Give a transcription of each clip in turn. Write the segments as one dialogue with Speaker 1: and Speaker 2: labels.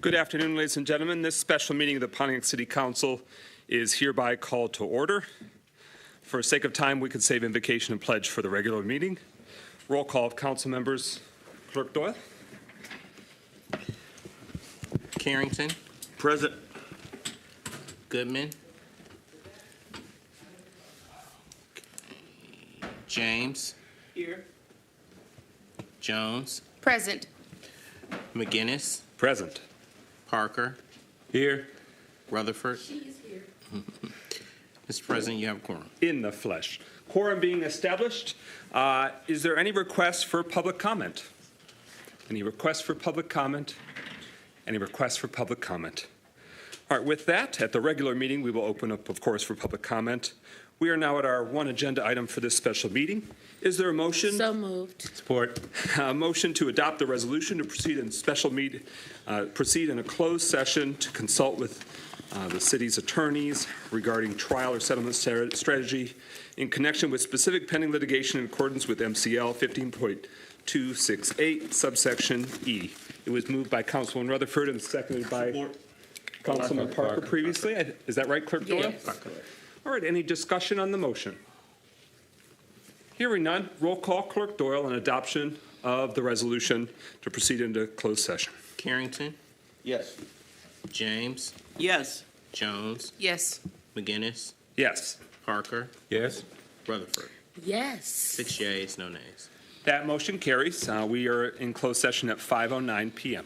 Speaker 1: Good afternoon, ladies and gentlemen. This special meeting of the Pontiac City Council is hereby called to order. For the sake of time, we could save invocation and pledge for the regular meeting. Roll call of council members. Clerk Doyle.
Speaker 2: Carrington.
Speaker 3: Present.
Speaker 2: Goodman. James.
Speaker 3: Here.
Speaker 2: Jones.
Speaker 4: Present.
Speaker 2: McGinnis.
Speaker 1: Present.
Speaker 2: Parker.
Speaker 1: Here.
Speaker 2: Rutherford.
Speaker 4: She is here.
Speaker 2: Mr. President, you have a quorum.
Speaker 1: In the flesh. Quorum being established, is there any request for public comment? Any requests for public comment? Any requests for public comment? All right, with that, at the regular meeting, we will open up, of course, for public comment. We are now at our one agenda item for this special meeting. Is there a motion?
Speaker 4: So moved.
Speaker 3: Support.
Speaker 1: A motion to adopt the resolution to proceed in proceed in a closed session to consult with the city's attorneys regarding trial or settlement strategy in connection with specific pending litigation in accordance with MCL 15.268 subsection E. It was moved by Councilman Rutherford and seconded by Councilman Parker previously. Is that right, Clerk Doyle?
Speaker 4: Yes.
Speaker 1: All right, any discussion on the motion? Hearing none, roll call, Clerk Doyle, on adoption of the resolution to proceed into closed session.
Speaker 2: Carrington.
Speaker 3: Yes.
Speaker 2: James.
Speaker 3: Yes.
Speaker 2: Jones.
Speaker 4: Yes.
Speaker 2: McGinnis.
Speaker 1: Yes.
Speaker 2: Parker.
Speaker 3: Yes.
Speaker 2: Rutherford.
Speaker 4: Yes.
Speaker 2: 6 yeas, no nays.
Speaker 1: That motion carries. We are in closed session at 5:09 p.m.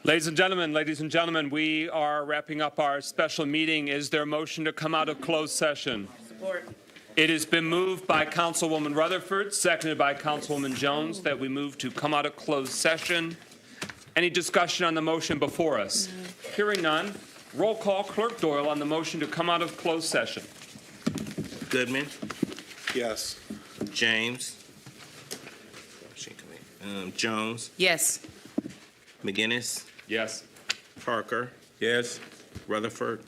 Speaker 1: Ladies and gentlemen, we are wrapping up our special meeting. Is there a motion to come out of closed session?
Speaker 4: Support.
Speaker 1: It has been moved by Councilwoman Rutherford, seconded by Councilwoman Jones, that we move to come out of closed session. Any discussion on the motion before us? Hearing none, roll call. Clerk Doyle on the motion to come out of closed session.
Speaker 2: Goodman,
Speaker 3: Yes.
Speaker 2: James, Jones,
Speaker 4: Yes.
Speaker 2: McGinnis,
Speaker 1: Yes.
Speaker 2: Parker,
Speaker 3: Yes.
Speaker 2: Rutherford.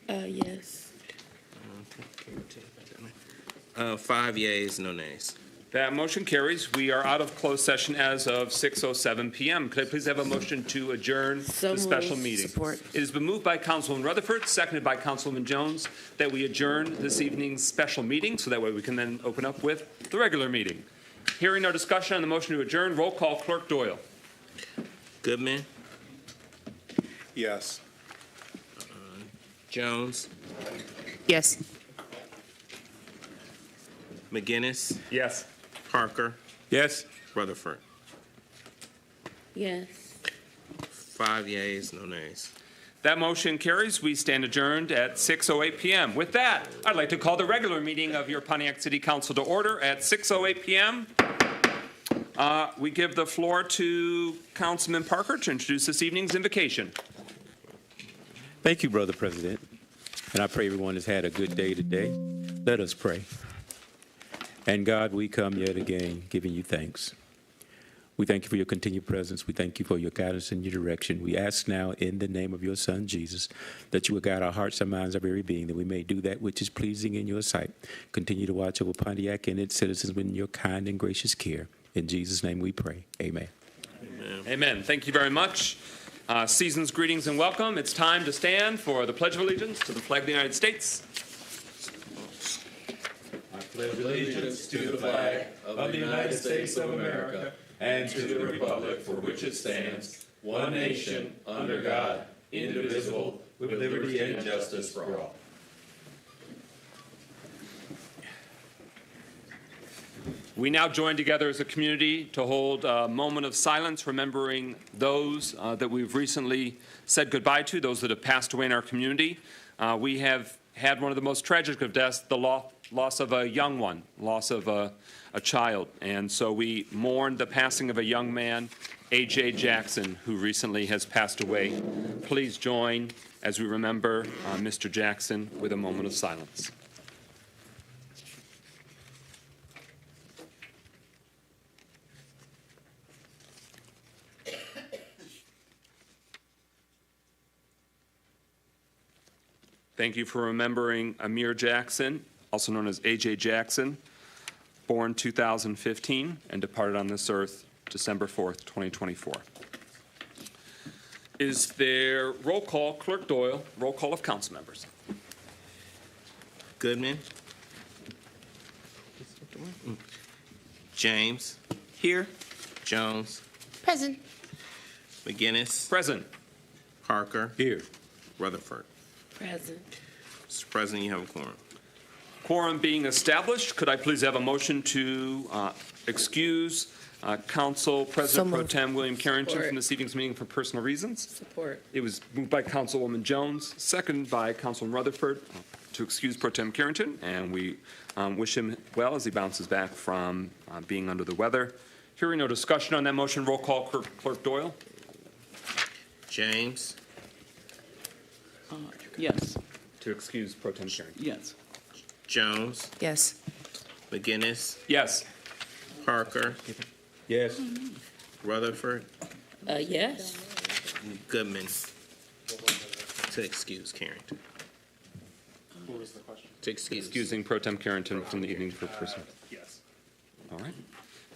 Speaker 4: Yes.
Speaker 2: 5 yeas, no nays.
Speaker 1: That motion carries. We are out of closed session as of 6:07 p.m. Could I please have a motion to adjourn
Speaker 4: So
Speaker 1: the special
Speaker 4: moved.
Speaker 1: meeting?
Speaker 4: Support.
Speaker 1: It has been moved by Councilwoman Rutherford, seconded by Councilwoman Jones, that we adjourn this evening's special meeting, so that way we can then open up with the regular meeting. Hearing no discussion on the motion to adjourn, roll call. Clerk Doyle.
Speaker 2: Goodman,
Speaker 3: Yes.
Speaker 2: Jones,
Speaker 4: Yes.
Speaker 2: McGinnis,
Speaker 1: Yes.
Speaker 2: Parker,
Speaker 3: Yes.
Speaker 2: Rutherford.
Speaker 4: Yes.
Speaker 2: 5 yeas, no nays.
Speaker 1: That motion carries. We stand adjourned at 6:08 p.m. With that, I'd like to call the regular meeting of your Pontiac City Council to order at 6:08 p.m. We give the floor to Councilman Parker to introduce this evening's invocation.
Speaker 5: Thank you, Brother President. And I pray everyone has had a good day today. Let us pray. And God, we come yet again giving you thanks. We thank you for your continued presence. We thank you for your guidance and your direction. We ask now in the name of your Son, Jesus, that you will guide our hearts, our minds, our very being, that we may do that which is pleasing in your sight. Continue to watch over Pontiac and its citizens in your kind and gracious care. In Jesus' name we pray. Amen.
Speaker 1: Amen. Thank you very much. Season's greetings and welcome. It's time to stand for the Pledge of Allegiance to the flag of the United States.
Speaker 6: I pledge allegiance to the flag of the United States of America and to the republic for which it stands, one nation, under God, indivisible, with liberty and justice for all.
Speaker 1: We now join together as a community to hold a moment of silence, remembering those that we've recently said goodbye to, those that have passed away in our community. We have had one of the most tragic of deaths, the loss of a young one, loss of a child. And so we mourn the passing of a young man, A.J. Jackson, who recently has passed away. Please join as we remember Mr. Jackson with a moment of silence. Thank you for remembering Amir Jackson, also known as A.J. Jackson, born 2015 and departed on this earth December 4th, 2024. Is there roll call, Clerk Doyle, roll call of council members?
Speaker 2: Goodman, James,
Speaker 4: Here.
Speaker 2: Jones,
Speaker 4: Present.
Speaker 2: McGinnis,
Speaker 1: Present.
Speaker 2: Parker,
Speaker 5: Here.
Speaker 2: Rutherford.
Speaker 4: Present.
Speaker 2: Mr. President, you have a quorum.
Speaker 1: Quorum being established, could I please have a motion to excuse Council President Pro
Speaker 4: moved.
Speaker 1: Tem William Carrington
Speaker 4: Support.
Speaker 1: from this evening's meeting for personal reasons?
Speaker 4: Support.
Speaker 1: It was moved by Councilwoman Jones, seconded by Councilman Rutherford to excuse Pro Tem Carrington, and we wish him well as he bounces back from being under the weather. Hearing no discussion on that motion, roll call, Clerk Doyle.
Speaker 2: James,
Speaker 3: Yes.
Speaker 1: To excuse Pro Tem Carrington.
Speaker 3: Yes.
Speaker 2: Jones,
Speaker 4: Yes.
Speaker 2: McGinnis,
Speaker 1: Yes.
Speaker 2: Parker,
Speaker 5: Yes.
Speaker 2: Rutherford,
Speaker 4: Yes.
Speaker 2: Goodman. To excuse Carrington.
Speaker 1: What was the question?
Speaker 2: To excuse.
Speaker 1: Excusing Pro Tem Carrington from the evening for personal. Yes. All right.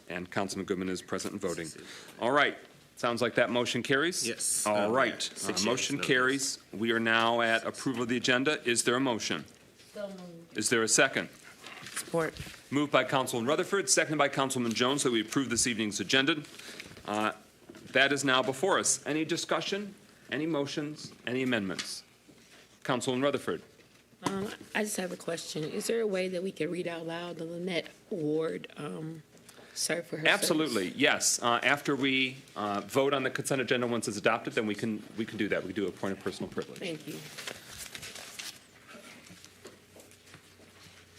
Speaker 1: And Councilman Goodman is present and voting. All right. Sounds like that motion carries?
Speaker 2: Yes.
Speaker 1: All right.
Speaker 2: 6
Speaker 1: Motion
Speaker 2: yeas, no
Speaker 1: carries. We are now at approval of the agenda. Is there a motion? Is there a second?
Speaker 4: Support.
Speaker 1: Moved by Councilman Rutherford, seconded by Councilman Jones, that we approve this evening's agenda. That is now before us. Any discussion? Any motions? Any amendments? Councilman Rutherford.
Speaker 7: I just have a question. Is there a way that we can read out loud the Lynette Award
Speaker 4: serve for her
Speaker 1: Absolutely, yes. After we vote on the consent agenda, once it's adopted, then we can do that. We do a point of personal privilege.
Speaker 4: Thank you.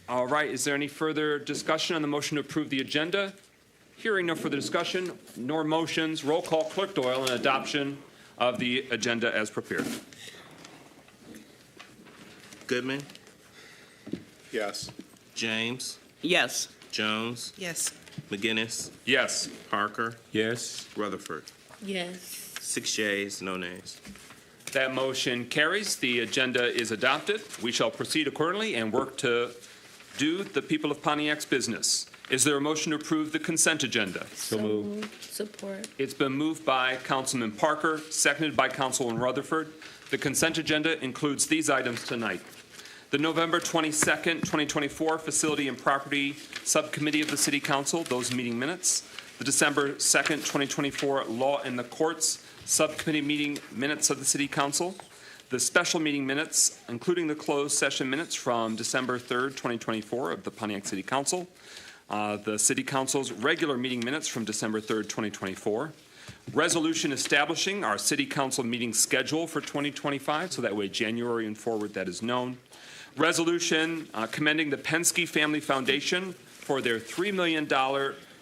Speaker 1: All right, is there any further discussion on the motion to approve the agenda? Hearing no further discussion, nor motions, roll call, Clerk Doyle, on adoption of the agenda as prepared.
Speaker 2: Goodman,
Speaker 3: Yes.
Speaker 2: James,
Speaker 7: Yes.
Speaker 2: Jones,
Speaker 7: Yes.
Speaker 2: McGinnis,
Speaker 1: Yes.
Speaker 2: Parker,
Speaker 5: Yes.
Speaker 2: Rutherford.
Speaker 4: Yes.
Speaker 2: 6 yeas, no nays.
Speaker 1: That motion carries. The agenda is adopted. We shall proceed accordingly and work to do the people of Pontiac's business. Is there a motion to approve the consent agenda?
Speaker 5: So moved.
Speaker 4: Support.
Speaker 1: It's been moved by Councilman Parker, seconded by Councilman Rutherford. The consent agenda includes these items tonight. The November 22nd, 2024 Facility and Property Subcommittee of the City Council, those meeting minutes. The December 2nd, 2024 Law and the Courts Subcommittee meeting minutes of the City Council. The special meeting minutes, including the closed session minutes from December 3rd, 2024 of the Pontiac City Council. The City Council's regular meeting minutes from December 3rd, 2024. Resolution establishing our City Council meeting schedule for 2025, so that way January and forward that is known. Resolution commending the Penske Family Foundation for their $3 million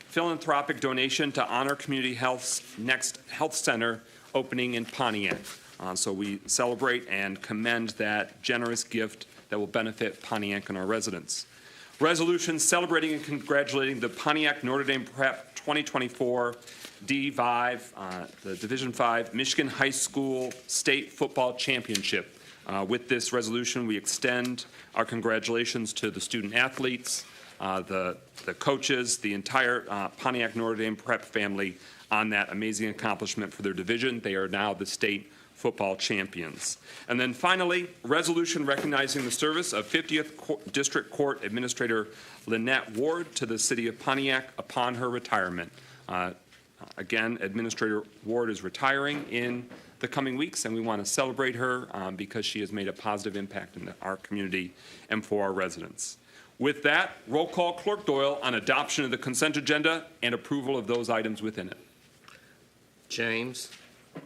Speaker 1: philanthropic donation to honor Community Health's next health center opening in Pontiac. So we celebrate and commend that generous gift that will benefit Pontiac and our residents. Resolution celebrating and congratulating the Pontiac Notre Dame Prep 2024 D5, the Division 5 Michigan High School State Football Championship. With this resolution, we extend our congratulations to the student athletes, the coaches, the entire Pontiac Notre Dame Prep family on that amazing accomplishment for their division. They are now the state football champions. And then finally, resolution recognizing the service of 50th District Court Administrator Lynette Ward to the city of Pontiac upon her retirement. Again, Administrator Ward is retiring in the coming weeks, and we want to celebrate her because she has made a positive impact in our community and for our residents. With that, roll call, Clerk Doyle, on adoption of the consent agenda and approval of those items within it.
Speaker 2: James,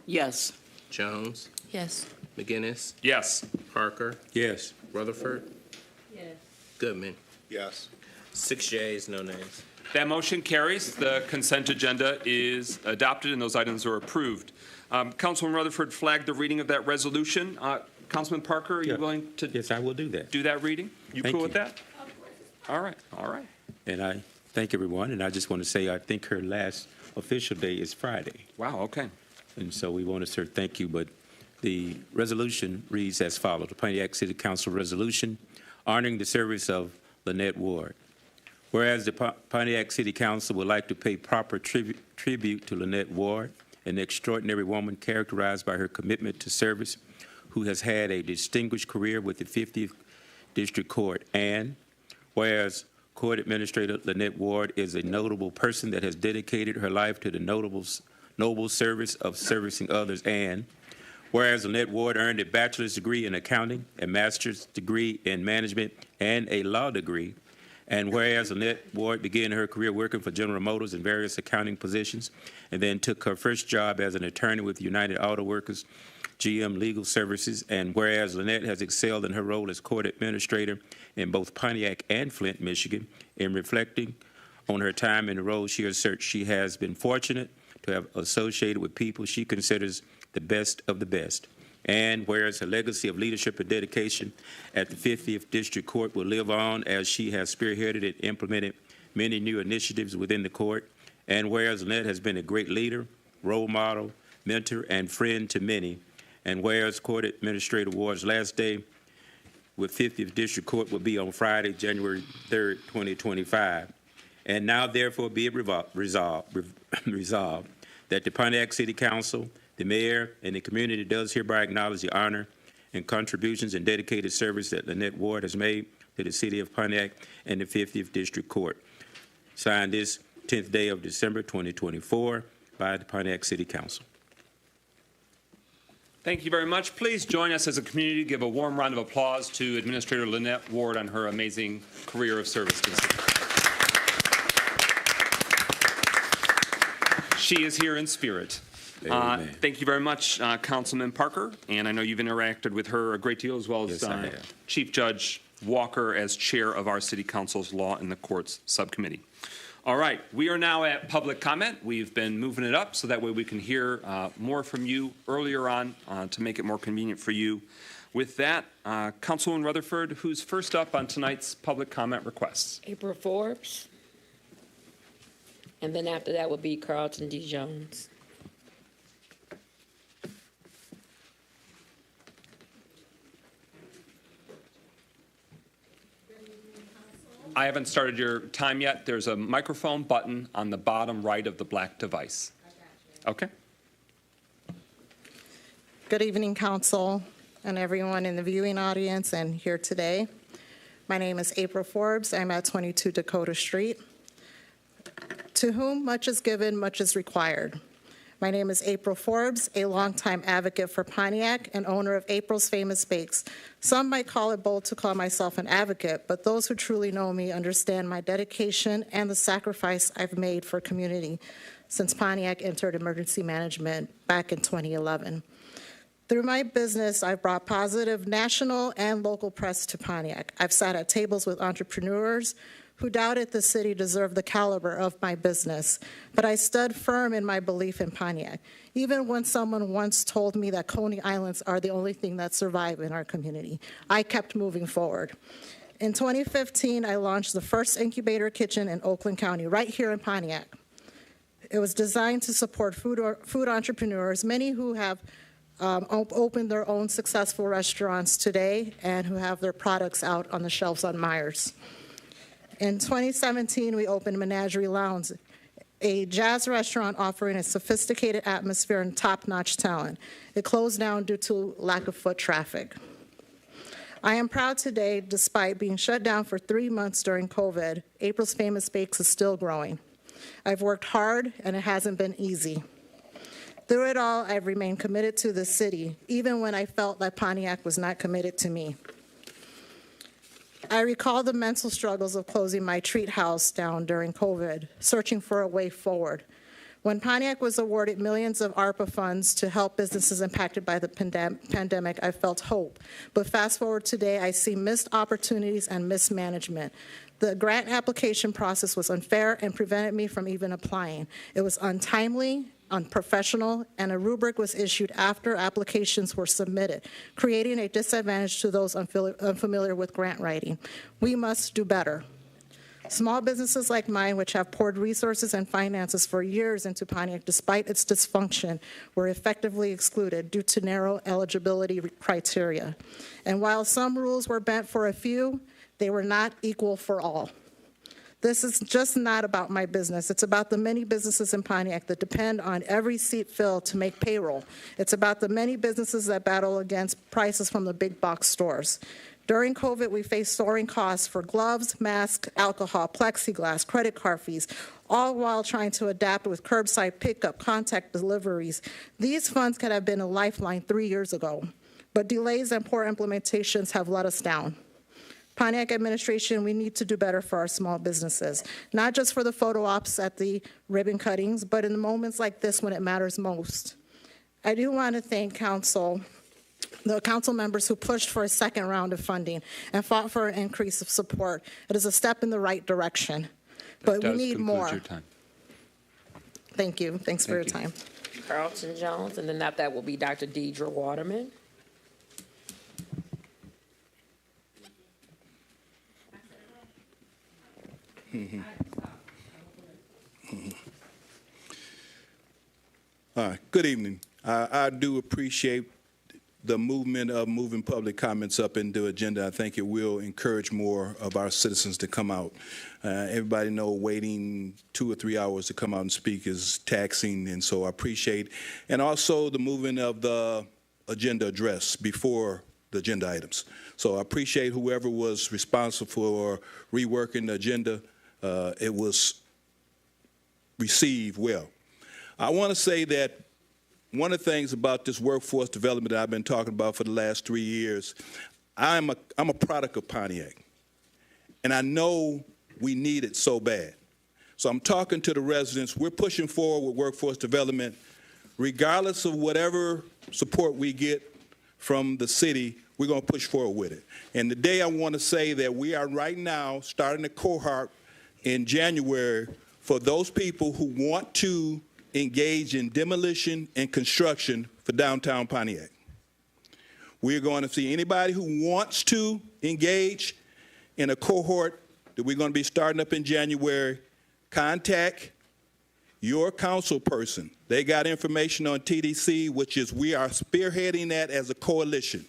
Speaker 7: Yes.
Speaker 2: Jones,
Speaker 4: Yes.
Speaker 2: McGinnis,
Speaker 1: Yes.
Speaker 2: Parker,
Speaker 5: Yes.
Speaker 2: Rutherford,
Speaker 4: Yes.
Speaker 2: Goodman.
Speaker 3: Yes.
Speaker 2: 6 yeas, no nays.
Speaker 1: That motion carries. The consent agenda is adopted and those items are approved. Councilman Rutherford flagged the reading of that resolution. Councilman Parker, are you
Speaker 5: Yeah.
Speaker 1: willing to
Speaker 5: Yes, I will do that.
Speaker 1: do that reading? You
Speaker 5: Thank
Speaker 1: cool with
Speaker 5: you.
Speaker 1: that? All right, all right.
Speaker 5: And I thank everyone, and I just want to say I think her last official day is Friday.
Speaker 1: Wow, okay.
Speaker 5: And so we want to say thank you, but the resolution reads as follows. The Pontiac City Council resolution honoring the service of Lynette Ward. Whereas the Pontiac City Council would like to pay proper tribute to Lynette Ward, an extraordinary woman characterized by her commitment to service, who has had a distinguished career with the 50th District Court. And whereas Court Administrator Lynette Ward is a notable person that has dedicated her life to the noble service of servicing others. And whereas Lynette Ward earned a bachelor's degree in accounting, a master's degree in management, and a law degree. And whereas Lynette Ward began her career working for General Motors in various accounting positions, and then took her first job as an attorney with United Auto Workers, GM Legal Services. And whereas Lynette has excelled in her role as court administrator in both Pontiac and Flint, Michigan, in reflecting on her time in the role she has been fortunate to have associated with people she considers the best of the best. And whereas her legacy of leadership and dedication at the 50th District Court will live on as she has spearheaded and implemented many new initiatives within the court. And whereas Lynette has been a great leader, role model, mentor, and friend to many. And whereas Court Administrator Ward's last day with 50th District Court will be on Friday, January 3rd, 2025. And now therefore be it resolved that the Pontiac City Council, the mayor, and the community does hereby acknowledge the honor and contributions and dedicated service that Lynette Ward has made to the city of Pontiac and the 50th District Court. Signed this 10th day of December 2024 by the Pontiac City Council.
Speaker 1: Thank you very much. Please join us as a community to give a warm round of applause to Administrator Lynette Ward on her amazing career of service to the city. She is here in spirit.
Speaker 5: Amen.
Speaker 1: Thank you very much, Councilman Parker, and I know you've interacted with her a great deal, as well as
Speaker 5: Yes, I have.
Speaker 1: Chief Judge Walker as chair of our City Council's Law and the Courts Subcommittee. All right, we are now at public comment. We've been moving it up so that way we can hear more from you earlier on to make it more convenient for you. With that, Councilwoman Rutherford, who's first up on tonight's public comment requests?
Speaker 4: April Forbes. And then after that would be Carlton D. Jones.
Speaker 1: I haven't started your time yet. There's a microphone button on the bottom right of the black device. Okay.
Speaker 7: Good evening, Council, and everyone in the viewing audience and here today. My name is April Forbes. I'm at 22 Dakota Street. To whom much is given, much is required. My name is April Forbes, a longtime advocate for Pontiac and owner of April's Famous Bakes. Some might call it bold to call myself an advocate, but those who truly know me understand my dedication and the sacrifice I've made for community since Pontiac entered emergency management back in 2011. Through my business, I've brought positive national and local press to Pontiac. I've sat at tables with entrepreneurs who doubted the city deserved the caliber of my business, but I stood firm in my belief in Pontiac, even when someone once told me that Coney Islands are the only thing that survive in our community. I kept moving forward. In 2015, I launched the first incubator kitchen in Oakland County, right here in Pontiac. It was designed to support food entrepreneurs, many who have opened their own successful restaurants today and who have their products out on the shelves on Myers. In 2017, we opened Menagerie Lounge, a jazz restaurant offering a sophisticated atmosphere and top-notch talent. It closed down due to lack of foot traffic. I am proud today, despite being shut down for 3 months during COVID, April's Famous Bakes is still growing. I've worked hard, and it hasn't been easy. Through it all, I've remained committed to the city, even when I felt that Pontiac was not committed to me. I recall the mental struggles of closing my treat house down during COVID, searching for a way forward. When Pontiac was awarded millions of ARPA funds to help businesses impacted by the pandemic, I felt hope. But fast forward today, I see missed opportunities and mismanagement. The grant application process was unfair and prevented me from even applying. It was untimely, unprofessional, and a rubric was issued after applications were submitted, creating a disadvantage to those unfamiliar with grant writing. We must do better. Small businesses like mine, which have poured resources and finances for years into Pontiac despite its dysfunction, were effectively excluded due to narrow eligibility criteria. And while some rules were bent for a few, they were not equal for all. This is just not about my business. It's about the many businesses in Pontiac that depend on every seat filled to make payroll. It's about the many businesses that battle against prices from the big box stores. During COVID, we faced soaring costs for gloves, masks, alcohol, plexiglass, credit card fees, all while trying to adapt with curbside pickup, contact deliveries. These funds could have been a lifeline 3 years ago, but delays and poor implementations have let us down. Pontiac administration, we need to do better for our small businesses, not just for the photo ops at the ribbon cuttings, but in the moments like this when it matters most. I do want to thank the council members who pushed for a second round of funding and fought for an increase of support. It is a step in the right direction, but we need more.
Speaker 1: Your time.
Speaker 7: Thank you. Thanks for your time.
Speaker 4: Carlton Jones, and then after that will be Dr. Deidre Waterman.
Speaker 3: Good evening. I do appreciate the movement of moving public comments up into agenda. I think it will encourage more of our citizens to come out. Everybody know waiting 2 or 3 hours to come out and speak is taxing, and so I appreciate, and also the movement of the agenda address before the agenda items. So I appreciate whoever was responsible for reworking the agenda. It was received well. I want to say that one of the things about this workforce development that I've been talking about for the last 3 years, I'm a product of Pontiac, and I know we need it so bad. So I'm talking to the residents. We're pushing forward with workforce development. Regardless of whatever support we get from the city, we're going to push forward with it. And today I want to say that we are right now starting a cohort in January for those people who want to engage in demolition and construction for downtown Pontiac. We're going to see anybody who wants to engage in a cohort that we're going to be starting up in January. Contact your council person. They got information on TDC, which is we are spearheading that as a coalition.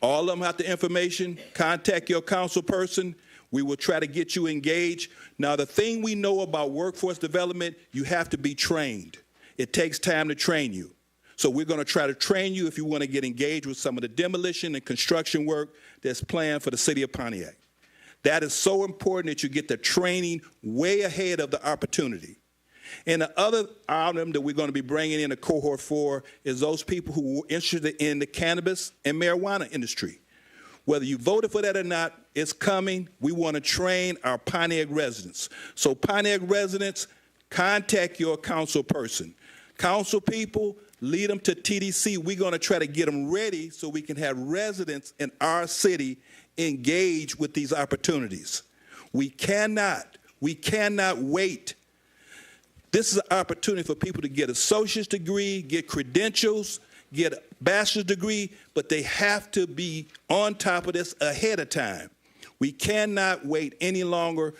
Speaker 3: All of them have the information. Contact your council person. We will try to get you engaged. Now, the thing we know about workforce development, you have to be trained. It takes time to train you. So we're going to try to train you if you want to get engaged with some of the demolition and construction work that's planned for the city of Pontiac. That is so important that you get the training way ahead of the opportunity. And the other item that we're going to be bringing in a cohort for is those people who are interested in the cannabis and marijuana industry. Whether you voted for that or not, it's coming. We want to train our Pontiac residents. So Pontiac residents, contact your council person. Council people, lead them to TDC. We're going to try to get them ready so we can have residents in our city engage with these opportunities. We cannot wait. This is an opportunity for people to get an associate's degree, get credentials, get a bachelor's degree, but they have to be on top of this ahead of time. We cannot wait any longer.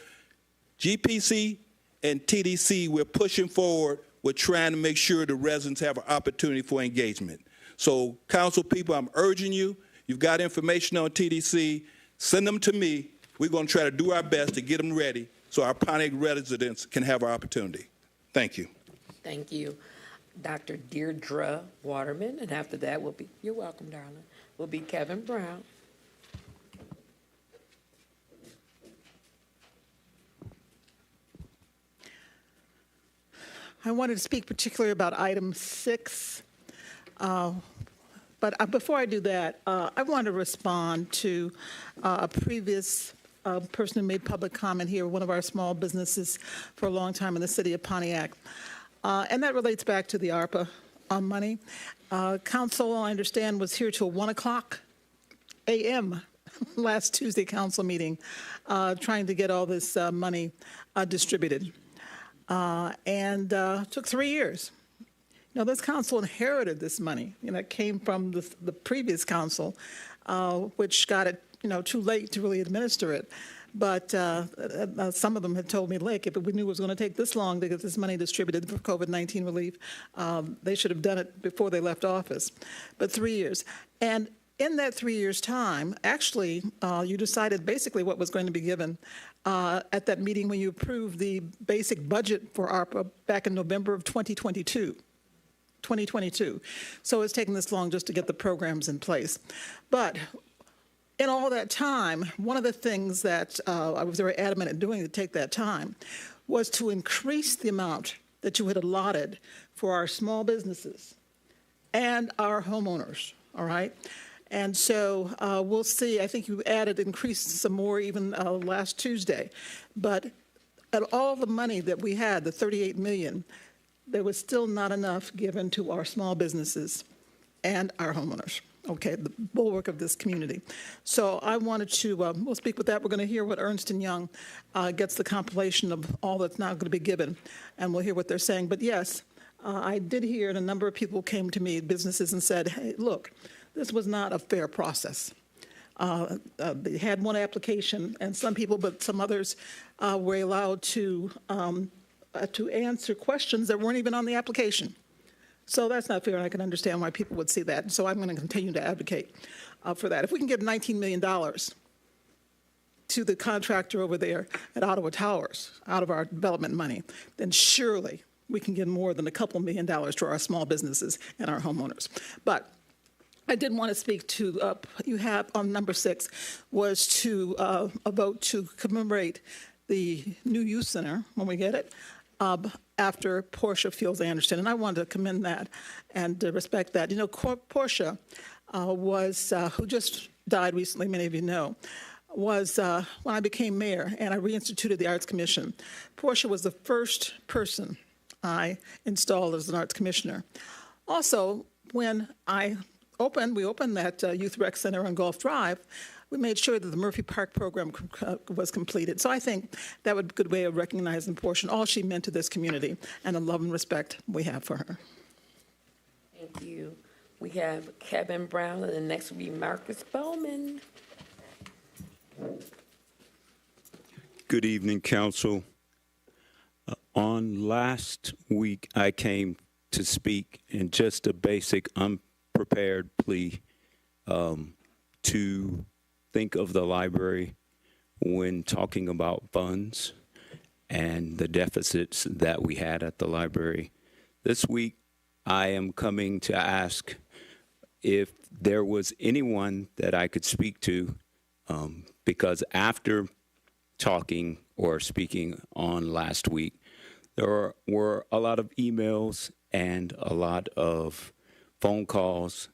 Speaker 3: GPC and TDC, we're pushing forward. We're trying to make sure the residents have an opportunity for engagement. So, council people, I'm urging you, you've got information on TDC, send them to me. We're going to try to do our best to get them ready so our Pontiac residents can have our opportunity. Thank you.
Speaker 4: Thank you. Dr. Deirdre Waterman, and after that will be, you're welcome, darling, will be Kevin Brown.
Speaker 8: I wanted to speak particularly about item 6, but before I do that, I want to respond to a previous person who made public comment here, one of our small businesses for a long time in the city of Pontiac, and that relates back to the ARPA money. Council, I understand, was here till 1 o'clock a.m. last Tuesday council meeting, trying to get all this money distributed. And took 3 years. Now, this council inherited this money. It came from the previous council, which got it, too late to really administer it. But some of them had told me, like, if we knew it was going to take this long to get this money distributed for COVID-19 relief, they should have done it before they left office. But 3 years. And in that 3 years' time, actually, you decided basically what was going to be given at that meeting when you approved the basic budget for ARPA back in November of 2022. So it's taken this long just to get the programs in place. But in all that time, one of the things that I was very adamant in doing to take that time was to increase the amount that you had allotted for our small businesses and our homeowners, all right? And so we'll see. I think you increased some more even last Tuesday. But at all the money that we had, the $38 million, there was still not enough given to our small businesses and our homeowners, okay, the bulwark of this community. So I wanted to, we'll speak with that. We're going to hear what Ernst & Young gets the compilation of all that's now going to be given, and we'll hear what they're saying. But yes, I did hear, and a number of people came to me, businesses, and said, hey, look, this was not a fair process. They had one application, and some people, but some others were allowed to answer questions that weren't even on the application. So that's not fair, and I can understand why people would see that. So I'm going to continue to advocate for that. If we can get $19 million to the contractor over there at Ottawa Towers out of our development money, then surely we can get more than a couple $1 million to our small businesses and our homeowners. But I did want to speak to, you have on number 6, was to a vote to commemorate the new youth center, when we get it, after Portia Fields Anderson. And I wanted to commend that and respect that. Portia was, who just died recently, many of you know, was when I became mayor and I reinstituted the Arts Commission. Portia was the first person I installed as an arts commissioner. Also, when we opened that Youth Rec Center on Gulf Drive, we made sure that the Murphy Park program was completed. So I think that would be a good way of recognizing Portia and all she meant to this community and the love and respect we have for her.
Speaker 4: Thank you. We have Kevin Brown, and the next will be Marcus Bowman.
Speaker 5: Good evening, Council. On last week, I came to speak in just a basic, unprepared plea to think of the library when talking about funds and the deficits that we had at the library. This week, I am coming to ask if there was anyone that I could speak to, because after talking or speaking on last week, there were a lot of emails and a lot of phone calls,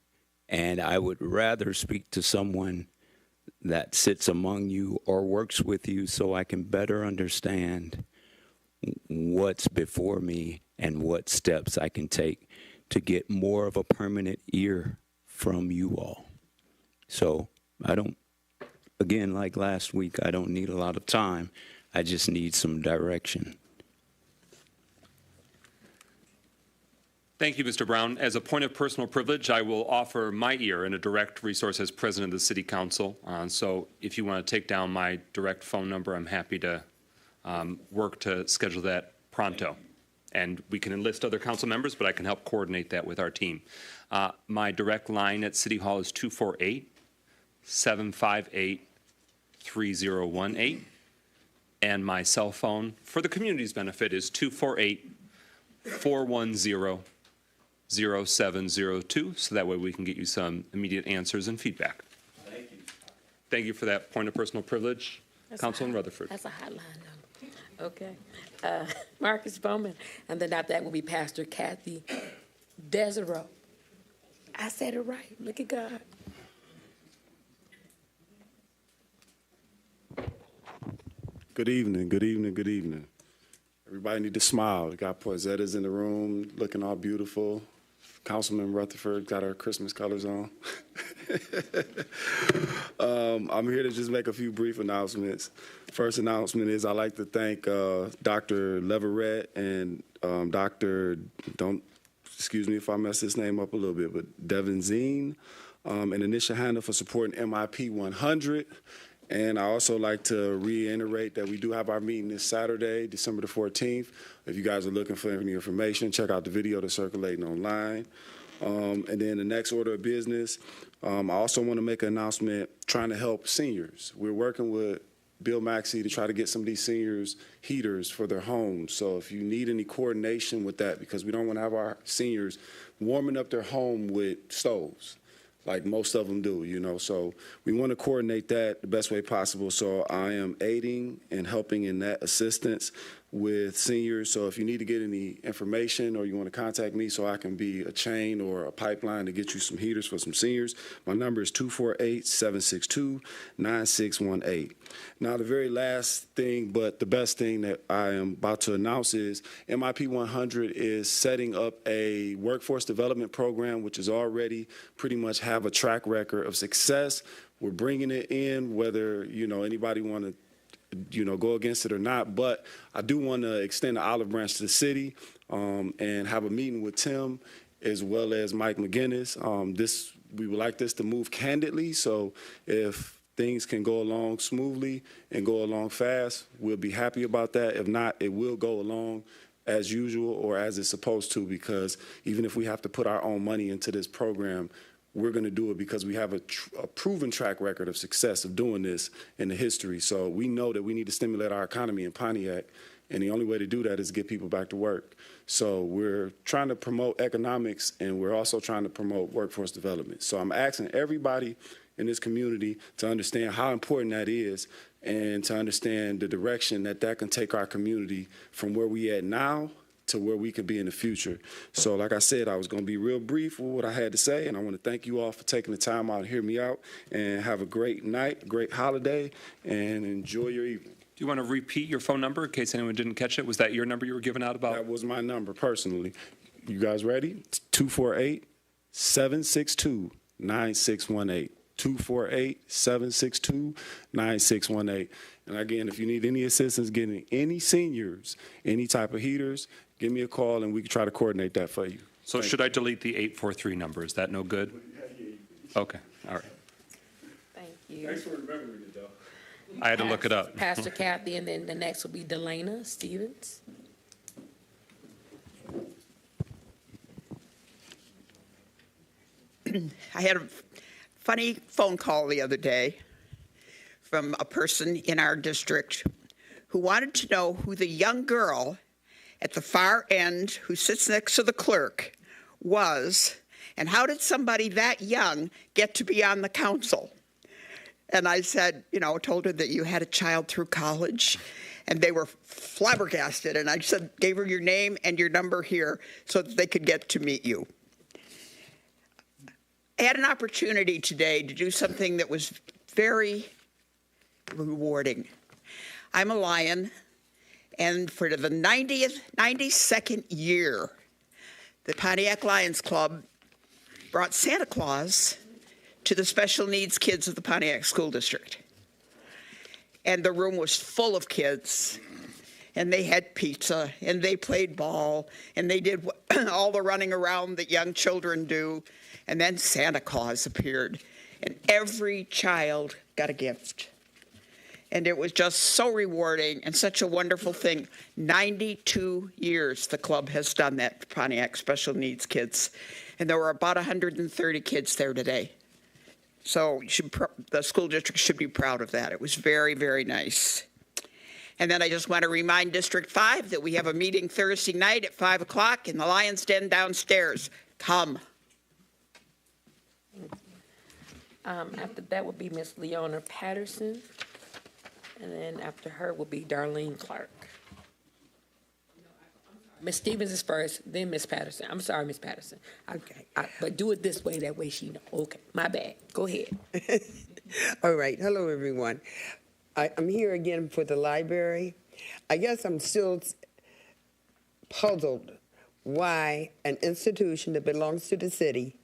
Speaker 5: and I would rather speak to someone that sits among you or works with you so I can better understand what's before me and what steps I can take to get more of a permanent ear from you all. So I don't, again, like last week, I don't need a lot of time. I just need some direction.
Speaker 1: Thank you, Mr. Brown. As a point of personal privilege, I will offer my ear and a direct resource as president of the City Council. So if you want to take down my direct phone number, I'm happy to work to schedule that pronto. And we can enlist other council members, but I can help coordinate that with our team. My direct line at City Hall is 248-758-3018. And my cell phone, for the community's benefit, is 248-410-0702, so that way we can get you some immediate answers and feedback.
Speaker 6: Thank you.
Speaker 1: Thank you for that point of personal privilege, Councilman Rutherford.
Speaker 4: That's a hotline number. Okay. Marcus Bowman, and then after that will be Pastor Kathy Desiro. I said it right. Look at God.
Speaker 9: Good evening, good evening, good evening. Everybody need to smile. We got poinsettias in the room, looking all beautiful. Councilman Rutherford got our Christmas colors on. I'm here to just make a few brief announcements. First announcement is I'd like to thank Dr. Leverett and Dr. Excuse me if I mess this name up a little bit, but Devin Zine and Anisha Hanna for supporting MIP 100. And I also like to reiterate that we do have our meeting this Saturday, December the 14th. If you guys are looking for any information, check out the video that's circulating online. And then the next order of business, I also want to make an announcement trying to help seniors. We're working with Bill Maxey to try to get some of these seniors heaters for their homes. So if you need any coordination with that, because we don't want to have our seniors warming up their home with stoves, like most of them do, you know. So we want to coordinate that the best way possible. So I am aiding and helping in that assistance with seniors. So if you need to get any information or you want to contact me so I can be a chain or a pipeline to get you some heaters for some seniors, my number is 248-762-9618. Now, the very last thing, but the best thing that I am about to announce is MIP 100 is setting up a workforce development program, which is already pretty much have a track record of success. We're bringing it in, whether, you know, anybody want to, you know, go against it or not. But I do want to extend the olive branch to the city and have a meeting with Tim as well as Mike McGinnis. We would like this to move candidly. So if things can go along smoothly and go along fast, we'll be happy about that. If not, it will go along as usual or as it's supposed to, because even if we have to put our own money into this program, we're going to do it because we have a proven track record of success of doing this in the history. So we know that we need to stimulate our economy in Pontiac, and the only way to do that is get people back to work. So we're trying to promote economics, and we're also trying to promote workforce development. So I'm asking everybody in this community to understand how important that is and to understand the direction that that can take our community from where we at now to where we could be in the future. So like I said, I was going to be real brief with what I had to say, and I want to thank you all for taking the time out to hear me out, and have a great night, great holiday, and enjoy your evening.
Speaker 1: Do you want to repeat your phone number in case anyone didn't catch it? Was that your number you were giving out about?
Speaker 9: That was my number personally. You guys ready? It's 248-762-9618. 248-762-9618. And again, if you need any assistance getting any seniors, any type of heaters, give me a call and we can try to coordinate that for you.
Speaker 1: So should I delete the 843 number? Is that no good? Okay, all right.
Speaker 4: Thank you.
Speaker 9: Thanks for remembering it, though.
Speaker 1: I had to look it up.
Speaker 4: Pastor Kathy, and then the next will be Delana Stevens.
Speaker 10: I had a funny phone call the other day from a person in our district who wanted to know who the young girl at the far end who sits next to the clerk was, and how did somebody that young get to be on the council? And I said, told her that you had a child through college, and they were flabbergasted. And I said, gave her your name and your number here so that they could get to meet you. I had an opportunity today to do something that was very rewarding. I'm a Lion, and for the 92nd year, the Pontiac Lions Club brought Santa Claus to the special needs kids of the Pontiac School District. And the room was full of kids, and they had pizza, and they played ball, and they did all the running around that young children do. And then Santa Claus appeared, and every child got a gift. And it was just so rewarding and such a wonderful thing. 92 years the club has done that, Pontiac Special Needs Kids. And there were about 130 kids there today. So the school district should be proud of that. It was very, very nice. And then I just want to remind District 5 that we have a meeting Thursday night at 5 o'clock in the Lions Den downstairs. Come.
Speaker 4: After that will be Miss Leona Patterson, and then after her will be Darlene Clark. Miss Stevens is first, then Miss Patterson. I'm sorry, Miss Patterson.
Speaker 11: Okay.
Speaker 4: But do it this way, that way she know. Okay, my bad. Go ahead.
Speaker 11: All right. Hello, everyone. I'm here again for the library. I guess I'm still puzzled why an institution that belongs to the city,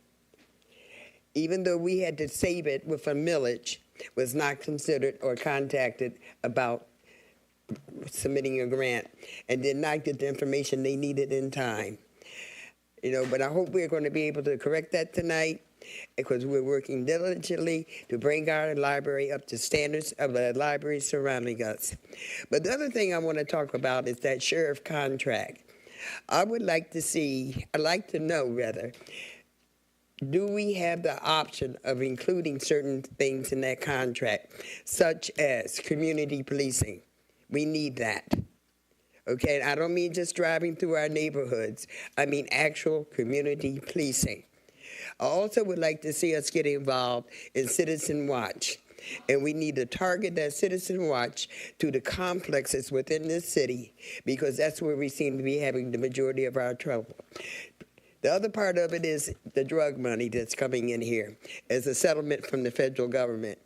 Speaker 11: even though we had to save it with a millage, was not considered or contacted about submitting a grant and did not get the information they needed in time. But I hope we're going to be able to correct that tonight, because we're working diligently to bring our library up to standards of the libraries surrounding us. But the other thing I want to talk about is that sheriff contract. I'd like to know, do we have the option of including certain things in that contract, such as community policing? We need that. Okay, I don't mean just driving through our neighborhoods. I mean actual community policing. I also would like to see us get involved in Citizen Watch. And we need to target that Citizen Watch to the complexes within this city, because that's where we seem to be having the majority of our trouble. The other part of it is the drug money that's coming in here as a settlement from the federal government.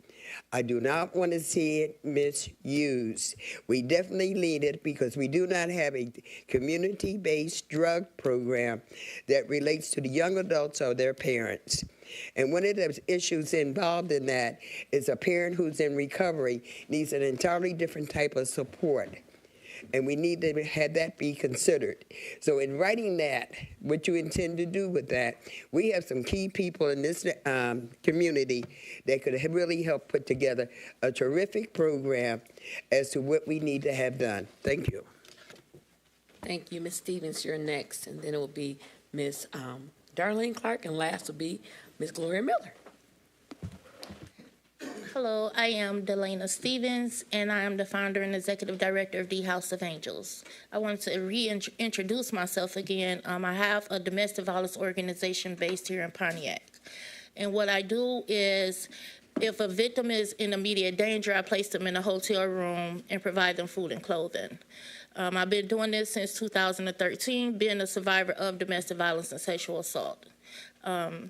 Speaker 11: I do not want to see it misused. We definitely need it because we do not have a community-based drug program that relates to the young adults or their parents. And one of the issues involved in that is a parent who's in recovery needs an entirely different type of support. And we need to have that be considered. So in writing that, what you intend to do with that, we have some key people in this community that could really help put together a terrific program as to what we need to have done. Thank you.
Speaker 4: Thank you, Ms. Stevens. You're next, and then it will be Ms. Darlene Clark, and last will be Ms. Gloria Miller.
Speaker 12: Hello, I am Delana Stevens, and I am the founder and executive director of the House of Angels. I want to reintroduce myself again. I have a domestic violence organization based here in Pontiac. And what I do is, if a victim is in immediate danger, I place them in a hotel room and provide them food and clothing. I've been doing this since 2013, being a survivor of domestic violence and sexual assault. I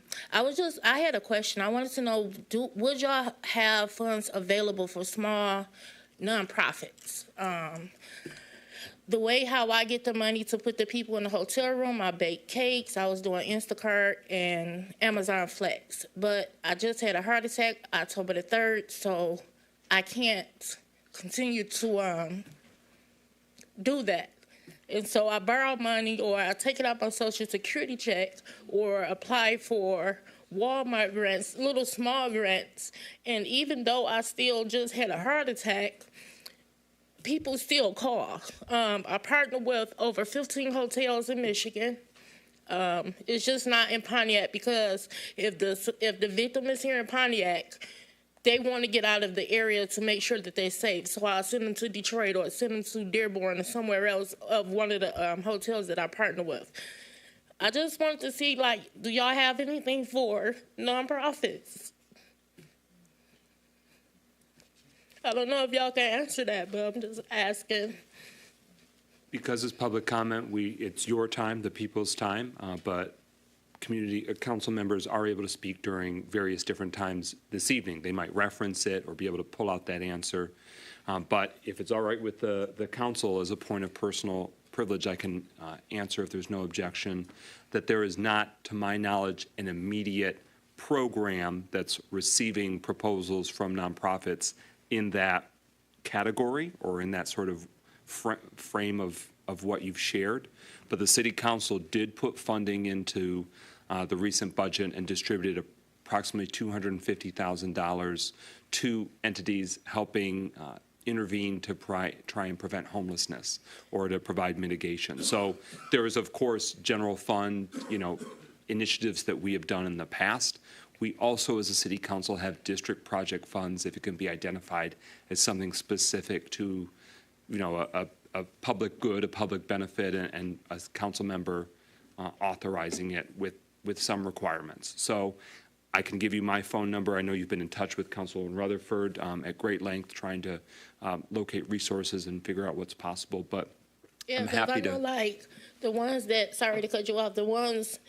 Speaker 12: had a question. I wanted to know, would y'all have funds available for small nonprofits? The way how I get the money to put the people in the hotel room, I bake cakes. I was doing Instacart and Amazon Flex. But I just had a heart attack October the 3rd, so I can't continue to do that. And so I borrow money, or I take it out my Social Security check, or apply for Walmart grants, little small grants. And even though I still just had a heart attack, people still call. I partner with over 15 hotels in Michigan. It's just not in Pontiac, because if the victim is here in Pontiac, they want to get out of the area to make sure that they're safe. So I'll send them to Detroit or send them to Dearborn or somewhere else of one of the hotels that I partner with. I just wanted to see, like, do y'all have anything for nonprofits? I don't know if y'all can answer that, but I'm just asking.
Speaker 1: Because it's public comment, it's your time, the people's time, but council members are able to speak during various different times this evening. They might reference it or be able to pull out that answer. But if it's all right with the council, as a point of personal privilege, I can answer, if there's no objection, that there is not, to my knowledge, an immediate program that's receiving proposals from nonprofits in that category or in that sort of frame of what you've shared. But the city council did put funding into the recent budget and distributed approximately $250,000 to entities helping intervene to try and prevent homelessness or to provide mitigation. So there is, of course, general fund, initiatives that we have done in the past. We also, as a city council, have district project funds if it can be identified as something specific to, a public good, a public benefit, and a council member authorizing it with some requirements. So I can give you my phone number. I know you've been in touch with Councilwoman Rutherford at great length, trying to locate resources and figure out what's possible. But I'm happy to.
Speaker 12: Like the ones that, sorry to cut you off, the ones,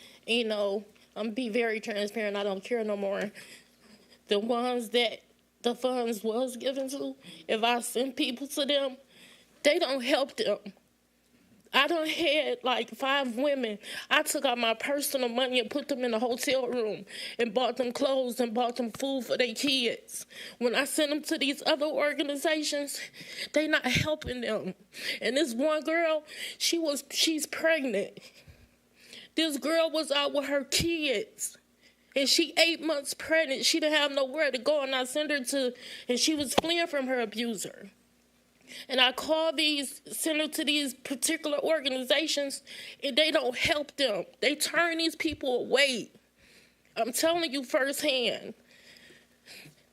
Speaker 12: I'm be very transparent. I don't care no more. The ones that the funds was given to, if I send people to them, they don't help them. I done had like 5 women. I took out my personal money and put them in a hotel room and bought them clothes and bought them food for their kids. When I send them to these other organizations, they not helping them. And this one girl, she's pregnant. This girl was out with her kids, and she 8 months pregnant. She didn't have nowhere to go, and I sent her and she was fleeing from her abuser. And I send her to these particular organizations, and they don't help them. They turn these people away. I'm telling you firsthand.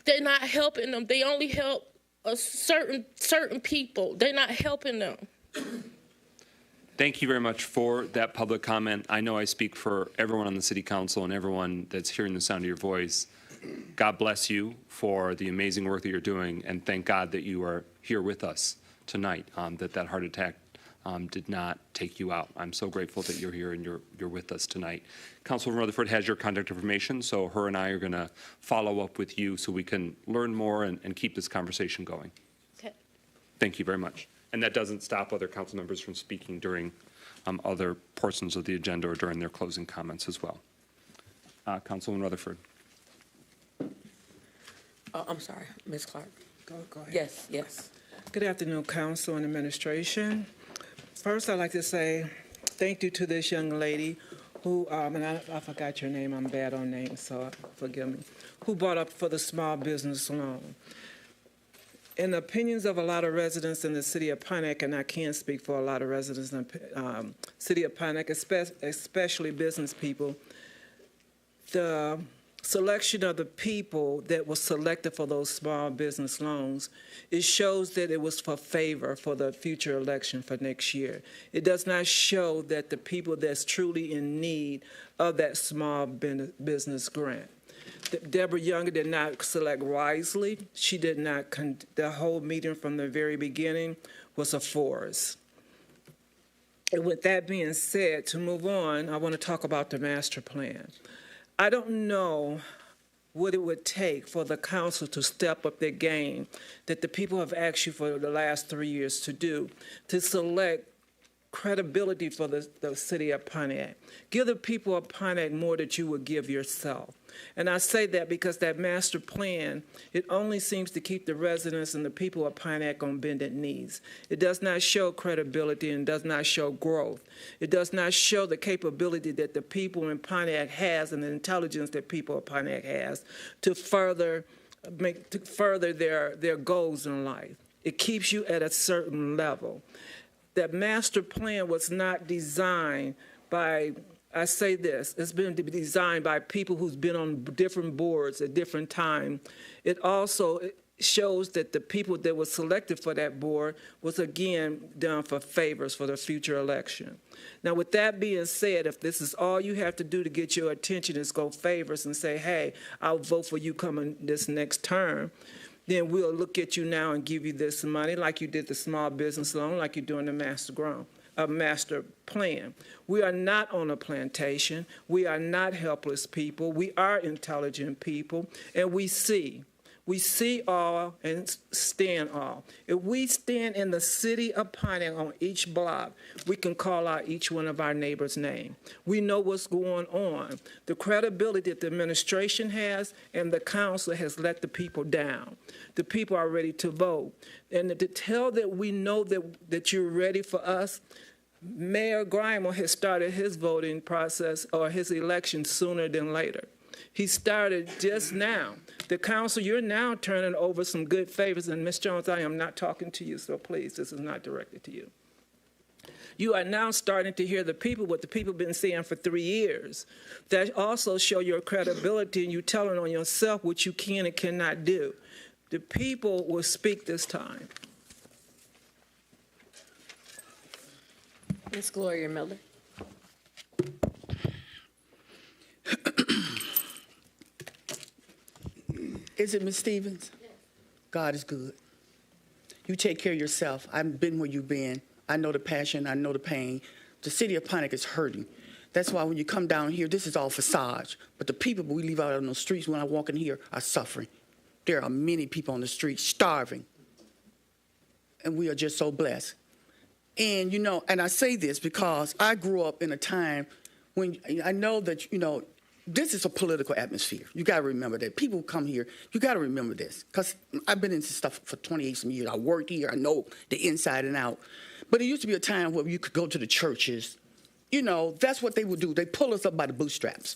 Speaker 12: They're not helping them. They only help a certain people. They're not helping them.
Speaker 1: Thank you very much for that public comment. I know I speak for everyone on the city council and everyone that's hearing the sound of your voice. God bless you for the amazing work that you're doing, and thank God that you are here with us tonight, that heart attack did not take you out. I'm so grateful that you're here and you're with us tonight. Councilwoman Rutherford has your contact information, so her and I are going to follow up with you so we can learn more and keep this conversation going.
Speaker 12: Okay.
Speaker 1: Thank you very much. And that doesn't stop other council members from speaking during other portions of the agenda or during their closing comments as well. Councilwoman Rutherford.
Speaker 4: I'm sorry, Ms. Clark.
Speaker 8: Go ahead.
Speaker 4: Yes.
Speaker 8: Good afternoon, council and administration. First, I'd like to say thank you to this young lady who, and I forgot your name, I'm bad on names, so forgive me, who brought up for the small business loan. In the opinions of a lot of residents in the city of Pontiac, and I can't speak for a lot of residents in the city of Pontiac, especially business people, the selection of the people that was selected for those small business loans, it shows that it was for favor for the future election for next year. It does not show that the people that's truly in need of that small business grant. Deborah Younger did not select wisely. She did not, the whole meeting from the very beginning was a force.
Speaker 13: And with that being said, to move on, I want to talk about the master plan. I don't know what it would take for the council to step up their game that the people have asked you for the last 3 years to do, to select credibility for the city of Pontiac. Give the people of Pontiac more that you would give yourself. And I say that because that master plan, it only seems to keep the residents and the people of Pontiac on bended knees. It does not show credibility and does not show growth. It does not show the capability that the people in Pontiac has and the intelligence that people of Pontiac has to further their goals in life. It keeps you at a certain level. That master plan was not designed by, I say this, it's been designed by people who's been on different boards at different times. It also shows that the people that were selected for that board was again done for favors for the future election. Now, with that being said, if this is all you have to do to get your attention is go favors and say, hey, I'll vote for you coming this next term, then we'll look at you now and give you this money like you did the small business loan, like you're doing the master plan. We are not on a plantation. We are not helpless people. We are intelligent people, and we see. We see all and stand all. If we stand in the city of Pontiac on each block, we can call out each one of our neighbors' name. We know what's going on. The credibility that the administration has and the council has let the people down. The people are ready to vote. And to tell that we know that you're ready for us, Mayor Grimer has started his voting process or his election sooner than later. He started just now. The council, you're now turning over some good favors. And Ms. Jones, I am not talking to you, so please, this is not directed to you. You are now starting to hear the people, what the people have been saying for 3 years. That also show your credibility and you telling on yourself what you can and cannot do. The people will speak this time.
Speaker 4: Ms. Gloria Miller.
Speaker 14: Is it Ms. Stevens? Yes. God is good. You take care of yourself. I've been where you've been. I know the passion. I know the pain. The city of Pontiac is hurting. That's why when you come down here, this is all facade. But the people we leave out on the streets when I walk in here are suffering. There are many people on the street starving. And we are just so blessed. And, you know, and I say this because I grew up in a time when I know that, you know, this is a political atmosphere. You got to remember that. People come here, you got to remember this. Because I've been into stuff for 28 some years. I worked here. I know the inside and out. But it used to be a time where you could go to the churches. You know, that's what they would do. They pull us up by the bootstraps.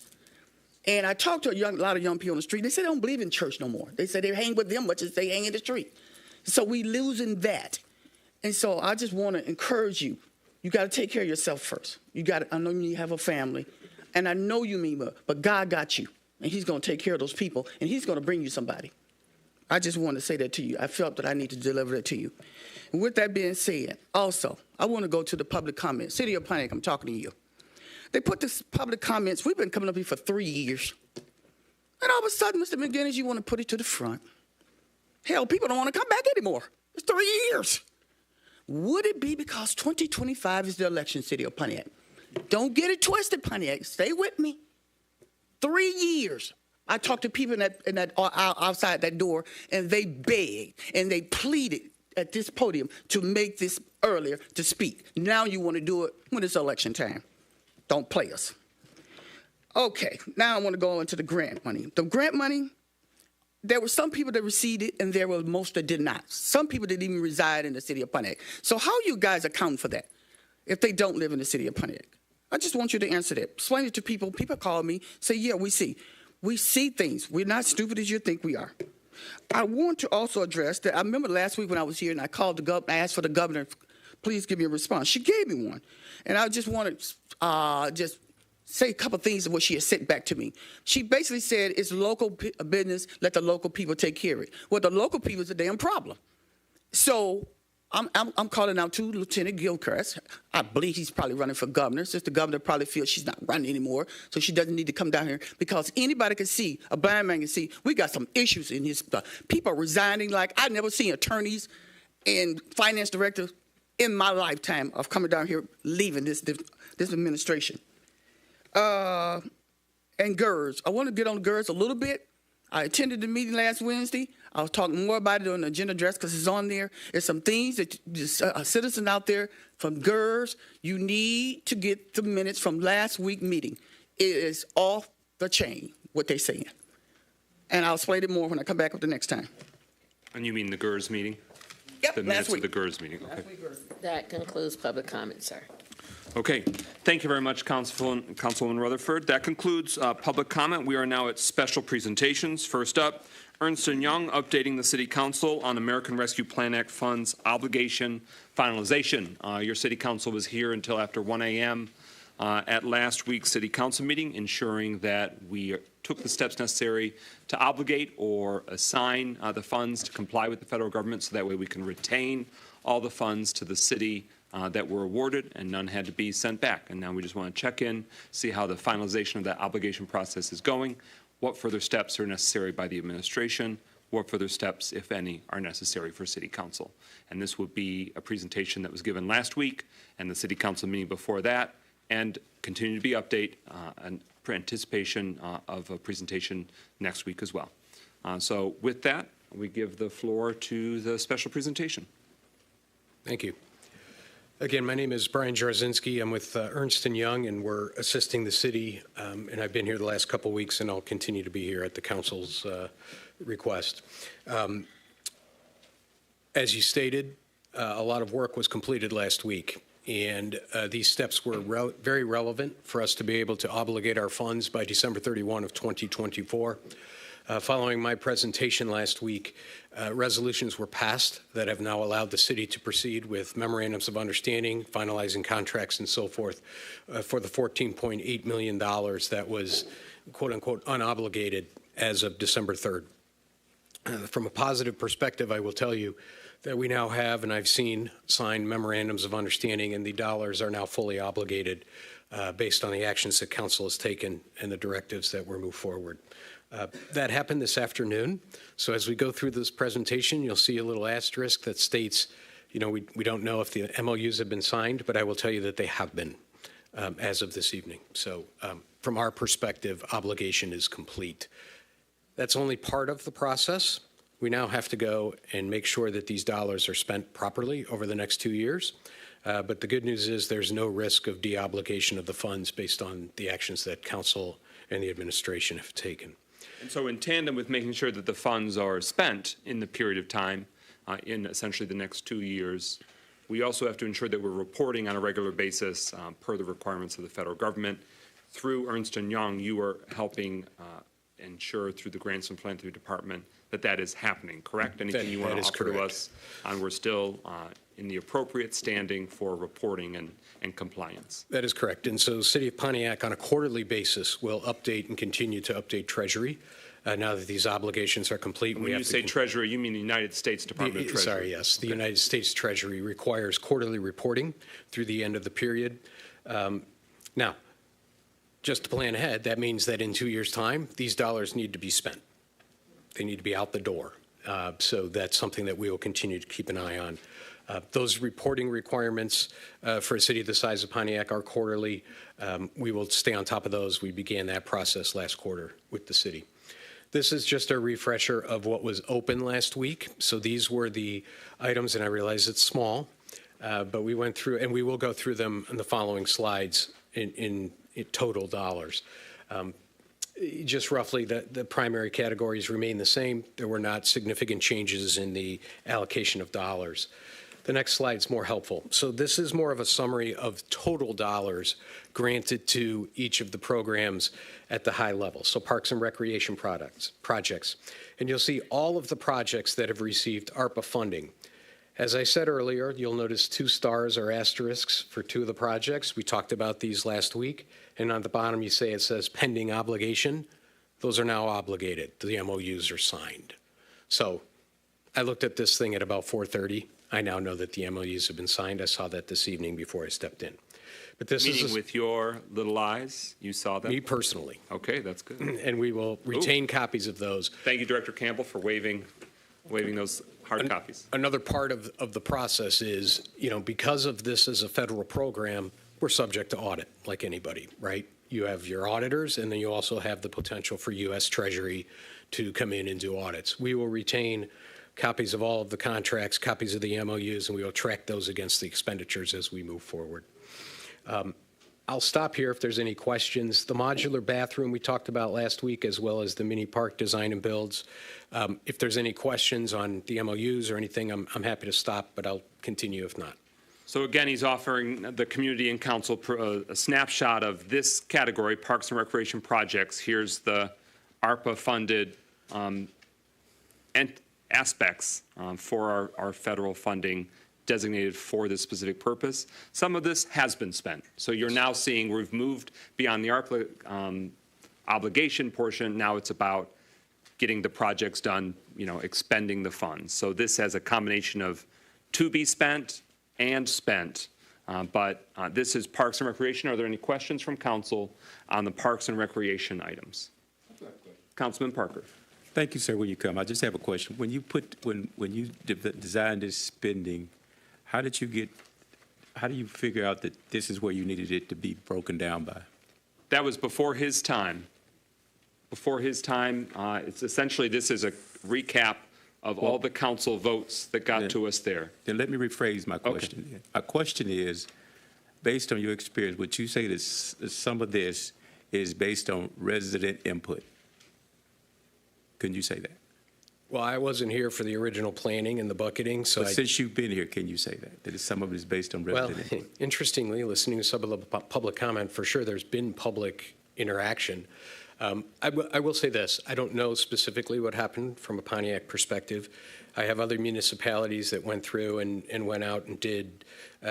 Speaker 14: And I talked to a lot of young people on the street. They said they don't believe in church no more. They said they hang with them much as they hang in the street. So we losing that. And so I just want to encourage you. You got to take care of yourself first. You got to, I know you have a family. And I know you mean well, but God got you. And he's going to take care of those people. And he's going to bring you somebody. I just want to say that to you. I felt that I need to deliver that to you. And with that being said, also, I want to go to the public comments. City of Pontiac, I'm talking to you. They put this public comments. We've been coming up here for 3 years. And all of a sudden, Mr. McGinnis, you want to put it to the front. Hell, people don't want to come back anymore. It's 3 years. Would it be because 2025 is the election, City of Pontiac? Don't get it twisted, Pontiac. Stay with me. 3 years. I talked to people in that outside that door, and they begged and they pleaded at this podium to make this earlier to speak. Now you want to do it when it's election time. Don't play us. Okay, now I want to go into the grant money. The grant money, there were some people that received it, and there were most that did not. Some people didn't even reside in the city of Pontiac. So how you guys account for that if they don't live in the city of Pontiac? I just want you to answer that. Explain it to people. People call me, say, yeah, we see. We see things. We're not stupid as you think we are. I want to also address that. I remember last week when I was here and I called the governor, I asked for the governor, please give me a response. She gave me one. And I just want to just say a couple things of what she had sent back to me. She basically said, it's local business, let the local people take care of it. Well, the local people is a damn problem. So I'm calling out to Lieutenant Gilchrist. I believe he's probably running for governor, since the governor probably feels she's not running anymore, so she doesn't need to come down here, because anybody can see, a blind man can see, we got some issues in his stuff. People are resigning like I've never seen attorneys and finance directors in my lifetime of coming down here, leaving this administration. And GERS. I want to get on GERS a little bit. I attended the meeting last Wednesday. I'll talk more about it on the agenda address because it's on there. There's some things that a citizen out there from GERS, you need to get the minutes from last week's meeting. It is off the chain, what they're saying. And I'll explain it more when I come back up the next time.
Speaker 1: And you mean the GERS meeting?
Speaker 14: Yep,
Speaker 1: The minutes
Speaker 14: last week.
Speaker 1: of the GERS meeting, okay.
Speaker 4: That concludes public comment, sir.
Speaker 1: Okay, thank you very much, Councilwoman Rutherford. That concludes public comment. We are now at special presentations. First up, Ernst & Young updating the City Council on American Rescue Plan Act funds obligation finalization. Your City Council was here until after 1 a.m. At last week's City Council meeting, ensuring that we took the steps necessary to obligate or assign the funds to comply with the federal government, so that way we can retain all the funds to the city that were awarded, and none had to be sent back. And now we just want to check in, see how the finalization of that obligation process is going, what further steps are necessary by the administration, what further steps, if any, are necessary for City Council. And this would be a presentation that was given last week and the City Council meeting before that, and continue to be update and for anticipation of a presentation next week as well. So with that, we give the floor to the special presentation.
Speaker 15: Thank you. Again, my name is Brian Jarzynski. I'm with Ernst & Young, and we're assisting the city, and I've been here the last couple of weeks, and I'll continue to be here at the council's request. As you stated, a lot of work was completed last week, and these steps were very relevant for us to be able to obligate our funds by December 31 of 2024. Following my presentation last week, resolutions were passed that have now allowed the city to proceed with memorandums of understanding, finalizing contracts, and so forth for the $14.8 million that was, quote unquote, unobligated as of December 3rd. From a positive perspective, I will tell you that we now have, and I've seen, signed memorandums of understanding, and the dollars are now fully obligated based on the actions that council has taken and the directives that were moved forward. That happened this afternoon. So as we go through this presentation, you'll see a little asterisk that states, you know, we don't know if the MOUs have been signed, but I will tell you that they have been as of this evening. So from our perspective, obligation is complete. That's only part of the process. We now have to go and make sure that these dollars are spent properly over the next 2 years. But the good news is there's no risk of deobligation of the funds based on the actions that council and the administration have taken.
Speaker 1: And so in tandem with making sure that the funds are spent in the period of time, in essentially the next 2 years, we also have to ensure that we're reporting on a regular basis per the requirements of the federal government. Through Ernst & Young, you are helping ensure through the Grants and Philanthropy Department that that is happening, correct? Anything you want to offer to us on we're still in the appropriate standing for reporting and compliance?
Speaker 15: That is correct. And so City of Pontiac on a quarterly basis will update and continue to update Treasury now that these obligations are complete.
Speaker 1: When you say Treasury, you mean the United States Department of Treasury?
Speaker 15: Sorry, yes. The United States Treasury requires quarterly reporting through the end of the period. Now, just to plan ahead, that means that in 2 years' time, these dollars need to be spent. They need to be out the door. So that's something that we will continue to keep an eye on. Those reporting requirements for a city the size of Pontiac are quarterly. We will stay on top of those. We began that process last quarter with the city. This is just a refresher of what was open last week. So these were the items, and I realize it's small, but we went through, and we will go through them in the following slides in total dollars. Just roughly, the primary categories remain the same. There were not significant changes in the allocation of dollars. The next slide is more helpful. So this is more of a summary of total dollars granted to each of the programs at the high level. So Parks and Recreation projects. And you'll see all of the projects that have received ARPA funding. As I said earlier, you'll notice 2 stars or asterisks for 2 of the projects. We talked about these last week. And on the bottom, it says pending obligation. Those are now obligated. The MOUs are signed. So I looked at this thing at about 4:30. I now know that the MOUs have been signed. I saw that this evening before I stepped in. But this
Speaker 1: Meaning with your little eyes, you saw that?
Speaker 15: Me personally.
Speaker 1: Okay, that's good.
Speaker 15: And we will retain copies of those.
Speaker 1: Thank you, Director Campbell, for waiving waiving those hard copies.
Speaker 15: Another part of the process is, because of this as a federal program, we're subject to audit like anybody, right? You have your auditors, and then you also have the potential for U.S. Treasury to come in and do audits. We will retain copies of all of the contracts, copies of the MOUs, and we will track those against the expenditures as we move forward. I'll stop here if there's any questions. The modular bathroom we talked about last week, as well as the mini park design and builds. If there's any questions on the MOUs or anything, I'm happy to stop, but I'll continue if not.
Speaker 1: So again, he's offering the community and council a snapshot of this category, Parks and Recreation projects. Here's the ARPA-funded aspects for our federal funding designated for this specific purpose. Some of this has been spent. So you're now seeing we've moved beyond the ARPA obligation portion. Now it's about getting the projects done, expending the funds. So this has a combination of to be spent and spent. But this is Parks and Recreation. Are there any questions from council on the Parks and Recreation items? Councilman Parker.
Speaker 5: Thank you, sir. When you come, I just have a question. When you designed this spending, how do you figure out that this is where you needed it to be broken down by?
Speaker 1: That was before his time. Before his time, it's essentially, this is a recap of all the council votes that got to us there.
Speaker 5: Then let me rephrase my question. Okay. My question is, based on your experience, would you say that some of this is based on resident input? Can you say that?
Speaker 15: Well, I wasn't here for the original planning and the bucketing, so
Speaker 5: since you've been here, can you say that some of it is based on resident input?
Speaker 15: Well, interestingly, listening to some of the public comment, for sure, there's been public interaction. I will say this. I don't know specifically what happened from a Pontiac perspective. I have other municipalities that went through and went out and did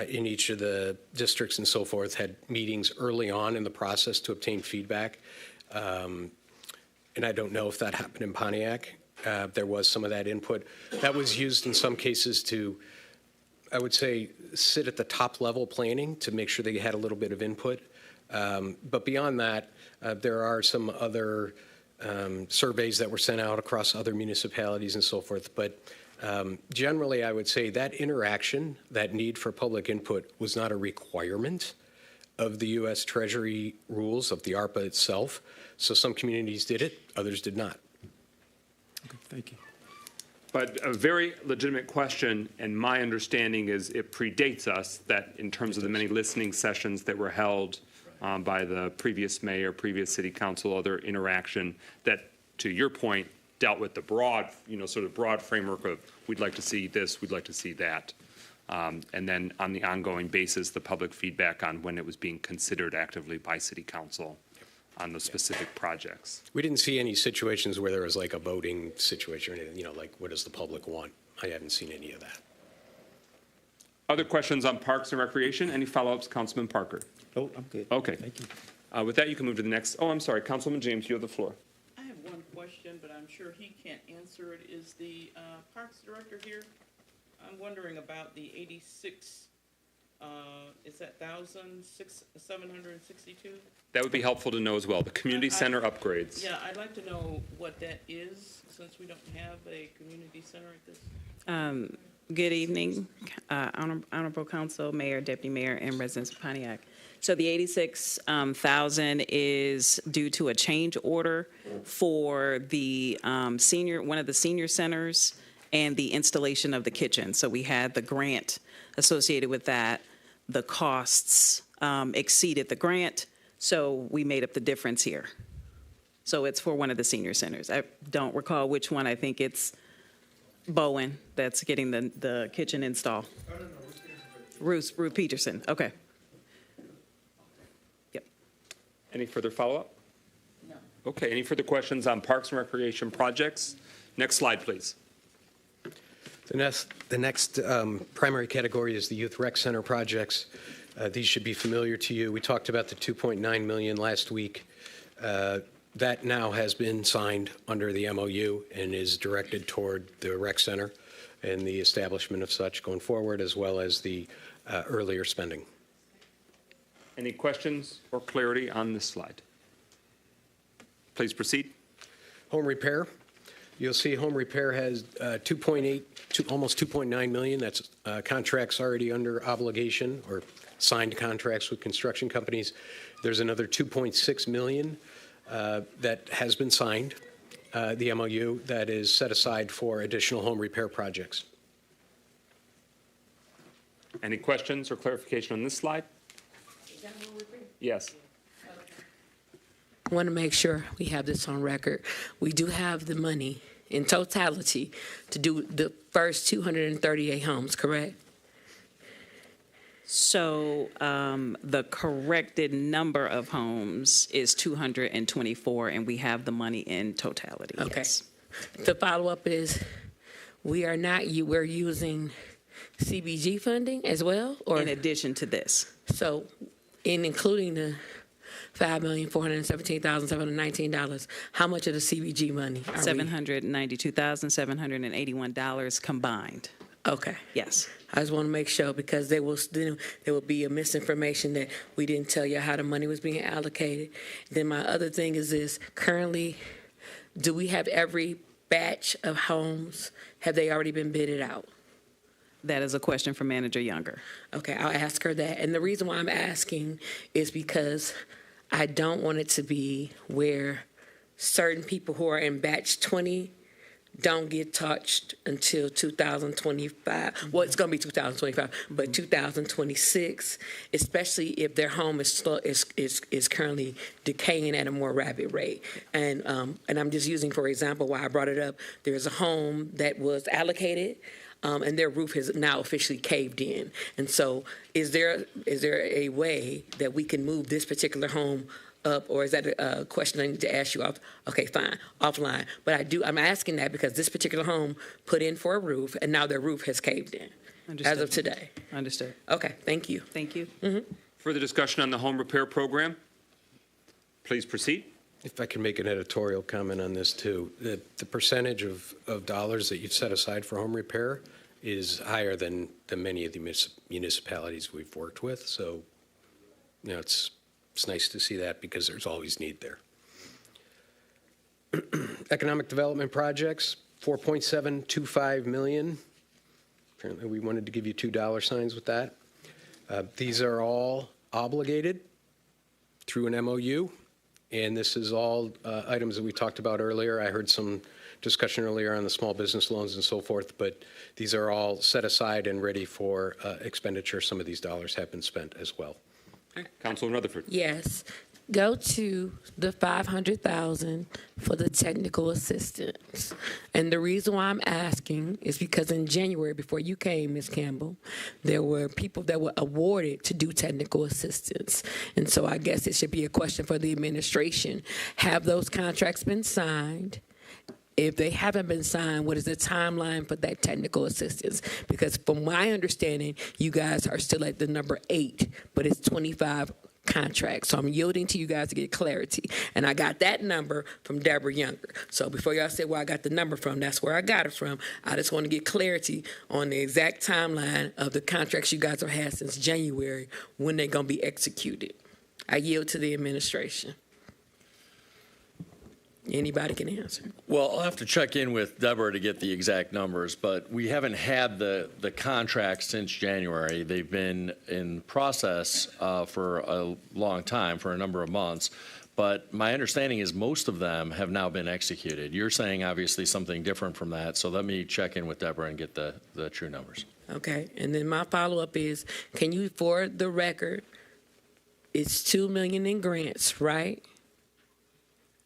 Speaker 15: in each of the districts and so forth, had meetings early on in the process to obtain feedback. And I don't know if that happened in Pontiac. There was some of that input. That was used in some cases to, I would say, sit at the top level planning to make sure they had a little bit of input. But beyond that, there are some other surveys that were sent out across other municipalities and so forth. But generally, I would say that interaction, that need for public input was not a requirement of the U.S. Treasury rules of the ARPA itself. So some communities did it, others did not.
Speaker 5: Okay, thank you.
Speaker 1: But a very legitimate question, and my understanding is it predates us, that in terms of the many listening sessions that were held by the previous mayor, previous city council, other interaction, that, to your point, dealt with the broad, sort of broad framework of we'd like to see this, we'd like to see that. And then on the ongoing basis, the public feedback on when it was being considered actively by city council on those specific projects.
Speaker 15: We didn't see any situations where there was like a voting situation or anything, like what does the public want? I haven't seen any of that.
Speaker 1: Other questions on Parks and Recreation? Any follow-ups, Councilman Parker?
Speaker 5: Oh, I'm good.
Speaker 1: Okay.
Speaker 5: Thank you.
Speaker 1: With that, you can move to the next. Oh, I'm sorry, Councilman James, you have the floor.
Speaker 16: I have one question, but I'm sure he can't answer it. Is the Parks Director here? I'm wondering about the 86, is that 1,762?
Speaker 1: That would be helpful to know as well, the community center upgrades.
Speaker 16: Yeah, I'd like to know what that is, since we don't have a community center at this.
Speaker 17: Good evening, Honorable Council, Mayor, Deputy Mayor, and residents of Pontiac. So the 86,000 is due to a change order for the one of the senior centers and the installation of the kitchen. So we had the grant associated with that. The costs exceeded the grant, so we made up the difference here. So it's for one of the senior centers. I don't recall which one. I think it's Bowen that's getting the kitchen install. Ruth Peterson. Okay. Yep.
Speaker 1: Any further follow-up?
Speaker 16: No.
Speaker 1: Okay, any further questions on Parks and Recreation projects? Next slide, please.
Speaker 15: The next primary category is the Youth Rec Center projects. These should be familiar to you. We talked about the $2.9 million last week. That now has been signed under the MOU and is directed toward the rec center and the establishment of such going forward, as well as the earlier spending.
Speaker 1: Any questions or clarity on this slide? Please proceed.
Speaker 15: Home repair. You'll see home repair has 2.8, almost 2.9 million. That's contracts already under obligation or signed contracts with construction companies. There's another 2.6 million that has been signed, the MOU, that is set aside for additional home repair projects.
Speaker 1: Any questions or clarification on this slide? Yes.
Speaker 4: I want to make sure we have this on record. We do have the money in totality to do the first 238 homes, correct?
Speaker 17: So the corrected number of homes is 224, and we have the money in totality.
Speaker 4: Okay.
Speaker 17: Yes.
Speaker 4: The follow-up is, we're using CBG funding as well? Or
Speaker 17: In addition to this.
Speaker 4: So, in including the $5,417,719, how much of the CBG money are we?
Speaker 17: $792,781 combined.
Speaker 4: Okay.
Speaker 17: Yes.
Speaker 4: I just want to make sure, because there will be a misinformation that we didn't tell you how the money was being allocated. Then my other thing is this: currently, do we have every batch of homes? Have they already been bidded out?
Speaker 17: That is a question for Manager Younger.
Speaker 4: Okay, I'll ask her that. And the reason why I'm asking is because I don't want it to be where certain people who are in batch 20 don't get touched until 2025. Well, it's going to be 2025, but 2026, especially if their home is currently decaying at a more rapid rate. And I'm just using, for example, why I brought it up. There's a home that was allocated, and their roof has now officially caved in. And so is there a way that we can move this particular home up, or is that a question I need to ask you off? Okay, fine, offline. But I'm asking that because this particular home put in for a roof, and now their roof has caved in.
Speaker 17: Understood.
Speaker 4: As of today.
Speaker 17: Understood.
Speaker 4: Okay, thank you.
Speaker 17: Thank you.
Speaker 1: Further discussion on the home repair program? Please proceed.
Speaker 15: If I can make an editorial comment on this too, the percentage of dollars that you've set aside for home repair is higher than many of the municipalities we've worked with. So, it's nice to see that, because there's always need there. Economic development projects, $4.725 million. Apparently we wanted to give you $2 signs with that. These are all obligated through an MOU, and this is all items that we talked about earlier. I heard some discussion earlier on the small business loans and so forth, but these are all set aside and ready for expenditure. Some of these dollars have been spent as well.
Speaker 1: Okay. Councilor Rutherford.
Speaker 4: Yes. Go to the $500,000 for the technical assistance. And the reason why I'm asking is because in January, before you came, Ms. Campbell, there were people that were awarded to do technical assistance. And so I guess it should be a question for the administration. Have those contracts been signed? If they haven't been signed, what is the timeline for that technical assistance? Because from my understanding, you guys are still at the number 8, but it's 25 contracts. So I'm yielding to you guys to get clarity. And I got that number from Deborah Younger. So before y'all say where I got the number from, that's where I got it from. I just want to get clarity on the exact timeline of the contracts you guys have had since January, when they're going to be executed. I yield to the administration. Anybody can answer.
Speaker 18: Well, I'll have to check in with Deborah to get the exact numbers, but we haven't had the contracts since January. They've been in process for a long time, for a number of months. But my understanding is most of them have now been executed. You're saying obviously something different from that, so let me check in with Deborah and get the true numbers.
Speaker 4: Okay, and then my follow-up is, can you, for the record, it's $2 million in grants, right?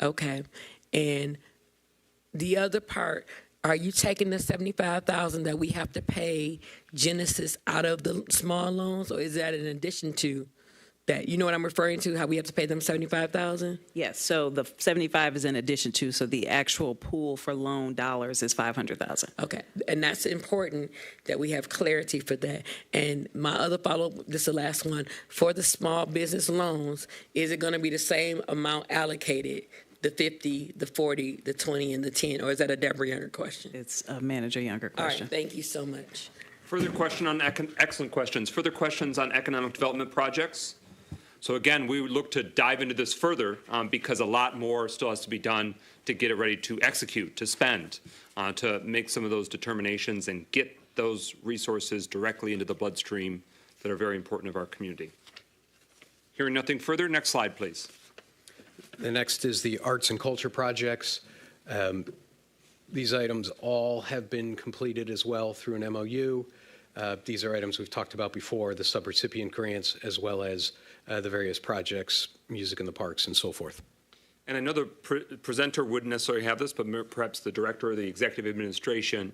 Speaker 4: Okay, and the other part, are you taking the $75,000 that we have to pay Genesis out of the small loans, or is that in addition to that? You know what I'm referring to, how we have to pay them $75,000?
Speaker 17: Yes, so the 75 is in addition to, so the actual pool for loan dollars is 500,000.
Speaker 4: Okay, and that's important that we have clarity for that. And my other follow-up, this is the last one, for the small business loans, is it going to be the same amount allocated, the 50, the 40, the 20, and the 10, or is that a Deborah Younger question?
Speaker 17: It's a Manager Younger question.
Speaker 4: All right, thank you so much.
Speaker 1: Further question on excellent questions. Further questions on economic development projects? So again, we would look to dive into this further because a lot more still has to be done to get it ready to execute, to spend, to make some of those determinations and get those resources directly into the bloodstream that are very important of our community. Hearing nothing further, next slide, please.
Speaker 15: The next is the arts and culture projects. These items all have been completed as well through an MOU. These are items we've talked about before, the subrecipient grants, as well as the various projects, music in the parks, and so forth.
Speaker 1: And I know the presenter wouldn't necessarily have this, but perhaps the director or the executive administration,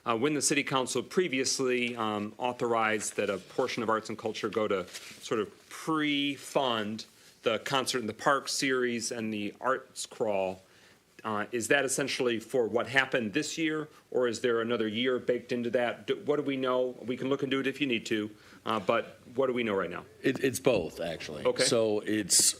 Speaker 1: when the city council previously authorized that a portion of arts and culture go to sort of pre-fund the concert in the park series and the arts crawl, is that essentially for what happened this year, or is there another year baked into that? What do we know? We can look into it if you need to, but what do we know right now?
Speaker 18: It's both, actually.
Speaker 1: Okay.
Speaker 18: So it's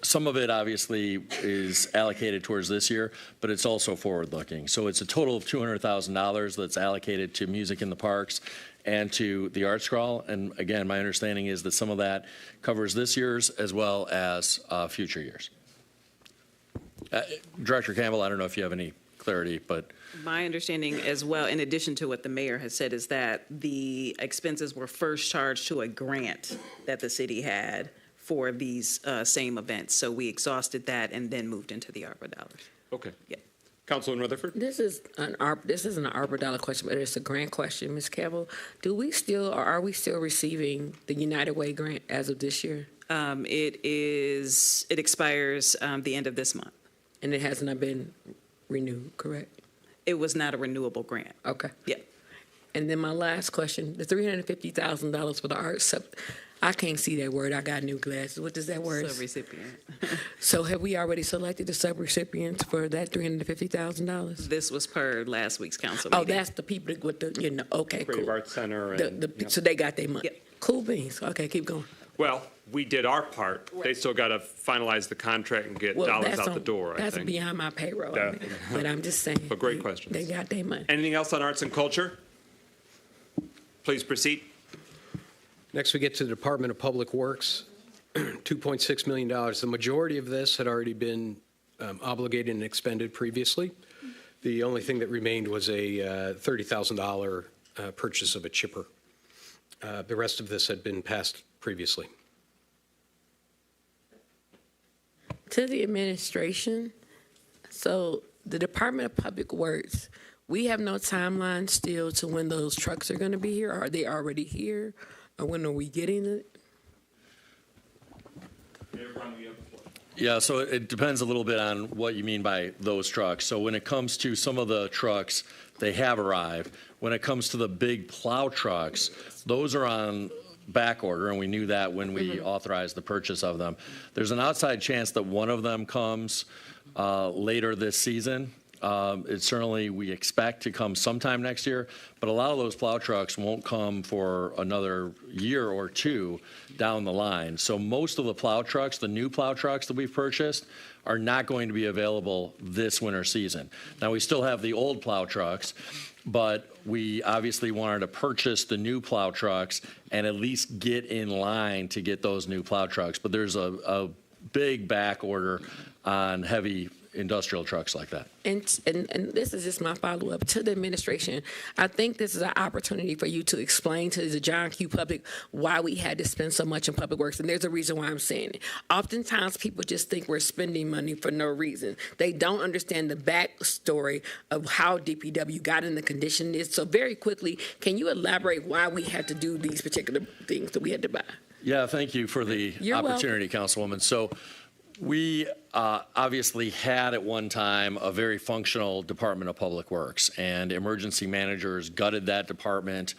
Speaker 18: some of it obviously is allocated towards this year, but it's also forward-looking. So it's a total of $200,000 that's allocated to music in the parks and to the arts crawl. And again, my understanding is that some of that covers this year's as well as future years. Director Campbell, I don't know if you have any clarity, but
Speaker 17: My understanding as well, in addition to what the mayor has said, is that the expenses were first charged to a grant that the city had for these same events. So we exhausted that and then moved into the ARPA dollars.
Speaker 1: Okay.
Speaker 17: Yeah.
Speaker 1: Councilman Rutherford?
Speaker 4: This isn't an ARPA dollar question, but it's a grant question, Ms. Campbell. Do we still, or are we still receiving the United Way grant as of this year?
Speaker 17: It expires the end of this month.
Speaker 4: And it has not been renewed, correct?
Speaker 17: It was not a renewable grant.
Speaker 4: Okay.
Speaker 17: Yeah.
Speaker 4: And then my last question, the $350,000 for the arts, I can't see that word. I got new glasses. What does that word?
Speaker 17: Subrecipient.
Speaker 4: So have we already selected the subrecipients for that $350,000?
Speaker 17: This was per last week's council
Speaker 4: Oh,
Speaker 17: meeting.
Speaker 4: that's the people with the, okay,
Speaker 1: Creative
Speaker 4: cool.
Speaker 1: Arts Center. And, yeah.
Speaker 4: So they got their money.
Speaker 17: Yep.
Speaker 4: Cool beans. Okay, keep going.
Speaker 1: Well, we did our part. They still got to finalize the contract and get dollars out the door, I
Speaker 4: That's
Speaker 1: think.
Speaker 4: beyond my payroll.
Speaker 1: Yeah.
Speaker 4: But I'm just saying.
Speaker 1: But great questions.
Speaker 4: They got their money.
Speaker 1: Anything else on arts and culture? Please proceed.
Speaker 15: Next, we get to the Department of Public Works, $2.6 million. The majority of this had already been obligated and expended previously. The only thing that remained was a $30,000 purchase of a chipper. The rest of this had been passed previously.
Speaker 4: To the administration, so the Department of Public Works, we have no timeline still to when those trucks are going to be here. Are they already here? Or when are we getting it?
Speaker 18: yeah, so it depends a little bit on what you mean by those trucks. So when it comes to some of the trucks, they have arrived. When it comes to the big plow trucks, those are on back order, and we knew that when we authorized the purchase of them. There's an outside chance that one of them comes later this season. It certainly we expect to come sometime next year, but a lot of those plow trucks won't come for another year or two down the line. So most of the plow trucks, the new plow trucks that we've purchased, are not going to be available this winter season. Now, we still have the old plow trucks, but we obviously wanted to purchase the new plow trucks and at least get in line to get those new plow trucks. But there's a big back order on heavy industrial trucks like that.
Speaker 4: And this is just my follow-up to the administration. I think this is an opportunity for you to explain to the John Q. public why we had to spend so much in public works, and there's a reason why I'm saying it. Oftentimes, people just think we're spending money for no reason. They don't understand the backstory of how DPW got in the condition it is. So very quickly, can you elaborate why we had to do these particular things that we had to buy?
Speaker 18: Yeah, thank you for the opportunity, Councilwoman. So we obviously had at one time a very functional Department of Public Works, and emergency managers gutted that department,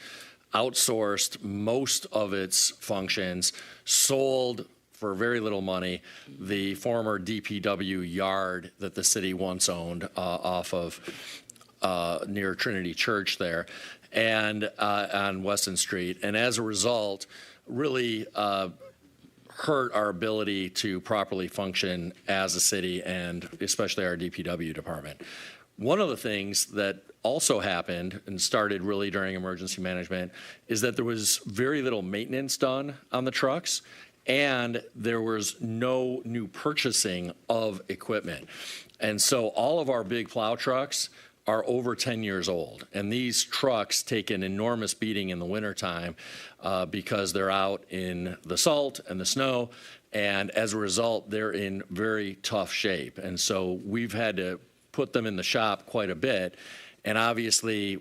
Speaker 18: outsourced most of its functions, sold for very little money the former DPW yard that the city once owned off of near Trinity Church there, and on Weston Street. And as a result, really hurt our ability to properly function as a city, and especially our DPW department. One of the things that also happened and started really during emergency management is that there was very little maintenance done on the trucks, and there was no new purchasing of equipment. And so all of our big plow trucks are over 10 years old. And these trucks take an enormous beating in the wintertime because they're out in the salt and the snow. And as a result, they're in very tough shape. And so we've had to put them in the shop quite a bit. And obviously,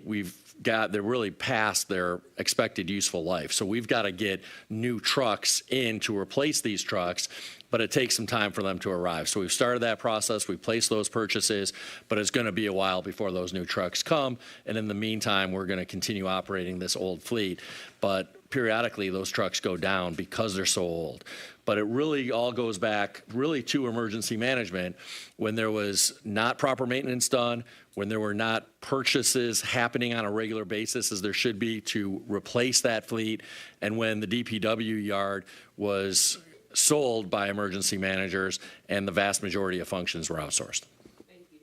Speaker 18: they're really past their expected useful life. So we've got to get new trucks in to replace these trucks, but it takes some time for them to arrive. So we've started that process. We've placed those purchases, but it's going to be a while before those new trucks come. And in the meantime, we're going to continue operating this old fleet. But periodically, those trucks go down because they're so old. But it really all goes back really to emergency management when there was not proper maintenance done, when there were not purchases happening on a regular basis as there should be to replace that fleet, and when the DPW yard was sold by emergency managers and the vast majority of functions were outsourced.
Speaker 1: Thank you.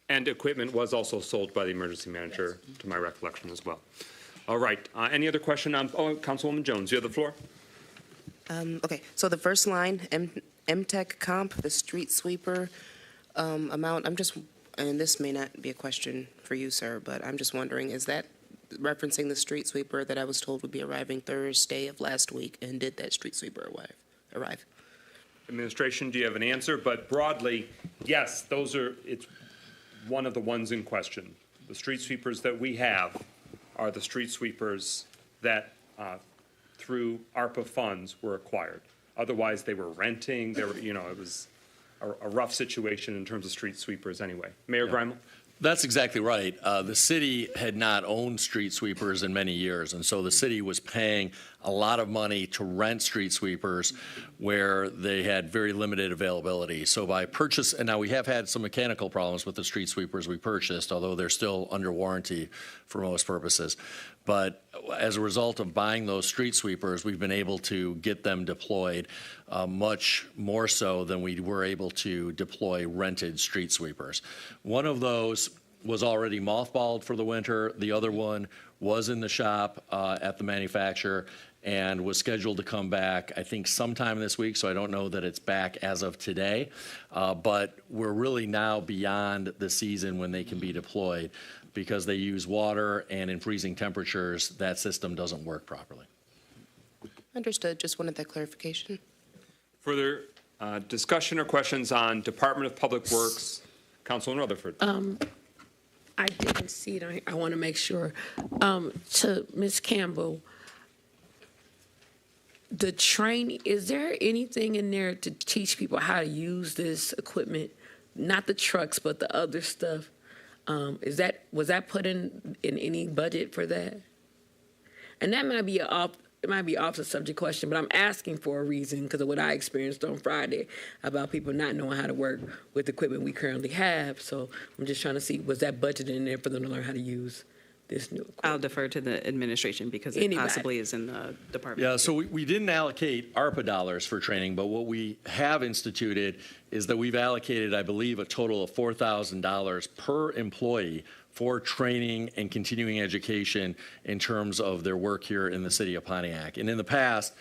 Speaker 1: And equipment was also sold by the emergency manager, to my recollection as well. All right. Any other question on, Councilwoman Jones, you have the floor.
Speaker 19: Okay, so the first line, MTech comp, the street sweeper amount, and this may not be a question for you, sir, but I'm just wondering, is that referencing the street sweeper that I was told would be arriving Thursday of last week, and did that street sweeper arrive?
Speaker 1: Administration, do you have an answer? But broadly, yes, it's one of the ones in question. The street sweepers that we have are the street sweepers that through ARPA funds were acquired. Otherwise, they were renting. They were, it was a rough situation in terms of street sweepers anyway. Mayor Grimal?
Speaker 18: That's exactly right. The city had not owned street sweepers in many years, and so the city was paying a lot of money to rent street sweepers where they had very limited availability. So by purchase, and now we have had some mechanical problems with the street sweepers we purchased, although they're still under warranty for most purposes. But as a result of buying those street sweepers, we've been able to get them deployed much more so than we were able to deploy rented street sweepers. One of those was already mothballed for the winter. The other one was in the shop at the manufacturer and was scheduled to come back, I think, sometime this week, so I don't know that it's back as of today. But we're really now beyond the season when they can be deployed because they use water, and in freezing temperatures, that system doesn't work properly.
Speaker 19: Understood. Just wanted that clarification.
Speaker 1: Further discussion or questions on Department of Public Works? Councilman Rutherford.
Speaker 4: I didn't see it. I want to make sure. To Ms. Campbell, the training, is there anything in there to teach people how to use this equipment? Not the trucks, but the other stuff. Was that put in any budget for that? And that might be off the subject question, but I'm asking for a reason because of what I experienced on Friday about people not knowing how to work with the equipment we currently have. So I'm just trying to see, was that budgeted in there for them to learn how to use this new equipment?
Speaker 17: I'll defer to the administration because it possibly is in the department.
Speaker 18: Yeah, so we didn't allocate ARPA dollars for training, but what we have instituted is that we've allocated, I believe, a total of $4,000 per employee for training and continuing education in terms of their work here in the city of Pontiac. And in the past,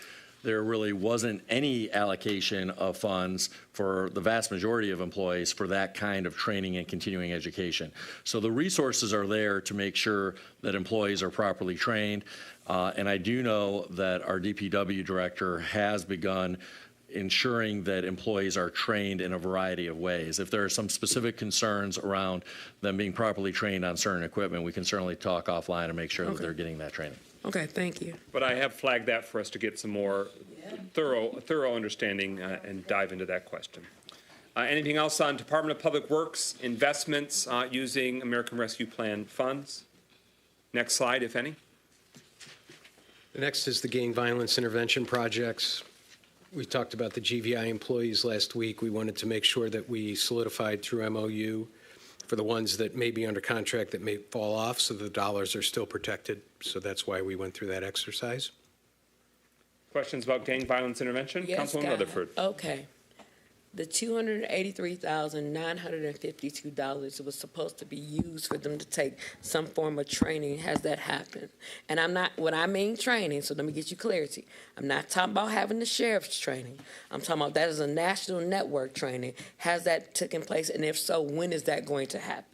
Speaker 18: there really wasn't any allocation of funds for the vast majority of employees for that kind of training and continuing education. So the resources are there to make sure that employees are properly trained. And I do know that our DPW director has begun ensuring that employees are trained in a variety of ways. If there are some specific concerns around them being properly trained on certain equipment, we can certainly talk offline and make sure that they're getting that training.
Speaker 4: Okay, thank you.
Speaker 1: But I have flagged that for us to get some more thorough understanding and dive into that question. Anything else on Department of Public Works investments using American Rescue Plan funds? Next slide, if any.
Speaker 15: The next is the gang violence intervention projects. We talked about the GVI employees last week. We wanted to make sure that we solidified through MOU for the ones that may be under contract that may fall off, so the dollars are still protected. So that's why we went through that exercise.
Speaker 1: Questions about gang violence intervention?
Speaker 4: Yes,
Speaker 1: Councilwoman Rutherford.
Speaker 4: Okay. the $283,952 was supposed to be used for them to take some form of training. Has that happened? And I'm not, when I mean training, so let me get you clarity. I'm not talking about having the sheriff's training. I'm talking about that is a national network training. Has that taken place? And if so, when is that going to happen?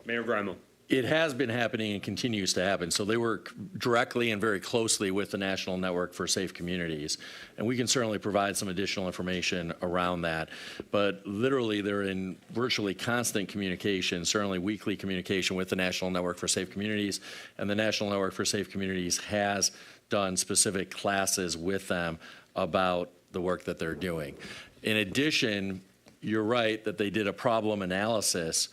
Speaker 1: Mayor Grimo.
Speaker 18: It has been happening and continues to happen. So they work directly and very closely with the National Network for Safe Communities. And we can certainly provide some additional information around that. But literally, they're in virtually constant communication, certainly weekly communication with the National Network for Safe Communities. And the National Network for Safe Communities has done specific classes with them about the work that they're doing. In addition, you're right that they did a problem analysis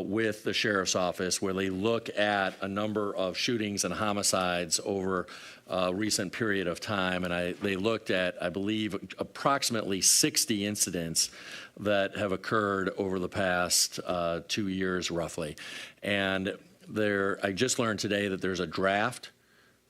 Speaker 18: with the sheriff's office, where they look at a number of shootings and homicides over a recent period of time. And they looked at, I believe, approximately 60 incidents that have occurred over the past 2 years, roughly. And I just learned today that there's a draft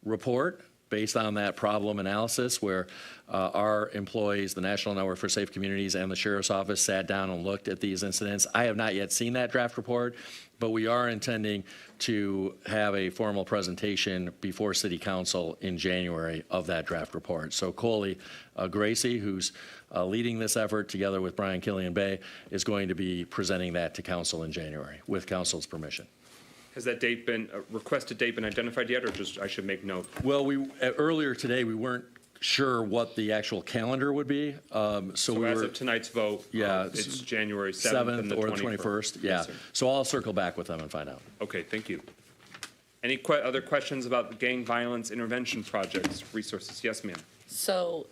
Speaker 18: report based on that problem analysis, where our employees, the National Network for Safe Communities and the Sheriff's Office sat down and looked at these incidents. I have not yet seen that draft report, but we are intending to have a formal presentation before City Council in January of that draft report. So Coley Gracie, who's leading this effort together with Brian Killian Bay, is going to be presenting that to Council in January with Council's permission.
Speaker 1: Has that date been, requested date been identified yet, or just I should make note?
Speaker 18: Well, earlier today, we weren't sure what the actual calendar would be.
Speaker 1: So as of tonight's vote, it's January 7th and the
Speaker 18: or
Speaker 1: 21st.
Speaker 18: Yeah.
Speaker 1: Yes,
Speaker 18: so I'll circle back with them and find out.
Speaker 1: Okay, thank you. Any other questions about the gang violence intervention projects, resources? Yes, ma'am.
Speaker 4: So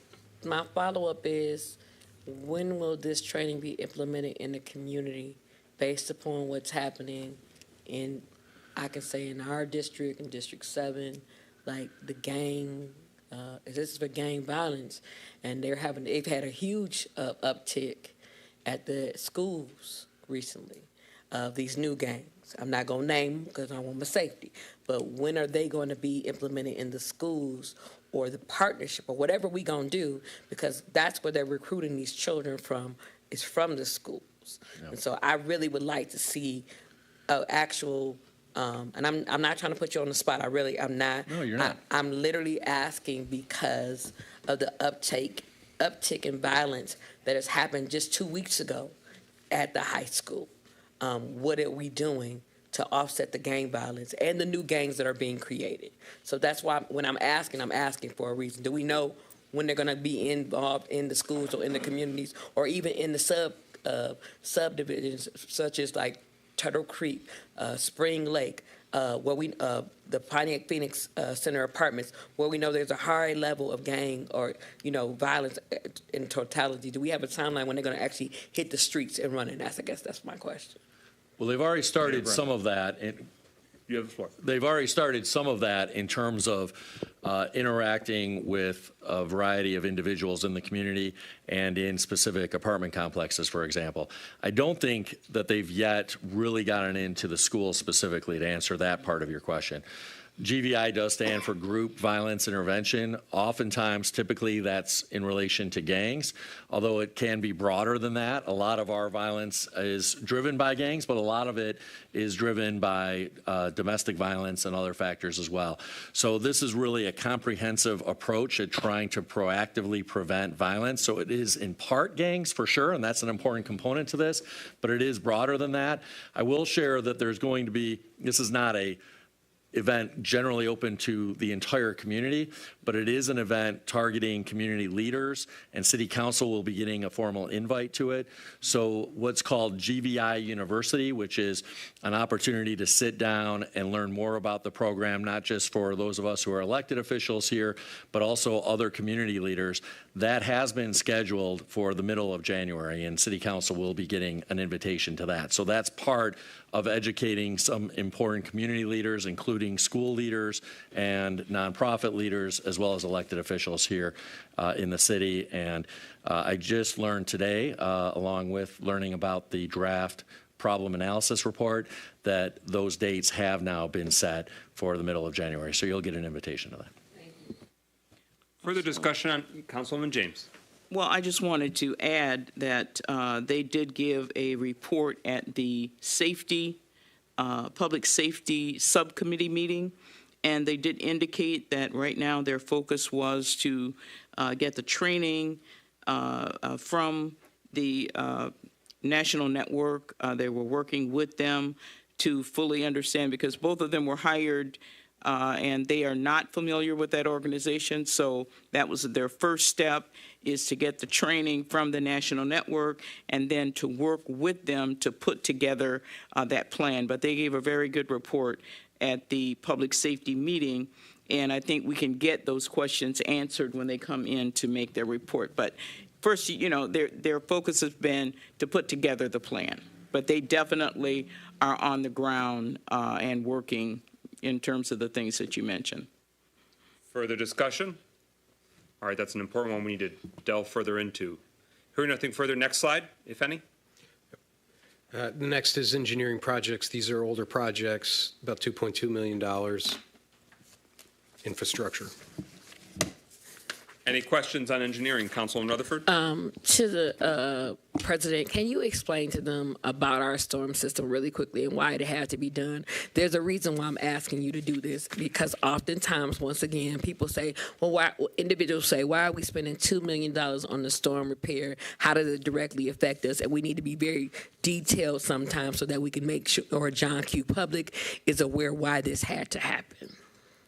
Speaker 4: my follow-up is, when will this training be implemented in the community based upon what's happening in, I can say, in our district, in District 7, like the gang, this is for gang violence, and they've had a huge uptick at the schools recently of these new gangs. I'm not going to name them because I want my safety, but when are they going to be implemented in the schools or the partnership or whatever we going to do, because that's where they're recruiting these children from, is from the schools. Yeah. And so I really would like to see an actual and I'm not trying to put you on the spot. I'm not.
Speaker 18: No, you're not.
Speaker 4: I'm literally asking because of the uptick in violence that has happened just 2 weeks ago at the high school. What are we doing to offset the gang violence and the new gangs that are being created? So that's why when I'm asking for a reason. Do we know when they're going to be involved in the schools or in the communities or even in the subdivisions such as like Turtle Creek, Spring Lake, where the Pontiac Phoenix Center apartments, where we know there's a high level of gang or violence in totality? Do we have a timeline when they're going to actually hit the streets and run? And I guess that's my question.
Speaker 18: Well, they've already started some of that.
Speaker 1: You have the floor.
Speaker 18: They've already started some of that in terms of interacting with a variety of individuals in the community and in specific apartment complexes, for example. I don't think that they've yet really gotten into the school specifically to answer that part of your question. GVI does stand for Group Violence Intervention. Oftentimes, typically, that's in relation to gangs, although it can be broader than that. A lot of our violence is driven by gangs, but a lot of it is driven by domestic violence and other factors as well. So this is really a comprehensive approach at trying to proactively prevent violence. So it is in part gangs for sure, and that's an important component to this, but it is broader than that. I will share that there's going to be, this is not a event generally open to the entire community, but it is an event targeting community leaders, and City Council will be getting a formal invite to it. So what's called GVI University, which is an opportunity to sit down and learn more about the program, not just for those of us who are elected officials here, but also other community leaders. That has been scheduled for the middle of January, and City Council will be getting an invitation to that. So that's part of educating some important community leaders, including school leaders and nonprofit leaders, as well as elected officials here in the city. And I just learned today, along with learning about the draft problem analysis report, that those dates have now been set for the middle of January. So you'll get an invitation to that.
Speaker 1: Further discussion on Councilwoman James.
Speaker 16: Well, I just wanted to add that they did give a report at the Public Safety Subcommittee meeting, and they did indicate that right now their focus was to get the training from the national network. They were working with them to fully understand, because both of them were hired and they are not familiar with that organization. So that was their first step, is to get the training from the national network and then to work with them to put together that plan. But they gave a very good report at the public safety meeting, and I think we can get those questions answered when they come in to make their report. But first, you know, their focus has been to put together the plan. But they definitely are on the ground and working in terms of the things that you mentioned.
Speaker 1: Further discussion? All right, that's an important one we need to delve further into. Hearing nothing further, next slide, if any.
Speaker 15: Next is engineering projects. These are older projects, about $2.2 million. Infrastructure.
Speaker 1: Any questions on engineering, Councilman Rutherford?
Speaker 4: To the President, can you explain to them about our storm system really quickly and why it had to be done? There's a reason why I'm asking you to do this, because oftentimes, once again, people say, well, individuals say, why are we spending $2 million on the storm repair? How does it directly affect us? And we need to be very detailed sometimes so that we can make sure, or John Q. Public is aware why this had to happen.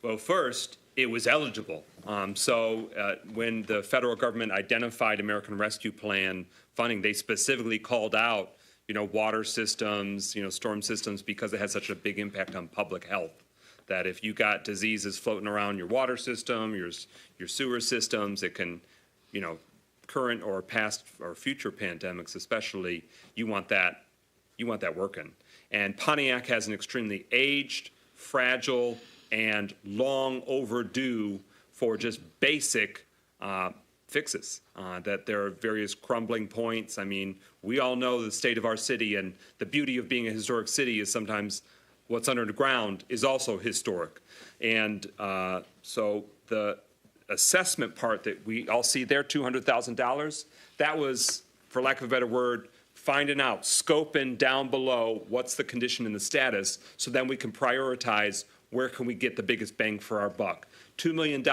Speaker 1: Well, first, it was eligible. When the federal government identified American Rescue Plan funding, they specifically called out, water systems, storm systems, because it has such a big impact on public health. That if you got diseases floating around your water system, your sewer systems, it can, current or past or future pandemics especially, you want that working. And Pontiac has an extremely aged, fragile, and long overdue for just basic fixes, that there are various crumbling points. I mean, we all know the state of our city, and the beauty of being a historic city is sometimes what's under the ground is also historic. And so the assessment part that we all see there, $200,000, that was, for lack of a better word, finding out, scoping down below what's the condition and the status, so then we can prioritize where can we get the biggest bang for our buck. $2 million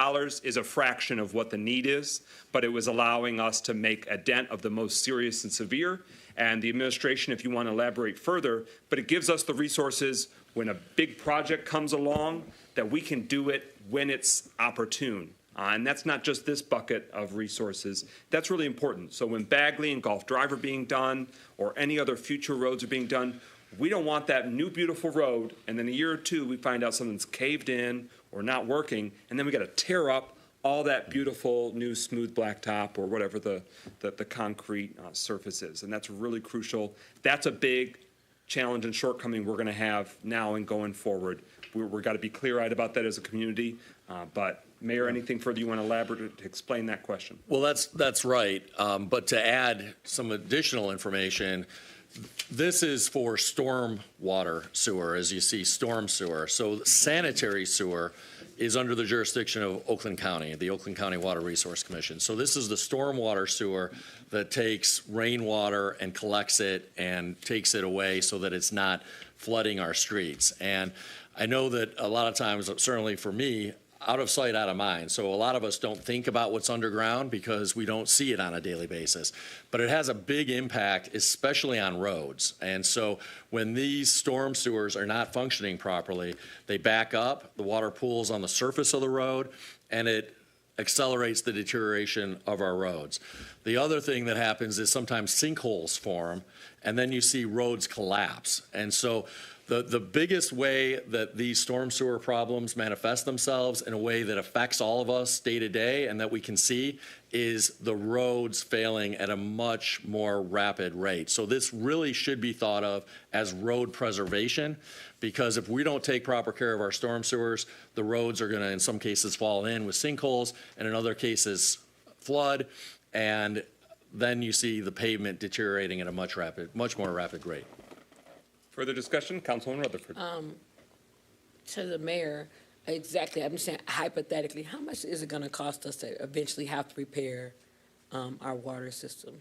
Speaker 1: is a fraction of what the need is, but it was allowing us to make a dent of the most serious and severe. And the administration, if you want to elaborate further, but it gives us the resources when a big project comes along that we can do it when it's opportune. And that's not just this bucket of resources. That's really important. So when Bagley and Gulf Drive are being done, or any other future roads are being done, we don't want that new beautiful road, and then a year or two we find out something's caved in or not working, and then we got to tear up all that beautiful new smooth blacktop or whatever the concrete surface is. And that's really crucial. That's a big challenge and shortcoming we're going to have now and going forward. We've got to be clear-eyed about that as a community. But Mayor, anything further you want to elaborate to explain that question?
Speaker 18: Well, that's right. But to add some additional information, this is for storm water sewer, as you see, storm sewer. So sanitary sewer is under the jurisdiction of Oakland County, the Oakland County Water Resource Commission. So this is the storm water sewer that takes rainwater and collects it and takes it away so that it's not flooding our streets. And I know that a lot of times, certainly for me, out of sight, out of mind. So a lot of us don't think about what's underground because we don't see it on a daily basis. But it has a big impact, especially on roads. And so when these storm sewers are not functioning properly, they back up, the water pools on the surface of the road, and it accelerates the deterioration of our roads. The other thing that happens is sometimes sinkholes form, and then you see roads collapse. And so the biggest way that these storm sewer problems manifest themselves in a way that affects all of us day to day and that we can see is the roads failing at a much more rapid rate. So this really should be thought of as road preservation, because if we don't take proper care of our storm sewers, the roads are going to, in some cases, fall in with sinkholes, and in other cases, flood, and then you see the pavement deteriorating at a much more rapid rate.
Speaker 1: Further discussion, Councilwoman Rutherford.
Speaker 4: To the mayor, exactly, I'm saying hypothetically, how much is it going to cost us to eventually have to repair our water system.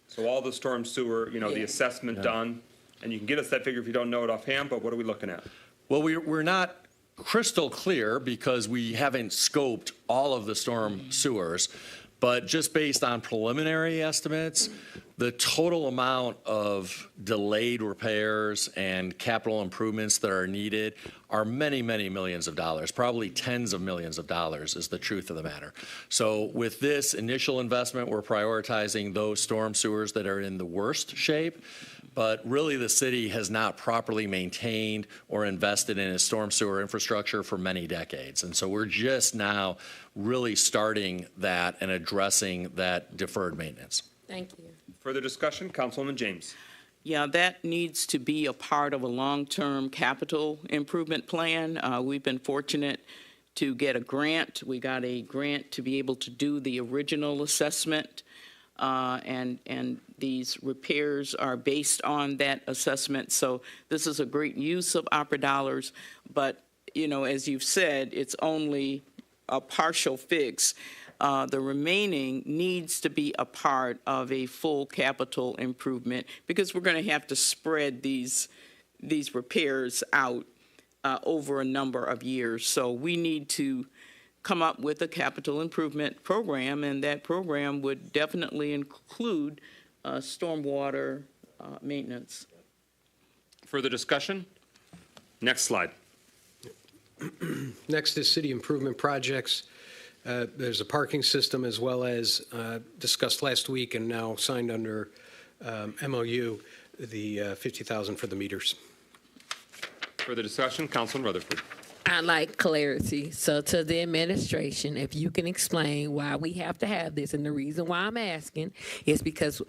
Speaker 1: So all the storm sewer, the
Speaker 4: Yeah.
Speaker 1: assessment done, and you can get us that figure if you don't know it offhand, but what are we looking at?
Speaker 18: Well, we're not crystal clear because we haven't scoped all of the storm sewers, but just based on preliminary estimates, the total amount of delayed repairs and capital improvements that are needed are many, many millions of dollars, probably tens of millions of dollars is the truth of the matter. So with this initial investment, we're prioritizing those storm sewers that are in the worst shape. But really, the city has not properly maintained or invested in its storm sewer infrastructure for many decades. And so we're just now really starting that and addressing that deferred maintenance.
Speaker 4: Thank you.
Speaker 1: Further discussion, Councilwoman James.
Speaker 16: Yeah, that needs to be a part of a long-term capital improvement plan. We've been fortunate to get a grant. We got a grant to be able to do the original assessment, and these repairs are based on that assessment. So this is a great use of ARPA dollars, but, as you've said, it's only a partial fix. The remaining needs to be a part of a full capital improvement because we're going to have to spread these repairs out over a number of years. So we need to come up with a capital improvement program, and that program would definitely include stormwater maintenance.
Speaker 1: Further discussion? Next slide.
Speaker 15: Next is city improvement projects. There's a parking system as well as discussed last week and now signed under MOU, the $50,000 for the meters.
Speaker 1: Further discussion, Councilman Rutherford.
Speaker 4: I'd like clarity. So to the administration, if you can explain why we have to have this, and the reason why I'm asking is because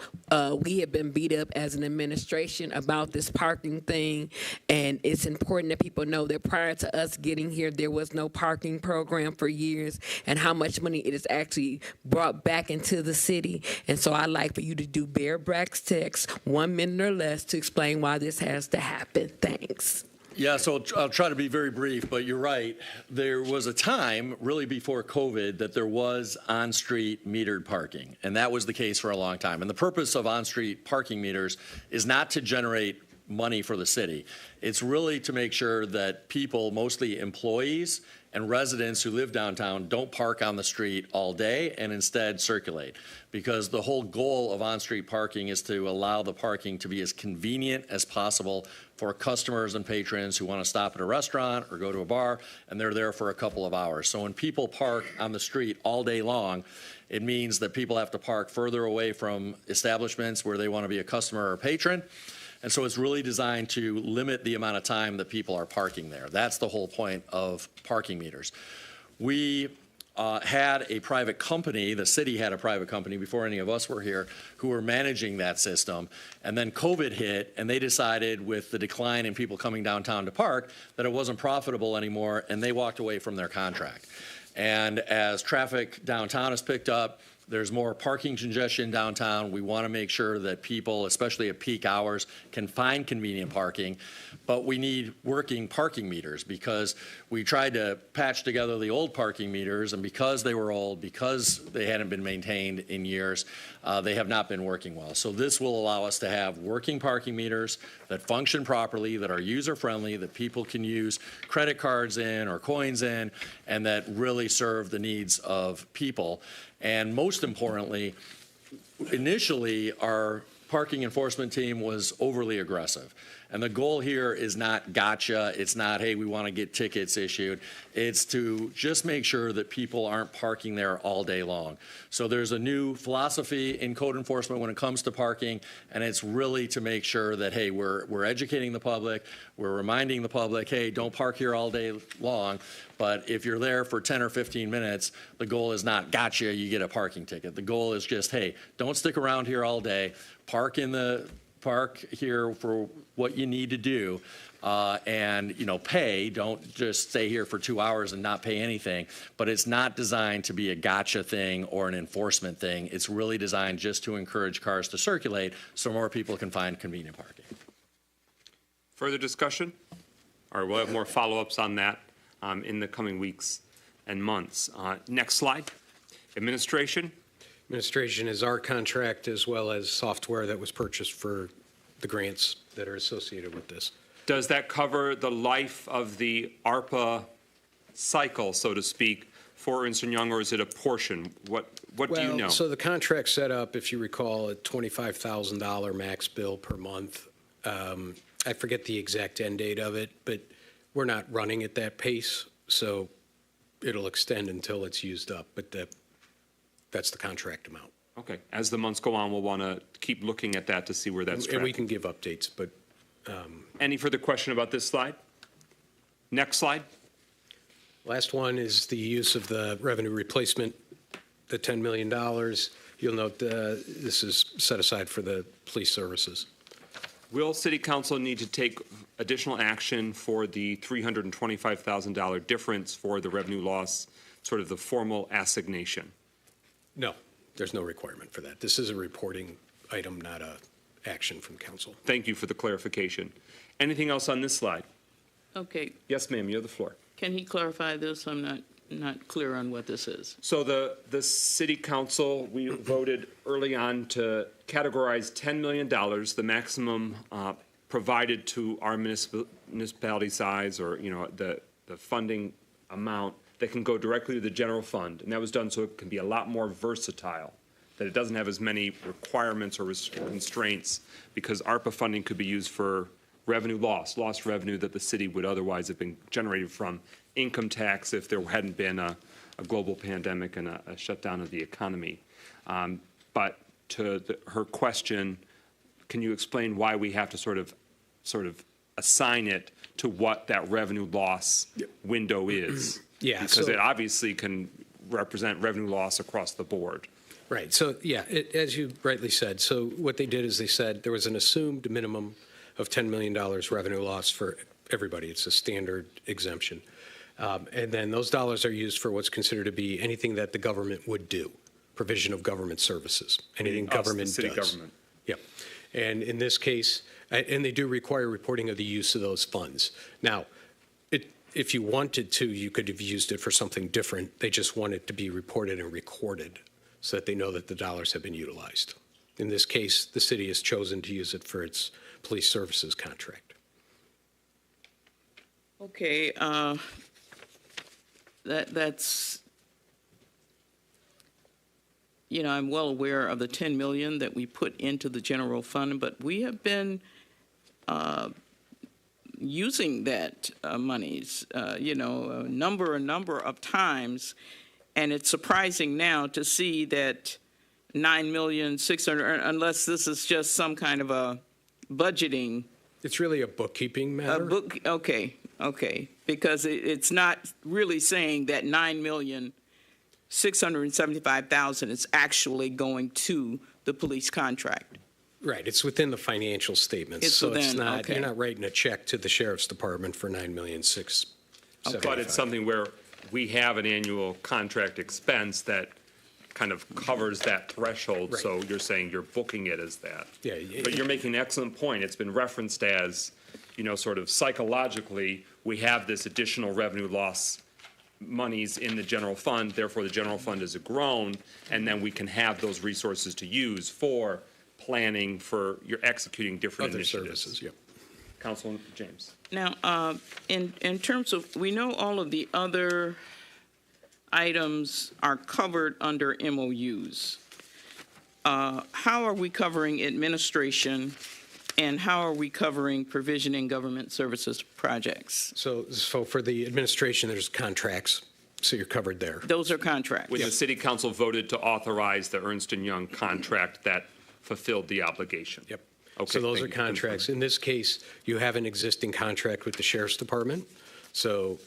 Speaker 4: we have been beat up as an administration about this parking thing, and it's important that people know that prior to us getting here, there was no parking program for years, and how much money it is actually brought back into the city. And so I'd like for you to do bare brass text, 1 minute or less, to explain why this has to happen. Thanks.
Speaker 18: Yeah, so I'll try to be very brief, but you're right. There was a time, really before COVID, that there was on-street metered parking, and that was the case for a long time. And the purpose of on-street parking meters is not to generate money for the city. It's really to make sure that people, mostly employees and residents who live downtown, don't park on the street all day and instead circulate. Because the whole goal of on-street parking is to allow the parking to be as convenient as possible for customers and patrons who want to stop at a restaurant or go to a bar, and they're there for a couple of hours. So when people park on the street all day long, it means that people have to park further away from establishments where they want to be a customer or a patron. And so it's really designed to limit the amount of time that people are parking there. That's the whole point of parking meters. We had a private company, the city had a private company before any of us were here, who were managing that system. And then COVID hit, and they decided with the decline in people coming downtown to park that it wasn't profitable anymore, and they walked away from their contract. And as traffic downtown has picked up, there's more parking congestion downtown. We want to make sure that people, especially at peak hours, can find convenient parking. But we need working parking meters because we tried to patch together the old parking meters, and because they were old, because they hadn't been maintained in years, they have not been working well. So this will allow us to have working parking meters that function properly, that are user-friendly, that people can use credit cards in or coins in, and that really serve the needs of people. And most importantly, initially, our parking enforcement team was overly aggressive. And the goal here is not gotcha. It's not, hey, we want to get tickets issued. It's to just make sure that people aren't parking there all day long. So there's a new philosophy in code enforcement when it comes to parking, and it's really to make sure that, hey, we're educating the public, we're reminding the public, hey, don't park here all day long. But if you're there for 10 or 15 minutes, the goal is not gotcha, you get a parking ticket. The goal is just, hey, don't stick around here all day. Park here for what you need to do, and pay. Don't just stay here for 2 hours and not pay anything. But it's not designed to be a gotcha thing or an enforcement thing. It's really designed just to encourage cars to circulate so more people can find convenient parking.
Speaker 1: Further discussion? All right, we'll have more follow-ups on that in the coming weeks and months. Next slide. Administration,
Speaker 15: Administration is our contract as well as software that was purchased for the grants that are associated with this.
Speaker 1: Does that cover the life of the ARPA cycle, so to speak, for Ernst & Young, or is it a portion? What do you know?
Speaker 15: So the contract set up, if you recall, a $25,000 max bill per month. I forget the exact end date of it, but we're not running at that pace, so it'll extend until it's used up, but that's the contract amount.
Speaker 1: Okay. As the months go on, we'll want to keep looking at that to see where that's tracking.
Speaker 15: And we can give updates, but...
Speaker 1: Any further question about this slide? Next slide.
Speaker 15: Last one is the use of the revenue replacement, the $10 million. You'll note this is set aside for the police services.
Speaker 1: Will City Council need to take additional action for the $325,000 difference for the revenue loss, sort of the formal assignation?
Speaker 15: No, there's no requirement for that. This is a reporting item, not a action from council.
Speaker 1: Thank you for the clarification. Anything else on this slide?
Speaker 16: Okay.
Speaker 1: Yes, ma'am, you have the floor.
Speaker 16: Can he clarify this? I'm not clear on what this is.
Speaker 1: So the City Council, we voted early on to categorize $10 million, the maximum provided to our municipality size, or the funding amount that can go directly to the general fund. And that was done so it can be a lot more versatile, that it doesn't have as many requirements or constraints, because ARPA funding could be used for revenue lost revenue that the city would otherwise have been generated from income tax if there hadn't been a global pandemic and a shutdown of the economy. But to her question, can you explain why we have to sort of assign it to what that revenue loss window is?
Speaker 15: Yeah.
Speaker 1: Because it obviously can represent revenue loss across the board.
Speaker 15: Right. So, yeah, as you rightly said, so what they did is they said there was an assumed minimum of $10 million revenue loss for everybody. It's a standard exemption. And then those dollars are used for what's considered to be anything that the government would do, provision of government services, anything government does.
Speaker 1: The city government.
Speaker 15: Yeah. And in this case, and they do require reporting of the use of those funds. Now, if you wanted to, you could have used it for something different. They just want it to be reported and recorded so that they know that the dollars have been utilized. In this case, the city has chosen to use it for its police services contract.
Speaker 16: Okay, that's, I'm well aware of the 10 million that we put into the general fund, but we have been using that monies, a number of times, and it's surprising now to see that 9,600,000, unless this is just some kind of a budgeting.
Speaker 15: It's really a bookkeeping matter.
Speaker 16: Okay, because it's not really saying that 9,675,000 is actually going to the police contract.
Speaker 15: Right, it's within the financial statements, so it's not.
Speaker 16: Okay.
Speaker 15: You're not writing a check to the sheriff's department for $9,675,000.
Speaker 1: But it's something where we have an annual contract expense that kind of covers that threshold.
Speaker 15: Right.
Speaker 1: So you're saying you're booking it as that.
Speaker 15: Yeah.
Speaker 1: But you're making an excellent point. It's been referenced as, sort of psychologically, we have this additional revenue loss monies in the general fund, therefore the general fund is grown, and then we can have those resources to use for planning, for you're executing different
Speaker 15: Other
Speaker 1: initiatives.
Speaker 15: services, yep.
Speaker 1: Councilman James.
Speaker 16: Now, in terms of, we know all of the other items are covered under MOUs. How are we covering administration, and how are we covering provisioning government services projects?
Speaker 15: So for the administration, there's contracts, so you're covered there.
Speaker 16: Those are contracts.
Speaker 1: When the city council voted to authorize the Ernst & Young contract that fulfilled the obligation.
Speaker 15: Yep.
Speaker 1: Okay,
Speaker 15: So those are
Speaker 1: thank you.
Speaker 15: contracts. In this case, you have an existing contract with the sheriff's department. So,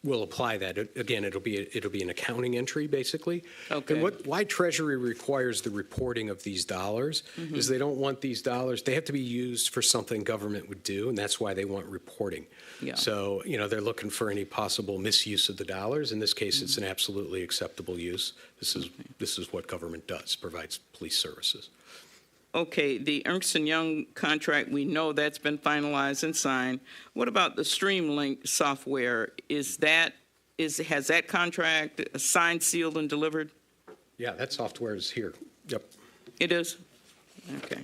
Speaker 15: we'll apply that. Again, it'll be an accounting entry, basically.
Speaker 16: Okay.
Speaker 15: And why Treasury requires the reporting of these dollars is they don't want these dollars, they have to be used for something government would do, and that's why they want reporting.
Speaker 16: Yeah.
Speaker 15: So, they're looking for any possible misuse of the dollars. In this case, it's an absolutely acceptable use. This is what government does, provides police services.
Speaker 16: Okay, the Ernst & Young contract, we know that's been finalized and signed. What about the StreamLink software? Has that contract signed, sealed, and delivered?
Speaker 15: Yeah, that software is here. Yep.
Speaker 16: It is? Okay.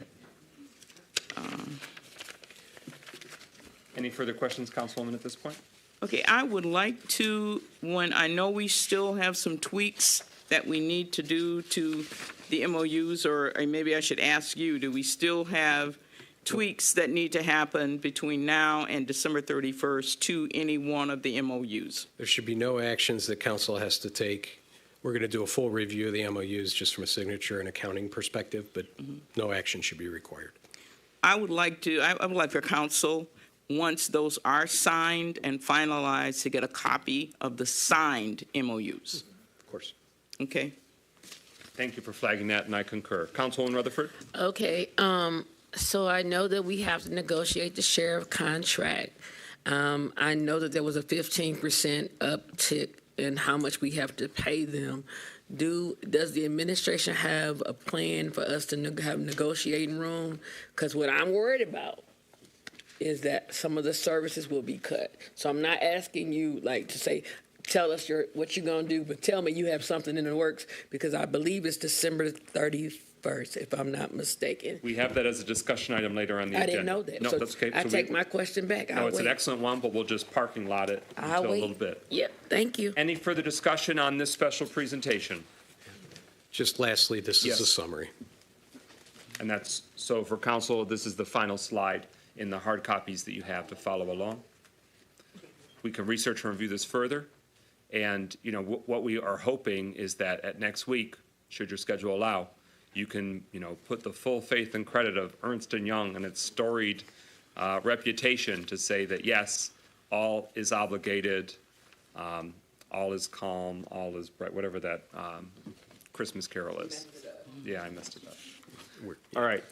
Speaker 1: Any further questions, Councilwoman, at this point?
Speaker 16: Okay, I would like to, when I know we still have some tweaks that we need to do to the MOUs, or maybe I should ask you, do we still have tweaks that need to happen between now and December 31st to any one of the MOUs?
Speaker 15: There should be no actions that council has to take. We're going to do a full review of the MOUs just from a signature and accounting perspective, but no action should be required.
Speaker 16: I would like for council, once those are signed and finalized, to get a copy of the signed MOUs.
Speaker 15: Of course.
Speaker 16: Okay.
Speaker 1: Thank you for flagging that, and I concur. Councilwoman Rutherford?
Speaker 4: Okay, so I know that we have to negotiate the sheriff contract. I know that there was a 15% uptick in how much we have to pay them. Does the administration have a plan for us to have negotiating room? Because what I'm worried about is that some of the services will be cut. So I'm not asking you to say, tell us what you're going to do, but tell me you have something in the works, because I believe it's December 31st, if I'm not mistaken.
Speaker 1: We have that as a discussion item later on the agenda.
Speaker 4: I didn't know that.
Speaker 1: No,
Speaker 4: So
Speaker 1: that's okay.
Speaker 4: I take my question back.
Speaker 1: No,
Speaker 4: I'll
Speaker 1: it's an
Speaker 4: wait.
Speaker 1: excellent one, but we'll just parking lot it
Speaker 4: I'll
Speaker 1: until a
Speaker 4: wait.
Speaker 1: little bit.
Speaker 4: Yep, thank you.
Speaker 1: Any further discussion on this special presentation?
Speaker 15: Just lastly, this
Speaker 1: Yes.
Speaker 15: is a summary.
Speaker 1: And that's, so for council, this is the final slide in the hard copies that you have to follow along. We can research and review this further. And, what we are hoping is that at next week, should your schedule allow, you can, put the full faith and credit of Ernst & Young and its storied reputation to say that, yes, all is obligated, all is calm, all is bright, whatever that Christmas carol is. Yeah, I messed it up. All right.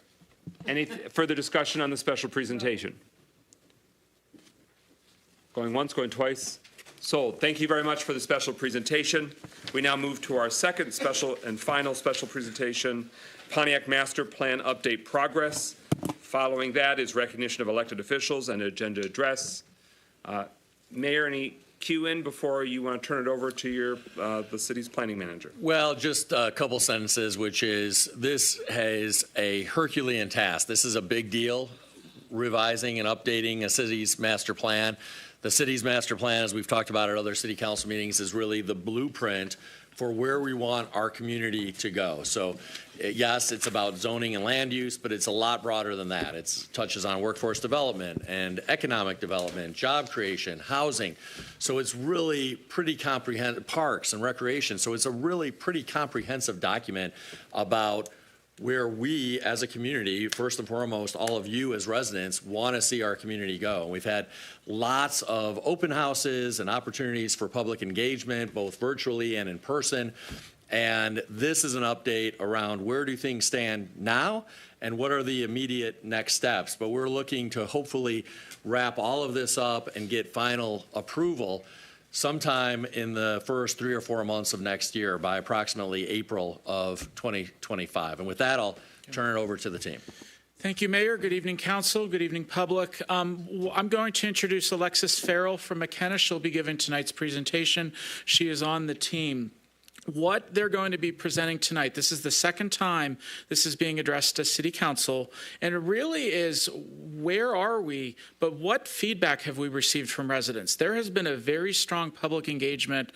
Speaker 1: Any further discussion on the special presentation? Going once, going twice? Sold. Thank you very much for the special presentation. We now move to our second special and final special presentation, Pontiac Master Plan Update Progress. Following that is recognition of elected officials and agenda address. Mayor, any cue in before you want to turn it over to the city's planning manager?
Speaker 18: Well, just a couple sentences, which is this is a Herculean task. This is a big deal, revising and updating a city's master plan. The city's master plan, as we've talked about at other city council meetings, is really the blueprint for where we want our community to go. So, yes, it's about zoning and land use, but it's a lot broader than that. It touches on workforce development and economic development, job creation, housing. So it's really pretty comprehensive, parks and recreation. So it's a really pretty comprehensive document about where we as a community, first and foremost, all of you as residents, want to see our community go. And we've had lots of open houses and opportunities for public engagement, both virtually and in person. And this is an update around where do things stand now and what are the immediate next steps. But we're looking to hopefully wrap all of this up and get final approval sometime in the first 3 or 4 months of next year, by approximately April of 2025. And with that, I'll turn it over to the team.
Speaker 20: Thank you, Mayor. Good evening, Council. Good evening, public. I'm going to introduce Alexis Farrell from McKenna. She'll be giving tonight's presentation. She is on the team. What they're going to be presenting tonight, this is the second time this is being addressed to City Council, and it really is where are we, but what feedback have we received from residents? There has been a very strong public engagement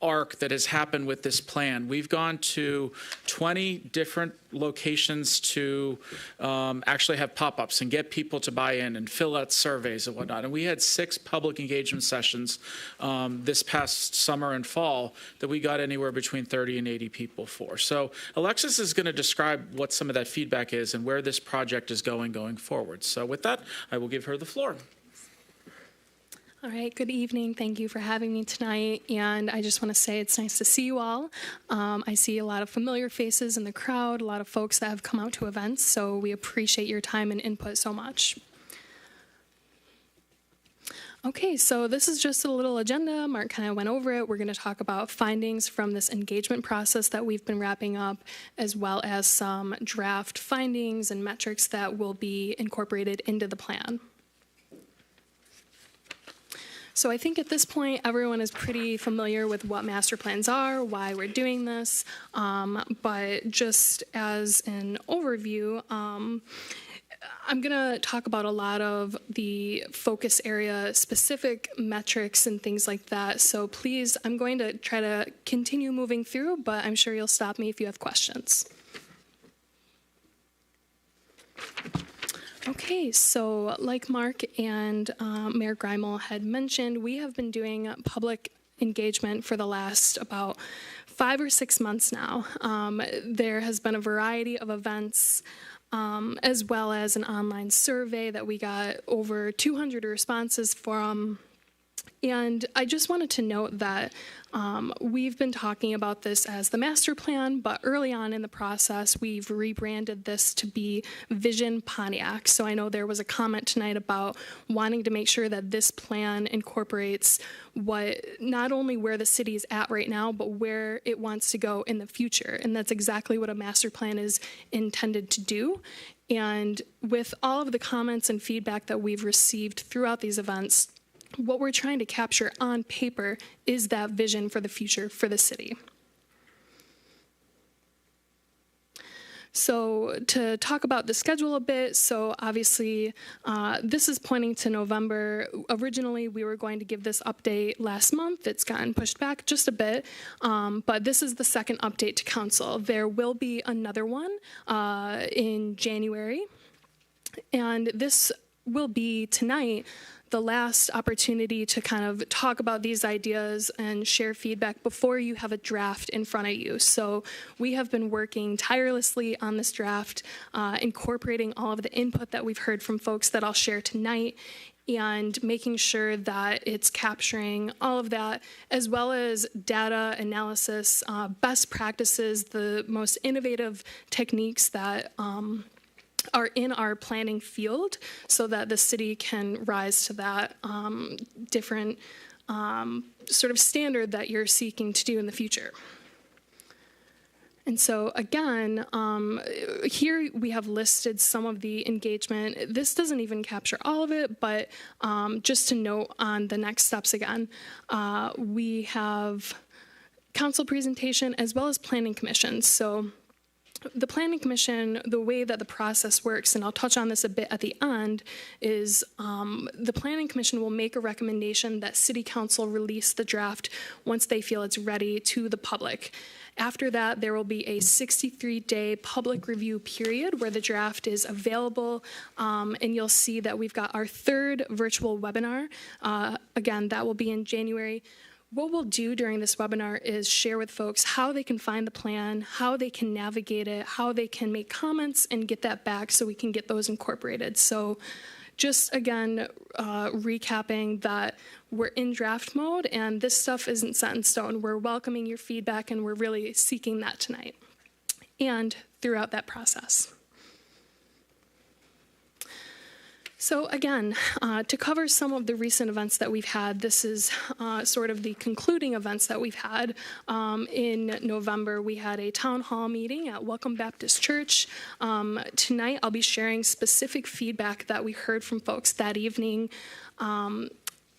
Speaker 20: arc that has happened with this plan. We've gone to 20 different locations to actually have pop-ups and get people to buy in and fill out surveys and whatnot. And we had 6 public engagement sessions this past summer and fall that we got anywhere between 30 and 80 people for. So Alexis is going to describe what some of that feedback is and where this project is going forward. So with that, I will give her the floor.
Speaker 21: All right, good evening. Thank you for having me tonight. And I just want to say it's nice to see you all. I see a lot of familiar faces in the crowd, a lot of folks that have come out to events, so we appreciate your time and input so much. Okay, so this is just a little agenda. Mark kind of went over it. We're going to talk about findings from this engagement process that we've been wrapping up, as well as some draft findings and metrics that will be incorporated into the plan. So I think at this point, everyone is pretty familiar with what master plans are, why we're doing this, but just as an overview, I'm going to talk about a lot of the focus area specific metrics and things like that. So please, I'm going to try to continue moving through, but I'm sure you'll stop me if you have questions. Okay, so like Mark and Mayor Greimel had mentioned, we have been doing public engagement for the last about 5 or 6 months now. There has been a variety of events, as well as an online survey that we got over 200 responses from. And I just wanted to note that we've been talking about this as the master plan, but early on in the process, we've rebranded this to be Vision Pontiac. So I know there was a comment tonight about wanting to make sure that this plan incorporates not only where the city is at right now, but where it wants to go in the future. And that's exactly what a master plan is intended to do. And with all of the comments and feedback that we've received throughout these events, what we're trying to capture on paper is that vision for the future for the city. So to talk about the schedule a bit, so obviously this is pointing to November. Originally, we were going to give this update last month. It's gotten pushed back just a bit, but this is the second update to council. There will be another one in January, and this will be tonight the last opportunity to kind of talk about these ideas and share feedback before you have a draft in front of you. So we have been working tirelessly on this draft, incorporating all of the input that we've heard from folks that I'll share tonight, and making sure that it's capturing all of that, as well as data analysis, best practices, the most innovative techniques that are in our planning field, so that the city can rise to that different sort of standard that you're seeking to do in the future. And so again, here we have listed some of the engagement. This doesn't even capture all of it, but just to note on the next steps again, we have council presentation as well as planning commission. So the Planning Commission, the way that the process works, and I'll touch on this a bit at the end, is the Planning Commission will make a recommendation that City Council release the draft once they feel it's ready to the public. After that, there will be a 63-day public review period where the draft is available, and you'll see that we've got our third virtual webinar. Again, that will be in January. What we'll do during this webinar is share with folks how they can find the plan, how they can navigate it, how they can make comments and get that back so we can get those incorporated. So just again, recapping that we're in draft mode and this stuff isn't set in stone. We're welcoming your feedback and we're really seeking that tonight and throughout that process. So again, to cover some of the recent events that we've had, this is sort of the concluding events that we've had. In November, we had a town hall meeting at Welcome Baptist Church. Tonight, I'll be sharing specific feedback that we heard from folks that evening.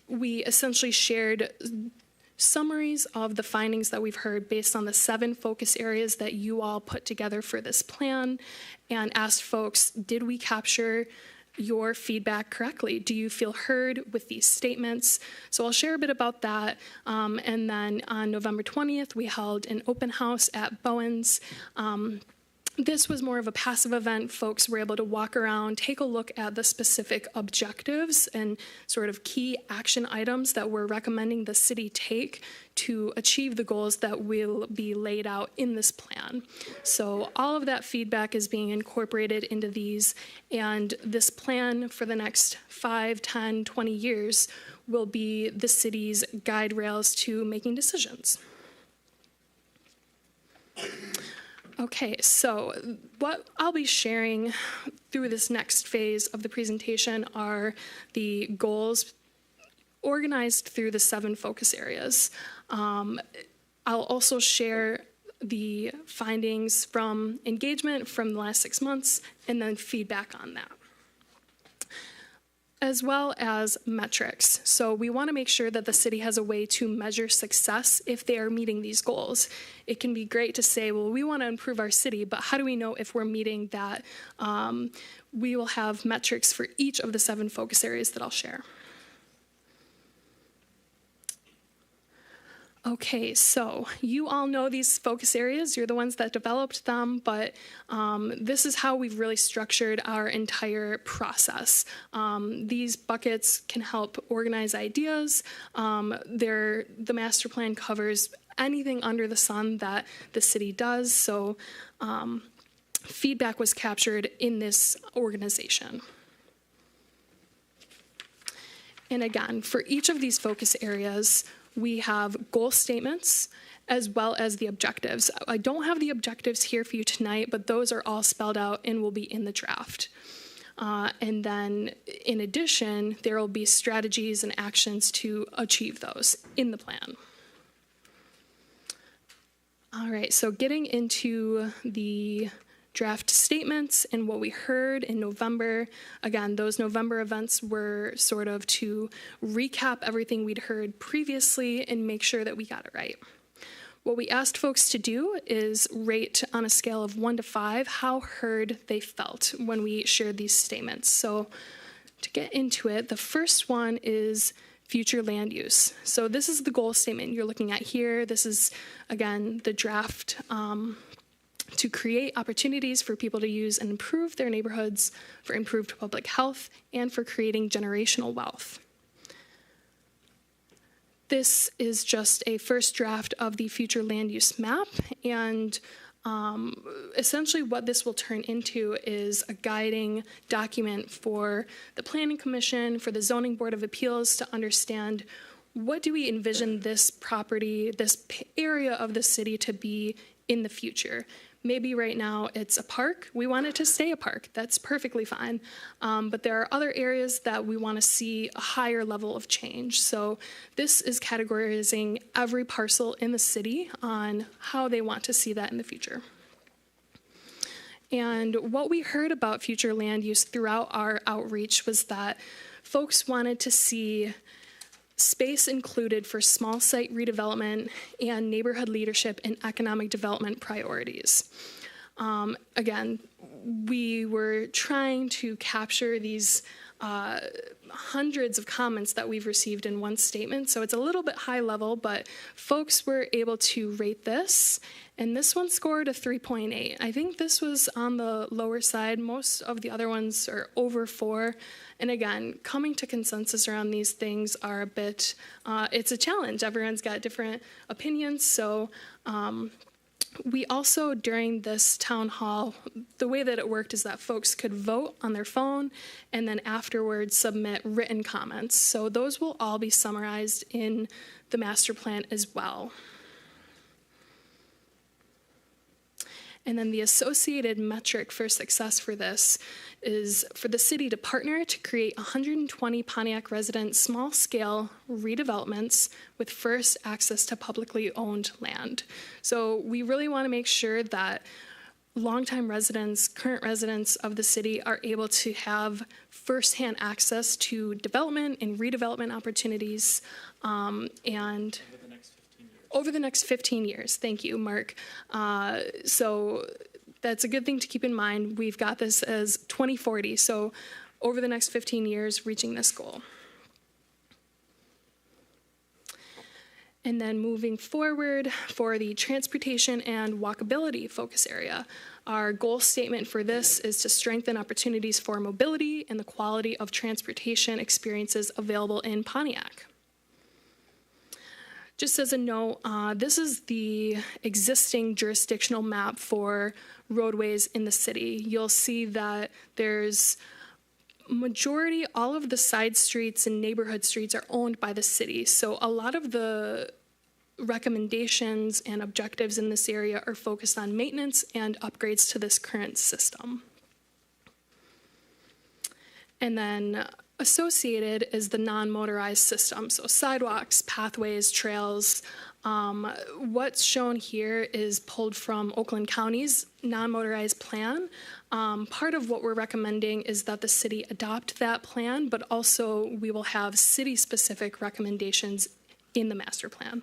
Speaker 21: We essentially shared summaries of the findings that we've heard based on the 7 focus areas that you all put together for this plan, and asked folks, did we capture your feedback correctly? Do you feel heard with these statements? So I'll share a bit about that. And then on November 20th, we held an open house at Bowen's. This was more of a passive event. Folks were able to walk around, take a look at the specific objectives and sort of key action items that we're recommending the city take to achieve the goals that will be laid out in this plan. So all of that feedback is being incorporated into these, and this plan for the next 5, 10, 20 years will be the city's guide rails to making decisions. Okay, so what I'll be sharing through this next phase of the presentation are the goals organized through the 7 focus areas. I'll also share the findings from engagement from the last 6 months and then feedback on that. as well as metrics. So we want to make sure that the city has a way to measure success if they are meeting these goals. It can be great to say, well, we want to improve our city, but how do we know if we're meeting that? We will have metrics for each of the 7 focus areas that I'll share. Okay, so you all know these focus areas. You're the ones that developed them, but this is how we've really structured our entire process. These buckets can help organize ideas. The master plan covers anything under the sun that the city does, so feedback was captured in this organization. And again, for each of these focus areas, we have goal statements as well as the objectives. I don't have the objectives here for you tonight, but those are all spelled out and will be in the draft. And then in addition, there will be strategies and actions to achieve those in the plan. All right, so getting into the draft statements and what we heard in November. Again, those November events were sort of to recap everything we'd heard previously and make sure that we got it right. What we asked folks to do is rate on a scale of 1 to 5 how heard they felt when we shared these statements. So to get into it, the first one is future land use. So this is the goal statement you're looking at here. This is, again, the draft to create opportunities for people to use and improve their neighborhoods, for improved public health, and for creating generational wealth. This is just a first draft of the future land use map, and essentially what this will turn into is a guiding document for the Planning Commission, for the Zoning Board of Appeals to understand what do we envision this property, this area of the city to be in the future. Maybe right now it's a park. We want it to stay a park. That's perfectly fine. But there are other areas that we want to see a higher level of change. So this is categorizing every parcel in the city on how they want to see that in the future. And what we heard about future land use throughout our outreach was that folks wanted to see space included for small site redevelopment and neighborhood leadership and economic development priorities. Again, we were trying to capture these hundreds of comments that we've received in one statement, so it's a little bit high level, but folks were able to rate this, and this one scored a 3.8. I think this was on the lower side. Most of the other ones are over 4. And again, coming to consensus around these things are a bit, it's a challenge. Everyone's got different opinions, so we also, during this town hall, the way that it worked is that folks could vote on their phone and then afterwards submit written comments. So those will all be summarized in the master plan as well. And then the associated metric for success for this is for the city to partner to create 120 Pontiac resident small-scale redevelopments with first access to publicly owned land. So we really want to make sure that longtime residents, current residents of the city are able to have firsthand access to development and redevelopment opportunities and over the next 15 years. Thank you, Mark. So that's a good thing to keep in mind. We've got this as 2040, so over the next 15 years, reaching this goal. And then moving forward for the transportation and walkability focus area, our goal statement for this is to strengthen opportunities for mobility and the quality of transportation experiences available in Pontiac. Just as a note, this is the existing jurisdictional map for roadways in the city. You'll see that there's majority, all of the side streets and neighborhood streets are owned by the city. So a lot of the recommendations and objectives in this area are focused on maintenance and upgrades to this current system. And then associated is the non-motorized system, so sidewalks, pathways, trails, What's shown here is pulled from Oakland County's non-motorized plan. Part of what we're recommending is that the city adopt that plan, but also we will have city-specific recommendations in the master plan.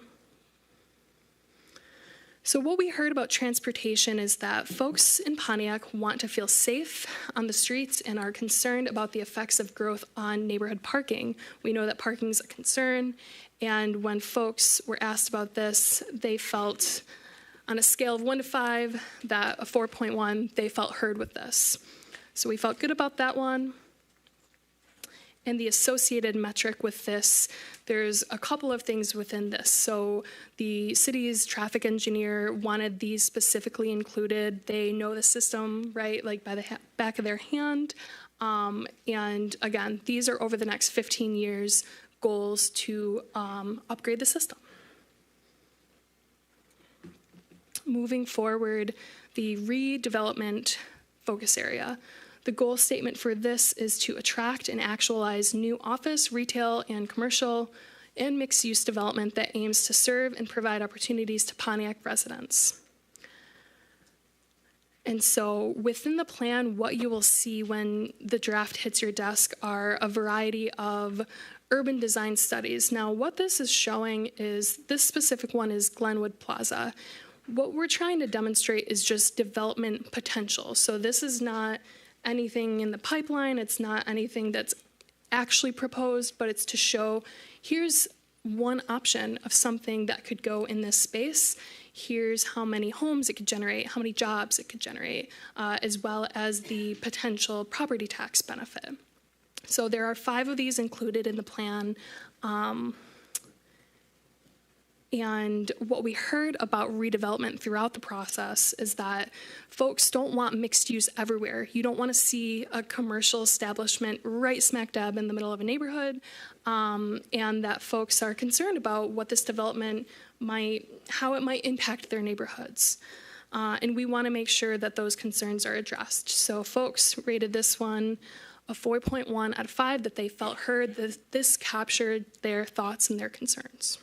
Speaker 21: So what we heard about transportation is that folks in Pontiac want to feel safe on the streets and are concerned about the effects of growth on neighborhood parking. We know that parking is a concern, and when folks were asked about this, they felt on a scale of 1 to 5, that a 4.1, they felt heard with this. So we felt good about that one. And the associated metric with this, there's a couple of things within this. So the city's traffic engineer wanted these specifically included. They know the system, right, like by the back of their hand. And again, these are over the next 15 years goals to upgrade the system. Moving forward, the redevelopment focus area. The goal statement for this is to attract and actualize new office, retail, and commercial and mixed-use development that aims to serve and provide opportunities to Pontiac residents. And so within the plan, what you will see when the draft hits your desk are a variety of urban design studies. Now, what this is showing is, this specific one is Glenwood Plaza. What we're trying to demonstrate is just development potential. So this is not anything in the pipeline, it's not anything that's actually proposed, but it's to show here's one option of something that could go in this space. Here's how many homes it could generate, how many jobs it could generate, as well as the potential property tax benefit. So there are 5 of these included in the plan. And what we heard about redevelopment throughout the process is that folks don't want mixed use everywhere. You don't want to see a commercial establishment right smack dab in the middle of a neighborhood, and that folks are concerned about what this development how it might impact their neighborhoods. And we want to make sure that those concerns are addressed. So folks rated this one a 4.1 out of 5, that they felt heard, that this captured their thoughts and their concerns.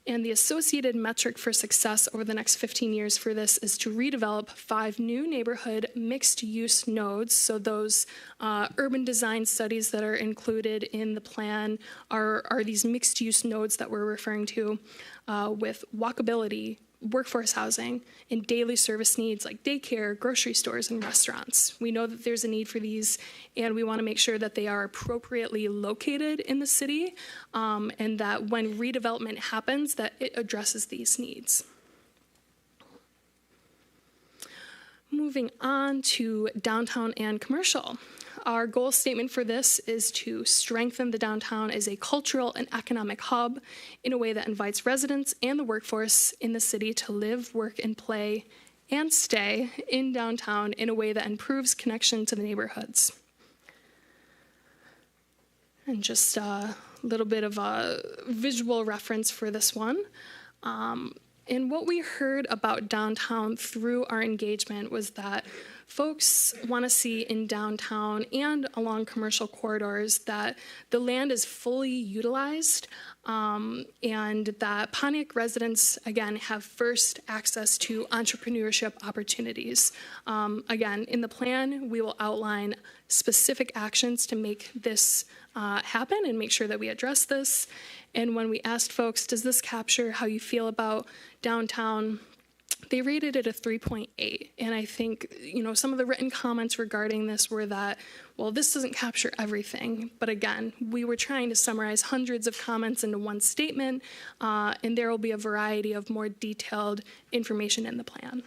Speaker 21: And the associated metric for success over the next 15 years for this is to redevelop 5 new neighborhood mixed-use nodes. So those urban design studies that are included in the plan are these mixed-use nodes that we're referring to with walkability, workforce housing, and daily service needs like daycare, grocery stores, and restaurants. We know that there's a need for these, and we want to make sure that they are appropriately located in the city, and that when redevelopment happens, that it addresses these needs. Moving on to downtown and commercial. Our goal statement for this is to strengthen the downtown as a cultural and economic hub in a way that invites residents and the workforce in the city to live, work, and play and stay in downtown in a way that improves connection to the neighborhoods. And just a little bit of a visual reference for this one. And what we heard about downtown through our engagement was that folks want to see in downtown and along commercial corridors that the land is fully utilized, and that Pontiac residents, again, have first access to entrepreneurship opportunities. Again, in the plan, we will outline specific actions to make this happen and make sure that we address this. And when we asked folks, does this capture how you feel about downtown? They rated it a 3.8. And I think, some of the written comments regarding this were that, well, this doesn't capture everything. But again, we were trying to summarize hundreds of comments into one statement, and there will be a variety of more detailed information in the plan.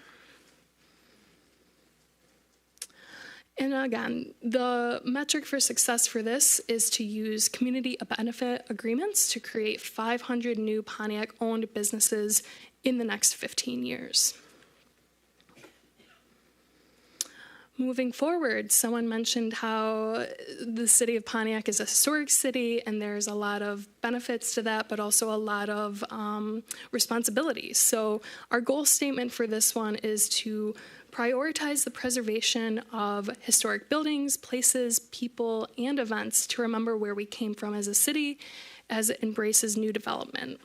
Speaker 21: And again, the metric for success for this is to use community benefit agreements to create 500 new Pontiac-owned businesses in the next 15 years. Moving forward, someone mentioned how the city of Pontiac is a historic city, and there's a lot of benefits to that, but also a lot of responsibilities. So our goal statement for this one is to prioritize the preservation of historic buildings, places, people, and events to remember where we came from as a city, as it embraces new development.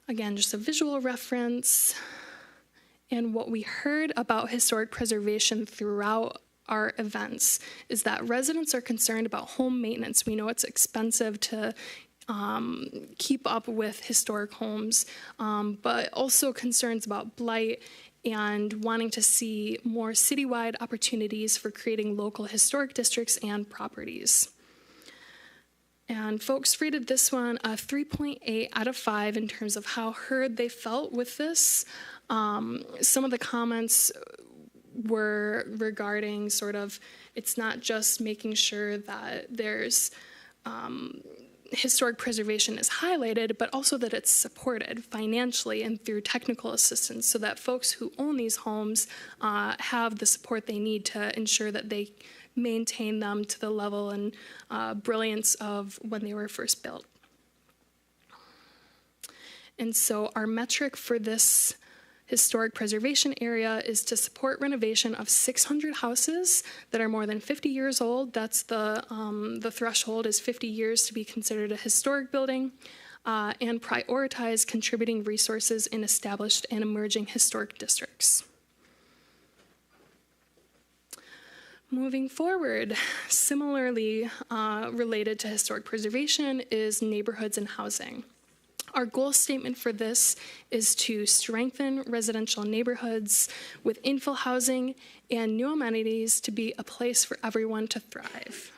Speaker 21: Again, just a visual reference. And what we heard about historic preservation throughout our events is that residents are concerned about home maintenance. We know it's expensive to keep up with historic homes, but also concerns about blight and wanting to see more citywide opportunities for creating local historic districts and properties. And folks rated this one a 3.8 out of 5 in terms of how heard they felt with this. Some of the comments were regarding sort of, it's not just making sure that there's historic preservation is highlighted, but also that it's supported financially and through technical assistance so that folks who own these homes have the support they need to ensure that they maintain them to the level and brilliance of when they were first built. And so our metric for this historic preservation area is to support renovation of 600 houses that are more than 50 years old. That's the threshold is 50 years to be considered a historic building, and prioritize contributing resources in established and emerging historic districts. Moving forward, similarly related to historic preservation is neighborhoods and housing. Our goal statement for this is to strengthen residential neighborhoods with infill housing and new amenities to be a place for everyone to thrive.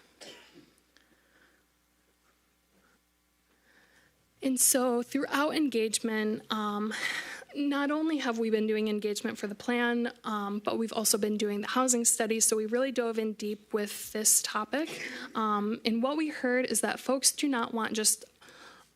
Speaker 21: And so throughout engagement, not only have we been doing engagement for the plan, but we've also been doing the housing studies, so we really dove in deep with this topic. And what we heard is that folks do not want just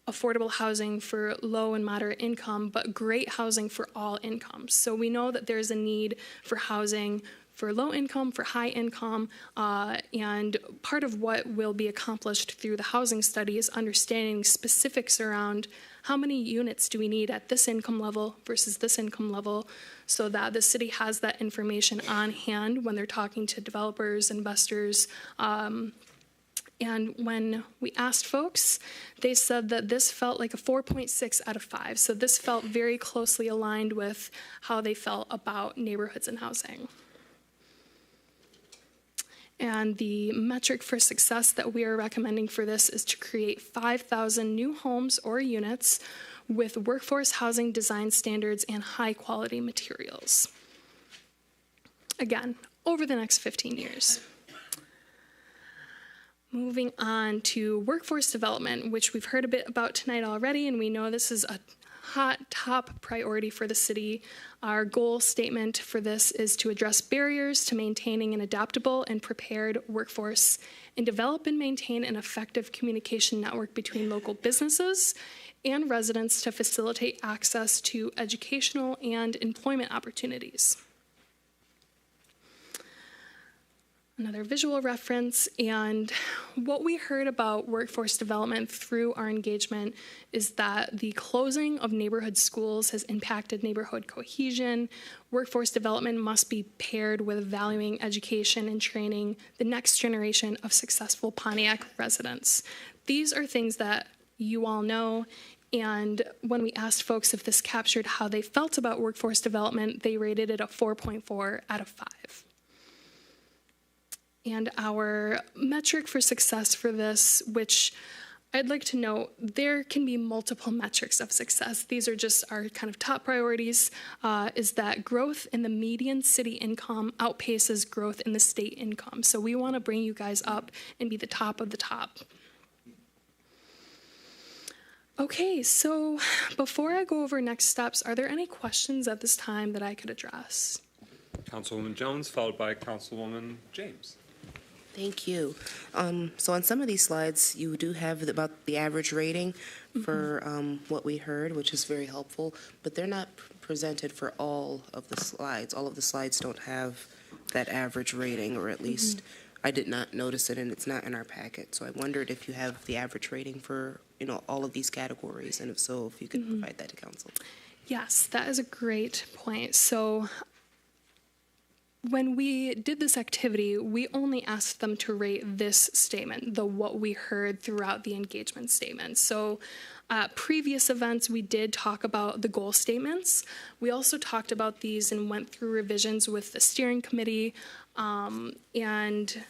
Speaker 21: affordable housing for low and moderate income, but great housing for all incomes. So we know that there's a need for housing for low income, for high income, and part of what will be accomplished through the housing study is understanding specifics around how many units do we need at this income level versus this income level, so that the city has that information on hand when they're talking to developers, investors. And when we asked folks, they said that this felt like a 4.6 out of 5. So this felt very closely aligned with how they felt about neighborhoods and housing. And the metric for success that we are recommending for this is to create 5,000 new homes or units with workforce housing design standards and high quality materials. Again, over the next 15 years. Moving on to workforce development, which we've heard a bit about tonight already, and we know this is a hot top priority for the city. Our goal statement for this is to address barriers to maintaining an adaptable and prepared workforce and develop and maintain an effective communication network between local businesses and residents to facilitate access to educational and employment opportunities. Another visual reference, and what we heard about workforce development through our engagement is that the closing of neighborhood schools has impacted neighborhood cohesion. Workforce development must be paired with valuing education and training the next generation of successful Pontiac residents. These are things that you all know, and when we asked folks if this captured how they felt about workforce development, they rated it a 4.4 out of 5. And our metric for success for this, which I'd like to note, there can be multiple metrics of success. These are just our kind of top priorities, is that growth in the median city income outpaces growth in the state income. So we want to bring you guys up and be the top of the top. Okay, so before I go over next steps, are there any questions at this time that I could address?
Speaker 1: Councilwoman Jones, followed by Councilwoman James.
Speaker 19: Thank you. So on some of these slides, you do have about the average rating for what we heard, which is very helpful, but they're not presented for all of the slides. All of the slides don't have that average rating, or at least I did not notice it, and it's not in our packet. So I wondered if you have the average rating for, all of these categories, and if so, if you could provide that to council.
Speaker 21: Yes, that is a great point. So when we did this activity, we only asked them to rate this statement, the what we heard throughout the engagement statement. So previous events, we did talk about the goal statements. We also talked about these and went through revisions with the steering committee. And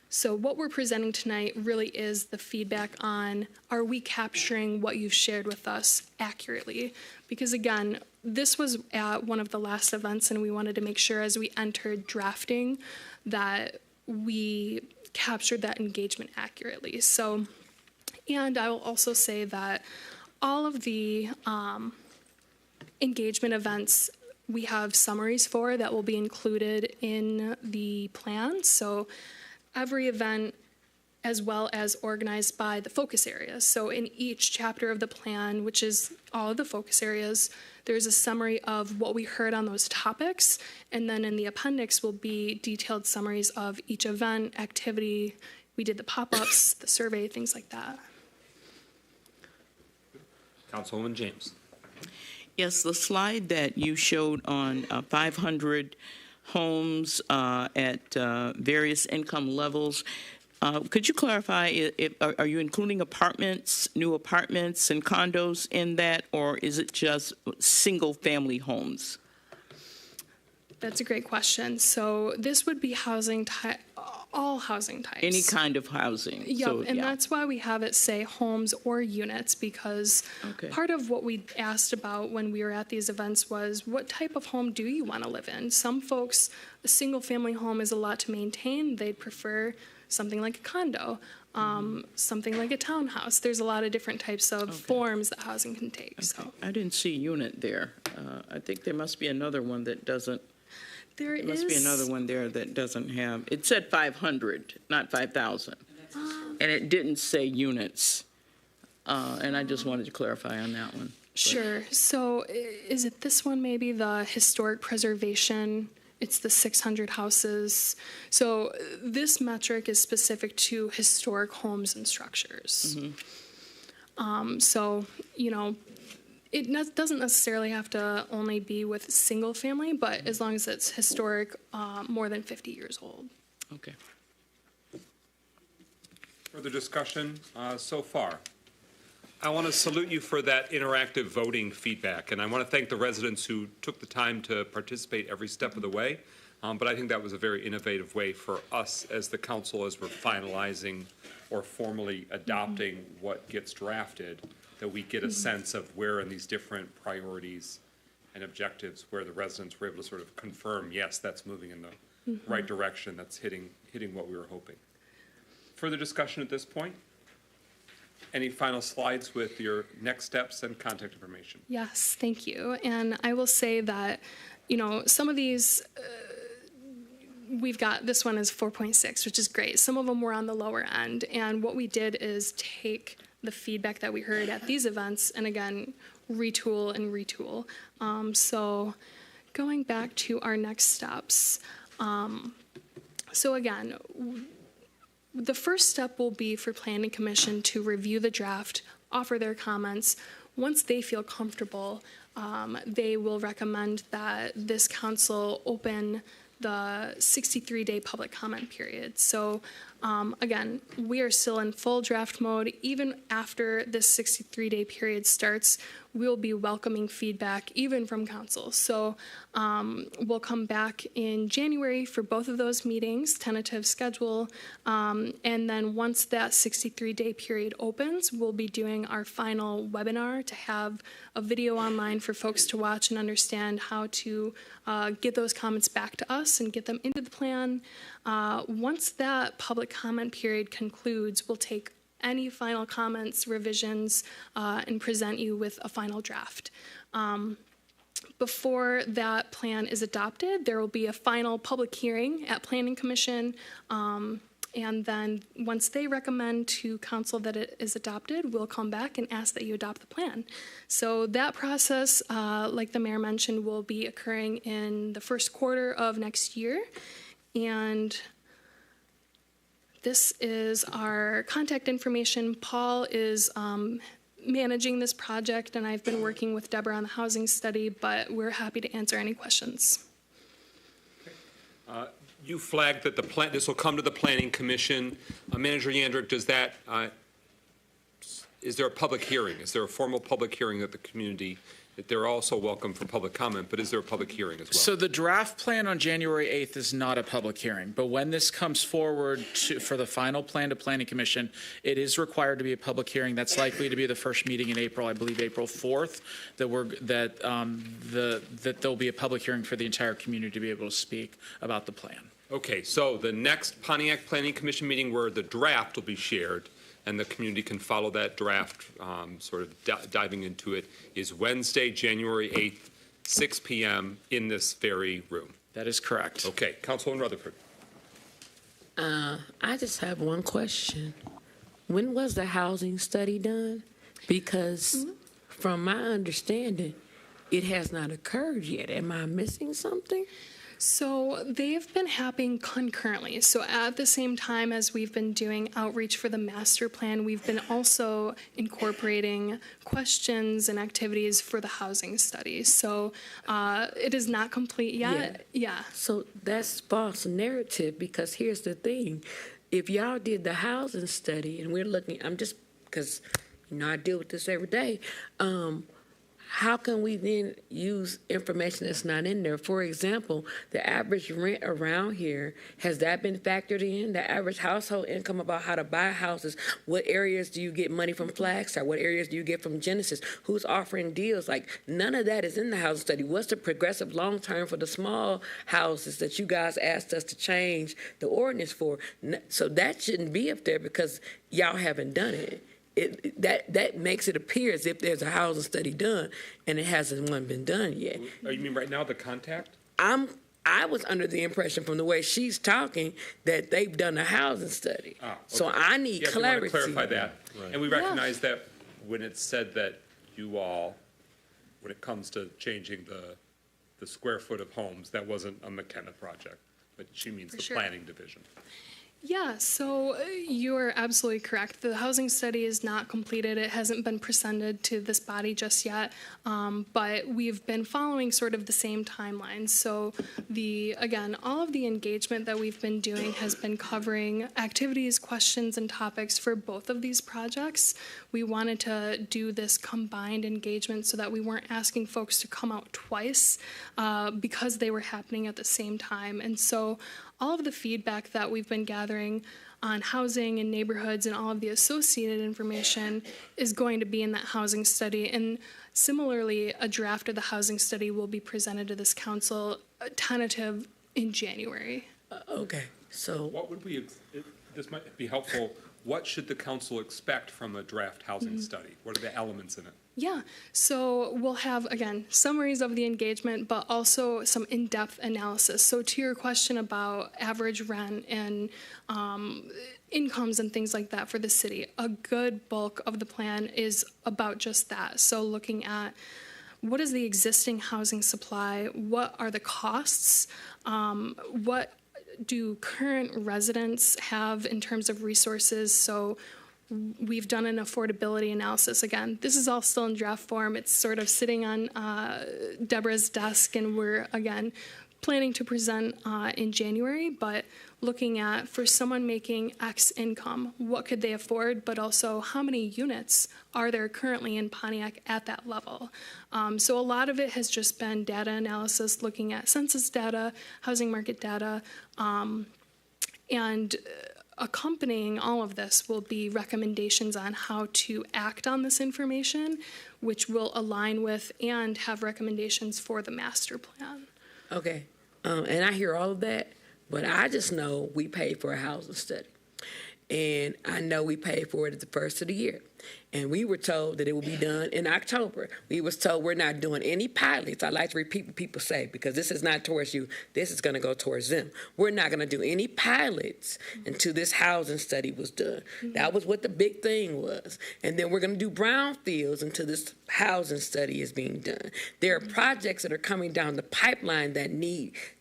Speaker 21: so what we're presenting tonight really is the feedback on, are we capturing what you've shared with us accurately? Because again, this was at one of the last events, and we wanted to make sure as we entered drafting that we captured that engagement accurately. So, and I will also say that all of the engagement events we have summaries for that will be included in the plan. So every event, as well as organized by the focus areas. So in each chapter of the plan, which is all of the focus areas, there's a summary of what we heard on those topics, and then in the appendix will be detailed summaries of each event, activity. We did the pop-ups, the survey, things like that.
Speaker 1: Councilwoman James.
Speaker 16: Yes, the slide that you showed on 500 homes at various income levels, could you clarify, are you including apartments, new apartments and condos in that, or is it just single-family homes?
Speaker 21: That's a great question. So this would be housing type, all housing types.
Speaker 16: Any kind of housing.
Speaker 21: Yep,
Speaker 16: So,
Speaker 21: and
Speaker 16: yeah.
Speaker 21: that's why we have it say homes or units, because part of what we asked about when we were at these events was, what type of home do you want to live in? Some folks, a single-family home is a lot to maintain. They'd prefer something like a condo, something like a townhouse. There's a lot of different types of forms that housing can take. So
Speaker 16: I didn't see unit there. I think there must be another one that doesn't.
Speaker 21: There
Speaker 16: must be another one there that doesn't have. It said 500, not 5,000, and it didn't say units. And I just wanted to clarify on that one.
Speaker 21: Sure. So is it this one, maybe the historic preservation? It's the 600 houses. So this metric is specific to historic homes and structures. So, you know, it doesn't necessarily have to only be with single family, but as long as it's historic, more than 50 years old.
Speaker 16: Okay.
Speaker 1: Further discussion so far? I want to salute you for that interactive voting feedback, and I want to thank the residents who took the time to participate every step of the way. But I think that was a very innovative way for us as the council, as we're finalizing or formally adopting what gets drafted, that we get a sense of where in these different priorities and objectives where the residents were able to sort of confirm, yes, that's moving in the right direction, that's hitting what we were hoping. Further discussion at this point? Any final slides with your next steps and contact information?
Speaker 21: Yes, thank you. And I will say that, you know, some of these, we've got, this one is 4.6, which is great. Some of them were on the lower end. And what we did is take the feedback that we heard at these events and again, retool and retool. So going back to our next steps. So again, the first step will be for Planning Commission to review the draft, offer their comments. Once they feel comfortable, they will recommend that this council open the 63-day public comment period. So again, we are still in full draft mode. Even after this 63-day period starts, we'll be welcoming feedback even from council. So we'll come back in January for both of those meetings, tentative schedule. And then once that 63-day period opens, we'll be doing our final webinar to have a video online for folks to watch and understand how to get those comments back to us and get them into the plan. Once that public comment period concludes, we'll take any final comments, revisions, and present you with a final draft. Before that plan is adopted, there will be a final public hearing at Planning Commission, and then once they recommend to council that it is adopted, we'll come back and ask that you adopt the plan. So that process, like the mayor mentioned, will be occurring in the first quarter of next year. And this is our contact information. Paul is managing this project, and I've been working with Deborah on the housing study, but we're happy to answer any questions.
Speaker 1: You flagged that this will come to the Planning Commission. Manager Yandrick, is there a public hearing? Is there a formal public hearing that the community, that they're also welcome for public comment, but is there a public hearing as well?
Speaker 20: So the draft plan on January 8th is not a public hearing, but when this comes forward for the final plan to Planning Commission, it is required to be a public hearing. That's likely to be the first meeting in April, I believe April 4th, that there'll be a public hearing for the entire community to be able to speak about the plan.
Speaker 1: Okay, so the next Pontiac Planning Commission meeting where the draft will be shared and the community can follow that draft, sort of diving into it, is Wednesday, January 8th, 6 p.m. in this very room.
Speaker 20: That is correct.
Speaker 1: Okay, Councilwoman Rutherford.
Speaker 4: I just have one question. When was the housing study done? Because from my understanding, it has not occurred yet. Am I missing something?
Speaker 21: So they've been happening concurrently. So at the same time as we've been doing outreach for the master plan, we've been also incorporating questions and activities for the housing study. So it is not complete yet. Yeah.
Speaker 4: So that's false narrative, because here's the thing. If y'all did the housing study, and we're looking, I'm just, because, I deal with this every day, how can we then use information that's not in there? For example, the average rent around here, has that been factored in? The average household income about how to buy houses? What areas do you get money from Flagstar? What areas do you get from Genesis? Who's offering deals? Like, none of that is in the housing study. What's the progressive long term for the small houses that you guys asked us to change the ordinance for? So that shouldn't be up there because y'all haven't done it. That makes it appear as if there's a housing study done and it hasn't been done yet.
Speaker 1: Oh, you mean right now the contact?
Speaker 4: I was under the impression from the way she's talking that they've done a housing study.
Speaker 1: Okay.
Speaker 4: So I need clarity.
Speaker 1: You want to clarify that. Right. And we recognize that when it's said that you all, when it comes to changing the square foot of homes, that wasn't a McKenna project, but she means the planning division.
Speaker 21: Yeah, so you're absolutely correct. The housing study is not completed. It hasn't been presented to this body just yet, but we've been following sort of the same timeline. So again, all of the engagement that we've been doing has been covering activities, questions, and topics for both of these projects. We wanted to do this combined engagement so that we weren't asking folks to come out twice because they were happening at the same time. And so all of the feedback that we've been gathering on housing and neighborhoods and all of the associated information is going to be in that housing study. And similarly, a draft of the housing study will be presented to this council, tentative in January.
Speaker 4: Okay, so
Speaker 1: what would this might be helpful, what should the council expect from a draft housing study? What are the elements in it?
Speaker 21: Yeah, so we'll have, again, summaries of the engagement, but also some in-depth analysis. So to your question about average rent and incomes and things like that for the city, a good bulk of the plan is about just that. So looking at what is the existing housing supply, what are the costs, what do current residents have in terms of resources. So we've done an affordability analysis. Again, this is all still in draft form. It's sort of sitting on Deborah's desk, and we're, again, planning to present in January, but looking at, for someone making X income, what could they afford, but also how many units are there currently in Pontiac at that level. So a lot of it has just been data analysis, looking at census data, housing market data, and accompanying all of this will be recommendations on how to act on this information, which will align with and have recommendations for the master plan.
Speaker 4: Okay, and I hear all of that, but I just know we paid for a housing study. And I know we paid for it at the first of the year. And we were told that it would be done in October. We was told we're not doing any pilots. I like to repeat what people say, because this is not towards you. This is going to go towards them. We're not going to do any pilots until this housing study was done. That was what the big thing was. And then we're going to do brownfields until this housing study is being done. There are projects that are coming down the pipeline that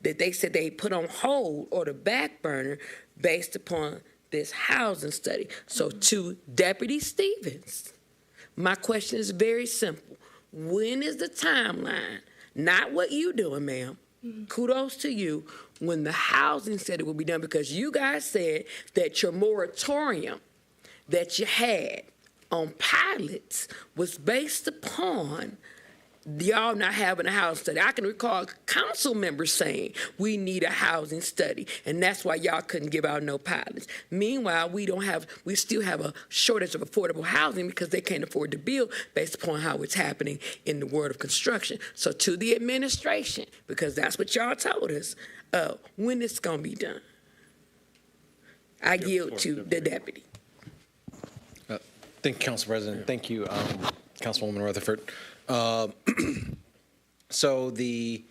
Speaker 4: they said they put on hold or the back burner based upon this housing study. So to Deputy Stevens, my question is very simple. When is the timeline? Not what you doing, ma'am. Kudos to you when the housing study will be done, because you guys said that your moratorium that you had on pilots was based upon y'all not having a housing study. I can recall council members saying we need a housing study, and that's why y'all couldn't give out no pilots. Meanwhile, we still have a shortage of affordable housing because they can't afford to build based upon how it's happening in the world of construction. So to the administration, because that's what y'all told us, when it's gonna be done. I yield to the deputy.
Speaker 2: Thank you, Council President. Thank you, Councilwoman Rutherford. So the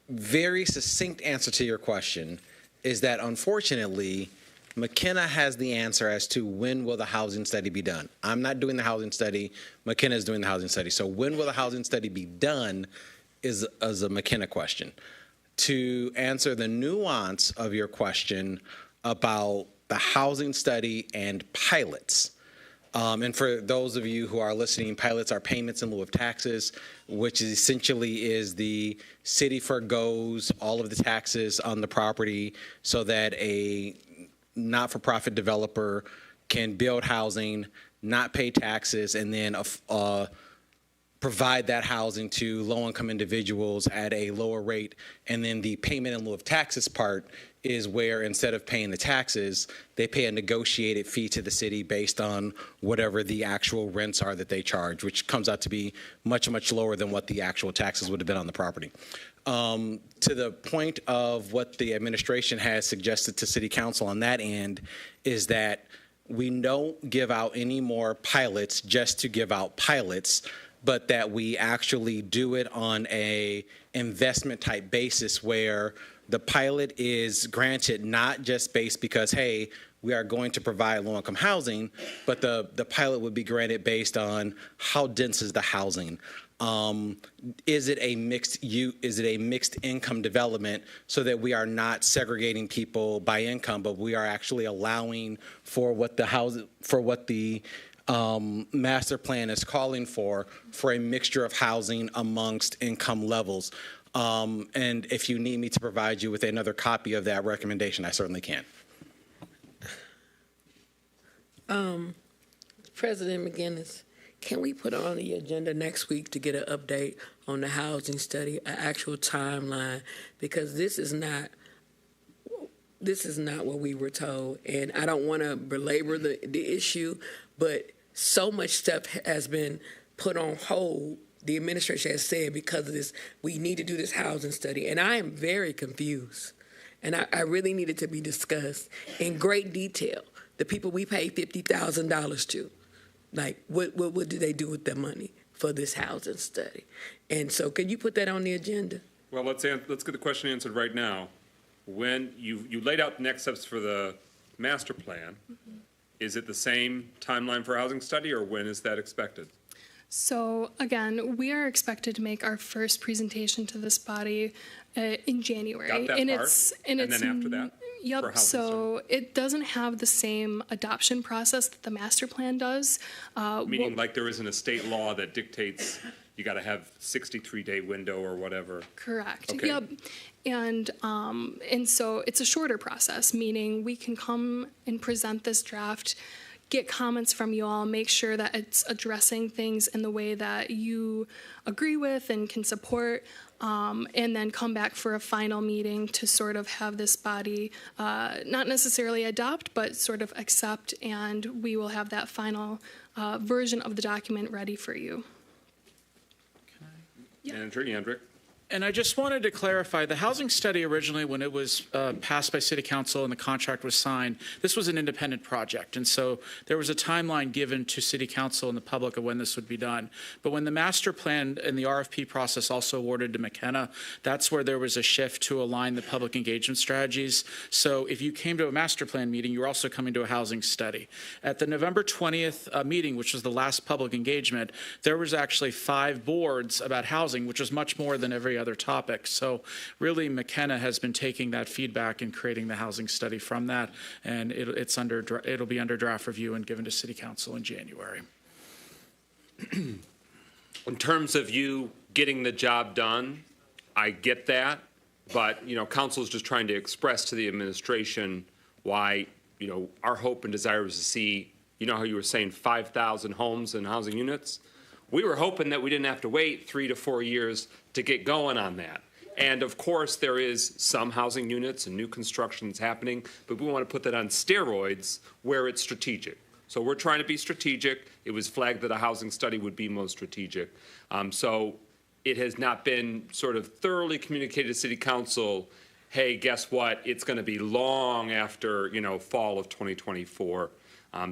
Speaker 2: very succinct answer to your question is that, unfortunately, McKenna has the answer as to when will the housing study be done. I'm not doing the housing study. McKenna is doing the housing study. So when will the housing study be done is a McKenna question. To answer the nuance of your question about the housing study and pilots, and for those of you who are listening, pilots are payments in lieu of taxes, which essentially is the city forgoes all of the taxes on the property so that a not-for-profit developer can build housing, not pay taxes, and then provide that housing to low-income individuals at a lower rate. And then the payment in lieu of taxes part is where, instead of paying the taxes, they pay a negotiated fee to the city based on whatever the actual rents are that they charge, which comes out to be much, much lower than what the actual taxes would have been on the property. To the point of what the administration has suggested to City Council on that end is that we don't give out any more pilots just to give out pilots, but that we actually do it on a investment type basis where the pilot is granted not just based because, hey, we are going to provide low-income housing, but the pilot would be granted based on how dense is the housing. Is it a mixed income development so that we are not segregating people by income, but we are actually allowing for what the master plan is calling for a mixture of housing amongst income levels. And if you need me to provide you with another copy of that recommendation, I certainly can.
Speaker 4: President McGinnis, can we put on the agenda next week to get an update on the housing study, an actual timeline? Because this is not what we were told. And I don't want to belabor the issue, but so much stuff has been put on hold. The administration has said because of this, we need to do this housing study. And I am very confused. And I really need it to be discussed in great detail. The people we paid $50,000 to, like, what do they do with their money for this housing study? And so can you put that on the agenda?
Speaker 1: Well, let's get the question answered right now. When you laid out the next steps for the master plan, is it the same timeline for housing study, or when is that expected?
Speaker 21: So again, we are expected to make our first presentation to this body in January.
Speaker 1: Got that part. And then after that?
Speaker 21: Yep, so it doesn't have the same adoption process that the master plan does.
Speaker 1: Meaning like there isn't a state law that dictates you got to have 63-day window or whatever.
Speaker 21: Correct.
Speaker 1: Okay.
Speaker 21: Yep. And so it's a shorter process, meaning we can come and present this draft, get comments from you all, make sure that it's addressing things in the way that you agree with and can support, and then come back for a final meeting to sort of have this body not necessarily adopt, but sort of accept, and we will have that final version of the document ready for you.
Speaker 1: And Attorney Hendrick.
Speaker 20: And I just wanted to clarify, the housing study originally, when it was passed by City Council and the contract was signed, this was an independent project. And so there was a timeline given to City Council and the public of when this would be done. But when the master plan and the RFP process also awarded to McKenna, that's where there was a shift to align the public engagement strategies. So if you came to a master plan meeting, you were also coming to a housing study. At the November 20th meeting, which was the last public engagement, there was actually 5 boards about housing, which was much more than every other topic. So really McKenna has been taking that feedback and creating the housing study from that, and it'll be under draft review and given to City Council in January.
Speaker 1: In terms of you getting the job done, I get that, but, council is just trying to express to the administration why, our hope and desire was to see, how you were saying 5,000 homes and housing units? We were hoping that we didn't have to wait 3 to 4 years to get going on that. And of course, there is some housing units and new constructions happening, but we want to put that on steroids where it's strategic. So we're trying to be strategic. It was flagged that a housing study would be most strategic. So it has not been sort of thoroughly communicated to City Council, hey, guess what? It's going to be long after, fall of 2024.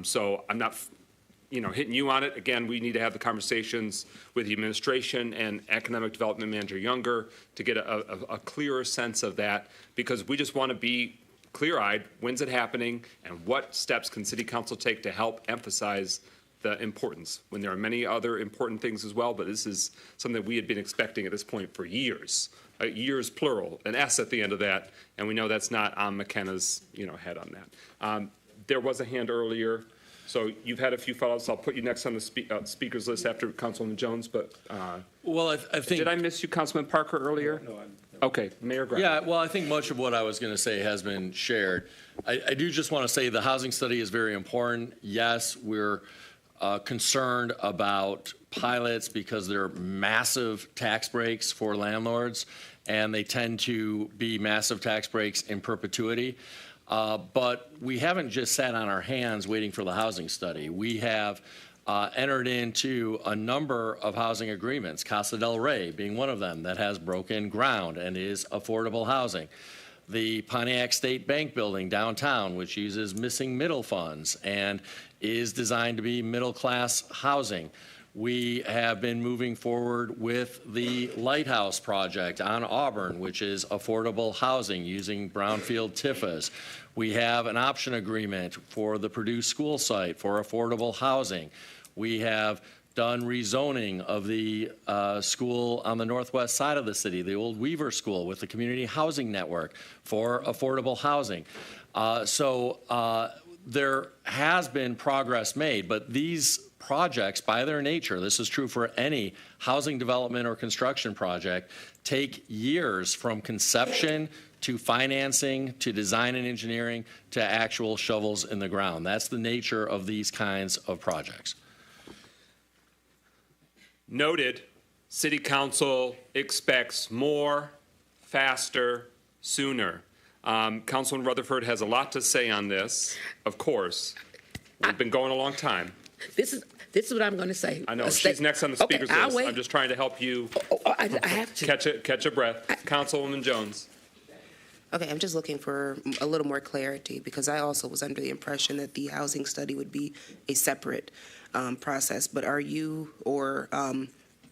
Speaker 1: So I'm not, hitting you on it. Again, we need to have the conversations with the administration and Economic Development Manager Younger to get a clearer sense of that, because we just want to be clear-eyed. When's it happening, and what steps can City Council take to help emphasize the importance, when there are many other important things as well, but this is something that we had been expecting at this point for years, years plural, an S at the end of that, and we know that's not on McKenna's, head on that. There was a hand earlier, so you've had a few follow-ups. I'll put you next on the speakers list after Councilman Jones, but
Speaker 18: well, I think,
Speaker 1: did I miss you, Councilman Parker, earlier?
Speaker 18: No,
Speaker 1: okay, Mayor Graham.
Speaker 18: Yeah, well, I think much of what I was going to say has been shared. I do just want to say the housing study is very important. Yes, we're concerned about pilots because they're massive tax breaks for landlords, and they tend to be massive tax breaks in perpetuity. But we haven't just sat on our hands waiting for the housing study. We have entered into a number of housing agreements, Casa del Rey being one of them, that has broken ground and is affordable housing. The Pontiac State Bank building downtown, which uses missing middle funds and is designed to be middle-class housing. We have been moving forward with the Lighthouse project on Auburn, which is affordable housing using brownfield TIFAs. We have an option agreement for the Purdue school site for affordable housing. We have done rezoning of the school on the northwest side of the city, the old Weaver School, with the Community Housing Network for affordable housing. There has been progress made, but these projects, by their nature, this is true for any housing development or construction project, take years from conception to financing to design and engineering to actual shovels in the ground. That's the nature of these kinds of projects.
Speaker 1: Noted. City Council expects more, faster, sooner. Councilman Rutherford has a lot to say on this, of course. We've been going a long time.
Speaker 4: This is what I'm going to say.
Speaker 1: I know. She's next on the speaker's list.
Speaker 4: Wait.
Speaker 1: I'm just trying to help you
Speaker 4: I have to.
Speaker 1: catch a breath. Councilwoman Jones.
Speaker 19: Okay, I'm just looking for a little more clarity, because I also was under the impression that the housing study would be a separate process. But are you, or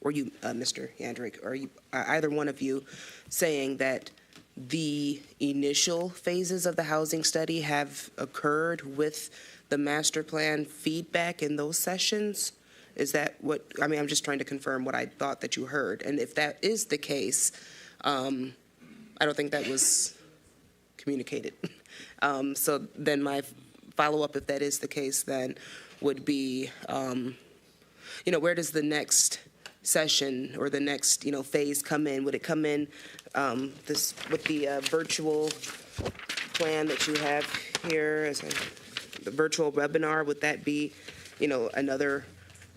Speaker 19: you, Mr. Yandrick, are you, either one of you, saying that the initial phases of the housing study have occurred with the master plan feedback in those sessions? Is that what, I mean, I'm just trying to confirm what I thought that you heard. And if that is the case, I don't think that was communicated. So then my follow-up, if that is the case, then would be, where does the next session or the next, phase come in? Would it come in this with the virtual plan that you have here as the virtual webinar? Would that be, another?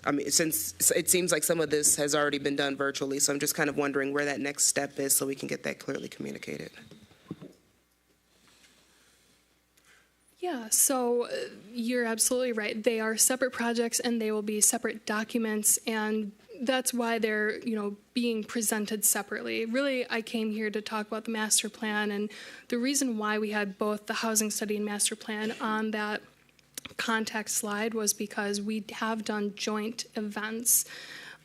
Speaker 19: I mean, since it seems like some of this has already been done virtually, so I'm just kind of wondering where that next step is so we can get that clearly communicated.
Speaker 21: Yeah, so you're absolutely right. They are separate projects and they will be separate documents, and that's why they're, being presented separately. Really, I came here to talk about the master plan, and the reason why we had both the housing study and master plan on that contact slide was because we have done joint events.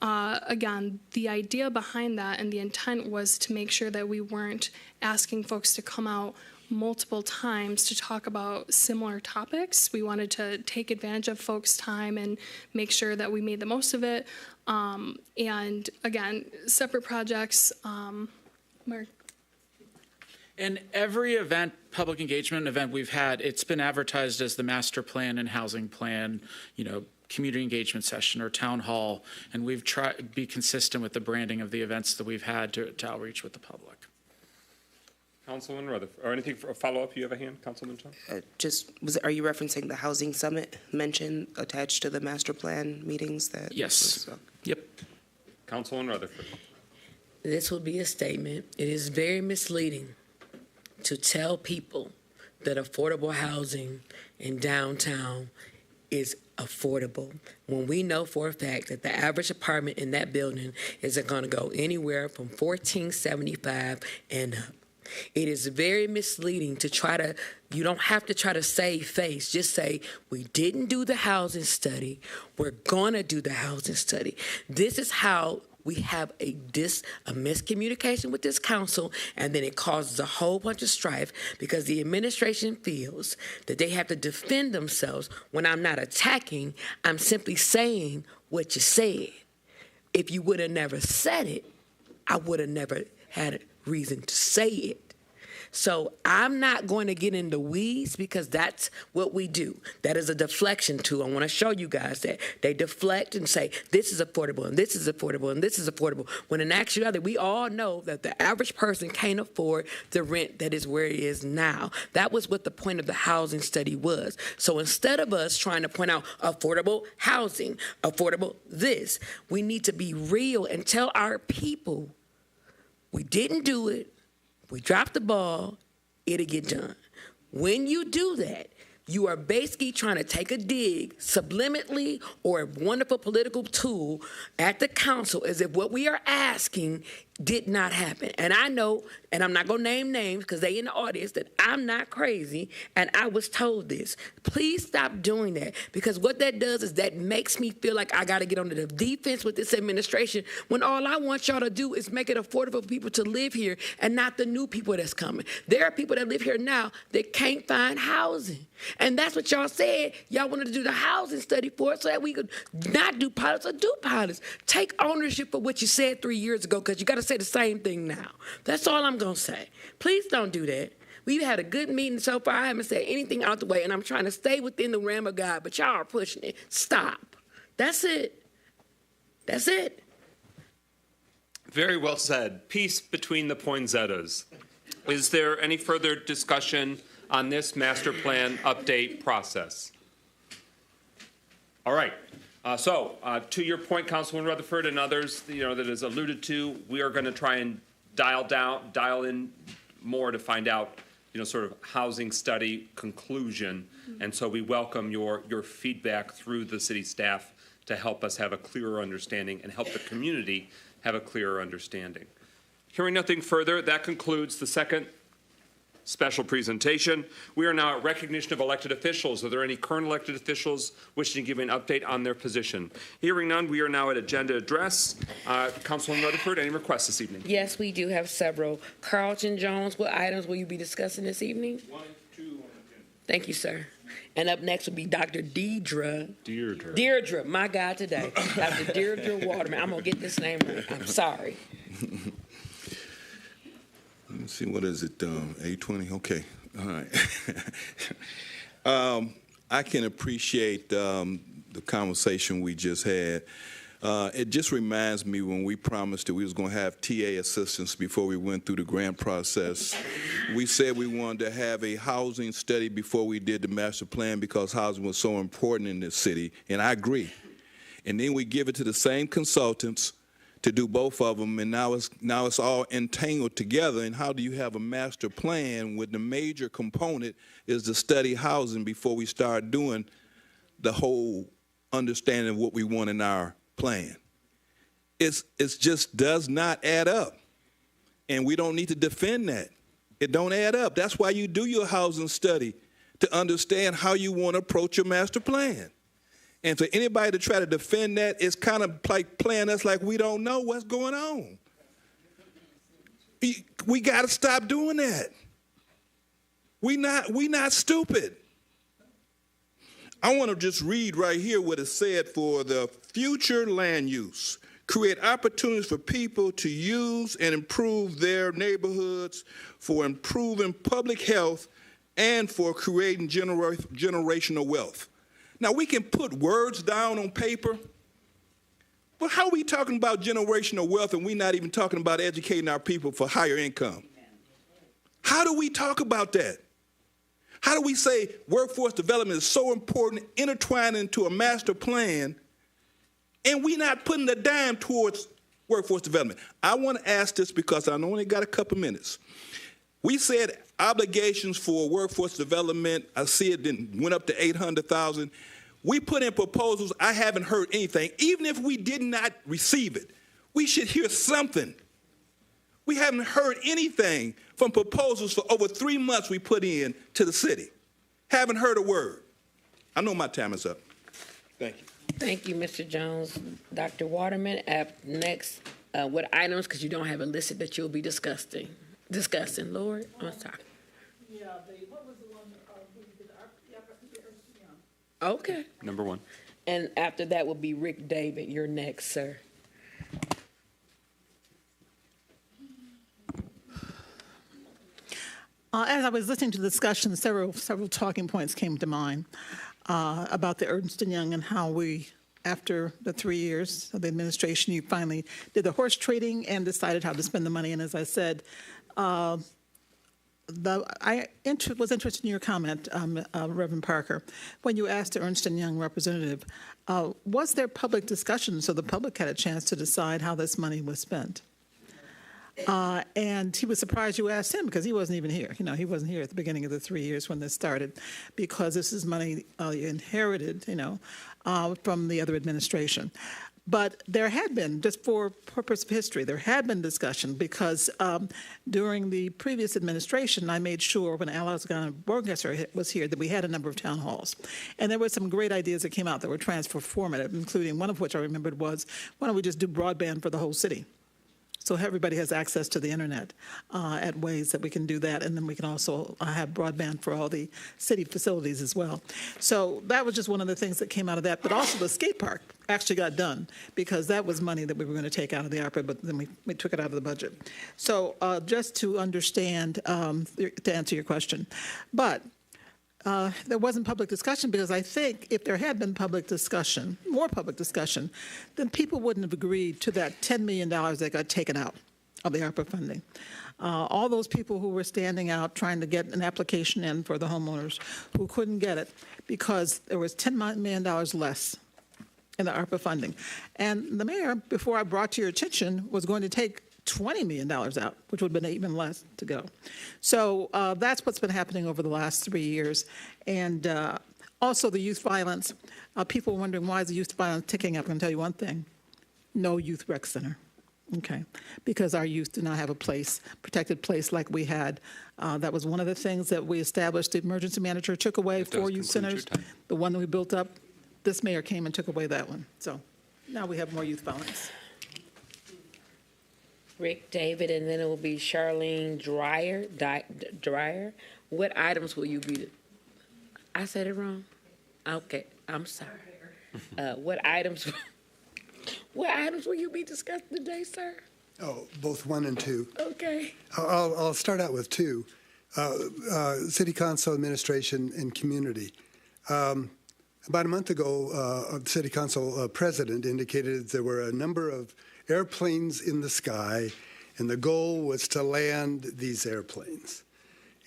Speaker 21: Again, the idea behind that and the intent was to make sure that we weren't asking folks to come out multiple times to talk about similar topics. We wanted to take advantage of folks' time and make sure that we made the most of it. And again, separate projects. Mark.
Speaker 20: And every event, public engagement event we've had, it's been advertised as the master plan and housing plan, community engagement session or town hall, and we've tried to be consistent with the branding of the events that we've had to outreach with the public.
Speaker 1: Councilman Rutherford, or anything for a follow-up? You have a hand, Councilman John?
Speaker 19: Are you referencing the housing summit mentioned attached to the master plan meetings?
Speaker 20: Yes. Yep.
Speaker 1: Councilman Rutherford.
Speaker 4: This will be a statement. It is very misleading to tell people that affordable housing in downtown is affordable when we know for a fact that the average apartment in that building is going to go anywhere from $1,475 and up. It is very misleading to you don't have to try to save face. Just say, we didn't do the housing study. We're going to do the housing study. This is how we have a miscommunication with this council, and then it causes a whole bunch of strife because the administration feels that they have to defend themselves when I'm not attacking. I'm simply saying what you said. If you would have never said it, I would have never had a reason to say it. So I'm not going to get into weeds because that's what we do. That is a deflection tool. I want to show you guys that. They deflect and say, this is affordable, and this is affordable, and this is affordable. When in actuality, we all know that the average person can't afford the rent that is where it is now. That was what the point of the housing study was. So instead of us trying to point out affordable housing, affordable this, we need to be real and tell our people, we didn't do it. We dropped the ball, it'll get done. When you do that, you are basically trying to take a dig subliminally or a wonderful political tool at the council as if what we are asking did not happen. And I know, and I'm not going to name names because they in the audience, that I'm not crazy, and I was told this. Please stop doing that, because what that does is that makes me feel like I got to get on the defense with this administration when all I want y'all to do is make it affordable for people to live here and not the new people that's coming. There are people that live here now that can't find housing. And that's what y'all said. Y'all wanted to do the housing study for it so that we could not do pilots or do pilots. Take ownership for what you said 3 years ago, because you got to say the same thing now. That's all I'm going to say. Please don't do that. We've had a good meeting so far. I haven't said anything out the way, and I'm trying to stay within the realm of God, but y'all are pushing it. Stop. That's it. That's it.
Speaker 1: Very well said. Peace between the poinsettias. Is there any further discussion on this master plan update process? All right. To your point, Councilman Rutherford and others, that is alluded to, we are going to try and dial in more to find out, sort of housing study conclusion. And so we welcome your feedback through the city staff to help us have a clearer understanding and help the community have a clearer understanding. Hearing nothing further, that concludes the second special presentation. We are now at recognition of elected officials. Are there any current elected officials wishing to give an update on their position? Hearing none, we are now at agenda address. Councilman Rutherford, any requests this evening?
Speaker 4: Yes, we do have several. Carlton Jones, what items will you be discussing this evening?
Speaker 6: 1, 2 on the agenda.
Speaker 4: Thank you, sir. And up next will be Dr. Deirdre, my God today. Dr. Deirdre Waterman. I'm going to get this name right. I'm sorry.
Speaker 3: Let's see, what is it, 8:20? Okay, all right. I can appreciate the conversation we just had. It just reminds me when we promised that we was going to have TA assistance before we went through the grant process. We said we wanted to have a housing study before we did the master plan because housing was so important in this city, and I agree. And then we give it to the same consultants to do both of them, and now it's all entangled together. And how do you have a master plan when the major component is to study housing before we start doing the whole understanding of what we want in our plan? It just does not add up, and we don't need to defend that. It don't add up. That's why you do your housing study, to understand how you want to approach your master plan. And for anybody to try to defend that, it's kind of like playing us like we don't know what's going on. We got to stop doing that. We not stupid. I want to just read right here what it said for the future land use. Create opportunities for people to use and improve their neighborhoods, for improving public health, and for creating generational wealth. Now, we can put words down on paper, but how are we talking about generational wealth and we're not even talking about educating our people for higher income? How do we talk about that? How do we say workforce development is so important, intertwined into a master plan, and we're not putting a dime towards workforce development? I want to ask this because I only got a couple minutes. We said obligations for workforce development, I see it then went up to 800,000. We put in proposals, I haven't heard anything. Even if we did not receive it, we should hear something. We haven't heard anything from proposals for over 3 months we put in to the city. Haven't heard a word. I know my time is up. Thank you.
Speaker 4: Thank you, Mr. Jones. Dr. Waterman, next, what items, because you don't have a listed that you'll be discussing, Lord? I'm sorry.
Speaker 8: Yeah, what was the one we did?
Speaker 4: Okay.
Speaker 1: Number 1.
Speaker 4: And after that will be Rick David. You're next, sir.
Speaker 8: As I was listening to the discussion, several talking points came to mind about the Ernst & Young and how we, after the 3 years of the administration, you finally did the horse trading and decided how to spend the money. And as I said, I was interested in your comment, Reverend Parker, when you asked the Ernst & Young representative, was there public discussion so the public had a chance to decide how this money was spent? And he was surprised you asked him because he wasn't even here. You know, he wasn't here at the beginning of the 3 years when this started, because this is money inherited, from the other administration. But there had been, just for purpose of history, there had been discussion because during the previous administration, I made sure when Alexander Borgesser was here that we had a number of town halls. And there were some great ideas that came out that were transformative, including one of which I remembered was, why don't we just do broadband for the whole city? So everybody has access to the internet at ways that we can do that. And then we can also have broadband for all the city facilities as well. So that was just one of the things that came out of that. But also the skate park actually got done because that was money that we were going to take out of the ARPA, but then we took it out of the budget. So just to understand, to answer your question. But there wasn't public discussion because I think if there had been public discussion, more public discussion, then people wouldn't have agreed to that $10 million that got taken out of the ARPA funding. All those people who were standing out trying to get an application in for the homeowners who couldn't get it because there was $10 million less in the ARPA funding. And the mayor, before I brought to your attention, was going to take $20 million out, which would have been even less to go. So that's what's been happening over the last 3 years. And also the youth violence. People are wondering, why is the youth violence ticking up? I'm going to tell you one thing. No youth rec center. Okay. Because our youth do not have a place, protected place like we had. That was one of the things that we established. The emergency manager took away 4 youth centers. The one that we built up, this mayor came and took away that one. So now we have more youth violence.
Speaker 4: Rick David, and then it will be Charlene Dreyer. What items will you be? I said it wrong. Okay, I'm sorry. What items? What items will you be discussing today, sir?
Speaker 7: Oh, both 1 and 2.
Speaker 4: Okay.
Speaker 7: I'll start out with 2. City Council Administration and Community. About a month ago, the City Council President indicated there were a number of airplanes in the sky, and the goal was to land these airplanes.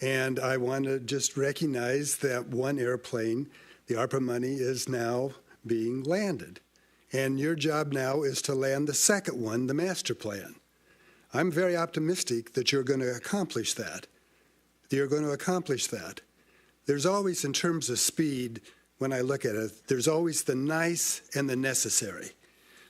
Speaker 7: And I want to just recognize that one airplane, the ARPA money, is now being landed. And your job now is to land the second one, the master plan. I'm very optimistic that you're going to accomplish that. You're going to accomplish that. There's always, in terms of speed, when I look at it, there's always the nice and the necessary.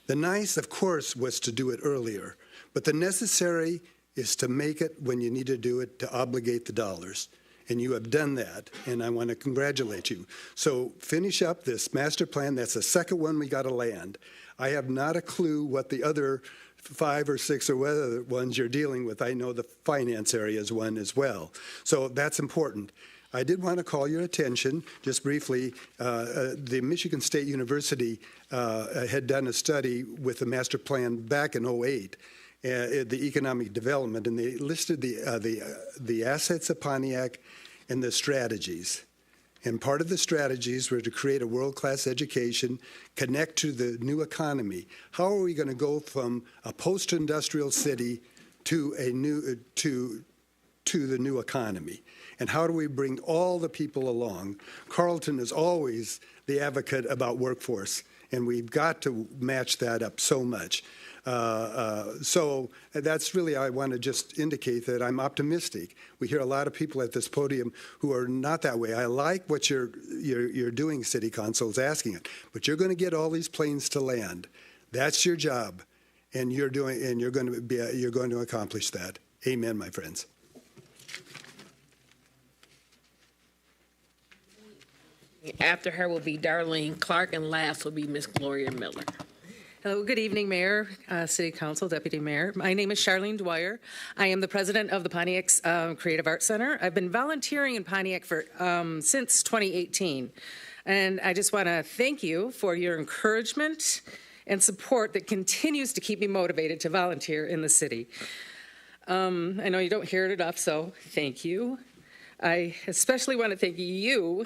Speaker 7: The nice, of course, was to do it earlier, but the necessary is to make it when you need to do it to obligate the dollars. And you have done that, and I want to congratulate you. So finish up this master plan. That's the second one we got to land. I have not a clue what the other 5 or 6 or other ones you're dealing with. I know the finance area is one as well. So that's important. I did want to call your attention, just briefly, the Michigan State University had done a study with the master plan back in 2008, the economic development, and they listed the assets of Pontiac and the strategies. And part of the strategies were to create a world-class education, connect to the new economy. How are we going to go from a post-industrial city to a new to the new economy? And how do we bring all the people along? Carlton is always the advocate about workforce, and we've got to match that up so much. So that's really, I want to just indicate that I'm optimistic. We hear a lot of people at this podium who are not that way. I like what you're doing, City Council is asking it, but you're going to get all these planes to land. That's your job, and you're going to accomplish that. Amen, my friends.
Speaker 4: After her will be Darlene Clark, and last will be Miss Gloria Miller.
Speaker 9: Hello, good evening, Mayor, City Council, Deputy Mayor. My name is Charlene Dwyer. I am the president of the Pontiac's Creative Arts Center. I've been volunteering in Pontiac for since 2018, and I just want to thank you for your encouragement and support that continues to keep me motivated to volunteer in the city. I know you don't hear it enough, so thank you. I especially want to thank you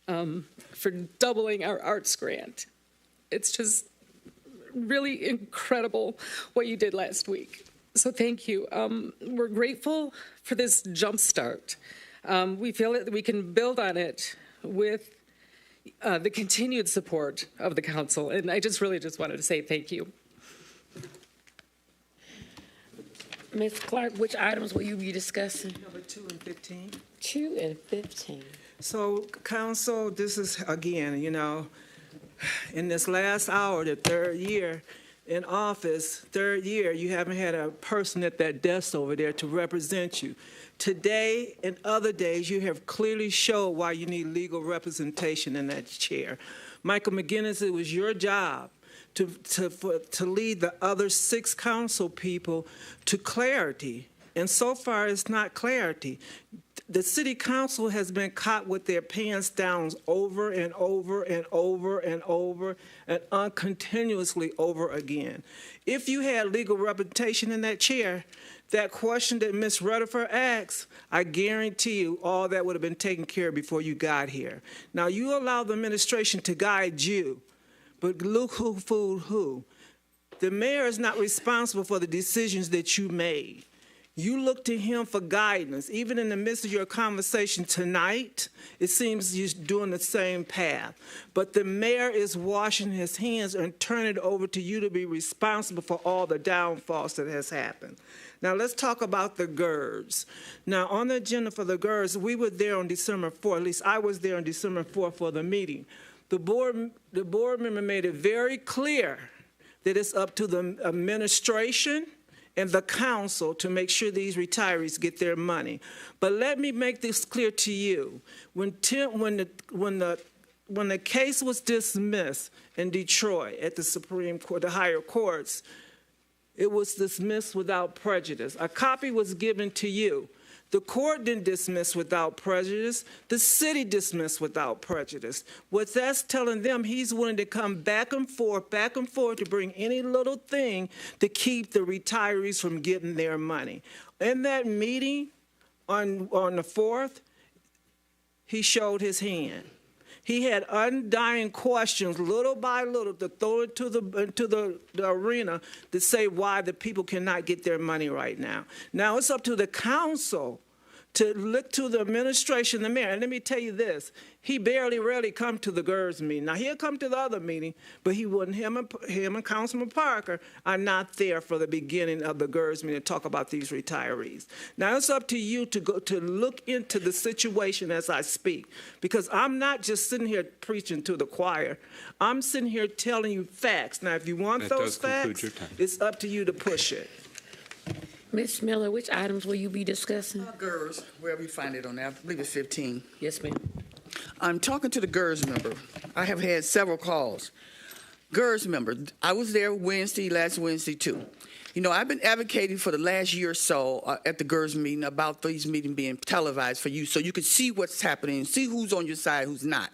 Speaker 9: for doubling our arts grant. It's just really incredible what you did last week. So thank you. We're grateful for this jump start. We feel that we can build on it with the continued support of the council. And I really just wanted to say thank you.
Speaker 4: Ms. Clark, which items will you be discussing?
Speaker 13: Number 2 and 15.
Speaker 4: 2 and 15.
Speaker 13: So, Council, this is, again, in this last hour, the third year in office, you haven't had a person at that desk over there to represent you. Today and other days, you have clearly showed why you need legal representation in that chair. Michael McGinnis, it was your job to lead the other 6 council people to clarity. And so far, it's not clarity. The city council has been caught with their pants down over and over and over and over and continuously over again. If you had legal representation in that chair, that question that Ms. Rutherford asked, I guarantee you all that would have been taken care of before you got here. Now, you allow the administration to guide you, but look who fooled who. The mayor is not responsible for the decisions that you made. You look to him for guidance. Even in the midst of your conversation tonight, it seems you're doing the same path. But the mayor is washing his hands and turning it over to you to be responsible for all the downfalls that has happened. Now, let's talk about the GERS. Now, on the agenda for the GERS, we were there on December 4th. At least I was there on December 4th for the meeting. The board member made it very clear that it's up to the administration and the council to make sure these retirees get their money. But let me make this clear to you. When the case was dismissed in Detroit at the Supreme Court, the higher courts, it was dismissed without prejudice. A copy was given to you. The court didn't dismiss without prejudice. The city dismissed without prejudice. What that's telling them, he's willing to come back and forth to bring any little thing to keep the retirees from getting their money. In that meeting on the 4th, he showed his hand. He had undying questions, little by little, to throw it into the arena to say why the people cannot get their money right now. Now it's up to the council to look to the administration, the mayor. And let me tell you this, he rarely come to the GERS meeting. Now, he'll come to the other meeting, but he wouldn't. Him and Councilman Parker are not there for the beginning of the GERS meeting to talk about these retirees. Now, it's up to you to go to look into the situation as I speak, because I'm not just sitting here preaching to the choir. I'm sitting here telling you facts. Now, if you want those facts, it's up to you to push it.
Speaker 4: Ms. Miller, which items will you be discussing?
Speaker 14: GERS, wherever you find it on there. I believe it's 15.
Speaker 4: Yes, ma'am.
Speaker 14: I'm talking to the GERS member. I have had several calls. GERS member, I was there last Wednesday too. I've been advocating for the last year or so at the GERS meeting about these meetings being televised for you so you can see what's happening, see who's on your side, who's not.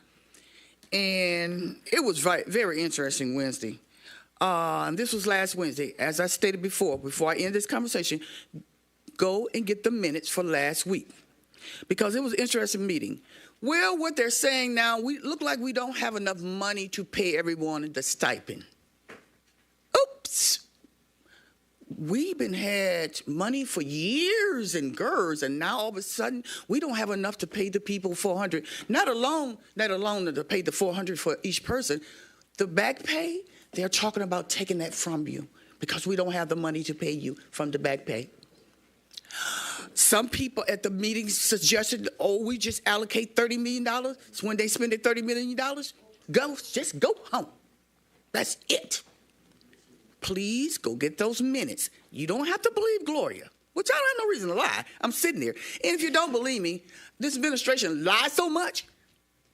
Speaker 14: And it was very interesting Wednesday. This was last Wednesday. As I stated before I end this conversation, go and get the minutes for last week. because it was an interesting meeting. Well, what they're saying now, we look like we don't have enough money to pay everyone the stipend. Oops. We've been had money for years and and now all of a sudden we don't have enough to pay the people $400. Not alone to pay the $400 for each person. The back pay, they're talking about taking that from you because we don't have the money to pay you from the back pay. Some people at the meeting suggested, we just allocate $30 million. So when they spend the $30 million, just go home. That's it. Please go get those minutes. You don't have to believe Gloria, which I don't have no reason to lie. I'm sitting there. And if you don't believe me, this administration lies so much,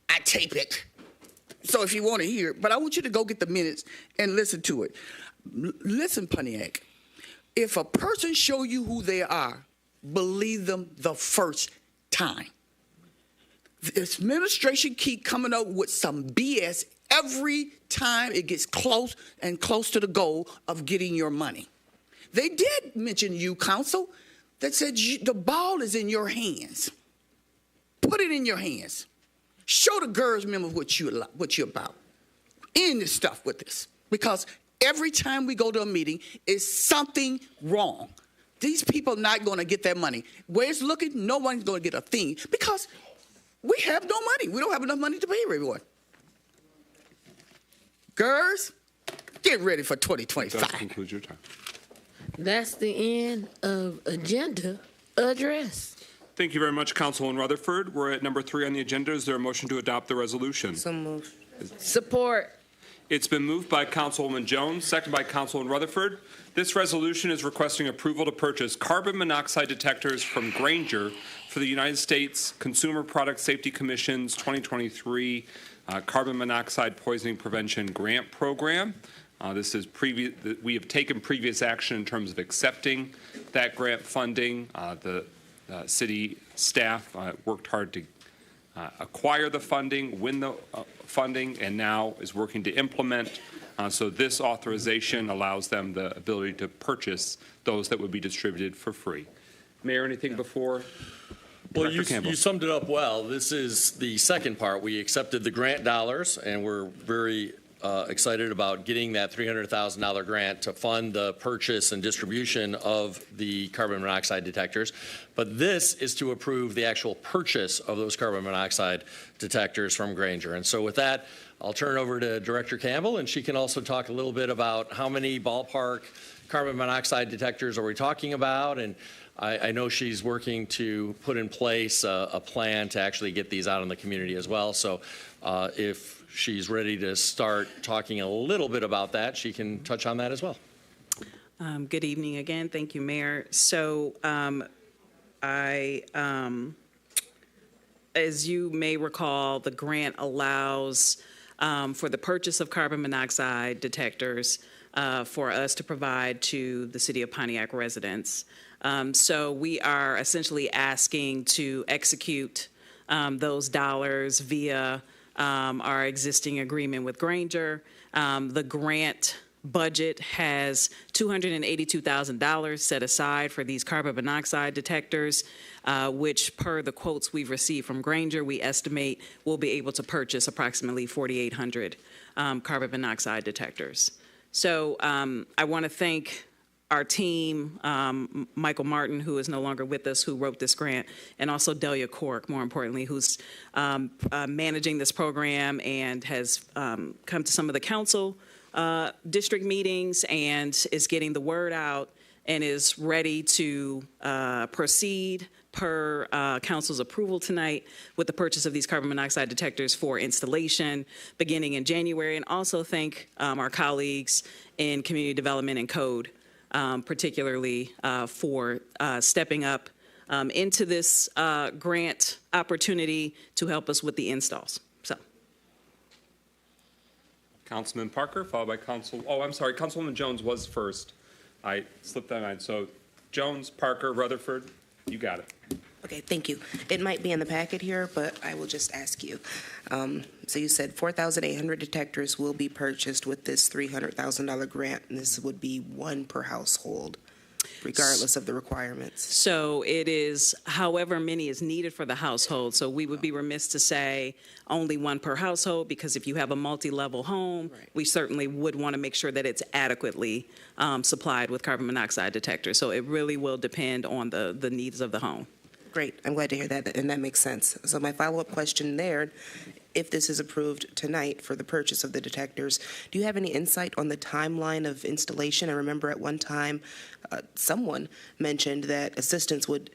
Speaker 14: I tape it. So if you want to hear it, but I want you to go get the minutes and listen to it. Listen, Pontiac, if a person show you who they are, believe them the first time. This administration keep coming up with some BS every time it gets close and close to the goal of getting your money. They did mention you, council, that said the ball is in your hands. Put it in your hands. Show the girls, remember what you're about. End this stuff with this. Because every time we go to a meeting, is something wrong. These people are not going to get their money. Where it's looking, no one's going to get a thing because we have no money. We don't have enough money to pay everyone. Girls, get ready for 2025.
Speaker 1: That concludes your time.
Speaker 4: That's the end of agenda address.
Speaker 1: Thank you very much, Councilwoman Rutherford. We're at number 3 on the agenda. Is there a motion to adopt the resolution?
Speaker 19: So moved.
Speaker 4: Support.
Speaker 1: It's been moved by Councilwoman Jones, second by Councilwoman Rutherford. This resolution is requesting approval to purchase carbon monoxide detectors from Grainger for the United States Consumer Product Safety Commission's 2023 Carbon Monoxide Poisoning Prevention Grant Program. We have taken previous action in terms of accepting that grant funding. The city staff worked hard to acquire the funding, win the funding, and now is working to implement. So this authorization allows them the ability to purchase those that would be distributed for free. Mayor, anything before?
Speaker 18: Well, you summed it up well. This is the second part. We accepted the grant dollars, and we're very excited about getting that $300,000 grant to fund the purchase and distribution of the carbon monoxide detectors. But this is to approve the actual purchase of those carbon monoxide detectors from Grainger. And so with that, I'll turn it over to Director Campbell, and she can also talk a little bit about how many ballpark carbon monoxide detectors are we talking about. And I know she's working to put in place a plan to actually get these out in the community as well. So if she's ready to start talking a little bit about that, she can touch on that as well.
Speaker 17: Good evening again. Thank you, Mayor. So as you may recall, the grant allows for the purchase of carbon monoxide detectors for us to provide to the City of Pontiac residents. So we are essentially asking to execute those dollars via our existing agreement with Grainger. The grant budget has $282,000 set aside for these carbon monoxide detectors, which per the quotes we've received from Grainger, we estimate we'll be able to purchase approximately 4,800 carbon monoxide detectors. So I want to thank our team, Michael Martin, who is no longer with us, who wrote this grant, and also Delia Cork, more importantly, who's managing this program and has come to some of the council district meetings and is getting the word out and is ready to proceed per council's approval tonight with the purchase of these carbon monoxide detectors for installation beginning in January. And also thank our colleagues in community development and code, particularly for stepping up into this grant opportunity to help us with the installs. So,
Speaker 1: Councilman Parker, followed by Councilwoman Jones was first. I slipped that line. So Jones, Parker, Rutherford, you got it.
Speaker 19: Okay, thank you. It might be in the packet here, but I will just ask you. So you said 4,800 detectors will be purchased with this $300,000 grant, and this would be one per household. regardless of the requirements?
Speaker 17: So it is however many is needed for the household. So we would be remiss to say only one per household, because if you have a multi-level home, we certainly would want to make sure that it's adequately supplied with carbon monoxide detectors. So it really will depend on the needs of the home.
Speaker 19: Great. I'm glad to hear that, and that makes sense. So my follow-up question there, if this is approved tonight for the purchase of the detectors, do you have any insight on the timeline of installation? I remember at one time someone mentioned that assistance would,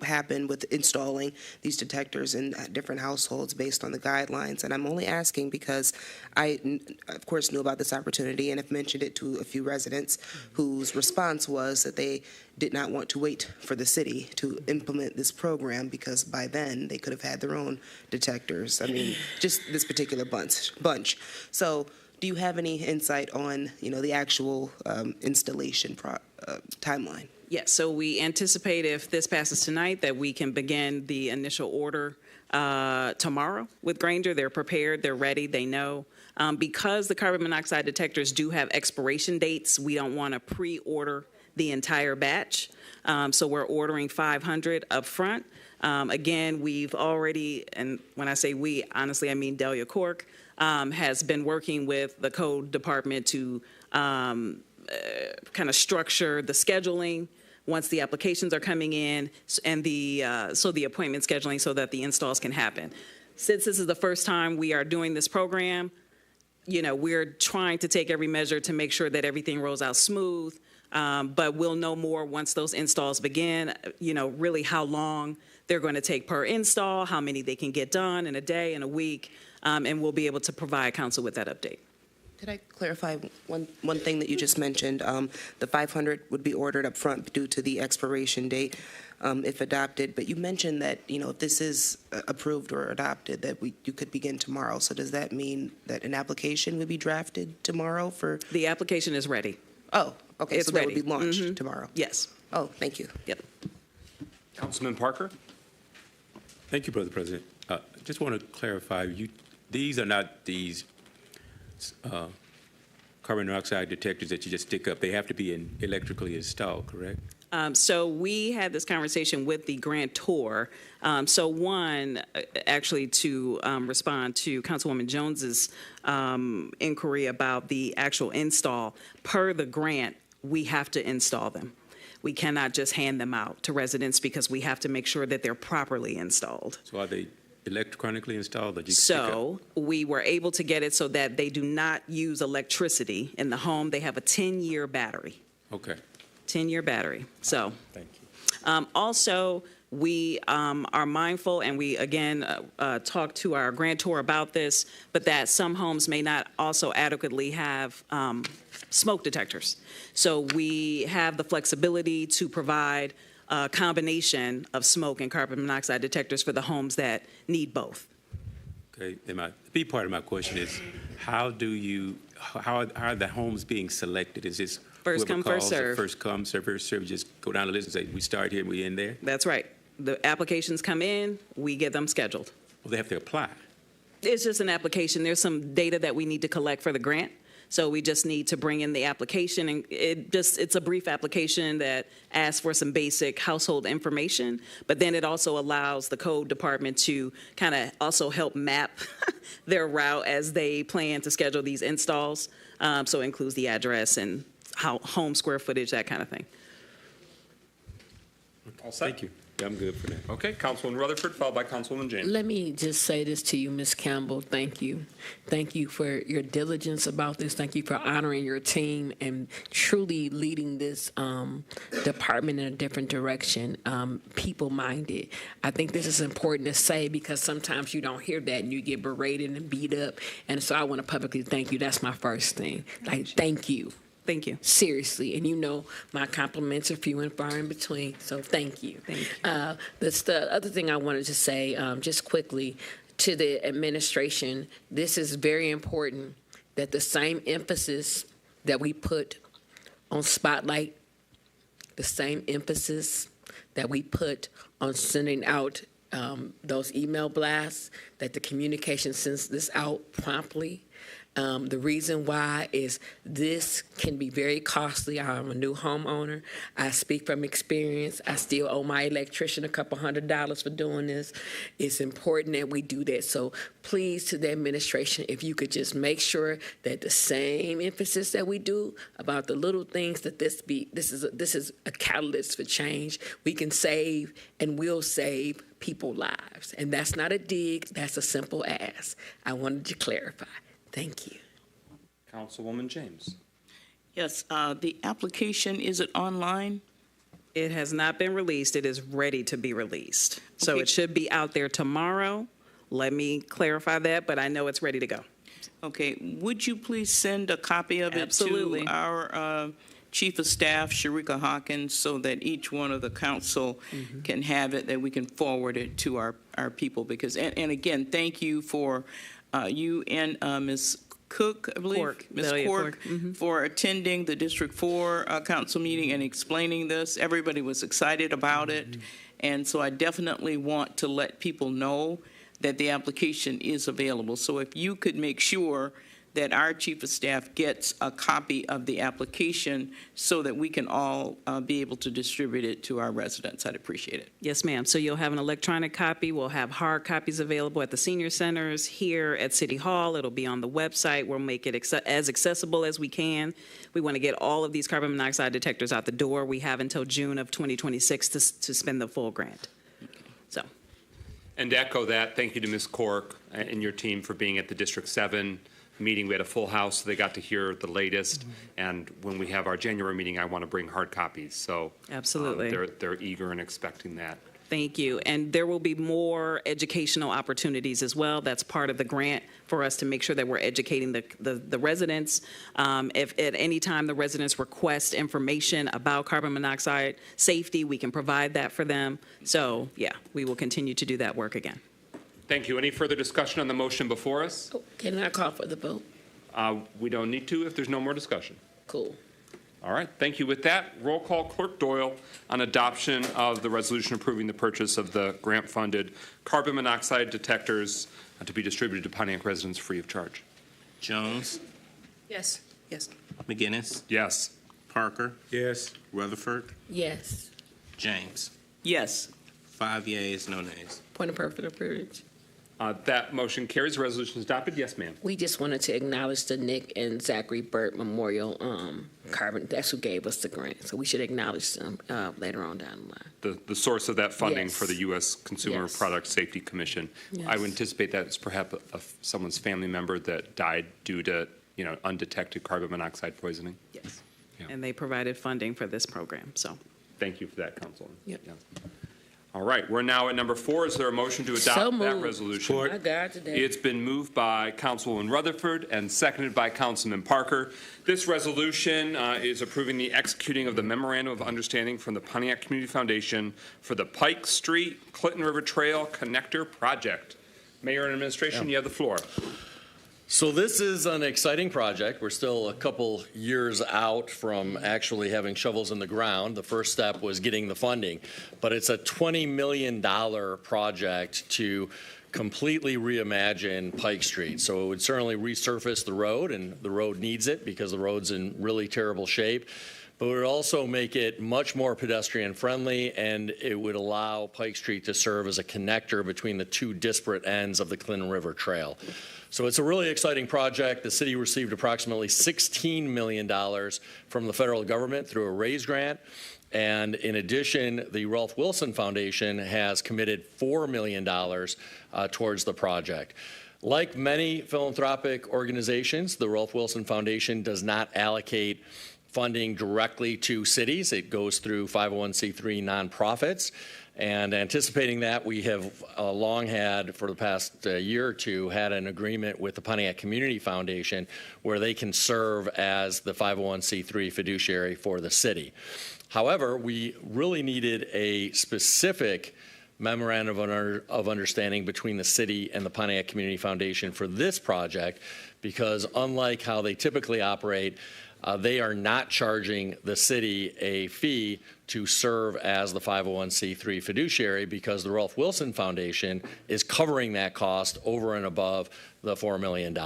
Speaker 19: happen with installing these detectors in different households based on the guidelines. And I'm only asking because I, of course, knew about this opportunity and have mentioned it to a few residents whose response was that they did not want to wait for the city to implement this program because by then they could have had their own detectors. I mean, just this particular bunch. So do you have any insight on, the actual installation timeline?
Speaker 17: Yes, so we anticipate if this passes tonight that we can begin the initial order tomorrow with Grainger. They're prepared, they're ready, they know. Because the carbon monoxide detectors do have expiration dates, we don't want to pre-order the entire batch. So we're ordering 500 up front. Again, we've already, and when I say we, honestly, I mean Delia Cork, has been working with the code department to kind of structure the scheduling once the applications are coming in and the appointment scheduling so that the installs can happen. Since this is the first time we are doing this program, we're trying to take every measure to make sure that everything rolls out smooth. But we'll know more once those installs begin, really how long they're going to take per install, how many they can get done in a day, in a week, and we'll be able to provide council with that update.
Speaker 19: Could I clarify one thing that you just mentioned? The 500 would be ordered up front due to the expiration date if adopted, but you mentioned that, if this is approved or adopted, that you could begin tomorrow. So does that mean that an application would be drafted tomorrow for?
Speaker 17: The application is ready.
Speaker 19: Oh, okay,
Speaker 17: It's
Speaker 19: so that
Speaker 17: ready.
Speaker 19: would be launched tomorrow?
Speaker 17: Yes.
Speaker 19: Oh, thank you.
Speaker 17: Yep.
Speaker 1: Councilman Parker?
Speaker 5: Thank you, Brother President. Just want to clarify, these are not these carbon monoxide detectors that you just stick up. They have to be electrically installed, correct?
Speaker 17: So we had this conversation with the grantor. So one, actually to respond to Councilwoman Jones's inquiry about the actual install, per the grant, we have to install them. We cannot just hand them out to residents because we have to make sure that they're properly installed.
Speaker 5: So are they electronically installed?
Speaker 17: So we were able to get it so that they do not use electricity in the home. They have a 10-year battery.
Speaker 5: Okay.
Speaker 17: 10-year battery. So
Speaker 5: thank you.
Speaker 17: Also, we are mindful, and we again talked to our grantor about this, but that some homes may not also adequately have smoke detectors. So we have the flexibility to provide a combination of smoke and carbon monoxide detectors for the homes that need both.
Speaker 5: Okay. And the B part of my question is, how are the homes being selected? Is this
Speaker 17: First come, first serve.
Speaker 5: First come, first serve. Just go down the list and say, we start here and we end there?
Speaker 17: That's right. The applications come in, we get them scheduled.
Speaker 5: Well, they have to apply.
Speaker 17: It's just an application. There's some data that we need to collect for the grant. So we just need to bring in the application, and it's a brief application that asks for some basic household information, but then it also allows the code department to kind of also help map their route as they plan to schedule these installs. So it includes the address and home square footage, that kind of thing.
Speaker 1: All set?
Speaker 5: Thank you. Yeah, I'm good for that.
Speaker 1: Okay, Councilwoman Rutherford, followed by Councilwoman James.
Speaker 4: Let me just say this to you, Ms. Campbell. Thank you. Thank you for your diligence about this. Thank you for honoring your team and truly leading this department in a different direction, people-minded. I think this is important to say because sometimes you don't hear that and you get berated and beat up. And so I want to publicly thank you. That's my first thing. Thank you.
Speaker 17: Thank you.
Speaker 4: Seriously. And my compliments are few and far in between. So thank you.
Speaker 17: Thank you.
Speaker 4: The other thing I wanted to say, just quickly, to the administration, this is very important that the same emphasis that we put on Spotlight, the same emphasis that we put on sending out those email blasts, that the communication sends this out promptly. The reason why is this can be very costly. I'm a new homeowner. I speak from experience. I still owe my electrician a couple $100 for doing this. It's important that we do that. So please, to the administration, if you could just make sure that the same emphasis that we do about the little things, that this is a catalyst for change. We can save and will save people lives. And that's not a dig, that's a simple ask. I wanted to clarify. Thank you.
Speaker 1: Councilwoman James.
Speaker 16: Yes, the application, is it online?
Speaker 17: It has not been released. It is ready to be released. So
Speaker 16: Okay.
Speaker 17: it should be out there tomorrow. Let me clarify that, but I know it's ready to go.
Speaker 16: Okay, would you please send a copy of it
Speaker 17: Absolutely.
Speaker 16: to our Chief of Staff, Sharika Hawkins, so that each one of the council can have it, that we can forward it to our people? Because, and again, thank you for you and Ms. Cook, I believe,
Speaker 17: Cork.
Speaker 16: Ms.
Speaker 17: Delia
Speaker 16: Cork, for attending the District 4 council meeting and explaining this. Everybody was excited about it, and so I definitely want to let people know that the application is available. So if you could make sure that our Chief of Staff gets a copy of the application so that we can all be able to distribute it to our residents, I'd appreciate it.
Speaker 17: Yes, ma'am. So you'll have an electronic copy. We'll have hard copies available at the senior centers, here at City Hall. It'll be on the website. We'll make it as accessible as we can. We want to get all of these carbon monoxide detectors out the door. We have until June of 2026 to spend the full grant. So.
Speaker 1: And to echo that, thank you to Ms. Cork and your team for being at the District 7 meeting. We had a full house, so they got to hear the latest. And when we have our January meeting, I want to bring hard copies. So
Speaker 17: Absolutely.
Speaker 1: They're eager and expecting that.
Speaker 17: Thank you. And there will be more educational opportunities as well. That's part of the grant for us to make sure that we're educating the residents. If at any time the residents request information about carbon monoxide safety, we can provide that for them. So, yeah, we will continue to do that work again.
Speaker 1: Thank you. Any further discussion on the motion before us?
Speaker 4: Can I call for the vote?
Speaker 1: We don't need to if there's no more discussion.
Speaker 4: Cool.
Speaker 1: All right, thank you. With that, roll call Clerk Doyle on adoption of the resolution approving the purchase of the grant-funded carbon monoxide detectors to be distributed to Pontiac residents free of charge.
Speaker 6: Jones,
Speaker 19: Yes. Yes.
Speaker 6: McGinnis,
Speaker 1: Yes.
Speaker 6: Parker,
Speaker 3: Yes.
Speaker 6: Rutherford,
Speaker 4: Yes.
Speaker 6: James.
Speaker 16: Yes.
Speaker 6: 5 yeas, no nays.
Speaker 4: Point of privilege.
Speaker 1: That motion carries. The resolution is adopted. Yes, ma'am.
Speaker 4: We just wanted to acknowledge the Nick and Zachary Burt Memorial Carbon. That's who gave us the grant. So we should acknowledge them later on down the line.
Speaker 1: The source of that funding
Speaker 4: Yes.
Speaker 1: for the U.S. Consumer
Speaker 4: Yes.
Speaker 1: Product Safety Commission.
Speaker 4: Yes.
Speaker 1: I would anticipate that it's perhaps someone's family member that died due to undetected carbon monoxide poisoning.
Speaker 17: Yes. Yeah. And they provided funding for this program. So
Speaker 1: thank you for that, Councilman.
Speaker 4: Yep.
Speaker 1: Yeah. All right, we're now at number 4. Is there a motion to adopt that resolution?
Speaker 4: My God, today.
Speaker 1: It's been moved by Councilwoman Rutherford and seconded by Councilman Parker. This resolution is approving the executing of the Memorandum of Understanding from the Pontiac Community Foundation for the Pike Street Clinton River Trail Connector Project. Mayor and Administration, you have the floor.
Speaker 18: So this is an exciting project. We're still a couple years out from actually having shovels in the ground. The first step was getting the funding, but it's a $20 million project to completely reimagine Pike Street. So it would certainly resurface the road, and the road needs it because the road's in really terrible shape. But it would also make it much more pedestrian friendly, and it would allow Pike Street to serve as a connector between the two disparate ends of the Clinton River Trail. So it's a really exciting project. The city received approximately $16 million from the federal government through a RAISE grant. And in addition, the Ralph Wilson Foundation has committed $4 million towards the project. Like many philanthropic organizations, the Ralph Wilson Foundation does not allocate funding directly to cities. It goes through 501c3 nonprofits. And anticipating that, we have long had, for the past year or two, had an agreement with the Pontiac Community Foundation where they can serve as the 501c3 fiduciary for the city. However, we really needed a specific memorandum of understanding between the city and the Pontiac Community Foundation for this project, because unlike how they typically operate, they are not charging the city a fee to serve as the 501c3 fiduciary because the Ralph Wilson Foundation is covering that cost over and above the $4 million.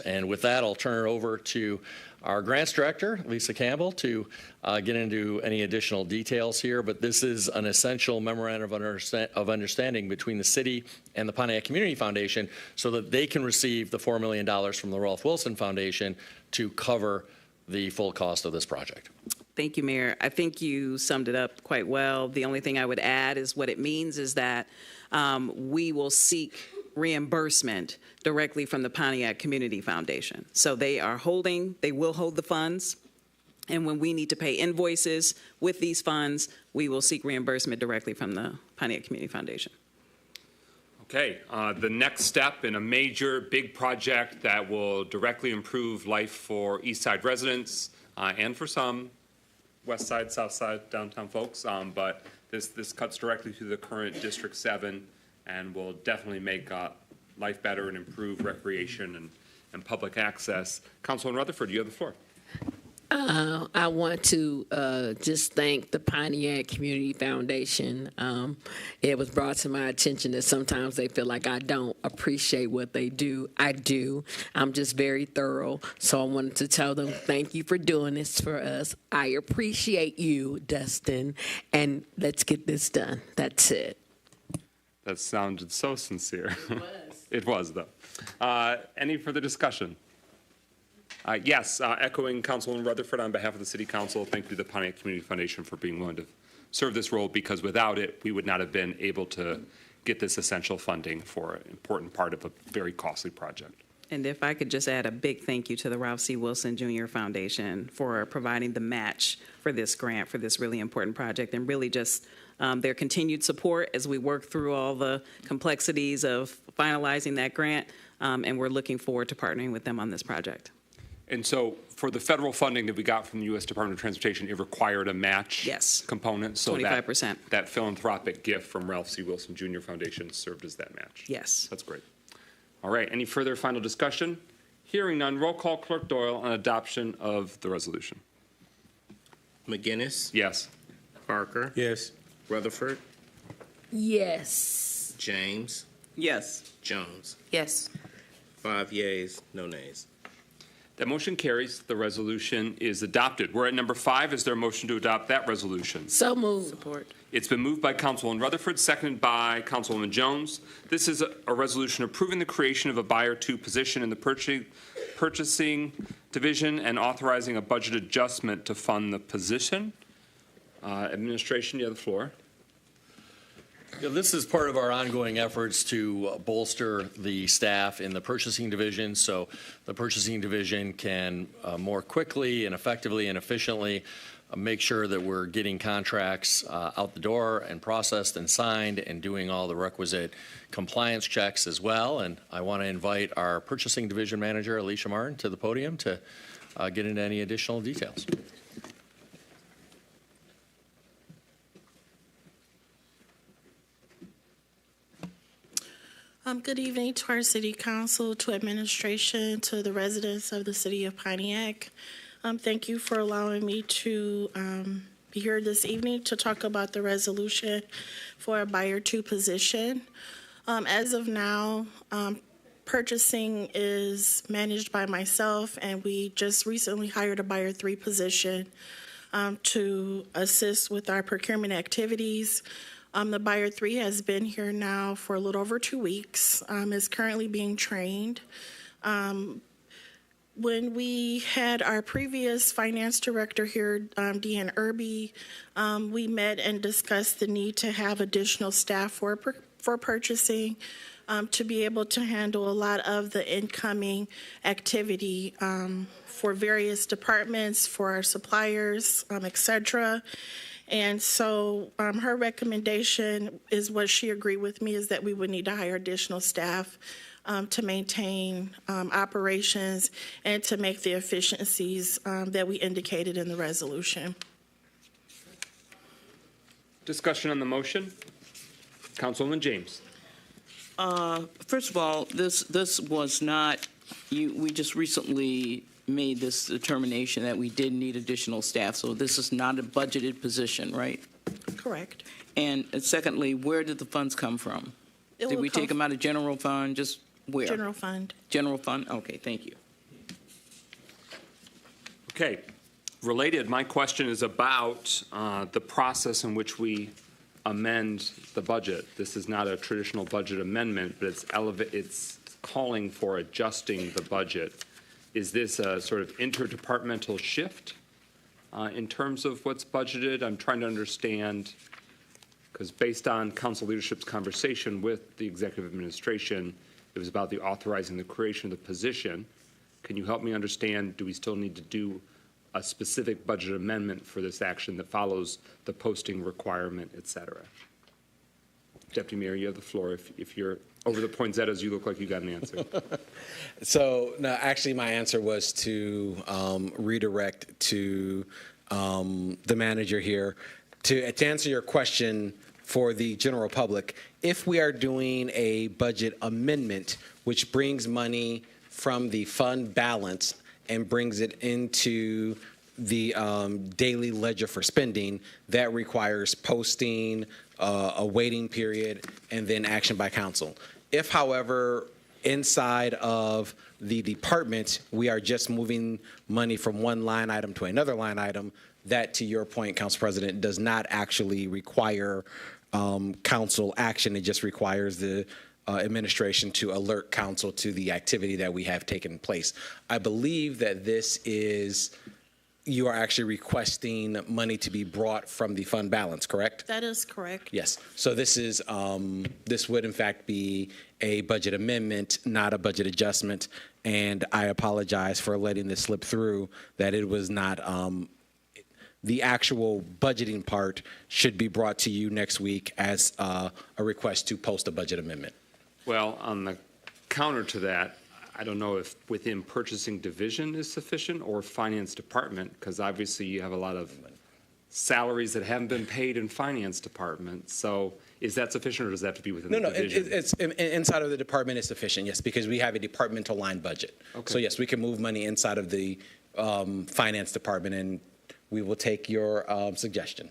Speaker 18: And with that, I'll turn it over to our grants director, Lisa Campbell, to get into any additional details here. But this is an essential memorandum of understanding between the city and the Pontiac Community Foundation so that they can receive the $4 million from the Ralph Wilson Foundation to cover the full cost of this project.
Speaker 17: Thank you, Mayor. I think you summed it up quite well. The only thing I would add is what it means is that we will seek reimbursement directly from the Pontiac Community Foundation. So they will hold the funds, and when we need to pay invoices with these funds, we will seek reimbursement directly from the Pontiac Community Foundation.
Speaker 1: Okay, the next step in a major, big project that will directly improve life for East Side residents and for some West Side, South Side, downtown folks, but this cuts directly to the current District 7 and will definitely make life better and improve recreation and public access. Councilman Rutherford, you have the floor.
Speaker 4: I want to just thank the Pontiac Community Foundation. It was brought to my attention that sometimes they feel like I don't appreciate what they do. I do. I'm just very thorough. So I wanted to tell them thank you for doing this for us. I appreciate you, Dustin, and let's get this done. That's it.
Speaker 1: That sounded so sincere. It was. It was, though. Any further discussion? Yes, echoing Councilman Rutherford on behalf of the City Council, thank you to the Pontiac Community Foundation for being willing to serve this role, because without it, we would not have been able to get this essential funding for an important part of a very costly project.
Speaker 17: And if I could just add a big thank you to the Ralph C. Wilson Jr. Foundation for providing the match for this grant, for this really important project, and really just their continued support as we work through all the complexities of finalizing that grant, and we're looking forward to partnering with them on this project.
Speaker 1: And so for the federal funding that we got from the U.S. Department of Transportation, it required a match component? So
Speaker 17: 25%.
Speaker 1: That philanthropic gift from Ralph C. Wilson Jr. Foundation served as that match?
Speaker 17: Yes.
Speaker 1: That's great. All right, any further final discussion? Hearing none, roll call Clerk Doyle on adoption of the resolution.
Speaker 10: McGinnis?
Speaker 1: Yes.
Speaker 10: Parker?
Speaker 5: Yes.
Speaker 10: Rutherford?
Speaker 4: Yes.
Speaker 10: James?
Speaker 17: Yes.
Speaker 10: Jones?
Speaker 19: Yes.
Speaker 10: 5 yeas, no nays.
Speaker 1: That motion carries. The resolution is adopted. We're at number 5. Is there a motion to adopt that resolution?
Speaker 4: So moved.
Speaker 19: Support.
Speaker 1: It's been moved by Councilwoman Rutherford, seconded by Councilwoman Jones. This is a resolution approving the creation of a Buyer 2 position in the purchasing division and authorizing a budget adjustment to fund the position. Administration, you have the floor.
Speaker 18: Yeah, this is part of our ongoing efforts to bolster the staff in the purchasing division, so the purchasing division can more quickly and effectively and efficiently make sure that we're getting contracts out the door and processed and signed and doing all the requisite compliance checks as well. And I want to invite our purchasing division manager, Alicia Martin, to the podium to get into any additional details.
Speaker 22: Good evening to our City Council, to administration, to the residents of the City of Pontiac. Thank you for allowing me to be here this evening to talk about the resolution for a Buyer 2 position. As of now, purchasing is managed by myself, and we just recently hired a Buyer 3 position to assist with our procurement activities. The Buyer 3 has been here now for a little over 2 weeks, is currently being trained. When we had our previous finance director here, Deanne Irby, we met and discussed the need to have additional staff for purchasing to be able to handle a lot of the incoming activity for various departments, for our suppliers, et cetera. And so her recommendation is what she agreed with me, is that we would need to hire additional staff to maintain operations and to make the efficiencies that we indicated in the resolution.
Speaker 1: Discussion on the motion. Councilwoman James.
Speaker 16: First of all, this was not, we just recently made this determination that we did need additional staff. So this is not a budgeted position, right?
Speaker 22: Correct.
Speaker 16: And secondly, where did the funds come from? Did we take them out of general fund? Just where?
Speaker 22: General fund.
Speaker 16: General fund? Okay, thank you.
Speaker 1: Okay. Related, my question is about the process in which we amend the budget. This is not a traditional budget amendment, but it's calling for adjusting the budget. Is this a sort of interdepartmental shift in terms of what's budgeted? I'm trying to understand, because based on council leadership's conversation with the executive administration, it was about the authorizing the creation of the position. Can you help me understand, do we still need to do a specific budget amendment for this action that follows the posting requirement, et cetera? Deputy Mayor, you have the floor. If you're over the poinsettias, you look like you got an answer.
Speaker 2: So, no, actually, my answer was to redirect to the manager here. To answer your question for the general public, if we are doing a budget amendment, which brings money from the fund balance and brings it into the daily ledger for spending, that requires posting, a waiting period, and then action by council. If, however, inside of the department, we are just moving money from one line item to another line item, that, to your point, Council President, does not actually require council action. It just requires the administration to alert council to the activity that we have taken place. I believe that this is, you are actually requesting money to be brought from the fund balance, correct?
Speaker 22: That is correct.
Speaker 2: Yes. So this is, this would in fact be a budget amendment, not a budget adjustment. And I apologize for letting this slip through, that it was not, the actual budgeting part should be brought to you next week as a request to post a budget amendment.
Speaker 1: Well, on the counter to that, I don't know if within purchasing division is sufficient or finance department, because obviously you have a lot of salaries that haven't been paid in finance department. So is that sufficient, or does that have to be within the division?
Speaker 2: It's inside of the department is sufficient, yes, because we have a departmental line budget.
Speaker 1: Okay.
Speaker 2: So yes, we can move money inside of the finance department, and we will take your suggestion.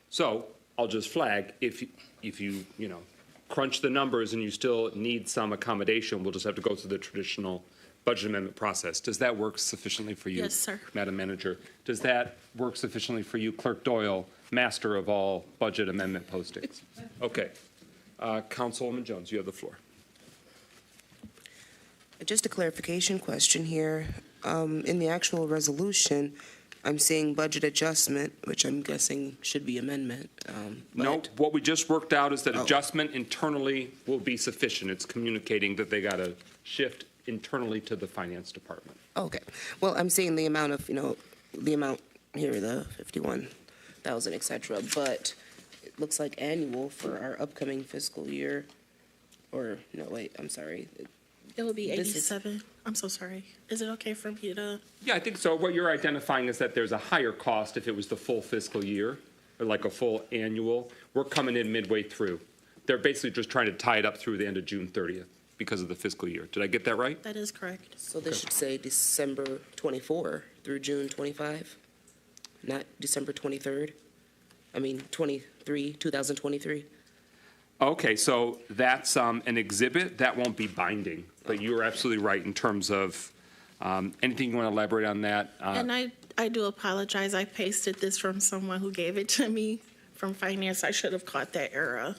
Speaker 1: So I'll just flag, if you crunch the numbers and you still need some accommodation, we'll just have to go through the traditional budget amendment process. Does that work sufficiently for you?
Speaker 22: Yes, sir.
Speaker 1: Madam Manager? Does that work sufficiently for you, Clerk Doyle, master of all budget amendment postings? Okay. Councilwoman Jones, you have the floor.
Speaker 19: Just a clarification question here. In the actual resolution, I'm seeing budget adjustment, which I'm guessing should be amendment.
Speaker 1: No, what we just worked out is that adjustment internally will be sufficient. It's communicating that they got to shift internally to the finance department.
Speaker 19: Okay. Well, I'm seeing the amount of, the amount here, the 51,000, et cetera, but it looks like annual for our upcoming fiscal year. Or, no, wait, I'm sorry.
Speaker 22: It would be 87. I'm so sorry. Is it okay for me to?
Speaker 1: Yeah, I think so. What you're identifying is that there's a higher cost if it was the full fiscal year, or like a full annual. We're coming in midway through. They're basically just trying to tie it up through the end of June 30th because of the fiscal year. Did I get that right?
Speaker 22: That is correct.
Speaker 19: So this should say December 24 through June 25, not December 23rd? I mean, 2023.
Speaker 1: Okay, so that's an exhibit. That won't be binding, but you're absolutely right in terms of anything you want to elaborate on that?
Speaker 22: And I do apologize. I pasted this from someone who gave it to me from finance. I should have caught that error.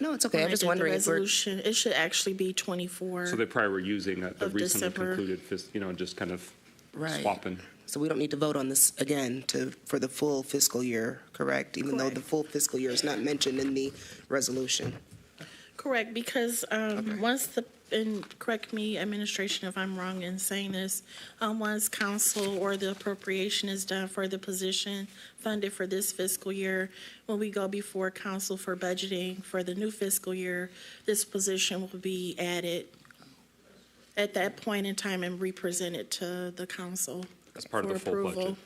Speaker 19: No, it's okay. I'm just wondering if
Speaker 22: resolution, it should actually be 24.
Speaker 1: So they probably were using the recently
Speaker 22: December.
Speaker 1: concluded, just kind of
Speaker 19: Right.
Speaker 1: swapping.
Speaker 19: So we don't need to vote on this again for the full fiscal year, correct? Even though the full fiscal year is not mentioned in the resolution.
Speaker 22: Correct, because once and correct me, administration, if I'm wrong in saying this, once council or the appropriation is done for the position funded for this fiscal year, when we go before council for budgeting for the new fiscal year, this position will be added at that point in time and represented to the council
Speaker 1: As part of
Speaker 22: for
Speaker 1: the full
Speaker 22: approval.
Speaker 1: budget.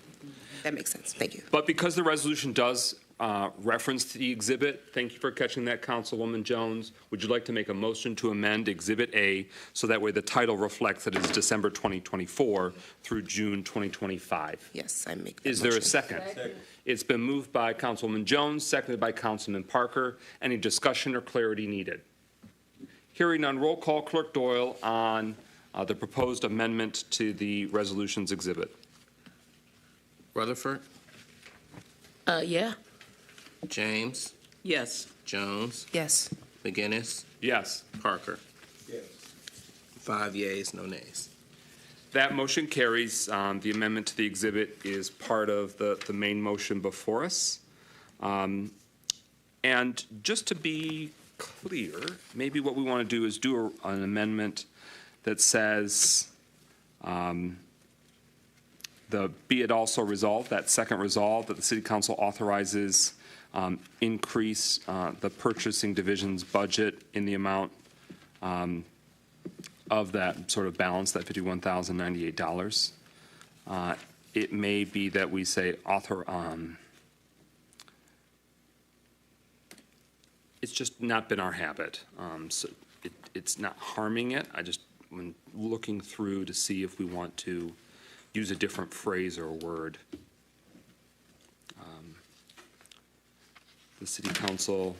Speaker 19: That makes sense. Thank you.
Speaker 1: But because the resolution does referenced the exhibit. Thank you for catching that, Councilwoman Jones. Would you like to make a motion to amend Exhibit A so that way the title reflects that it's December 2024 through June 2025?
Speaker 19: Yes, I make that
Speaker 1: Is there a
Speaker 19: motion.
Speaker 1: second? It's been moved by Councilwoman Jones, seconded by Councilman Parker. Any discussion or clarity needed? Hearing none, roll call. Clerk Doyle on the proposed amendment to the resolutions exhibit.
Speaker 10: Rutherford,
Speaker 4: Yeah.
Speaker 10: James,
Speaker 16: Yes.
Speaker 10: Jones,
Speaker 19: Yes.
Speaker 10: McGinnis,
Speaker 1: Yes.
Speaker 10: Parker. 5 yeas, no nays.
Speaker 1: That motion carries. The amendment to the exhibit is part of the main motion before us. And just to be clear, maybe what we want to do is do an amendment that says, be it also resolved, that second resolve, that the City Council authorizes increase the purchasing division's budget in the amount of that sort of balance, that $51,098. It may be that we say it's just not been our habit. So it's not harming it. I just, when looking through to see if we want to use a different phrase or word. The City Council,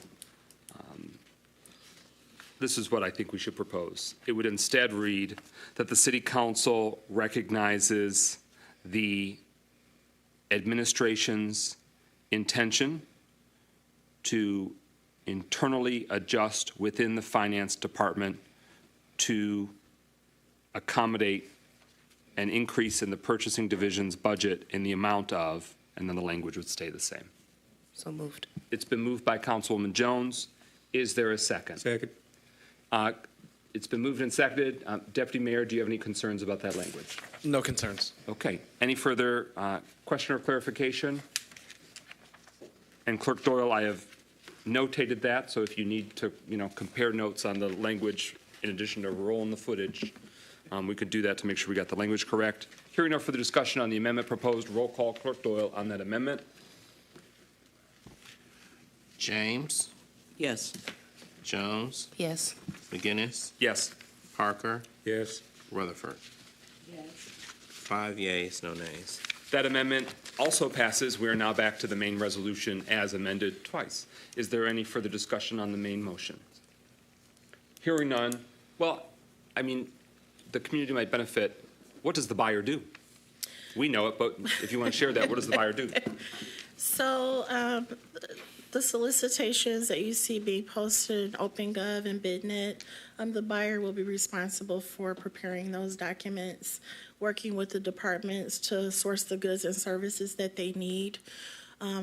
Speaker 1: this is what I think we should propose. It would instead read that the City Council recognizes the administration's intention to internally adjust within the Finance Department to accommodate an increase in the purchasing division's budget in the amount of, and then the language would stay the same.
Speaker 19: So moved.
Speaker 1: It's been moved by Councilwoman Jones. Is there a second?
Speaker 5: Second.
Speaker 1: It's been moved and seconded. Deputy Mayor, do you have any concerns about that language?
Speaker 2: No concerns.
Speaker 1: Okay. Any further question or clarification? And Clerk Doyle, I have notated that, so if you need to, compare notes on the language in addition to rolling the footage, we could do that to make sure we got the language correct. Hearing no further discussion on the amendment proposed, roll call. Clerk Doyle on that amendment.
Speaker 10: James,
Speaker 16: Yes.
Speaker 10: Jones,
Speaker 19: Yes.
Speaker 10: McGinnis,
Speaker 1: Yes.
Speaker 10: Parker,
Speaker 5: Yes.
Speaker 10: Rutherford.
Speaker 16: Yes.
Speaker 10: 5 yeas, no nays.
Speaker 1: That amendment also passes. We are now back to the main resolution as amended twice. Is there any further discussion on the main motion? Hearing none. Well, I mean, the community might benefit. What does the buyer do? We know it, but if you want to share that, what does the buyer do?
Speaker 22: So the solicitations that you see being posted in OpenGov and BidNet, the buyer will be responsible for preparing those documents, working with the departments to source the goods and services that they need.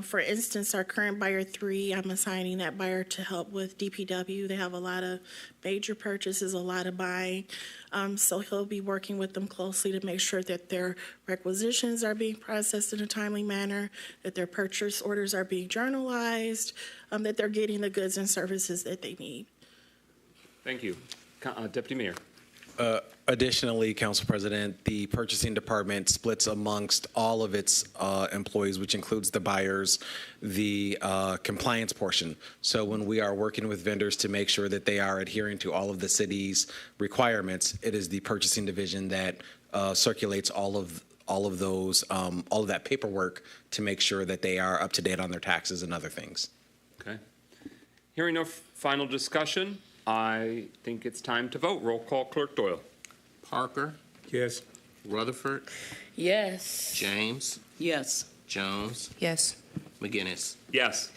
Speaker 22: For instance, our current buyer 3, I'm assigning that buyer to help with DPW. They have a lot of major purchases, a lot of buying. So he'll be working with them closely to make sure that their requisitions are being processed in a timely manner, that their purchase orders are being journalized, that they're getting the goods and services that they need.
Speaker 1: Thank you. Deputy Mayor.
Speaker 2: Additionally, Council President, the purchasing department splits amongst all of its employees, which includes the buyers, the compliance portion. So when we are working with vendors to make sure that they are adhering to all of the city's requirements, it is the purchasing division that circulates all of those, all of that paperwork to make sure that they are up to date on their taxes and other things.
Speaker 1: Okay. Hearing no final discussion, I think it's time to vote. Roll call, Clerk Doyle.
Speaker 10: Parker,
Speaker 5: Yes.
Speaker 10: Rutherford,
Speaker 4: Yes.
Speaker 10: James,
Speaker 16: Yes.
Speaker 10: Jones,
Speaker 19: Yes.
Speaker 10: McGinnis.
Speaker 1: Yes.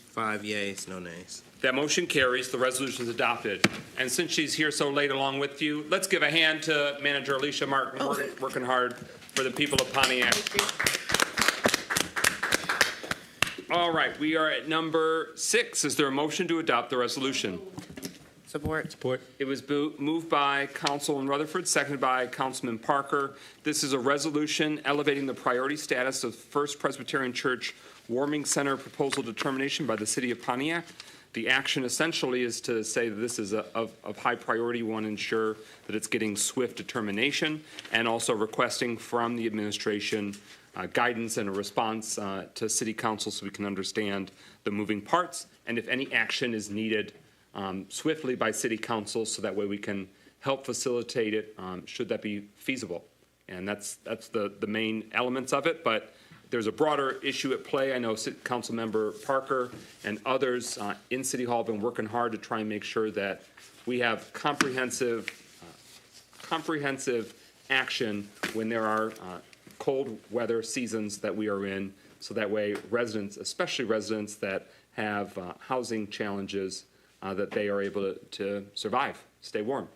Speaker 10: 5 yeas, no nays.
Speaker 1: That motion carries. The resolution is adopted. And since she's here so late along with you, let's give a hand to Manager Alicia Martin, working hard for the people of Pontiac. All right, we are at number 6. Is there a motion to adopt the resolution?
Speaker 19: Support.
Speaker 5: Support.
Speaker 1: It was moved by Councilman Rutherford, seconded by Councilman Parker. This is a resolution elevating the priority status of First Presbyterian Church Warming Center proposal determination by the City of Pontiac. The action essentially is to say that this is of high priority. We want to ensure that it's getting swift determination, and also requesting from the administration guidance and a response to City Council so we can understand the moving parts and if any action is needed swiftly by City Council so that way we can help facilitate it should that be feasible. And that's the main elements of it, but there's a broader issue at play. I know Council Member Parker and others in City Hall have been working hard to try and make sure that we have comprehensive action when there are cold weather seasons that we are in, so that way residents, especially residents that have housing challenges, that they are able to survive, stay warm.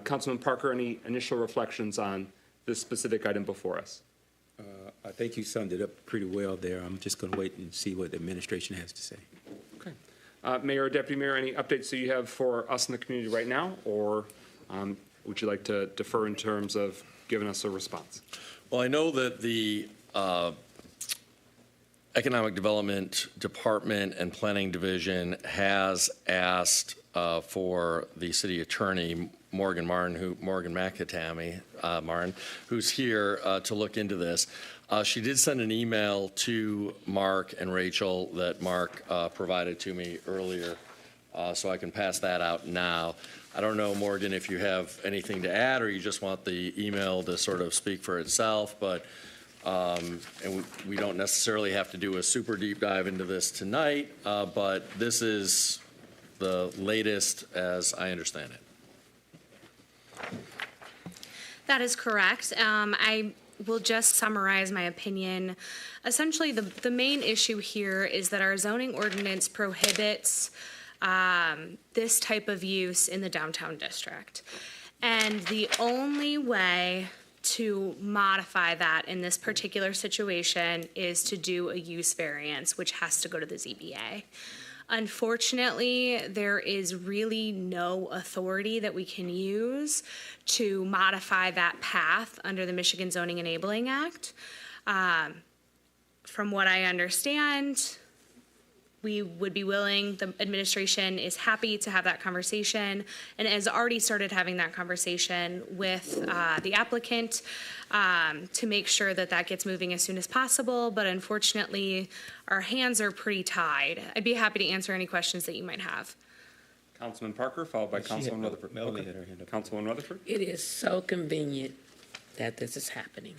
Speaker 1: Councilman Parker, any initial reflections on this specific item before us?
Speaker 5: I think you summed it up pretty well there. I'm just going to wait and see what the administration has to say.
Speaker 1: Okay. Mayor or Deputy Mayor, any updates that you have for us in the community right now, or would you like to defer in terms of giving us a response?
Speaker 18: Well, I know that the Economic Development Department and Planning Division has asked for the city attorney, Morgan McAtammy, Martin, who's here to look into this. She did send an email to Mark and Rachel that Mark provided to me earlier, so I can pass that out now. I don't know, Morgan, if you have anything to add or you just want the email to sort of speak for itself, but and we don't necessarily have to do a super deep dive into this tonight, but this is the latest as I understand it.
Speaker 11: That is correct. I will just summarize my opinion. Essentially, the main issue here is that our zoning ordinance prohibits this type of use in the downtown district. And the only way to modify that in this particular situation is to do a use variance, which has to go to the ZBA. Unfortunately, there is really no authority that we can use to modify that path under the Michigan Zoning Enabling Act. From what I understand, we would be willing, the administration is happy to have that conversation and has already started having that conversation with the applicant to make sure that that gets moving as soon as possible. But unfortunately, our hands are pretty tied. I'd be happy to answer any questions that you might have.
Speaker 1: Councilman Parker, followed by Councilman Rutherford.
Speaker 5: Okay.
Speaker 1: Councilman Rutherford.
Speaker 4: It is so convenient that this is happening.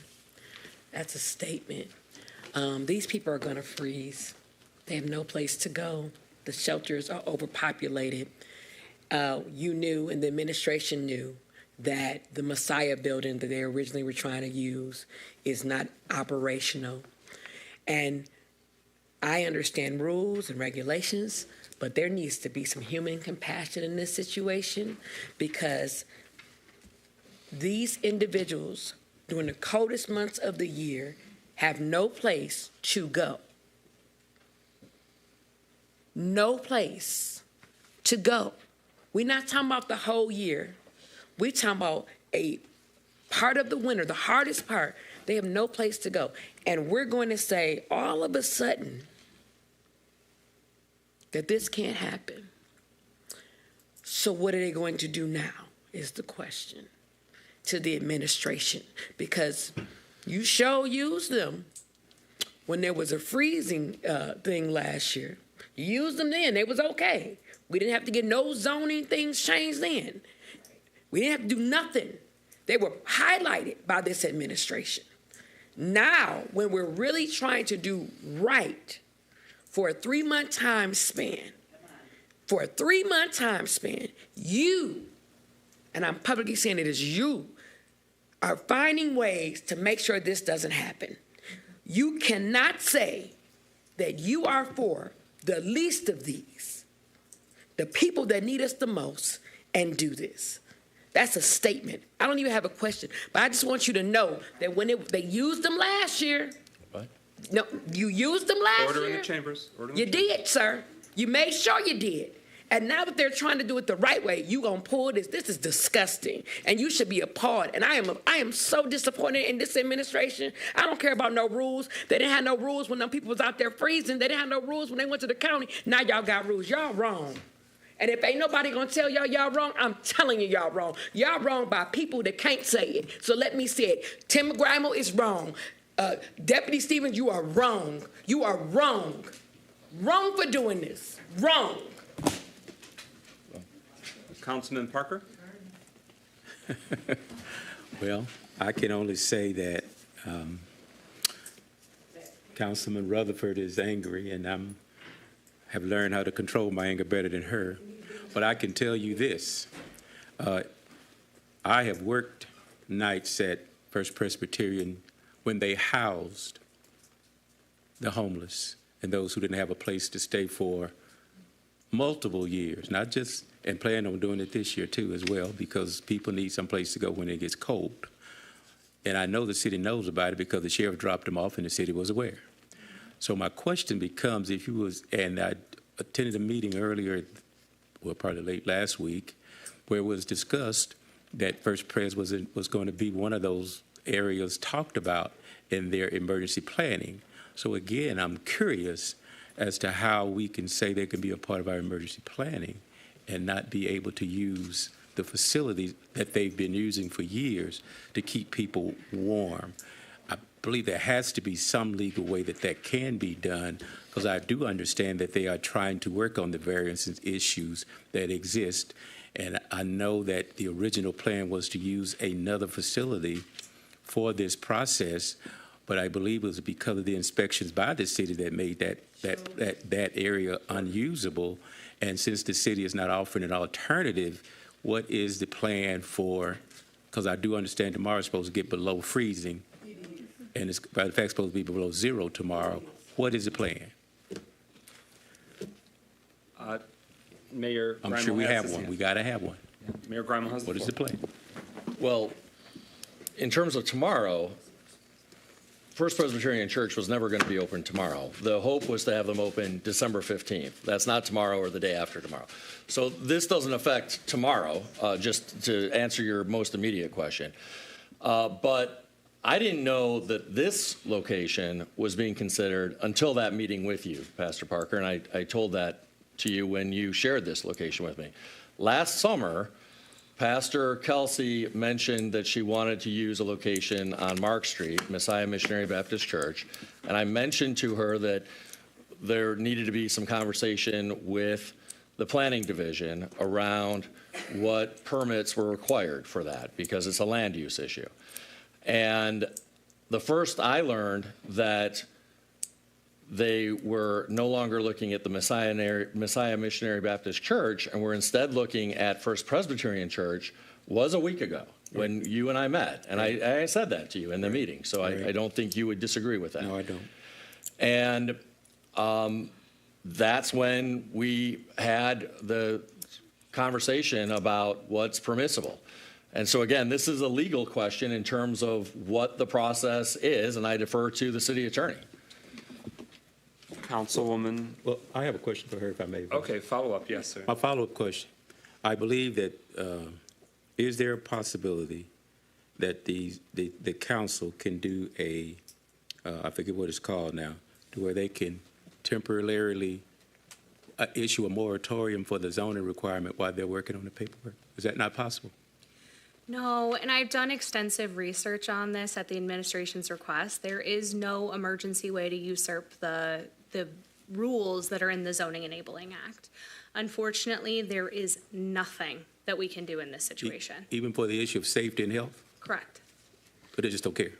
Speaker 4: That's a statement. These people are going to freeze. They have no place to go. The shelters are overpopulated. You knew, and the administration knew, that the Messiah building that they originally were trying to use is not operational. And I understand rules and regulations, but there needs to be some human compassion in this situation, because these individuals, during the coldest months of the year, have no place to go. No place to go. We're not talking about the whole year. We're talking about a part of the winter, the hardest part. They have no place to go. And we're going to say all of a sudden that this can't happen. So what are they going to do now is the question to the administration, because you sure used them when there was a freezing thing last year. You used them then. It was okay. We didn't have to get no zoning things changed then. We didn't have to do nothing. They were highlighted by this administration. Now, when we're really trying to do right for a 3-month time span, you, and I'm publicly saying it is you, are finding ways to make sure this doesn't happen. You cannot say that you are for the least of these, the people that need us the most, and do this. That's a statement. I don't even have a question, but I just want you to know that when they used them last year.
Speaker 18: What?
Speaker 4: No, you used them last year.
Speaker 1: Order in the chambers.
Speaker 4: You did, sir. You made sure you did. And now that they're trying to do it the right way, you gonna pull this. This is disgusting, and you should be appalled. And I am so disappointed in this administration. I don't care about no rules. They didn't have no rules when them people was out there freezing. They didn't have no rules when they went to the county. Now y'all got rules. Y'all wrong. And if ain't nobody gonna tell y'all wrong, I'm telling you y'all wrong. Y'all wrong by people that can't say it. So let me say it. Tim McGrimal is wrong.
Speaker 12: Deputy Stevens, you are wrong. You are wrong. Wrong for doing this. Wrong.
Speaker 1: Councilman Parker?
Speaker 5: Well, I can only say that Councilman Rutherford is angry, and I have learned how to control my anger better than her. But I can tell you this. I have worked nights at First Presbyterian when they housed the homeless and those who didn't have a place to stay for multiple years, not just, and plan on doing it this year too as well, because people need some place to go when it gets cold. And I know the city knows about it because the sheriff dropped them off and the city was aware. So my question becomes, if you was, and I attended a meeting earlier, well, probably late last week, where it was discussed that First Pres was going to be one of those areas talked about in their emergency planning. So again, I'm curious as to how we can say they can be a part of our emergency planning and not be able to use the facilities that they've been using for years to keep people warm. I believe there has to be some legal way that that can be done, because I do understand that they are trying to work on the various issues that exist. And I know that the original plan was to use another facility for this process, but I believe it was because of the inspections by the city that made that area unusable. And since the city is not offering an alternative, what is the plan for, because I do understand tomorrow is supposed to get below freezing, and it's, by the fact, supposed to be below zero tomorrow. What is the plan?
Speaker 1: Mayor
Speaker 5: I'm
Speaker 1: Grimel
Speaker 5: sure we
Speaker 1: has
Speaker 5: have
Speaker 1: his
Speaker 5: one.
Speaker 1: hand.
Speaker 5: We got to have one.
Speaker 1: Mayor Grimel has the
Speaker 5: What is
Speaker 1: floor.
Speaker 5: the plan?
Speaker 18: Well, in terms of tomorrow, First Presbyterian Church was never going to be open tomorrow. The hope was to have them open December 15th. That's not tomorrow or the day after tomorrow. So this doesn't affect tomorrow, just to answer your most immediate question. But I didn't know that this location was being considered until that meeting with you, Pastor Parker, and I told that to you when you shared this location with me. Last summer, Pastor Kelsey mentioned that she wanted to use a location on Mark Street, Messiah Missionary Baptist Church, and I mentioned to her that there needed to be some conversation with the planning division around what permits were required for that, because it's a land use issue. And the first I learned that they were no longer looking at the Messiah Missionary Baptist Church and were instead looking at First Presbyterian Church was a week ago when you and I met. And I said that to you in the meeting, so I don't think you would disagree with that.
Speaker 5: No, I don't.
Speaker 18: And that's when we had the conversation about what's permissible. And so again, this is a legal question in terms of what the process is, and I defer to the city attorney.
Speaker 1: Councilwoman.
Speaker 5: Well, I have a question for her, if I may.
Speaker 1: Okay, follow up. Yes, sir.
Speaker 5: My follow-up question. I believe that, is there a possibility that the council can do a, I forget what it's called now, to where they can temporarily issue a moratorium for the zoning requirement while they're working on the paperwork? Is that not possible?
Speaker 11: No, and I've done extensive research on this at the administration's request. There is no emergency way to usurp the rules that are in the Zoning Enabling Act. Unfortunately, there is nothing that we can do in this situation.
Speaker 5: Even for the issue of safety and health?
Speaker 11: Correct.
Speaker 5: But they just don't care?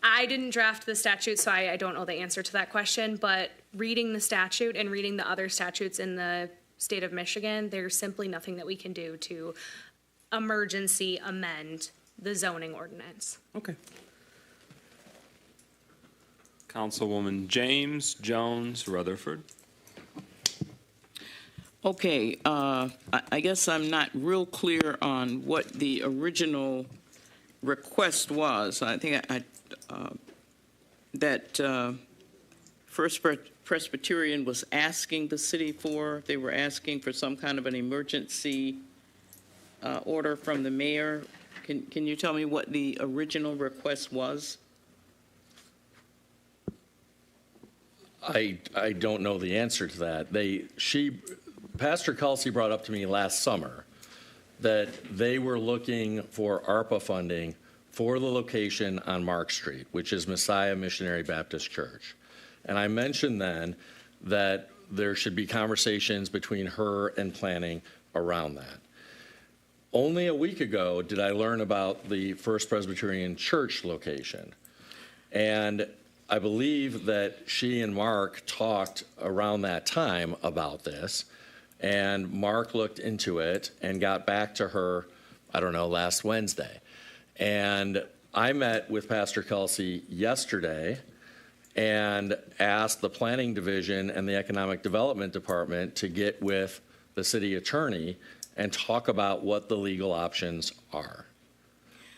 Speaker 11: I didn't draft the statute, so I don't know the answer to that question, but reading the statute and reading the other statutes in the state of Michigan, there's simply nothing that we can do to emergency amend the zoning ordinance.
Speaker 5: Okay.
Speaker 1: Councilwoman James Jones Rutherford.
Speaker 16: Okay, I guess I'm not real clear on what the original request was. I think that First Presbyterian was asking the city for, they were asking for some kind of an emergency order from the mayor. Can you tell me what the original request was?
Speaker 18: I don't know the answer to that. Pastor Kelsey brought up to me last summer that they were looking for ARPA funding for the location on Mark Street, which is Messiah Missionary Baptist Church. And I mentioned then that there should be conversations between her and planning around that. Only a week ago did I learn about the First Presbyterian Church location. And I believe that she and Mark talked around that time about this, and Mark looked into it and got back to her, I don't know, last Wednesday. And I met with Pastor Kelsey yesterday and asked the Planning Division and the Economic Development Department to get with the city attorney and talk about what the legal options are.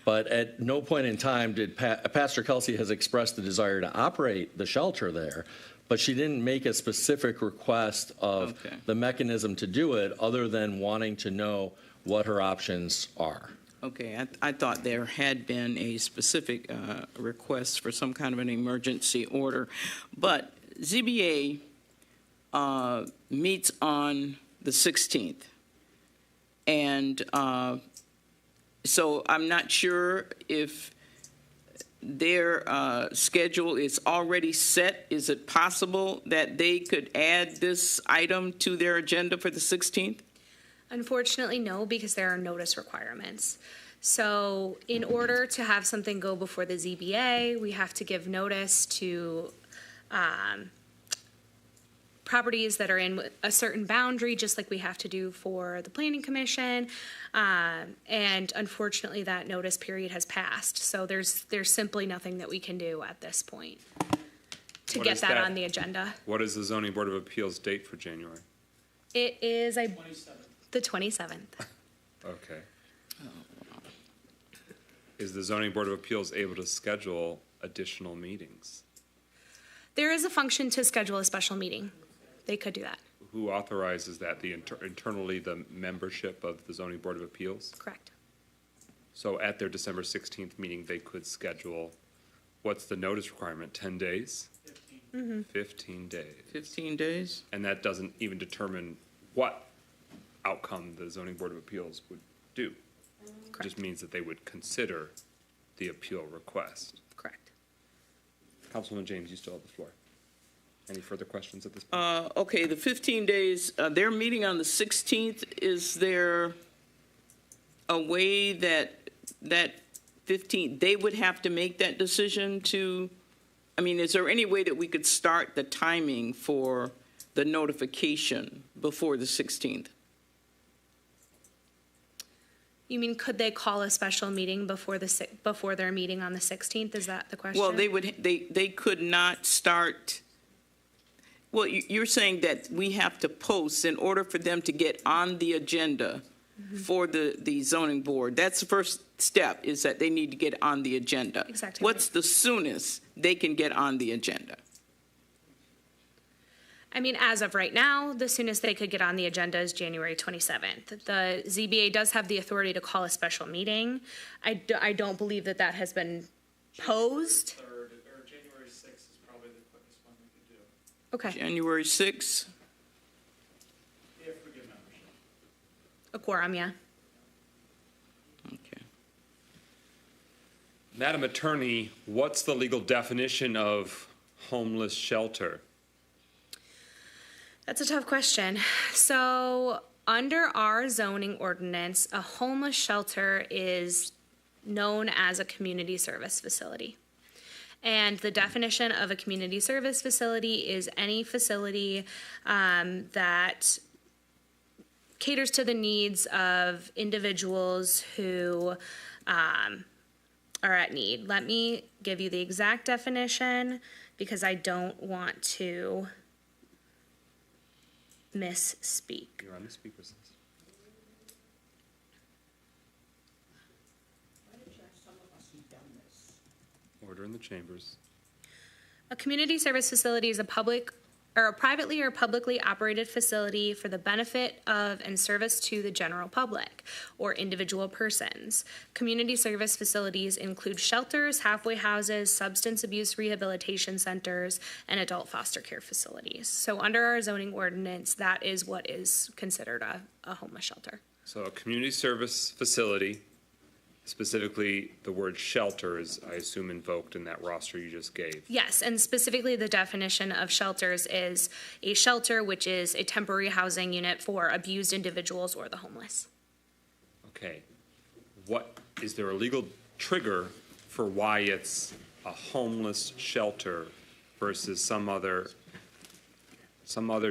Speaker 18: But at no point in time did Pastor Kelsey has expressed the desire to operate the shelter there, but she didn't make a specific request of the mechanism to do it other than wanting to know what her options are.
Speaker 16: Okay, I thought there had been a specific request for some kind of an emergency order, but ZBA meets on the 16th. And so I'm not sure if their schedule is already set. Is it possible that they could add this item to their agenda for the 16th?
Speaker 11: Unfortunately, no, because there are notice requirements. So in order to have something go before the ZBA, we have to give notice to properties that are in a certain boundary, just like we have to do for the Planning Commission. And unfortunately, that notice period has passed. So there's simply nothing that we can do at this point to get that on the agenda.
Speaker 1: What is the Zoning Board of Appeals date for January?
Speaker 11: It is the 27th.
Speaker 1: Okay. Is the Zoning Board of Appeals able to schedule additional meetings?
Speaker 11: There is a function to schedule a special meeting. They could do that.
Speaker 1: Who authorizes that? Internally, the membership of the Zoning Board of Appeals?
Speaker 11: Correct.
Speaker 1: So at their December 16th meeting, they could schedule, what's the notice requirement, 10 days?
Speaker 11: 15.
Speaker 1: 15 days.
Speaker 16: 15 days?
Speaker 1: And that doesn't even determine what outcome the Zoning Board of Appeals would do. It just means that they would consider the appeal request.
Speaker 11: Correct.
Speaker 1: Councilman James, you still have the floor. Any further questions at this point?
Speaker 16: Okay, the 15 days, they're meeting on the 16th. Is there a way that 15, they would have to make that decision to, I mean, is there any way that we could start the timing for the notification before the 16th?
Speaker 11: You mean, could they call a special meeting before their meeting on the 16th? Is that the question?
Speaker 16: Well, they could not start. Well, you're saying that we have to post in order for them to get on the agenda for the zoning board. That's the first step, is that they need to get on the agenda.
Speaker 11: Exactly.
Speaker 16: What's the soonest they can get on the agenda?
Speaker 11: I mean, as of right now, the soonest they could get on the agenda is January 27th. The ZBA does have the authority to call a special meeting. I don't believe that has been posed.
Speaker 20: January 6th is probably the quickest one we could do.
Speaker 11: Okay.
Speaker 16: January 6th?
Speaker 20: If we get membership.
Speaker 11: A quorum, yeah.
Speaker 16: Okay.
Speaker 1: Madam Attorney, what's the legal definition of homeless shelter?
Speaker 11: That's a tough question. So under our zoning ordinance, a homeless shelter is known as a community service facility. And the definition of a community service facility is any facility that caters to the needs of individuals who are at need. Let me give you the exact definition because I don't want to misspeak.
Speaker 1: You're on the speaker's list. Order in the chambers.
Speaker 11: A community service facility is a public or a privately or publicly operated facility for the benefit of and service to the general public or individual persons. Community service facilities include shelters, halfway houses, substance abuse rehabilitation centers, and adult foster care facilities. So under our zoning ordinance, that is what is considered a homeless shelter.
Speaker 1: So a community service facility Specifically, the word shelter is, I assume, invoked in that roster you just gave.
Speaker 11: Yes, and specifically the definition of shelters is a shelter, which is a temporary housing unit for abused individuals or the homeless.
Speaker 1: Okay. Is there a legal trigger for why it's a homeless shelter versus some other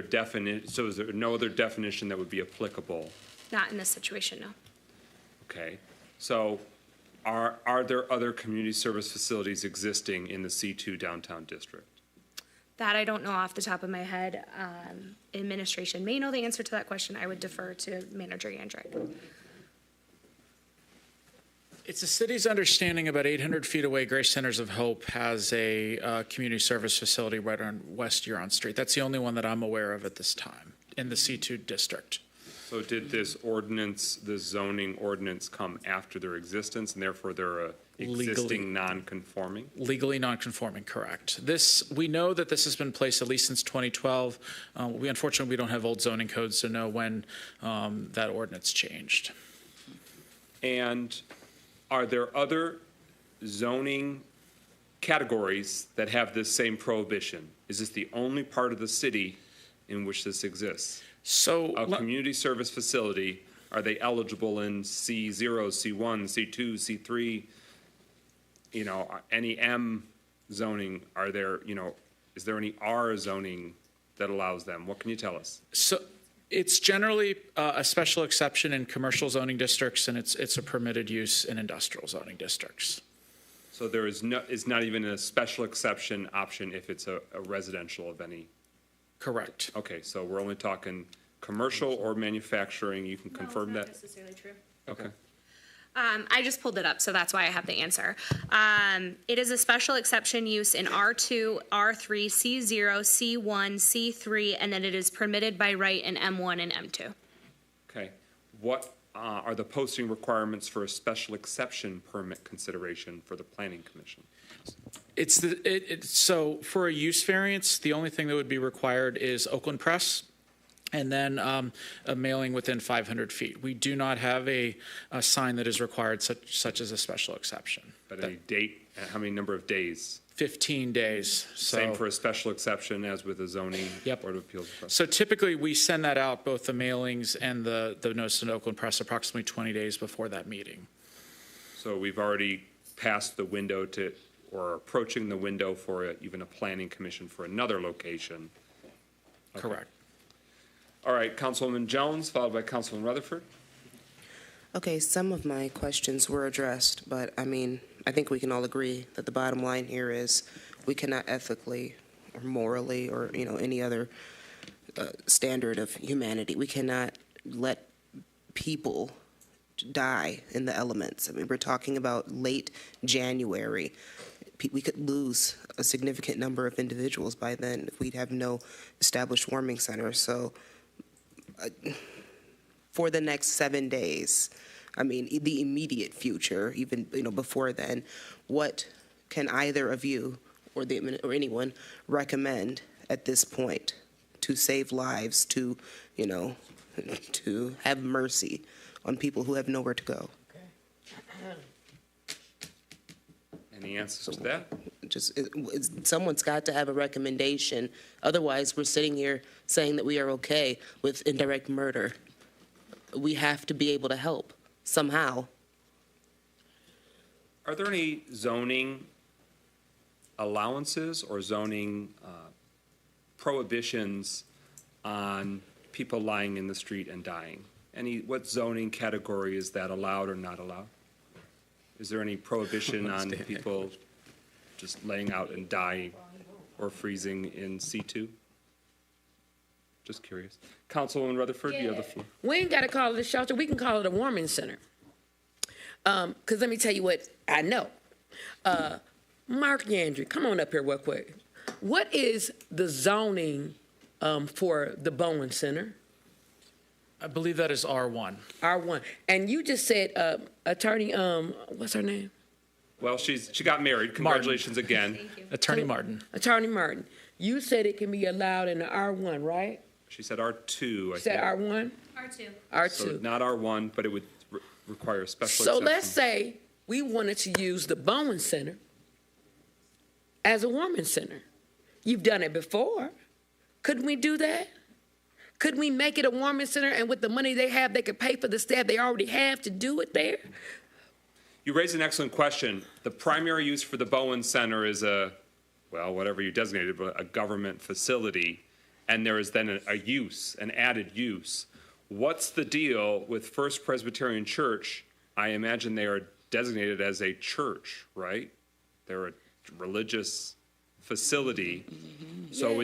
Speaker 1: definition? So is there no other definition that would be applicable?
Speaker 11: Not in this situation, no.
Speaker 1: Okay. So are there other community service facilities existing in the C2 downtown district?
Speaker 11: That I don't know off the top of my head. Administration may know the answer to that question. I would defer to Manager Yandrick.
Speaker 20: It's the city's understanding about 800 feet away, Grace Centers of Hope has a community service facility right on West Huron Street. That's the only one that I'm aware of at this time in the C2 district.
Speaker 1: So did this zoning ordinance come after their existence, and therefore they're existing non-conforming?
Speaker 20: Legally non-conforming, correct. We know that this has been placed at least since 2012. Unfortunately, we don't have old zoning codes to know when that ordinance changed.
Speaker 1: And are there other zoning categories that have this same prohibition? Is this the only part of the city in which this exists?
Speaker 20: So
Speaker 1: a community service facility, are they eligible in C0, C1, C2, C3? Any M zoning, is there any R zoning that allows them? What can you tell us?
Speaker 20: So it's generally a special exception in commercial zoning districts, and it's a permitted use in industrial zoning districts.
Speaker 1: So there is not even a special exception option if it's a residential of any?
Speaker 20: Correct.
Speaker 1: Okay, so we're only talking commercial or manufacturing. You can confirm that?
Speaker 11: Not necessarily true.
Speaker 1: Okay.
Speaker 11: I just pulled it up, so that's why I have the answer. It is a special exception use in R2, R3, C0, C1, C3, and then it is permitted by right in M1 and M2.
Speaker 1: Okay. What are the posting requirements for a special exception permit consideration for the Planning Commission?
Speaker 20: So for a use variance, the only thing that would be required is Oakland Press, and then a mailing within 500 feet. We do not have a sign that is required, such as a special exception.
Speaker 1: But a date, how many number of days?
Speaker 20: 15 days.
Speaker 1: Same for a special exception as with the zoning Board of Appeals.
Speaker 20: So typically we send that out, both the mailings and the notice in Oakland Press, approximately 20 days before that meeting.
Speaker 1: So we've already passed the window or approaching the window for even a planning commission for another location. Okay.
Speaker 20: Correct.
Speaker 1: All right, Councilwoman Jones, followed by Councilman Rutherford.
Speaker 19: Okay, some of my questions were addressed, but I think we can all agree that the bottom line here is we cannot ethically or morally or, any other standard of humanity, we cannot let people die in the elements. We're talking about late January. We could lose a significant number of individuals by then if we'd have no established warming center. So for the next 7 days, the immediate future, even before then, what can either of you or anyone recommend at this point to save lives, to have mercy on people who have nowhere to go?
Speaker 1: Any answers to that?
Speaker 19: Someone's got to have a recommendation. Otherwise, we're sitting here saying that we are okay with indirect murder. We have to be able to help somehow.
Speaker 1: Are there any zoning allowances or zoning prohibitions on people lying in the street and dying? What zoning category is that allowed or not allowed? Is there any prohibition on people just laying out and dying or freezing in C2? Just curious. Councilwoman Rutherford, you have the floor.
Speaker 12: We ain't got to call it a shelter. We can call it a warming center. Because let me tell you what I know. Mark Yandry, come on up here real quick. What is the zoning for the Bowen Center?
Speaker 20: I believe that is R1.
Speaker 12: R1. And you just said Attorney, what's her name?
Speaker 1: Well, she got married. Congratulations again.
Speaker 20: Attorney Martin.
Speaker 12: Attorney Martin. You said it can be allowed in the R1, right?
Speaker 1: She said R2.
Speaker 12: She said R1?
Speaker 11: R2.
Speaker 12: R2.
Speaker 1: So not R1, but it would require a special
Speaker 12: So
Speaker 1: exception.
Speaker 12: let's say we wanted to use the Bowen Center as a warming center. You've done it before. Couldn't we do that? Could we make it a warming center, and with the money they have, they could pay for the staff they already have to do it there?
Speaker 1: You raise an excellent question. The primary use for the Bowen Center is whatever you designated, but a government facility, and there is then an added use. What's the deal with First Presbyterian Church? I imagine they are designated as a church, right? They're a religious facility. So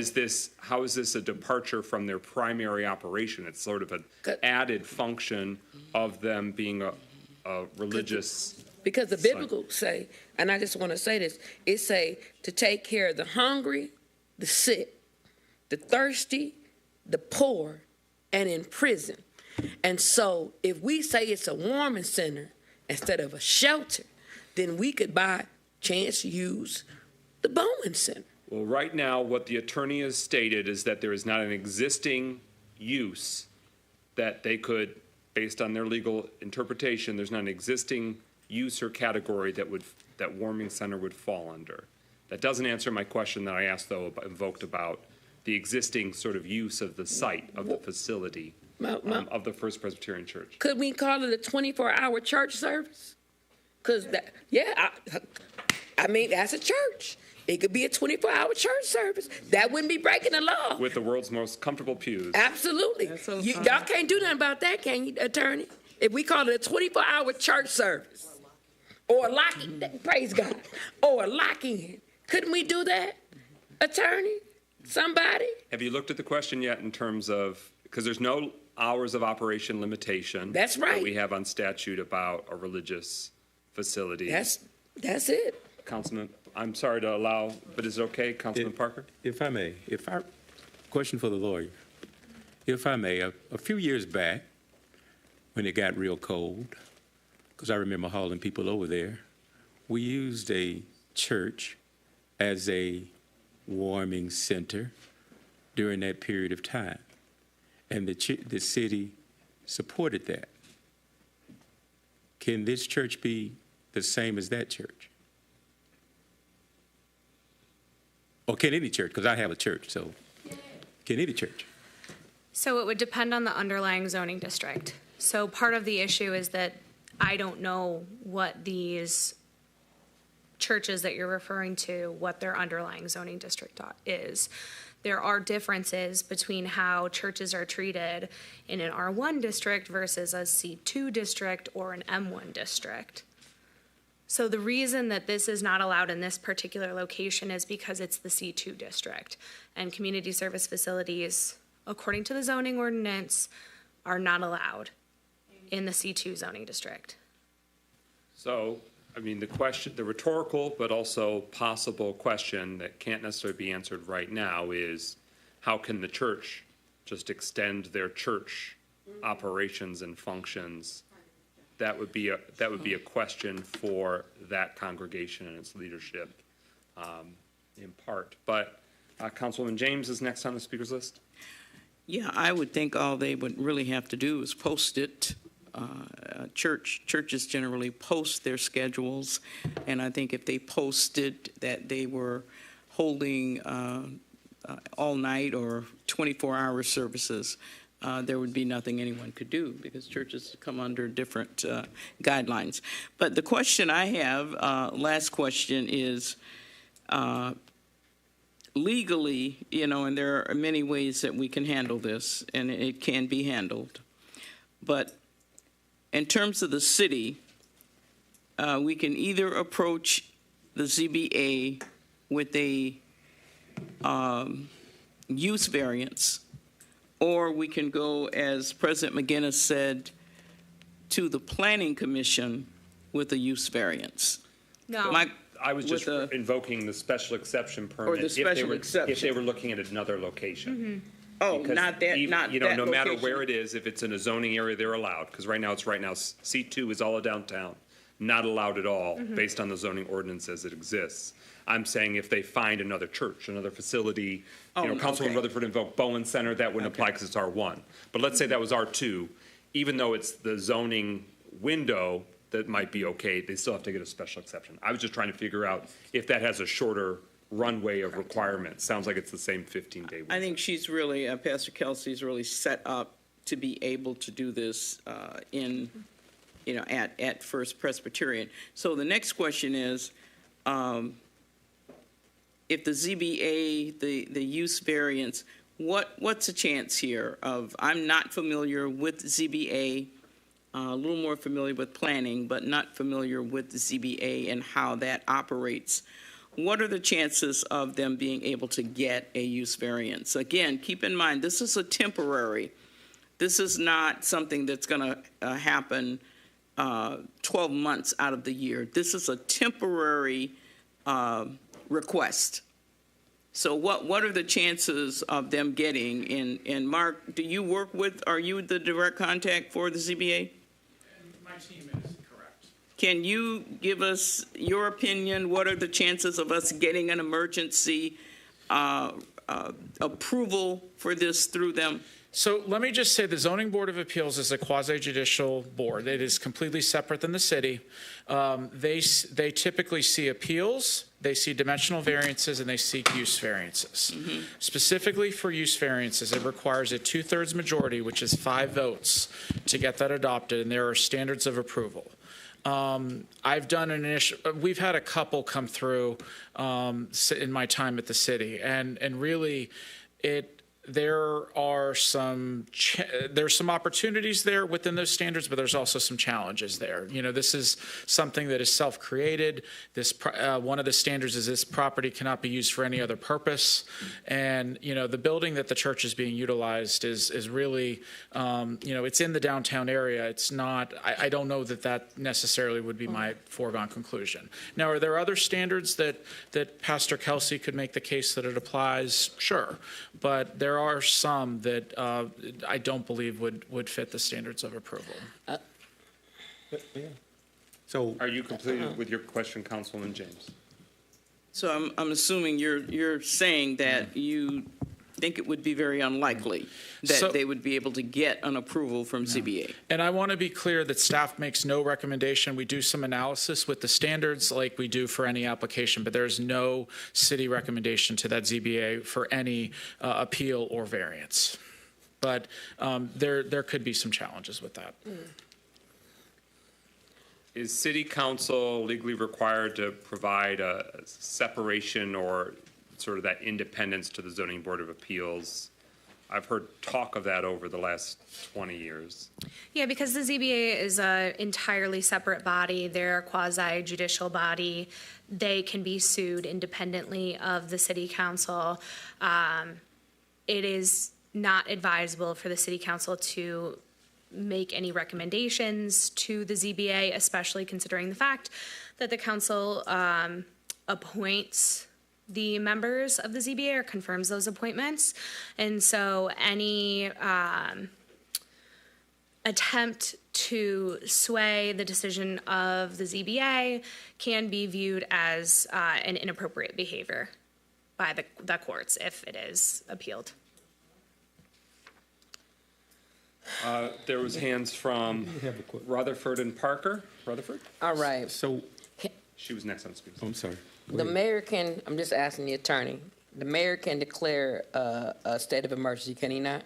Speaker 1: how is this a departure from their primary operation? It's sort of an added function of them being a religious.
Speaker 12: Because the biblical say, and I just want to say this, it say to take care of the hungry, the sick, the thirsty, the poor, and in prison. And so if we say it's a warming center instead of a shelter, then we could by chance use the Bowen Center.
Speaker 1: Well, right now, what the attorney has stated is that there is not an existing use that they could, based on their legal interpretation, there's not an existing use or category that warming center would fall under. That doesn't answer my question that I asked, though, invoked about the existing sort of use of the site of the facility of the First Presbyterian Church.
Speaker 12: Could we call it a 24-hour church service? Because I mean, that's a church. It could be a 24-hour church service. That wouldn't be breaking the law.
Speaker 1: With the world's most comfortable pews.
Speaker 12: Absolutely. Y'all can't do nothing about that, can you, attorney? If we call it a 24-hour church service, or a lock-in, praise God, or a lock-in, couldn't we do that, attorney? Somebody?
Speaker 1: Have you looked at the question yet in terms of, because there's no hours of operation limitation.
Speaker 12: That's right.
Speaker 1: That we have on statute about a religious facility.
Speaker 12: That's it.
Speaker 1: Councilman, I'm sorry to allow, but is it okay, Councilman Parker?
Speaker 5: If I may, question for the lawyer. If I may, a few years back, when it got real cold, because I remember hauling people over there, we used a church as a warming center during that period of time. And the city supported that. Can this church be the same as that church? Or can any church? Because I have a church, so can any church?
Speaker 11: So it would depend on the underlying zoning district. So part of the issue is that I don't know what these churches that you're referring to, what their underlying zoning district is. There are differences between how churches are treated in an R1 district versus a C2 district or an M1 district. So the reason that this is not allowed in this particular location is because it's the C2 district. And community service facilities, according to the zoning ordinance, are not allowed in the C2 zoning district.
Speaker 1: So, I mean, the rhetorical but also possible question that can't necessarily be answered right now is, how can the church just extend their church operations and functions? That would be a question for that congregation and its leadership, in part. But Councilwoman James is next on the speakers list.
Speaker 16: Yeah, I would think all they would really have to do is post it. Churches generally post their schedules, and I think if they posted that they were holding all night or 24-hour services, there would be nothing anyone could do because churches come under different guidelines. But the question I have, last question, is legally, and there are many ways that we can handle this, and it can be handled. But in terms of the city, we can either approach the ZBA with a use variance, or we can go, as President McGinnis said, to the Planning Commission with a use variance.
Speaker 11: No.
Speaker 1: I was just invoking the special exception permit.
Speaker 16: Or the special exception.
Speaker 1: If they were looking at another location.
Speaker 11: Mm-hmm.
Speaker 16: Oh,
Speaker 1: Because
Speaker 16: not that, not that
Speaker 1: no matter
Speaker 16: location.
Speaker 1: where it is, if it's in a zoning area, they're allowed. Because right now, C2 is all of downtown, not allowed at all, based on the zoning ordinance as it exists. I'm saying if they find another church, another facility, Councilman Rutherford invoked Bowen Center, that wouldn't apply because it's R1. But let's say that was R2, even though it's the zoning window, that might be okay. They still have to get a special exception. I was just trying to figure out if that has a shorter runway of requirements. Sounds like it's the same 15-day window.
Speaker 16: I think she's really, Pastor Kelsey's really set up to be able to do this at First Presbyterian. So the next question is, if the ZBA, the use variance, what's the chance here of, I'm not familiar with ZBA, a little more familiar with planning, but not familiar with the ZBA and how that operates. What are the chances of them being able to get a use variance? Again, keep in mind, this is a temporary. This is not something that's going to happen 12 months out of the year. This is a temporary request. So what are the chances of them getting? And Mark, are you the direct contact for the ZBA?
Speaker 20: My team is correct.
Speaker 16: Can you give us your opinion? What are the chances of us getting an emergency approval for this through them?
Speaker 20: So let me just say the Zoning Board of Appeals is a quasi-judicial board. It is completely separate than the city. They typically see appeals, they see dimensional variances, and they seek use variances.
Speaker 16: Mm-hmm.
Speaker 20: Specifically for use variances, it requires a 2/3 majority, which is 5 votes, to get that adopted, and there are standards of approval. I've done we've had a couple come through in my time at the city, and really there's some opportunities there within those standards, but there's also some challenges there. This is something that is self-created. One of the standards is this property cannot be used for any other purpose. And, the building that the church is being utilized is really, it's in the downtown area. It's not, I don't know that necessarily would be my foregone conclusion. Now, are there other standards that Pastor Kelsey could make the case that it applies? Sure. But there are some that I don't believe would fit the standards of approval.
Speaker 1: So, are you completed with your question, Councilman James?
Speaker 16: So I'm assuming you're saying that you think it would be very unlikely that they would be able to get an approval from ZBA.
Speaker 20: And I want to be clear that staff makes no recommendation. We do some analysis with the standards like we do for any application, but there's no city recommendation to that ZBA for any appeal or variance. But there could be some challenges with that.
Speaker 1: Is City Council legally required to provide a separation or sort of that independence to the Zoning Board of Appeals? I've heard talk of that over the last 20 years.
Speaker 11: Yeah, because the ZBA is an entirely separate body. They're a quasi-judicial body. They can be sued independently of the City Council. It is not advisable for the City Council to make any recommendations to the ZBA, especially considering the fact that the council appoints the members of the ZBA or confirms those appointments. And so any attempt to sway the decision of the ZBA can be viewed as an inappropriate behavior by the courts if it is appealed.
Speaker 1: There was hands from Rutherford and Parker. Rutherford?
Speaker 12: All right.
Speaker 1: So she was next on speaker.
Speaker 5: I'm sorry.
Speaker 12: The mayor can, I'm just asking the attorney, the mayor can declare a state of emergency, can he not?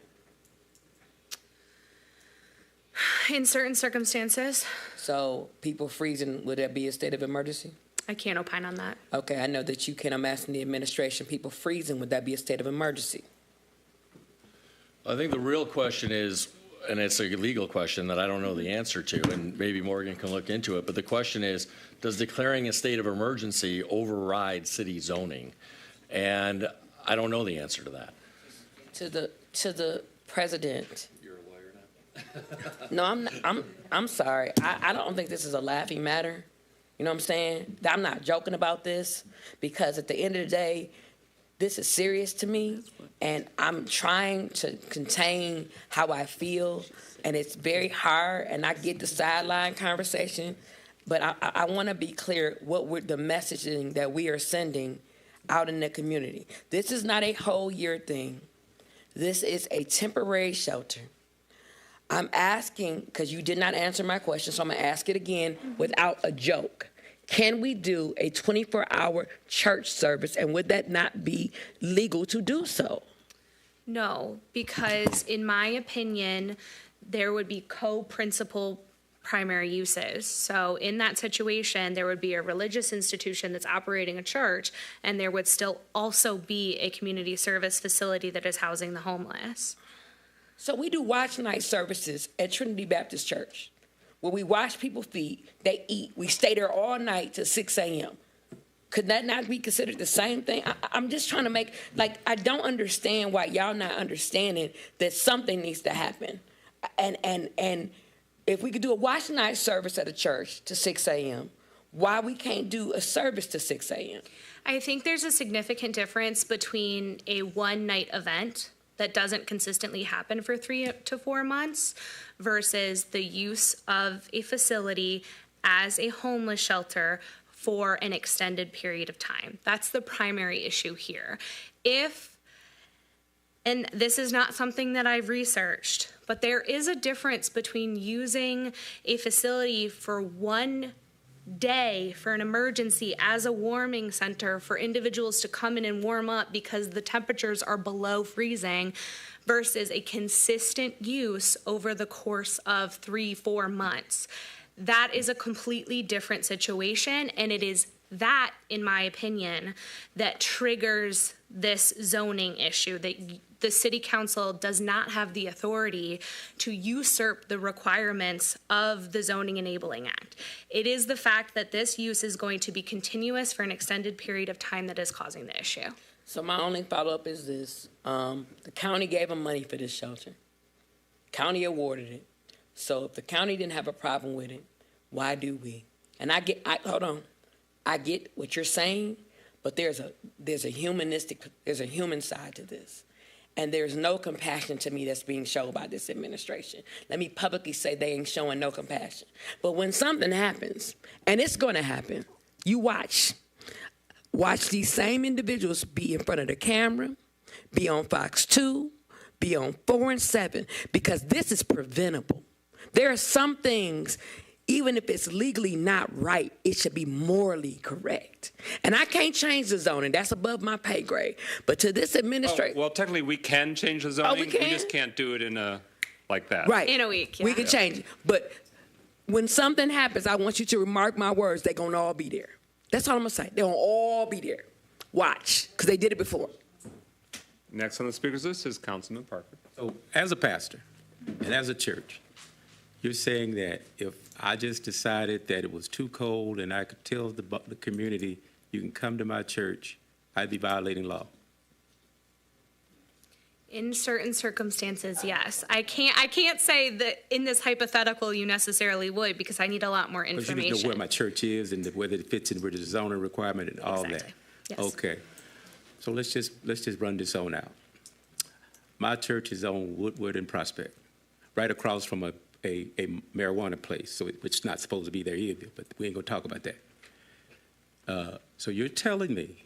Speaker 11: In certain circumstances.
Speaker 12: So people freezing, would that be a state of emergency?
Speaker 11: I can't opine on that.
Speaker 12: Okay, I know that you can. I'm asking the administration, people freezing, would that be a state of emergency?
Speaker 18: I think the real question is, and it's a legal question that I don't know the answer to, and maybe Morgan can look into it, but the question is, does declaring a state of emergency override city zoning? And I don't know the answer to that.
Speaker 12: To the president.
Speaker 18: You're a lawyer now?
Speaker 12: No, I'm sorry. I don't think this is a laughing matter. You know what I'm saying? I'm not joking about this, because at the end of the day, this is serious to me, and I'm trying to contain how I feel, and it's very hard, and I get the sideline conversation, but I want to be clear the messaging that we are sending out in the community. This is not a whole year thing. This is a temporary shelter. I'm asking, because you did not answer my question, so I'm going to ask it again without a joke. Can we do a 24-hour church service, and would that not be legal to do so?
Speaker 11: No, because in my opinion, there would be co-principal primary uses. So in that situation, there would be a religious institution that's operating a church, and there would still also be a community service facility that is housing the homeless.
Speaker 12: So we do watch night services at Trinity Baptist Church, where we wash people's feet, they eat, we stay there all night till 6 a.m. Could that not be considered the same thing? I'm just trying to make, like, I don't understand why y'all not understanding that something needs to happen. And if we could do a wash night service at a church to 6 a.m., why we can't do a service to 6 a.m.?
Speaker 11: I think there's a significant difference between a one-night event that doesn't consistently happen for 3 to 4 months versus the use of a facility as a homeless shelter for an extended period of time. That's the primary issue here. And this is not something that I've researched, but there is a difference between using a facility for one day for an emergency as a warming center for individuals to come in and warm up because the temperatures are below freezing versus a consistent use over the course of 3-4 months. That is a completely different situation, and it is that, in my opinion, that triggers this zoning issue, that the city council does not have the authority to usurp the requirements of the Zoning Enabling Act. It is the fact that this use is going to be continuous for an extended period of time that is causing the issue.
Speaker 12: So my only follow-up is this. The county gave them money for this shelter. County awarded it. So if the county didn't have a problem with it, why do we? And I get what you're saying, but there's a human side to this. And there's no compassion to me that's being shown by this administration. Let me publicly say they ain't showing no compassion. But when something happens, and it's going to happen, you watch these same individuals be in front of the camera, be on Fox 2, be on 4 and 7, because this is preventable. There are some things, even if it's legally not right, it should be morally correct. And I can't change the zoning. That's above my pay grade. But to this administration...
Speaker 1: well, technically, we can change the zoning.
Speaker 12: We can?
Speaker 1: We just can't do it like that.
Speaker 12: Right.
Speaker 11: In a week, yeah.
Speaker 12: We can change it. But when something happens, I want you to remark my words. They're going to all be there. That's all I'm going to say. They're going to all be there. Watch, because they did it before.
Speaker 1: Next on the speaker's list is Councilman Parker.
Speaker 5: So as a pastor and as a church, you're saying that if I just decided that it was too cold and I could tell the community, you can come to my church, I'd be violating law?
Speaker 11: In certain circumstances, yes. I can't say that in this hypothetical you necessarily would, because I need a lot more information.
Speaker 5: Because you need to know where my church is and whether it fits in with the zoning requirement and all that.
Speaker 11: Yes.
Speaker 5: Okay. So let's just run this on out. My church is on Woodward and Prospect, right across from a marijuana place, so which is not supposed to be there either, but we ain't gonna talk about that. So you're telling me,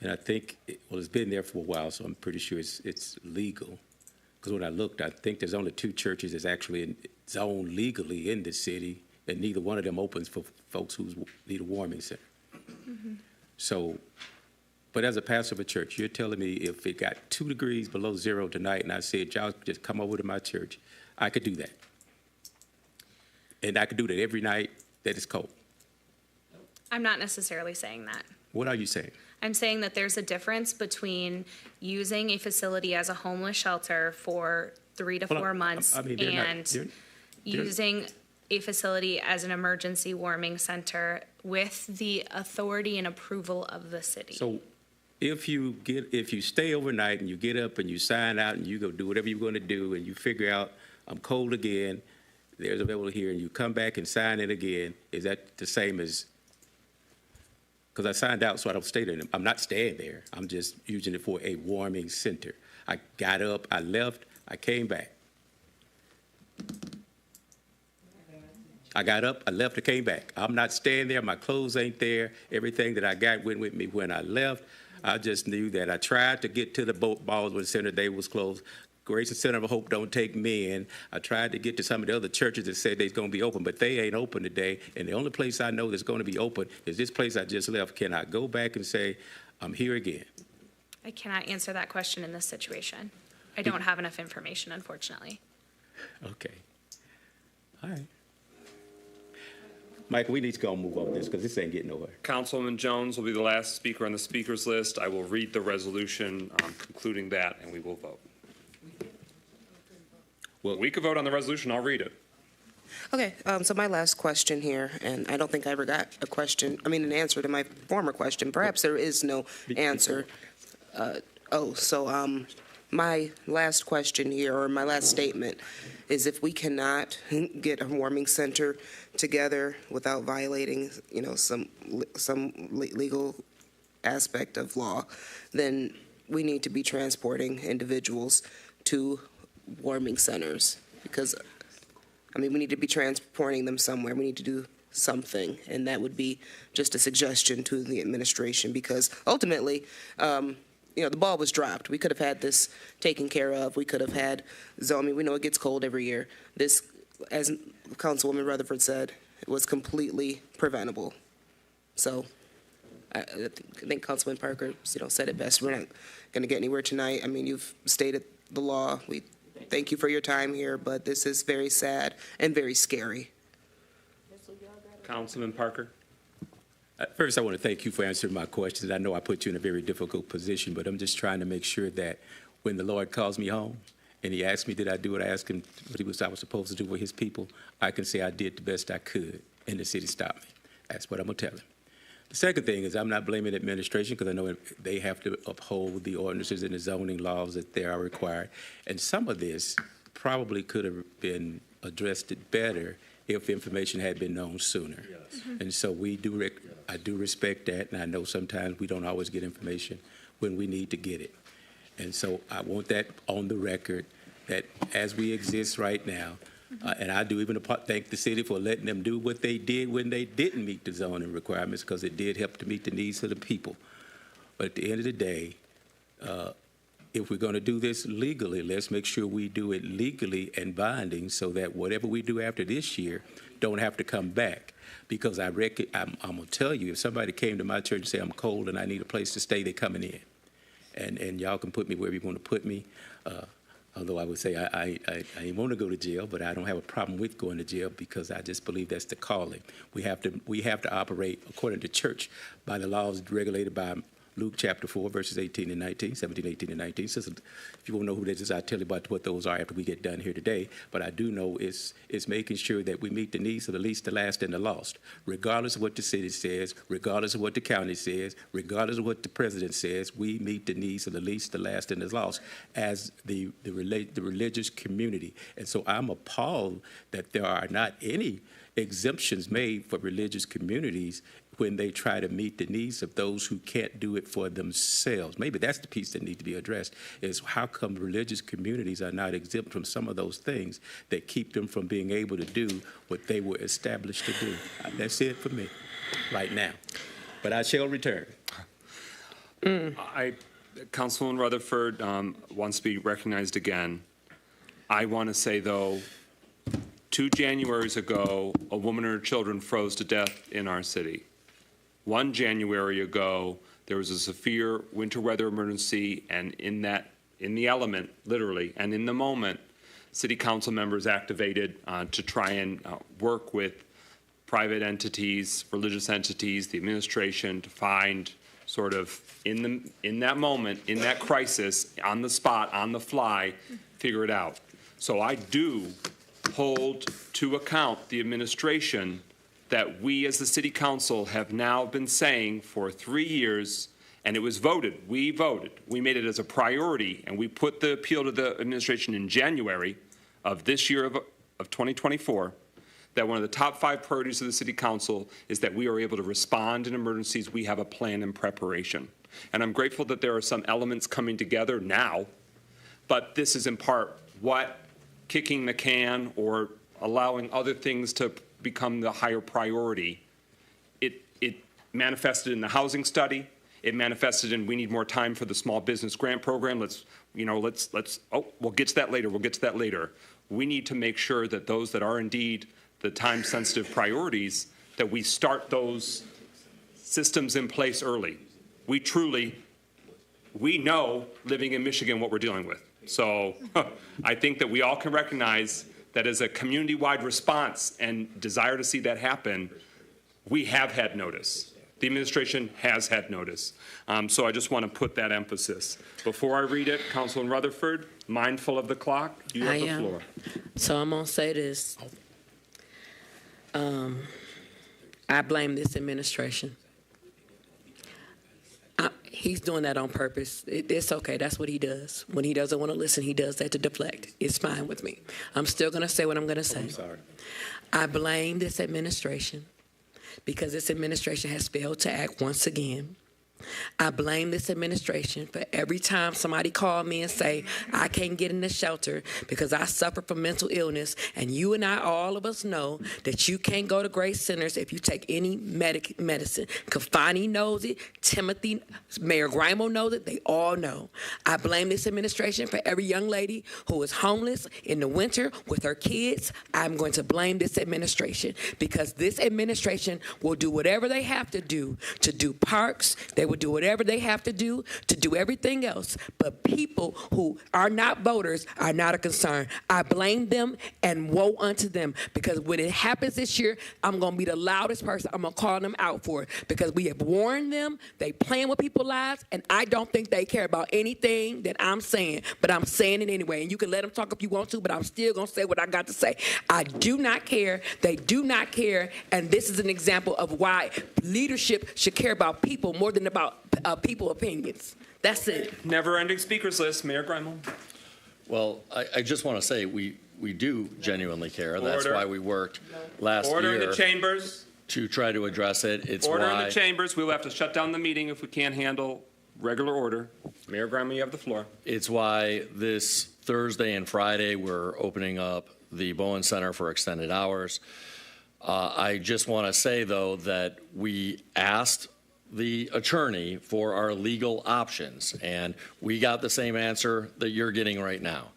Speaker 5: and I think, it's been there for a while, so I'm pretty sure it's legal, because when I looked, I think there's only 2 churches that's actually zoned legally in this city, and neither one of them opens for folks who need a warming center. Mm-hmm. So, but as a pastor of a church, you're telling me if it got 2 degrees below zero tonight, and I said, y'all just come over to my church, I could do that. And I could do that every night that it's cold.
Speaker 11: I'm not necessarily saying that.
Speaker 5: What are you saying?
Speaker 11: I'm saying that there's a difference between using a facility as a homeless shelter for 3 to 4 months and using a facility as an emergency warming center with the authority and approval of the city.
Speaker 5: So if you stay overnight and you get up and you sign out and you go do whatever you're going to do and you figure out I'm cold again, there's available here, and you come back and sign in again, is that the same as, because I signed out so I don't stay there. I'm not staying there. I'm just using it for a warming center. I got up, I left, I came back. I got up, I left, I came back. I'm not staying there. My clothes ain't there. Everything that I got went with me when I left. I just knew that I tried to get to the balls when the center day was closed, Grace and Center of Hope don't take men. I tried to get to some of the other churches that said they're going to be open, but they ain't open today. And the only place I know that's going to be open is this place I just left. Can I go back and say, I'm here again?
Speaker 11: I cannot answer that question in this situation. I don't have enough information, unfortunately.
Speaker 5: Okay. All right. Mike, we need to go and move on this because this ain't getting nowhere.
Speaker 1: Councilwoman Jones will be the last speaker on the speakers list. I will read the resolution concluding that, and we will vote. Well, we could vote on the resolution. I'll read it.
Speaker 19: Okay, so my last question here, and I don't think I ever got an answer to my former question. Perhaps there is no answer. My last question here, or my last statement, is if we cannot get a warming center together without violating, some legal aspect of law, then we need to be transporting individuals to warming centers because, we need to be transporting them somewhere. We need to do something, and that would be just a suggestion to the administration because ultimately, the ball was dropped. We could have had this taken care of. We could have had zoning. We know it gets cold every year. This, as Councilwoman Rutherford said, it was completely preventable. So I think Councilman Parker, said it best. We're not going to get anywhere tonight. You've stated the law. We thank you for your time here, but this is very sad and very scary.
Speaker 1: Councilman Parker.
Speaker 5: First, I want to thank you for answering my questions. I know I put you in a very difficult position, but I'm just trying to make sure that when the Lord calls me home and he asks me, did I do what I asked him, what I was supposed to do with his people, I can say I did the best I could and the city stopped me. That's what I'm going to tell him. The second thing is I'm not blaming the administration because I know they have to uphold the ordinances and the zoning laws that they are required. And some of this probably could have been addressed better if information had been known sooner. Yes. And so I do respect that, and I know sometimes we don't always get information when we need to get it. And so I want that on the record that as we exist right now, and I do even thank the city for letting them do what they did when they didn't meet the zoning requirements because it did help to meet the needs of the people. But at the end of the day, if we're going to do this legally, let's make sure we do it legally and binding so that whatever we do after this year don't have to come back. Because I'm going to tell you, if somebody came to my church and say, I'm cold and I need a place to stay, they're coming in. And y'all can put me wherever you want to put me. Although I would say I want to go to jail, but I don't have a problem with going to jail because I just believe that's the calling. We have to operate according to church by the laws regulated by Luke chapter 4, verses 18 and 19, 17, 18, and 19. So if you want to know who that is, I'll tell you about what those are after we get done here today. But I do know it's making sure that we meet the needs of the least, the last, and the lost, regardless of what the city says, regardless of what the county says, regardless of what the president says. We meet the needs of the least, the last, and the lost as the religious community. And so I'm appalled that there are not any exemptions made for religious communities when they try to meet the needs of those who can't do it for themselves. Maybe that's the piece that needs to be addressed, is how come religious communities are not exempt from some of those things that keep them from being able to do what they were established to do. That's it for me right now. But I shall return.
Speaker 1: Councilwoman Rutherford wants to be recognized again. I want to say, though, 2 Januaries ago, a woman and her children froze to death in our city. 1 January ago, there was a severe winter weather emergency, and in the element, literally, and in the moment, city council members activated to try and work with private entities, religious entities, the administration to find sort of in that moment, in that crisis, on the spot, on the fly, figure it out. So I do hold to account the administration that we as the city council have now been saying for 3 years, and it was voted. We voted. We made it as a priority, and we put the appeal to the administration in January of this year of 2024, that one of the top 5 priorities of the city council is that we are able to respond in emergencies. We have a plan in preparation. And I'm grateful that there are some elements coming together now, but this is in part what kicking the can or allowing other things to become the higher priority. It manifested in the housing study. It manifested in we need more time for the small business grant program. We'll get to that later. We'll get to that later. We need to make sure that those that are indeed the time-sensitive priorities, that we start those systems in place early. We know, living in Michigan, what we're dealing with. So I think that we all can recognize that as a community-wide response and desire to see that happen, we have had notice. The administration has had notice. So I just want to put that emphasis. Before I read it, Councilman Rutherford, mindful of the clock, you have the floor.
Speaker 12: So I'm going to say this. I blame this administration. He's doing that on purpose. It's okay. That's what he does. When he doesn't want to listen, he does that to deflect. It's fine with me. I'm still going to say what I'm going to say.
Speaker 1: I'm sorry.
Speaker 12: I blame this administration because this administration has failed to act once again. I blame this administration for every time somebody call me and say, I can't get in the shelter because I suffer from mental illness, and you and I, all of us know that you can't go to Grace Centers if you take any medicine. Kafani knows it, Timothy, Mayor Grimo knows it, they all know. I blame this administration for every young lady who is homeless in the winter with her kids. I'm going to blame this administration because this administration will do whatever they have to do parks. They will do whatever they have to do everything else. But people who are not voters are not a concern. I blame them and woe unto them because when it happens this year, I'm going to be the loudest person. I'm going to call them out for it because we have warned them. They playing with people's lives, and I don't think they care about anything that I'm saying, but I'm saying it anyway. And you can let them talk if you want to, but I'm still going to say what I got to say. I do not care. They do not care. And this is an example of why leadership should care about people more than about people opinions. That's it.
Speaker 1: Never-ending speakers list. Mayor Grimo.
Speaker 18: Well, I just want to say we do genuinely care. That's
Speaker 1: Order.
Speaker 18: why we worked last year.
Speaker 1: Order in the chambers.
Speaker 18: To try to address it. It's
Speaker 1: Order
Speaker 18: why
Speaker 1: in the chambers. We will have to shut down the meeting if we can't handle regular order. Mayor Grimo, you have the floor.
Speaker 18: It's why this Thursday and Friday we're opening up the Bowen Center for extended hours. I just want to say, though, that we asked the attorney for our legal options, and we got the same answer that you're getting right now.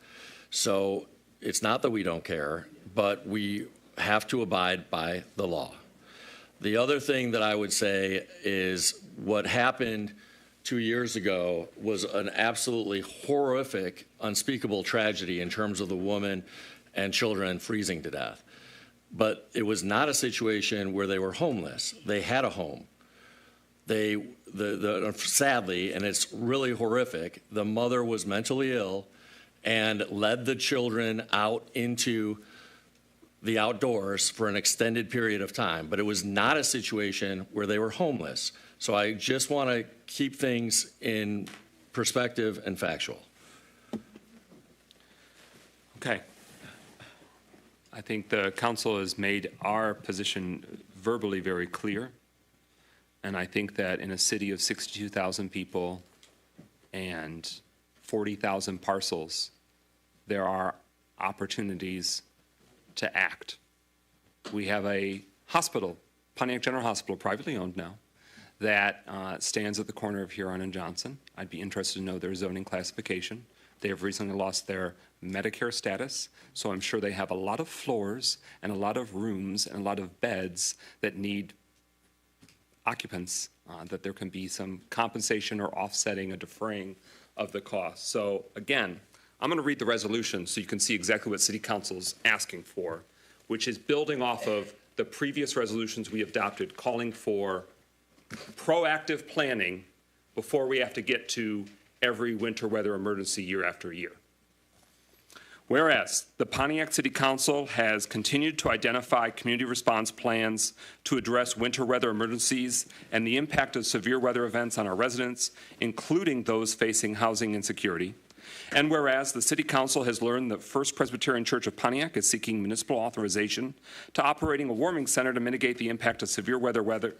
Speaker 18: So it's not that we don't care, but we have to abide by the law. The other thing that I would say is what happened 2 years ago was an absolutely horrific, unspeakable tragedy in terms of the woman and children freezing to death. But it was not a situation where they were homeless. They had a home. Sadly, and it's really horrific, the mother was mentally ill and led the children out into the outdoors for an extended period of time. But it was not a situation where they were homeless. So I just want to keep things in perspective and factual.
Speaker 1: Okay. I think the council has made our position verbally very clear. And I think that in a city of 62,000 people and 40,000 parcels, there are opportunities to act. We have a hospital, Pontiac General Hospital, privately owned now, that stands at the corner of Huron and Johnson. I'd be interested to know their zoning classification. They have recently lost their Medicare status, so I'm sure they have a lot of floors and a lot of rooms and a lot of beds that need occupants, that there can be some compensation or offsetting, a defraying of the cost. So again, I'm going to read the resolution so you can see exactly what City Council is asking for, which is building off of the previous resolutions we adopted, calling for proactive planning before we have to get to every winter weather emergency year after year. Whereas the Pontiac City Council has continued to identify community response plans to address winter weather emergencies and the impact of severe weather events on our residents, including those facing housing insecurity. And whereas the City Council has learned that First Presbyterian Church of Pontiac is seeking municipal authorization to operating a warming center to mitigate the impact of severe weather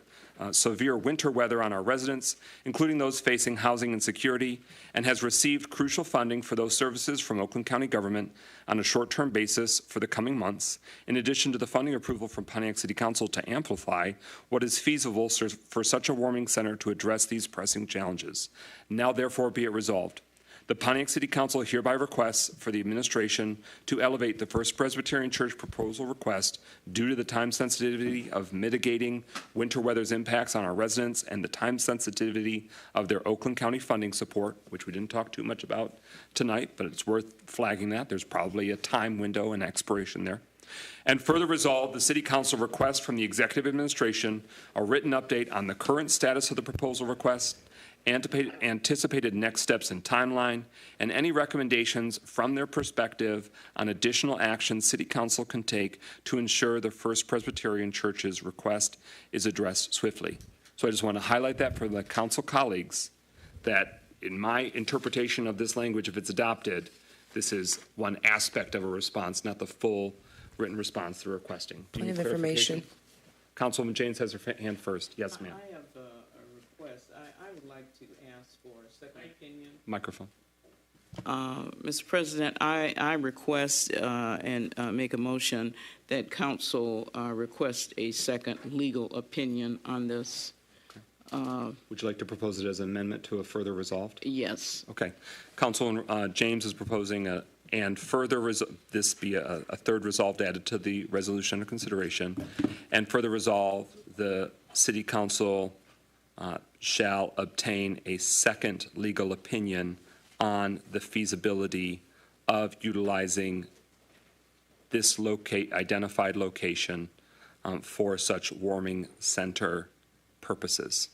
Speaker 1: severe winter weather on our residents, including those facing housing insecurity, and has received crucial funding for those services from Oakland County government on a short-term basis for the coming months, in addition to the funding approval from Pontiac City Council to amplify what is feasible for such a warming center to address these pressing challenges. Now, therefore, be it resolved. The Pontiac City Council hereby requests for the administration to elevate the First Presbyterian Church proposal request due to the time sensitivity of mitigating winter weather's impacts on our residents and the time sensitivity of their Oakland County funding support, which we didn't talk too much about tonight, but it's worth flagging that. There's probably a time window and expiration there. And further resolve, the City Council requests from the Executive Administration a written update on the current status of the proposal request, anticipated next steps and timeline, and any recommendations from their perspective on additional actions City Council can take to ensure the First Presbyterian Church's request is addressed swiftly. So I just want to highlight that for the council colleagues, that in my interpretation of this language, if it's adopted, this is one aspect of a response, not the full written response they're requesting.
Speaker 19: Point of information.
Speaker 1: Councilwoman James has her hand first. Yes, ma'am.
Speaker 16: I have a request. I would like to ask for a second opinion.
Speaker 1: Microphone.
Speaker 16: Mr. President, I request and make a motion that council request a second legal opinion on this.
Speaker 1: Would you like to propose it as an amendment to a further resolved?
Speaker 16: Yes.
Speaker 1: Okay. Councilwoman James is proposing and further this be a third resolved added to the resolution under consideration, and further resolve the City Council shall obtain a second legal opinion on the feasibility of utilizing this identified location for such warming center purposes.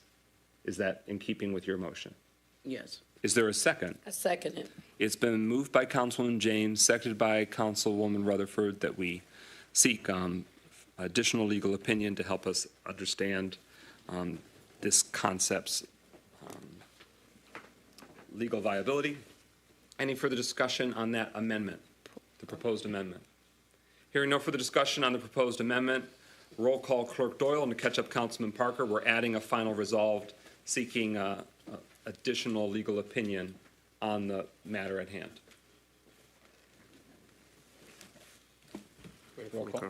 Speaker 1: Is that in keeping with your motion?
Speaker 16: Yes.
Speaker 1: Is there a second?
Speaker 12: I second it.
Speaker 1: It's been moved by Councilwoman James, seconded by Councilwoman Rutherford, that we seek additional legal opinion to help us understand this concept's legal viability. Any further discussion on that amendment, the proposed amendment? Hearing no further discussion on the proposed amendment, roll call Clerk Doyle, and to catch up Councilman Parker, we're adding a final resolved seeking additional legal opinion on the matter at hand. Roll call.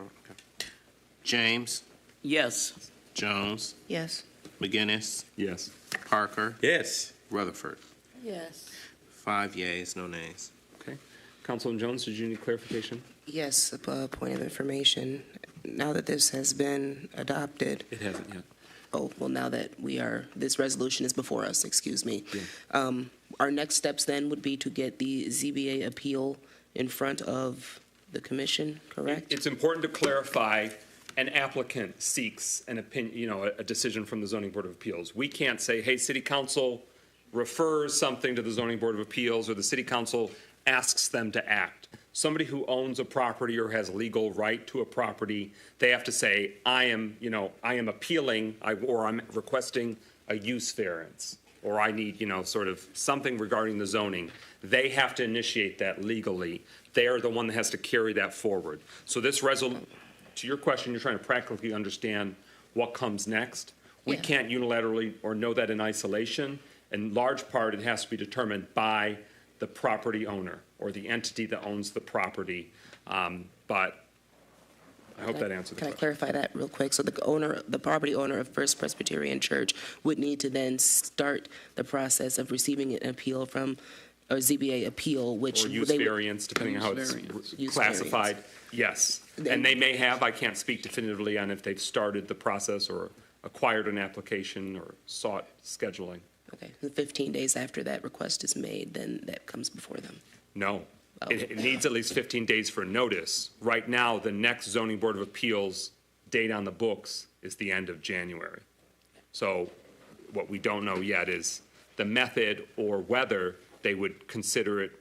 Speaker 10: James.
Speaker 16: Yes.
Speaker 10: Jones.
Speaker 19: Yes.
Speaker 10: McGinnis.
Speaker 1: Yes.
Speaker 10: Parker.
Speaker 5: Yes.
Speaker 10: Rutherford.
Speaker 12: Yes.
Speaker 10: 5 yeas, no nays.
Speaker 1: Okay. Councilman Jones, did you need clarification?
Speaker 19: Yes, a point of information. Now that this has been adopted.
Speaker 1: It hasn't yet.
Speaker 19: Oh, well, now that this resolution is before us, excuse me. Yeah. Our next steps then would be to get the ZBA appeal in front of the commission, correct?
Speaker 1: It's important to clarify, an applicant seeks an opinion, a decision from the Zoning Board of Appeals. We can't say, hey, City Council refers something to the Zoning Board of Appeals, or the City Council asks them to act. Somebody who owns a property or has legal right to a property, they have to say, I am appealing, or I'm requesting a use variance, or I need, sort of something regarding the zoning. They have to initiate that legally. They are the one that has to carry that forward. So this to your question, you're trying to practically understand what comes next. We can't unilaterally or know that in isolation. In large part, it has to be determined by the property owner or the entity that owns the property. But I hope that answers the question.
Speaker 19: Can I clarify that real quick? So the property owner of First Presbyterian Church would need to then start the process of receiving an appeal from a ZBA appeal, which
Speaker 1: or use variance, depending on how it's classified. Yes, and they may have. I can't speak definitively on if they've started the process or acquired an application or sought scheduling.
Speaker 19: Okay, 15 days after that request is made, then that comes before them.
Speaker 1: No, it needs at least 15 days for notice. Right now, the next Zoning Board of Appeals date on the books is the end of January. So what we don't know yet is the method or whether they would consider it,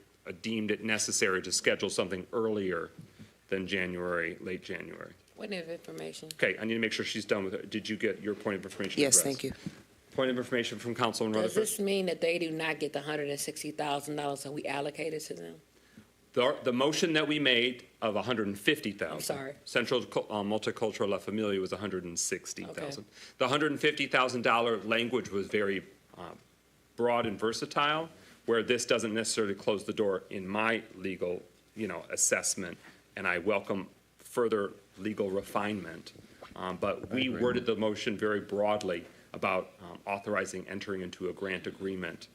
Speaker 1: deemed it necessary to schedule something earlier than January, late January.
Speaker 12: Point of information.
Speaker 1: Okay, I need to make sure she's done with it. Did you get your point of information
Speaker 19: Yes,
Speaker 1: addressed?
Speaker 19: thank you.
Speaker 1: Point of information from Councilman Rutherford.
Speaker 12: Does this mean that they do not get the $160,000 that we allocated to them?
Speaker 1: The motion that we made of 150,000.
Speaker 12: I'm sorry.
Speaker 1: Central Multicultural La Familia was 160,000.
Speaker 12: Okay.
Speaker 1: The $150,000 language was very broad and versatile, where this doesn't necessarily close the door in my legal, assessment, and I welcome further legal refinement. But we worded the motion very broadly about authorizing entering into a grant agreement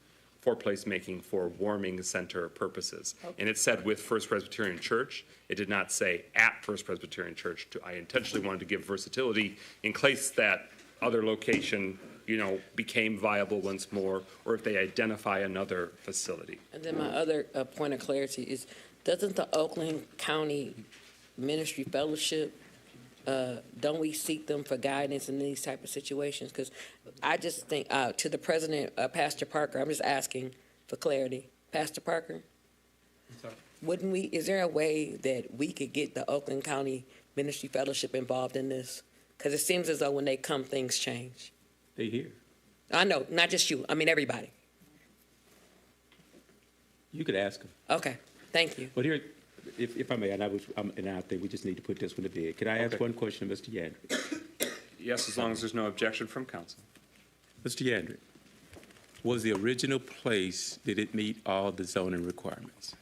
Speaker 1: for placemaking for warming center purposes. And it said with First Presbyterian Church. It did not say at First Presbyterian Church. I intentionally wanted to give versatility in case that other location, became viable once more, or if they identify another facility.
Speaker 12: And then my other point of clarity is, doesn't the Oakland County Ministry Fellowship, don't we seek them for guidance in these type of situations? Because I just think, to the president, Pastor Parker, I'm just asking for clarity. Pastor Parker? Wouldn't we, is there a way that we could get the Oakland County Ministry Fellowship involved in this? Because it seems as though when they come, things change.
Speaker 5: They here.
Speaker 12: I know, not just you. I mean, everybody.
Speaker 5: You could ask them.
Speaker 12: Okay, thank you.
Speaker 5: But here, if I may, and I think we just need to put this one to bed. Could I ask one question, Mr. Yandrick?
Speaker 1: Yes, as long as there's no objection from council.
Speaker 5: Mr. Yandrick, was the original place, did it meet all the zoning requirements?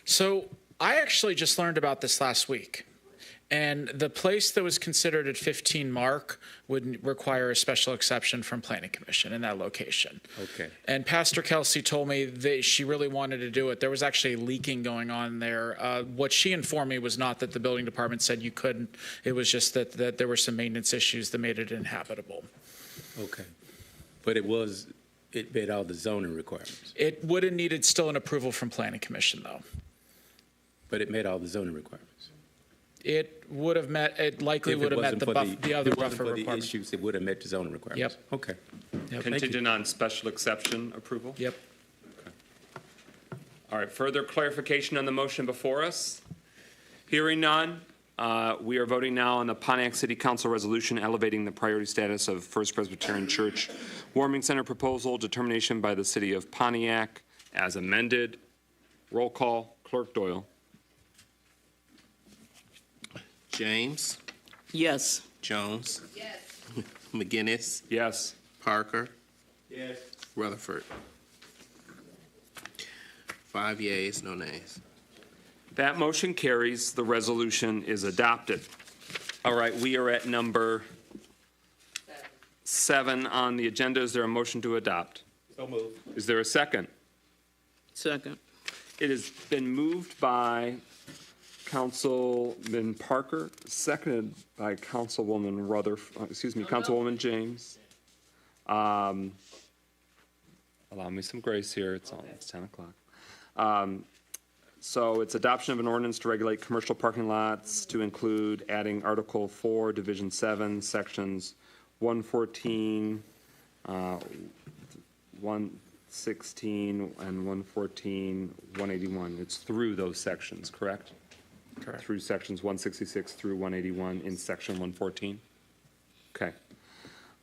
Speaker 20: So I actually just learned about this last week. And the place that was considered at 15 Mark would require a special exception from Planning Commission in that location.
Speaker 5: Okay.
Speaker 20: And Pastor Kelsey told me that she really wanted to do it. There was actually leaking going on there. What she informed me was not that the building department said you couldn't. It was just that there were some maintenance issues that made it inhabitable.
Speaker 5: Okay. But it met all the zoning requirements.
Speaker 20: It would have needed still an approval from Planning Commission, though.
Speaker 5: But it met all the zoning requirements.
Speaker 20: It would have met, it likely would have met the other buffer
Speaker 5: for the
Speaker 20: requirement.
Speaker 5: issues, it would have met the zoning requirements.
Speaker 20: Yep.
Speaker 5: Okay.
Speaker 20: Yep.
Speaker 1: Contingent on special exception approval?
Speaker 20: Yep.
Speaker 1: Okay. All right, further clarification on the motion before us? Hearing none, we are voting now on the Pontiac City Council resolution elevating the priority status of First Presbyterian Church Warming Center proposal, determination by the city of Pontiac as amended. Roll call, Clerk Doyle.
Speaker 10: James.
Speaker 16: Yes.
Speaker 10: Jones. Yes. McGinnis.
Speaker 1: Yes.
Speaker 10: Parker.
Speaker 6: Yes.
Speaker 10: Rutherford. 5 yeas, no nays.
Speaker 1: That motion carries. The resolution is adopted. All right, we are at number 7 on the agenda. Is there a motion to adopt?
Speaker 5: So moved.
Speaker 1: Is there a second?
Speaker 16: Second.
Speaker 1: It has been moved by Councilman Parker, seconded by Councilwoman Councilwoman James. Allow me some grace here. It's 10 o'clock. So it's adoption of an ordinance to regulate commercial parking lots to include adding Article 4, Division 7, Sections 114, 116, and 114, 181. It's through those sections, correct?
Speaker 20: Correct.
Speaker 1: Through sections 166 through 181 in section 114? Okay.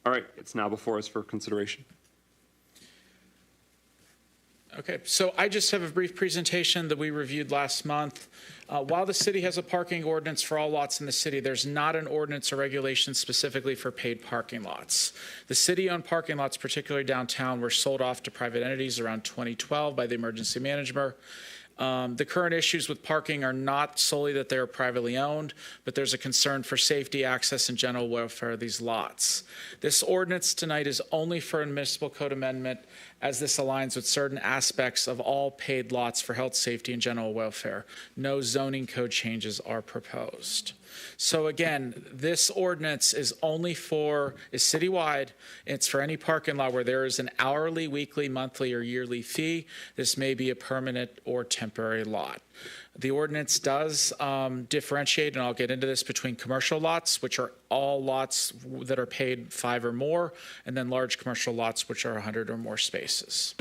Speaker 1: All right, it's now before us for consideration.
Speaker 20: Okay, so I just have a brief presentation that we reviewed last month. While the city has a parking ordinance for all lots in the city, there's not an ordinance or regulation specifically for paid parking lots. The city-owned parking lots, particularly downtown, were sold off to private entities around 2012 by the emergency manager. The current issues with parking are not solely that they are privately owned, but there's a concern for safety, access, and general welfare of these lots. This ordinance tonight is only for a municipal code amendment, as this aligns with certain aspects of all paid lots for health, safety, and general welfare. No zoning code changes are proposed. So again, this ordinance is citywide. It's for any parking lot where there is an hourly, weekly, monthly, or yearly fee. This may be a permanent or temporary lot. The ordinance does differentiate, and I'll get into this, between commercial lots, which are all lots that are paid 5 or more, and then large commercial lots, which are 100 or more spaces.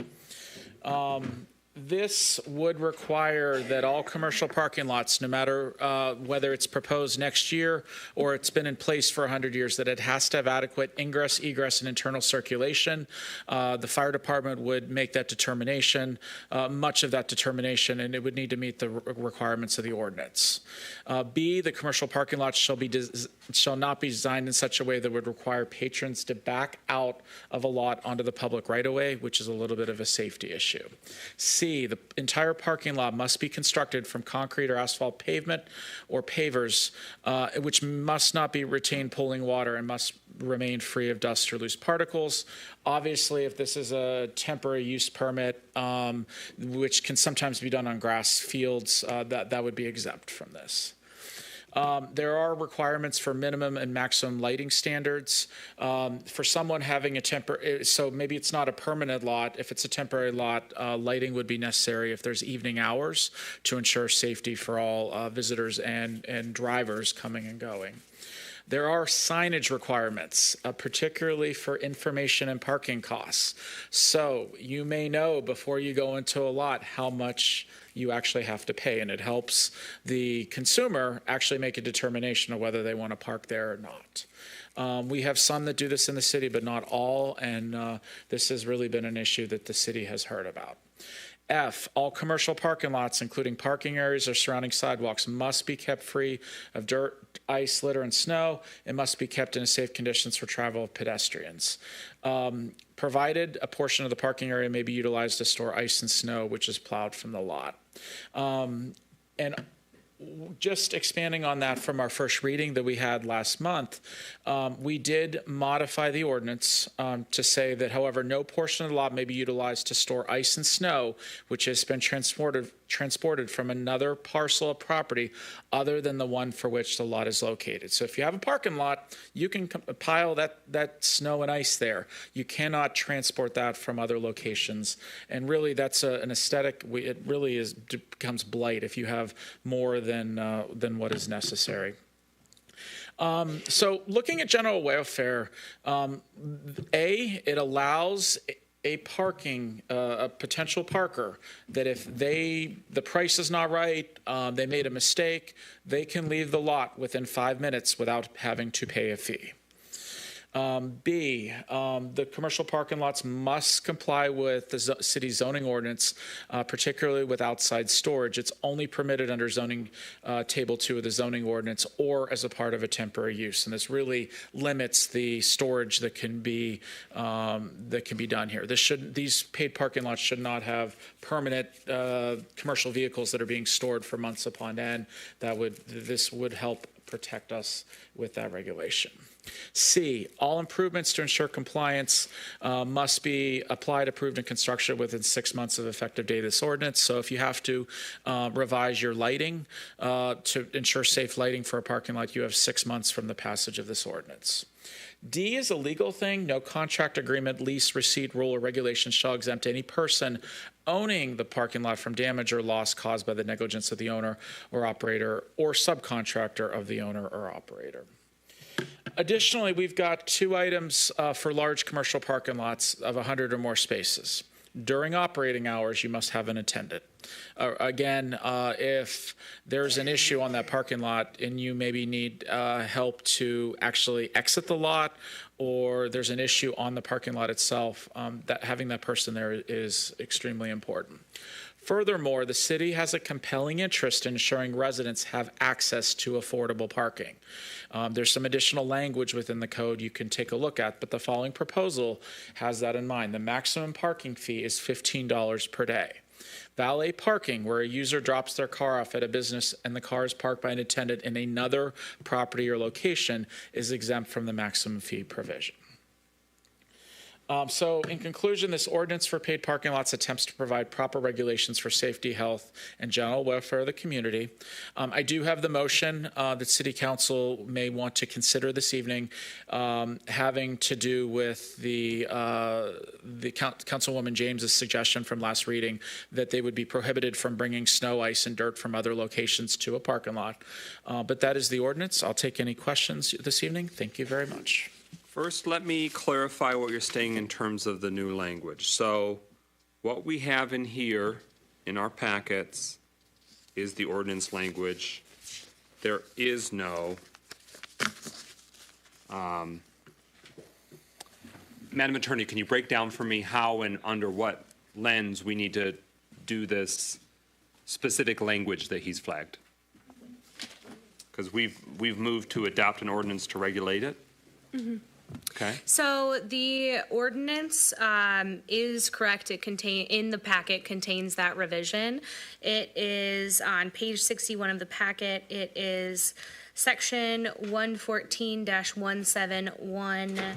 Speaker 20: This would require that all commercial parking lots, no matter whether it's proposed next year or it's been in place for 100 years, that it has to have adequate ingress, egress, and internal circulation. The fire department would make that determination, much of that determination, and it would need to meet the requirements of the ordinance. B, the commercial parking lots shall not be designed in such a way that would require patrons to back out of a lot onto the public right-of-way, which is a little bit of a safety issue. C, the entire parking lot must be constructed from concrete or asphalt pavement or pavers, which must not be retained pooling water and must remain free of dust or loose particles. Obviously, if this is a temporary use permit, which can sometimes be done on grass fields, that would be exempt from this. There are requirements for minimum and maximum lighting standards. For someone having a temporary, so maybe it's not a permanent lot. If it's a temporary lot, lighting would be necessary if there's evening hours to ensure safety for all visitors and drivers coming and going. There are signage requirements, particularly for information and parking costs. So you may know before you go into a lot how much you actually have to pay, and it helps the consumer actually make a determination of whether they want to park there or not. We have some that do this in the city, but not all, and this has really been an issue that the city has heard about. F, all commercial parking lots, including parking areas or surrounding sidewalks, must be kept free of dirt, ice, litter, and snow, and must be kept in safe conditions for travel of pedestrians. Provided a portion of the parking area may be utilized to store ice and snow, which is plowed from the lot. And just expanding on that from our first reading that we had last month, we did modify the ordinance to say that, however, no portion of the lot may be utilized to store ice and snow, which has been transported from another parcel of property other than the one for which the lot is located. So if you have a parking lot, you can pile that snow and ice there. You cannot transport that from other locations. And really, that's an aesthetic. It really becomes blight if you have more than what is necessary. So looking at general welfare, it allows a potential parker that if the price is not right, they made a mistake, they can leave the lot within 5 minutes without having to pay a fee. B, the commercial parking lots must comply with the city zoning ordinance, particularly with outside storage. It's only permitted under zoning table 2 of the zoning ordinance or as a part of a temporary use. And this really limits the storage that can be done here. These paid parking lots should not have permanent commercial vehicles that are being stored for months upon end. This would help protect us with that regulation. C, all improvements to ensure compliance must be applied, approved, and constructed within 6 months of effective date of this ordinance. So if you have to revise your lighting to ensure safe lighting for a parking lot, you have 6 months from the passage of this ordinance. D is a legal thing. No contract, agreement, lease, receipt, rule, or regulation shall exempt any person owning the parking lot from damage or loss caused by the negligence of the owner or operator or subcontractor of the owner or operator. Additionally, we've got 2 items for large commercial parking lots of 100 or more spaces. During operating hours, you must have an attendant. Again, if there's an issue on that parking lot and you maybe need help to actually exit the lot, or there's an issue on the parking lot itself, having that person there is extremely important. Furthermore, the city has a compelling interest in ensuring residents have access to affordable parking. There's some additional language within the code you can take a look at, but the following proposal has that in mind. The maximum parking fee is $15 per day. Valet parking, where a user drops their car off at a business and the car is parked by an attendant in another property or location, is exempt from the maximum fee provision. So in conclusion, this ordinance for paid parking lots attempts to provide proper regulations for safety, health, and general welfare of the community. I do have the motion that City Council may want to consider this evening, having to do with the Councilwoman James's suggestion from last reading that they would be prohibited from bringing snow, ice, and dirt from other locations to a parking lot. But that is the ordinance. I'll take any questions this evening. Thank you very much.
Speaker 1: First, let me clarify what you're saying in terms of the new language. So what we have in here in our packets is the ordinance language. There is no Madam Attorney, can you break down for me how and under what lens we need to do this specific language that he's flagged? Because we've moved to adopt an ordinance to regulate it.
Speaker 11: Mm-hmm.
Speaker 1: Okay.
Speaker 11: So the ordinance is correct. It in the packet contains that revision. It is on page 61 of the packet. It is section 114-171.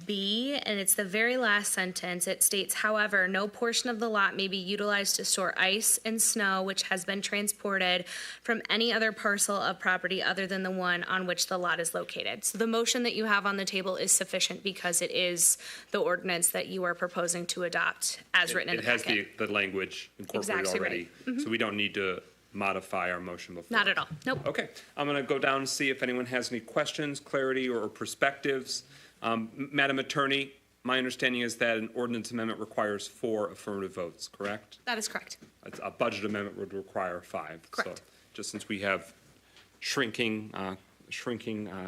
Speaker 11: B, and it's the very last sentence. It states, however, no portion of the lot may be utilized to store ice and snow which has been transported from any other parcel of property other than the one on which the lot is located. So the motion that you have on the table is sufficient because it is the ordinance that you are proposing to adopt as written in the packet.
Speaker 1: It has the language incorporated
Speaker 11: Exactly
Speaker 1: already,
Speaker 11: right. Mm-hmm.
Speaker 1: so we don't need to modify our motion before.
Speaker 11: Not at all. Nope.
Speaker 1: Okay. I'm going to go down and see if anyone has any questions, clarity, or perspectives. Madam Attorney, my understanding is that an ordinance amendment requires 4 affirmative votes, correct?
Speaker 11: That is correct.
Speaker 1: A budget amendment would require 5.
Speaker 11: Correct.
Speaker 1: So just since we have shrinking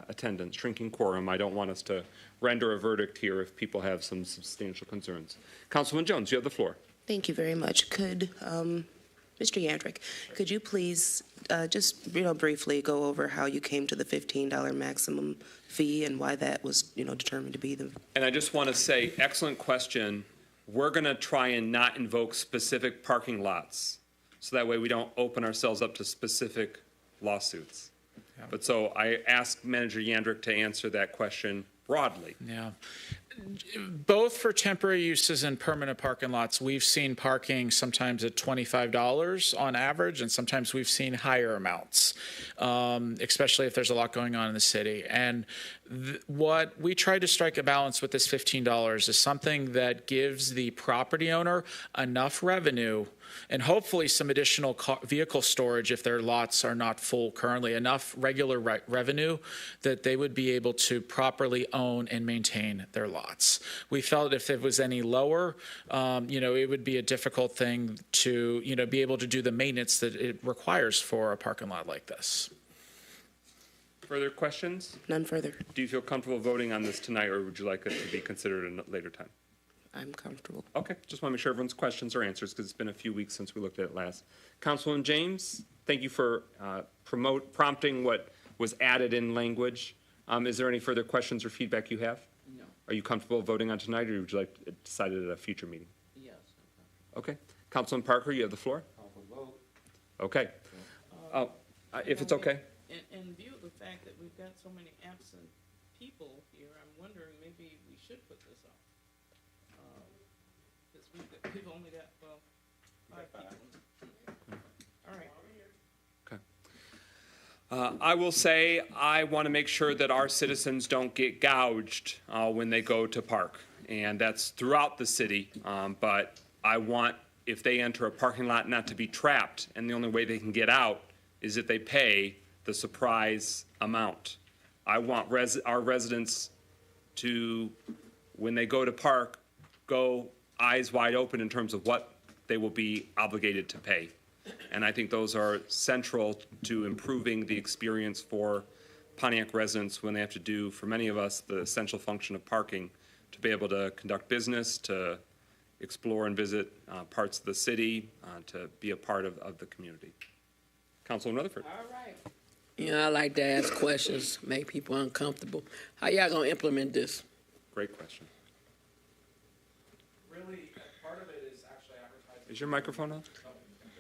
Speaker 1: attendance, shrinking quorum, I don't want us to render a verdict here if people have some substantial concerns. Councilman Jones, you have the floor.
Speaker 19: Thank you very much. Could Mr. Yandrick, could you please just briefly go over how you came to the $15 maximum fee and why that was determined to be the?
Speaker 1: And I just want to say, excellent question. We're going to try and not invoke specific parking lots, so that way we don't open ourselves up to specific lawsuits. Yeah. But so I asked Manager Yandrick to answer that question broadly.
Speaker 20: Yeah. Both for temporary uses and permanent parking lots, we've seen parking sometimes at $25 on average, and sometimes we've seen higher amounts, especially if there's a lot going on in the city. And what we try to strike a balance with this $15 is something that gives the property owner enough revenue and hopefully some additional vehicle storage if their lots are not full currently, enough regular revenue that they would be able to properly own and maintain their lots. We felt if it was any lower, it would be a difficult thing to, be able to do the maintenance that it requires for a parking lot like this.
Speaker 1: Further questions?
Speaker 19: None further.
Speaker 1: Do you feel comfortable voting on this tonight, or would you like it to be considered at a later time?
Speaker 19: I'm comfortable.
Speaker 1: Okay, just want to make sure everyone's questions are answered because it's been a few weeks since we looked at it last. Councilman James, thank you for prompting what was added in language. Is there any further questions or feedback you have?
Speaker 16: No.
Speaker 1: Are you comfortable voting on tonight, or would you like it decided at a future meeting?
Speaker 16: Yes.
Speaker 1: Okay. Councilman Parker, you have the floor. Okay. If it's okay.
Speaker 16: In view of the fact that we've got so many absent people here, I'm wondering maybe we should put this off. Because we've only got, 5 people. All right.
Speaker 1: Okay. I will say I want to make sure that our citizens don't get gouged when they go to park, and that's throughout the city. But I want, if they enter a parking lot, not to be trapped, and the only way they can get out is if they pay the surprise amount. I want our residents to, when they go to park, go eyes wide open in terms of what they will be obligated to pay. And I think those are central to improving the experience for Pontiac residents when they have to do, for many of us, the essential function of parking, to be able to conduct business, to explore and visit parts of the city, to be a part of the community. Councilman Rutherford.
Speaker 16: All right.
Speaker 12: I like to ask questions, make people uncomfortable. How y'all gonna implement this?
Speaker 1: Great question.
Speaker 20: Really, part of it is actually advertising.
Speaker 1: Is your microphone on?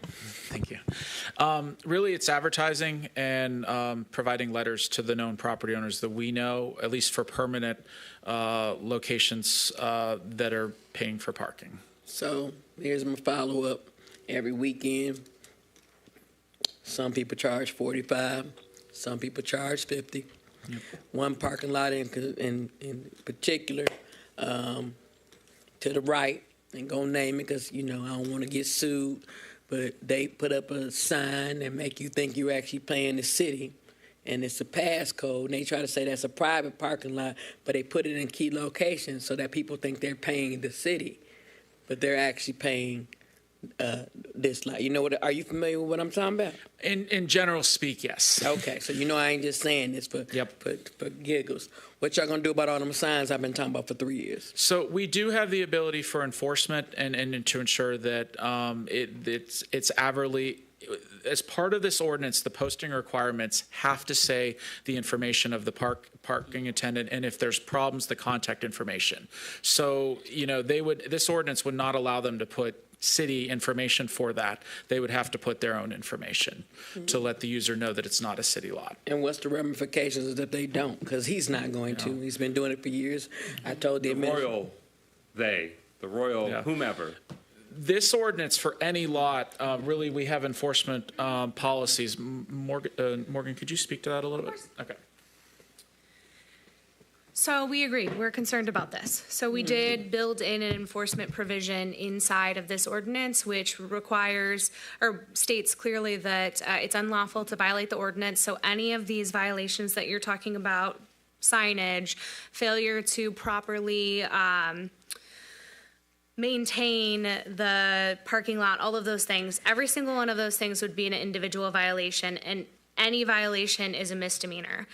Speaker 20: Thank you. Really, it's advertising and providing letters to the known property owners that we know, at least for permanent locations that are paying for parking.
Speaker 12: So here's my follow-up. Every weekend, some people charge $45, some people charge $50. Yep. One parking lot in particular, to the right, and go name it because, I don't want to get sued, but they put up a sign and make you think you're actually paying the city, and it's a passcode, and they try to say that's a private parking lot, but they put it in key locations so that people think they're paying the city, but they're actually paying this like? You know what? Are you familiar with what I'm talking about?
Speaker 20: In general speak, yes.
Speaker 12: Okay, so you know I ain't just saying this for giggles. What y'all gonna do about all them signs I've been talking about for 3 years?
Speaker 20: So we do have the ability for enforcement and to ensure that it's averly. As part of this ordinance, the posting requirements have to say the information of the parking attendant, and if there's problems, the contact information. So, this ordinance would not allow them to put city information for that. They would have to put their own information to let the user know that it's not a city lot.
Speaker 12: And what's the ramifications that they don't? Because he's not going to. He's been doing it for years. I told the
Speaker 1: royal, the royal whomever.
Speaker 20: This ordinance for any lot, really, we have enforcement policies. Morgan, could you speak to that a little bit? Okay.
Speaker 11: So we agree. We're concerned about this. So we did build in an enforcement provision inside of this ordinance, which requires or states clearly that it's unlawful to violate the ordinance. So any of these violations that you're talking about, signage, failure to properly maintain the parking lot, all of those things, every single one of those things would be an individual violation, and any violation is a misdemeanor.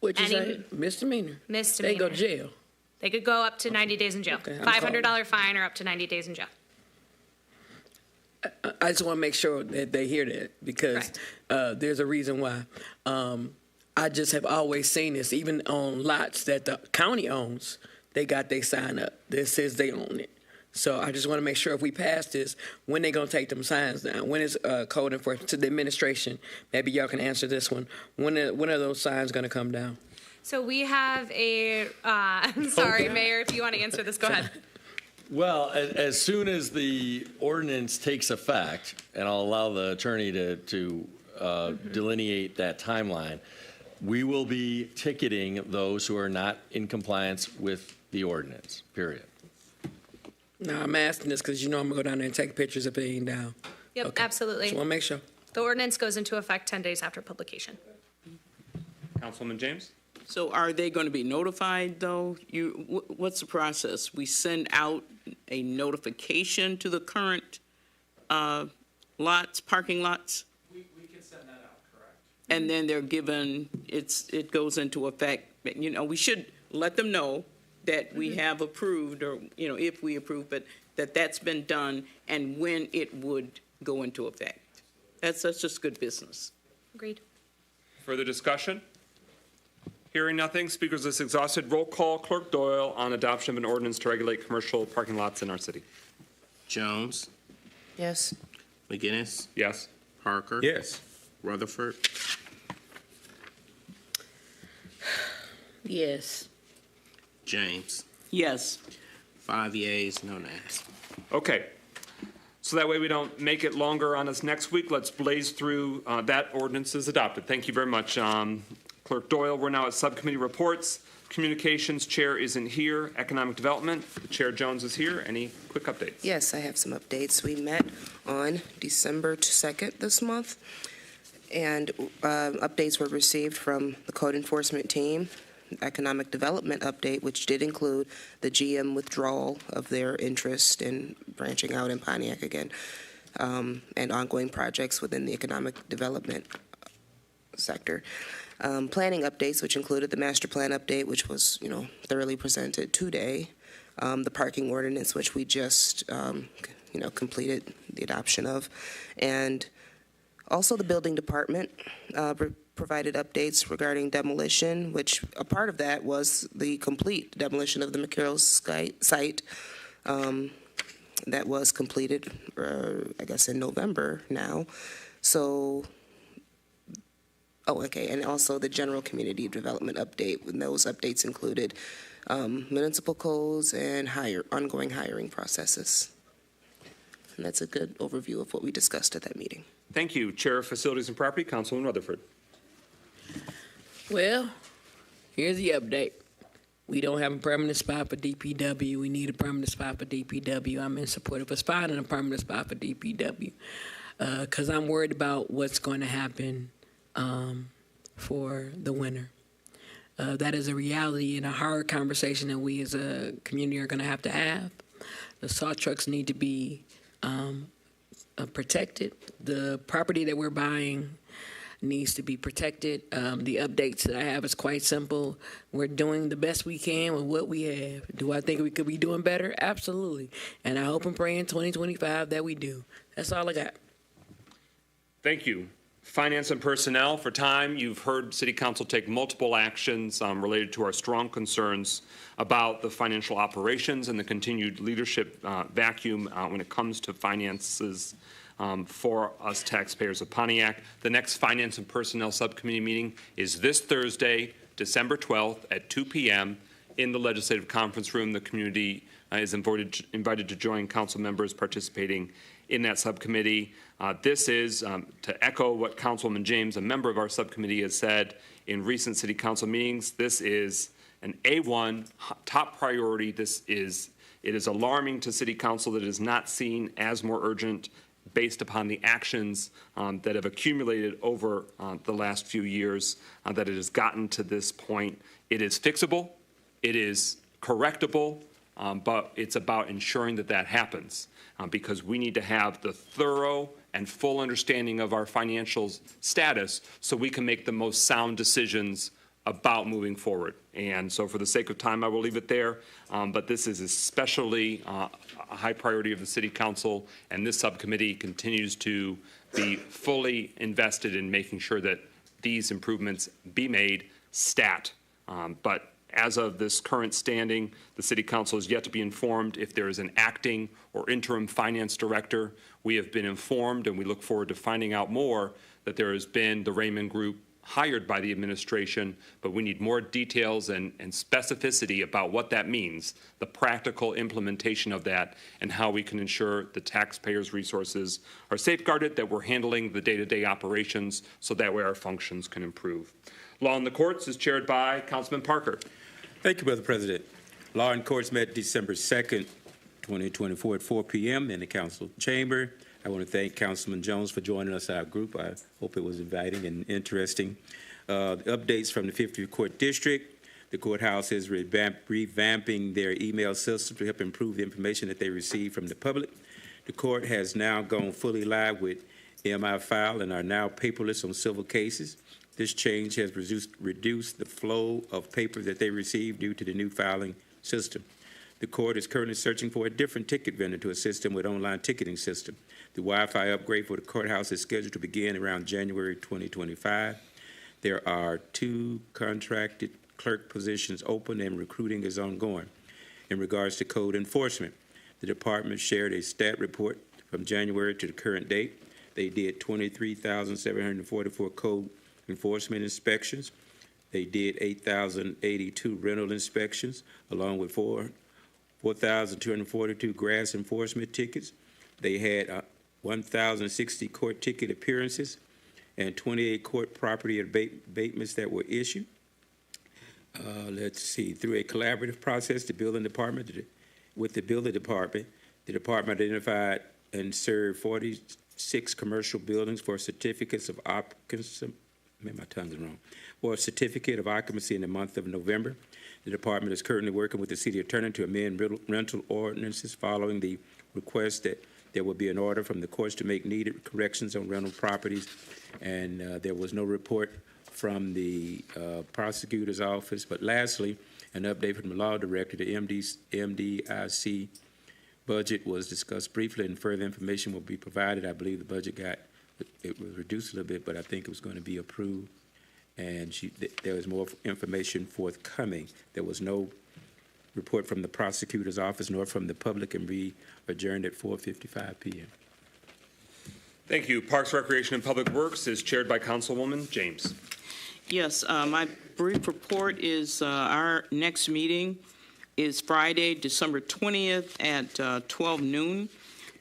Speaker 12: What you say? Misdemeanor?
Speaker 11: Misdemeanor.
Speaker 12: They go to jail.
Speaker 11: They could go up to 90 days in jail.
Speaker 12: Okay,
Speaker 11: $500 fine or up to 90 days in jail.
Speaker 12: I just want to make sure that they hear that, because there's a reason why. I just have always seen this, even on lots that the county owns, they got their sign up that says they own it. So I just want to make sure if we pass this, when they going to take them signs down? When is code enforcement to the administration? Maybe y'all can answer this one. When are those signs going to come down?
Speaker 11: So we have a, I'm sorry, Mayor, if you want to answer this, go ahead.
Speaker 18: Well, as soon as the ordinance takes effect, and I'll allow the attorney to delineate that timeline, we will be ticketing those who are not in compliance with the ordinance, period.
Speaker 12: No, I'm asking this because I'm going to go down there and take pictures if they ain't down.
Speaker 11: Yep, absolutely.
Speaker 12: Just want to make sure.
Speaker 11: The ordinance goes into effect 10 days after publication.
Speaker 1: Councilman James?
Speaker 16: So are they going to be notified, though? What's the process? We send out a notification to the current parking lots?
Speaker 20: We can send that out, correct.
Speaker 16: And then they're given, it goes into effect. We should let them know that we have approved, or, if we approve, but that's been done and when it would go into effect. That's just good business.
Speaker 11: Agreed.
Speaker 1: Further discussion? Hearing nothing, speakers list exhausted. Roll call, Clerk Doyle on adoption of an ordinance to regulate commercial parking lots in our city.
Speaker 10: Jones.
Speaker 19: Yes.
Speaker 10: McGinnis.
Speaker 1: Yes.
Speaker 10: Parker.
Speaker 18: Yes.
Speaker 10: Rutherford.
Speaker 12: Yes.
Speaker 10: James.
Speaker 16: Yes.
Speaker 10: 5 yeas, no nays.
Speaker 1: Okay. So that way we don't make it longer on us next week, let's blaze through that ordinance is adopted. Thank you very much, Clerk Doyle. We're now at subcommittee reports. Communications Chair isn't here. Economic Development, Chair Jones is here. Any quick updates?
Speaker 19: Yes, I have some updates. We met on December 2nd this month, and updates were received from the code enforcement team. Economic Development update, which did include the GM withdrawal of their interest in branching out in Pontiac again, and ongoing projects within the economic development sector. Planning updates, which included the master plan update, which was, thoroughly presented today. The parking ordinance, which we just, completed the adoption of. And also the building department provided updates regarding demolition, which a part of that was the complete demolition of the McCarroll site that was completed, I guess, in November now. So, and also the general community development update, when those updates included municipal codes and ongoing hiring processes. And that's a good overview of what we discussed at that meeting.
Speaker 1: Thank you. Chair of Facilities and Property, Councilman Rutherford.
Speaker 12: Well, here's the update. We don't have a permanent spot for DPW. We need a permanent spot for DPW. I'm in support of us finding a permanent spot for DPW because I'm worried about what's going to happen for the winter. That is a reality and a hard conversation that we as a community are going to have. The salt trucks need to be protected. The property that we're buying needs to be protected. The updates that I have is quite simple. We're doing the best we can with what we have. Do I think we could be doing better? Absolutely. And I hope and pray in 2025 that we do. That's all I got.
Speaker 1: Thank you. Finance and Personnel, for time, you've heard City Council take multiple actions related to our strong concerns about the financial operations and the continued leadership vacuum when it comes to finances for us taxpayers of Pontiac. The next Finance and Personnel Subcommittee meeting is this Thursday, December 12th at 2 p.m. in the Legislative Conference Room. The community is invited to join council members participating in that subcommittee. This is, to echo what Councilwoman James, a member of our subcommittee, has said in recent city council meetings, this is an A1 top priority. It is alarming to city council that it is not seen as more urgent based upon the actions that have accumulated over the last few years, that it has gotten to this point. It is fixable, it is correctable, but it's about ensuring that that happens because we need to have the thorough and full understanding of our financial status so we can make the most sound decisions about moving forward. And so for the sake of time, I will leave it there. But this is especially a high priority of the City Council, and this subcommittee continues to be fully invested in making sure that these improvements be made stat. But as of this current standing, the City Council is yet to be informed if there is an acting or interim finance director. We have been informed, and we look forward to finding out more, that there has been the Raymond Group hired by the administration, but we need more details and specificity about what that means, the practical implementation of that, and how we can ensure the taxpayers' resources are safeguarded, that we're handling the day-to-day operations so that way our functions can improve. Law in the Courts is chaired by Councilman Parker.
Speaker 5: Thank you, Brother President. Law in Courts met December 2nd, 2024 at 4 p.m. in the council chamber. I want to thank Councilman Jones for joining us, our group. I hope it was inviting and interesting. Updates from the 50th Court District. The courthouse is revamping their email system to help improve the information that they receive from the public. The court has now gone fully live with MI File and are now paperless on civil cases. This change has reduced the flow of paper that they receive due to the new filing system. The court is currently searching for a different ticket vendor to assist them with online ticketing system. The Wi-Fi upgrade for the courthouse is scheduled to begin around January 2025. There are 2 contracted clerk positions open and recruiting is ongoing. In regards to code enforcement, the department shared a stat report from January to the current date. They did 23,744 code enforcement inspections. They did 8,082 rental inspections, along with 4,242 grass enforcement tickets. They had 1,060 court ticket appearances and 28 court property abatements that were issued. Let's see, through a collaborative process, the building department, with the building department, the department identified and served 46 commercial buildings for certificates of occupancy. My tongue is wrong. For a certificate of occupancy in the month of November. The department is currently working with the city attorney to amend rental ordinances following the request that there will be an order from the courts to make needed corrections on rental properties. And there was no report from the prosecutor's office. But lastly, an update from the law director. The MDIC budget was discussed briefly, and further information will be provided. I believe the budget it was reduced a little bit, but I think it was going to be approved. And there was more information forthcoming. There was no report from the prosecutor's office nor from the public, and we adjourned at 4:55 p.m.
Speaker 1: Thank you. Parks, Recreation, and Public Works is chaired by Councilwoman James.
Speaker 16: Yes, my brief report is our next meeting is Friday, December 20th at 12 noon.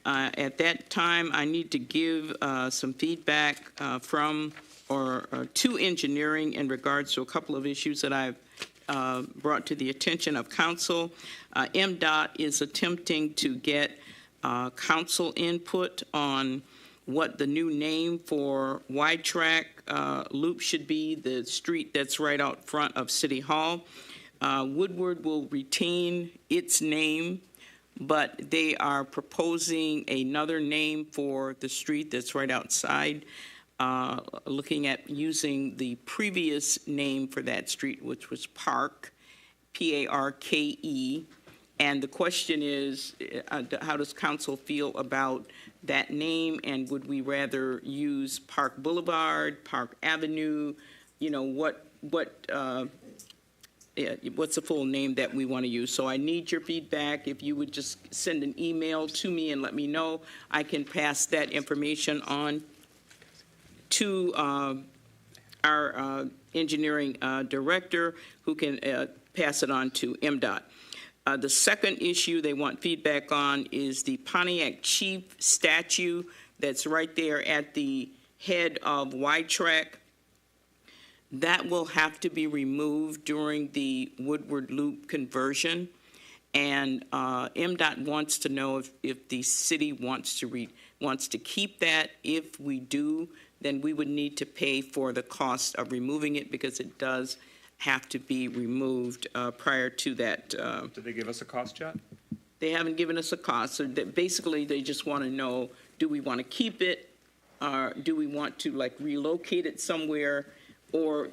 Speaker 16: At that time, I need to give some feedback from or to engineering in regards to a couple of issues that I've brought to the attention of council. MDOT is attempting to get council input on what the new name for Wide Track Loop should be, the street that's right out front of City Hall. Woodward will retain its name but they are proposing another name for the street that's right outside, looking at using the previous name for that street, which was Park, P-A-R-K-E. And the question is, how does council feel about that name, and would we rather use Park Boulevard, Park Avenue? You know, what's the full name that we want to use? So I need your feedback. If you would just send an email to me and let me know, I can pass that information on to our engineering director, who can pass it on to MDOT. The second issue they want feedback on is the Pontiac Chief statue that's right there at the head of Y Track. That will have to be removed during the Woodward Loop conversion. And MDOT wants to know if the city wants to keep that. If we do, then we would need to pay for the cost of removing it, because it does have to be removed prior to that.
Speaker 1: Did they give us a cost yet?
Speaker 16: They haven't given us a cost. So basically, they just want to know, do we want to keep it? Do we want to like relocate it somewhere? Or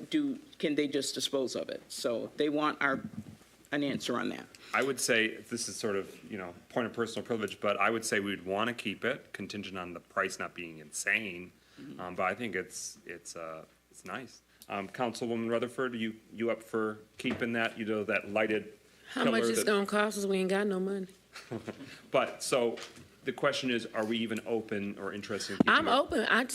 Speaker 16: can they just dispose of it? So they want an answer on that.
Speaker 1: I would say, this is sort of, point of personal privilege, but I would say we'd want to keep it, contingent on the price not being insane. But I think it's nice. Councilwoman Rutherford, you up for keeping that, that lighted
Speaker 12: How much it's gonna cost us? We ain't got no money.
Speaker 1: But, so, the question is, are we even open or interested in keeping
Speaker 12: I'm
Speaker 1: it?
Speaker 12: open. I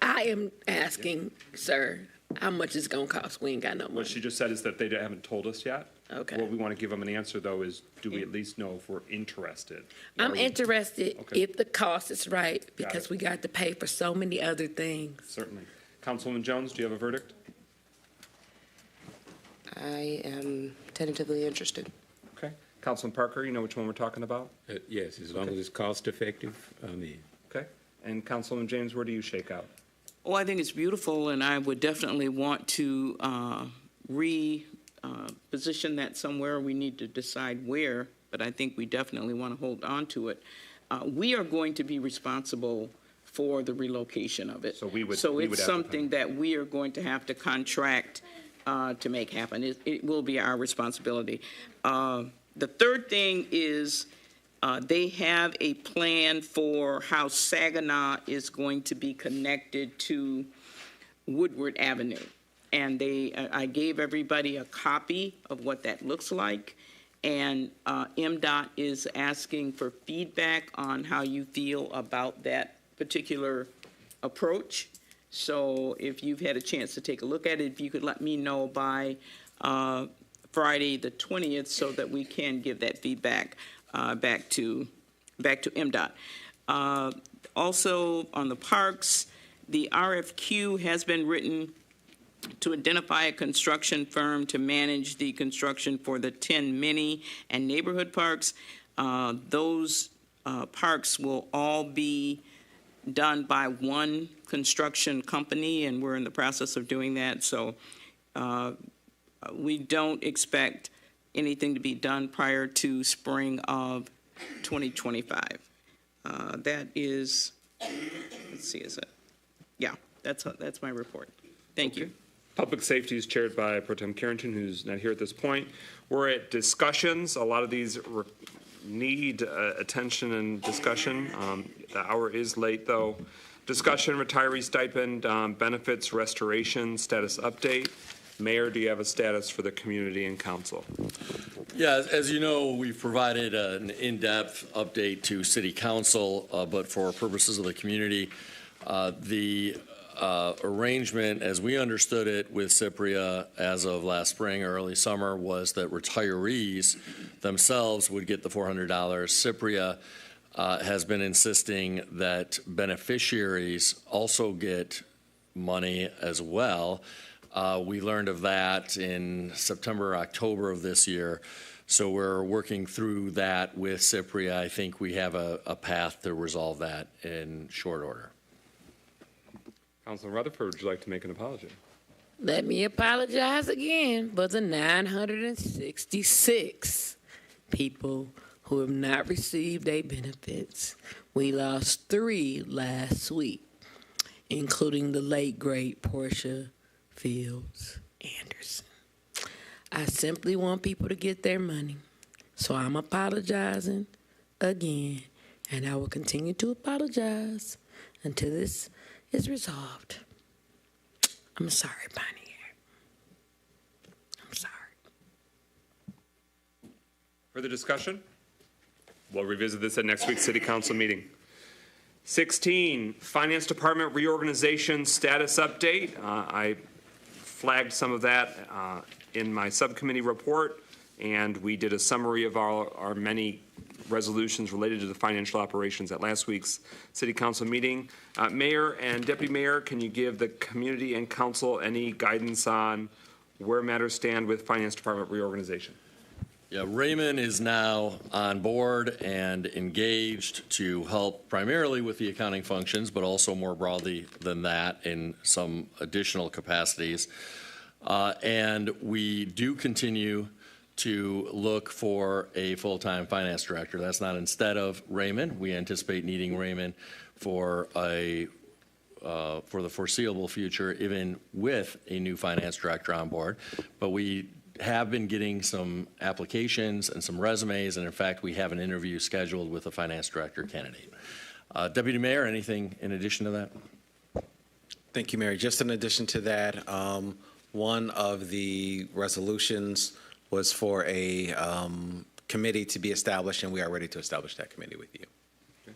Speaker 12: am asking, sir, how much it's gonna cost? We ain't got no money.
Speaker 1: What she just said is that they haven't told us yet.
Speaker 12: Okay.
Speaker 1: What we want to give them an answer, though, is do we at least know if we're interested?
Speaker 12: I'm interested
Speaker 1: Okay.
Speaker 12: if the cost is right, because we got to pay for so many other things.
Speaker 1: Certainly. Councilwoman Jones, do you have a verdict?
Speaker 19: I am tentatively interested.
Speaker 1: Okay. Councilman Parker, you know which one we're talking about?
Speaker 5: Yes, as long as it's cost effective, I'm in.
Speaker 1: Okay. And Councilwoman James, where do you shake out?
Speaker 16: Oh, I think it's beautiful, and I would definitely want to position that somewhere. We need to decide where, but I think we definitely want to hold on to it. We are going to be responsible for the relocation of it.
Speaker 1: So we would
Speaker 16: So
Speaker 1: we
Speaker 16: it's
Speaker 1: would have
Speaker 16: something that we are going to have to contract to make happen. It will be our responsibility. The third thing is they have a plan for how Saginaw is going to be connected to Woodward Avenue. And I gave everybody a copy of what that looks like. And MDOT is asking for feedback on how you feel about that particular approach. So if you've had a chance to take a look at it, if you could let me know by Friday the 20th, so that we can give that feedback back to MDOT. Also on the parks, the RFQ has been written to identify a construction firm to manage the construction for the 10 mini and neighborhood parks. Those parks will all be done by one construction company, and we're in the process of doing that. So we don't expect anything to be done prior to spring of 2025. That is, let's see, is it? Yeah, that's my report. Thank you.
Speaker 1: Public Safety is chaired by Pro Tem Carrington, who's not here at this point. We're at discussions. A lot of these need attention and discussion. The hour is late, though. Discussion, retiree stipend, benefits, restoration, status update. Mayor, do you have a status for the community and council?
Speaker 18: Yeah, as you know, we've provided an in-depth update to City Council, but for purposes of the community, the arrangement, as we understood it with Cypria as of last spring or early summer, was that retirees themselves would get the $400. Cypria has been insisting that beneficiaries also get money as well. We learned of that in September, October of this year. So we're working through that with Cypria. I think we have a path to resolve that in short order.
Speaker 1: Councilman Rutherford, would you like to make an apology?
Speaker 12: Let me apologize again for the 966 people
Speaker 4: who have not received their benefits. We lost 3 last week, including the late great Portia Fields Anderson. I simply want people to get their money. So I'm apologizing again, and I will continue to apologize until this is resolved. I'm sorry, Pontiac. I'm sorry.
Speaker 1: Further discussion? We'll revisit this at next week's City Council meeting. 16, Finance Department reorganization status update. I flagged some of that in my subcommittee report, and we did a summary of our many resolutions related to the financial operations at last week's City Council meeting. Mayor and Deputy Mayor, can you give the community and council any guidance on where matters stand with Finance Department reorganization?
Speaker 18: Yeah, Raymond is now on board and engaged to help primarily with the accounting functions, but also more broadly than that in some additional capacities. And we do continue to look for a full-time finance director. That's not instead of Raymond. We anticipate needing Raymond for the foreseeable future, even with a new finance director on board. But we have been getting some applications and some resumes, and in fact, we have an interview scheduled with a finance director candidate. Deputy Mayor, anything in addition to that?
Speaker 2: Thank you, Mayor. Just in addition to that, one of the resolutions was for a committee to be established, and we are ready to establish that committee with you.
Speaker 1: Okay.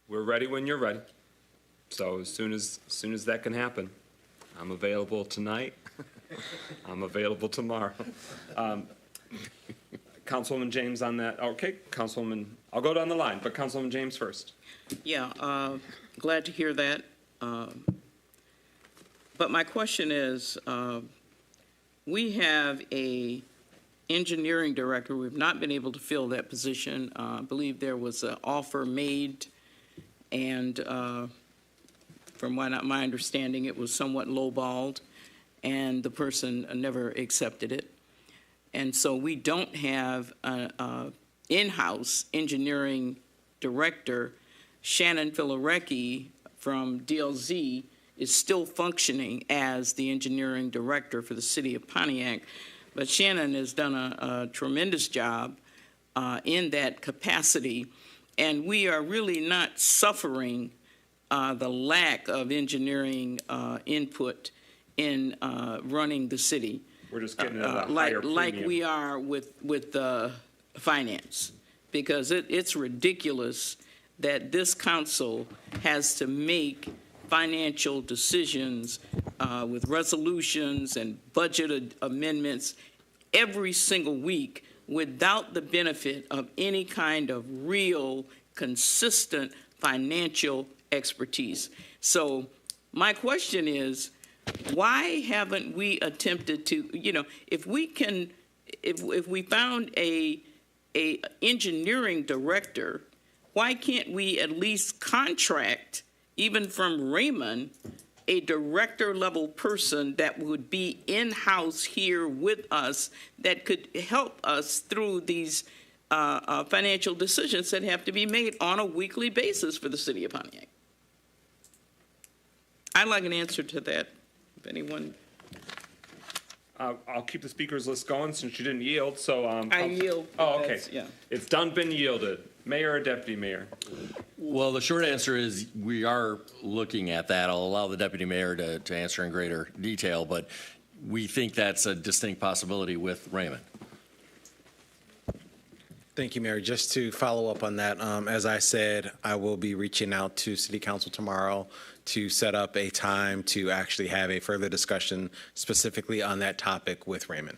Speaker 1: We're ready when you're ready. So as soon as that can happen, I'm available tonight. I'm available tomorrow. Councilwoman James on that. Okay, Councilwoman, I'll go down the line, but Councilwoman James first.
Speaker 16: Yeah, glad to hear that. But my question is, we have a engineering director. We've not been able to fill that position. I believe there was an offer made, and from my understanding, it was somewhat lowballed, and the person never accepted it. And so we don't have an in-house engineering director. Shannon Filarecki from DLZ is still functioning as the engineering director for the city of Pontiac. But Shannon has done a tremendous job in that capacity, and we are really not suffering the lack of engineering input in running the city.
Speaker 1: We're just getting a higher premium.
Speaker 16: Like we are with finance, because it's ridiculous that this council has to make financial decisions with resolutions and budget amendments every single week without the benefit of any kind of real, consistent financial expertise. So my question is, why haven't we attempted to, if we found a engineering director, why can't we at least contract, even from Raymond, a director level person that would be in-house here with us that could help us through these financial decisions that have to be made on a weekly basis for the city of Pontiac? I'd like an answer to that, if anyone.
Speaker 1: I'll keep the speakers list going since you didn't yield. So
Speaker 16: I yield.
Speaker 1: Oh, okay.
Speaker 16: Yeah.
Speaker 1: It's done, been yielded. Mayor or Deputy Mayor?
Speaker 18: Well, the short answer is we are looking at that. I'll allow the Deputy Mayor to answer in greater detail, but we think that's a distinct possibility with Raymond.
Speaker 2: Thank you, Mayor. Just to follow up on that, as I said, I will be reaching out to City Council tomorrow to set up a time to actually have a further discussion specifically on that topic with Raymond.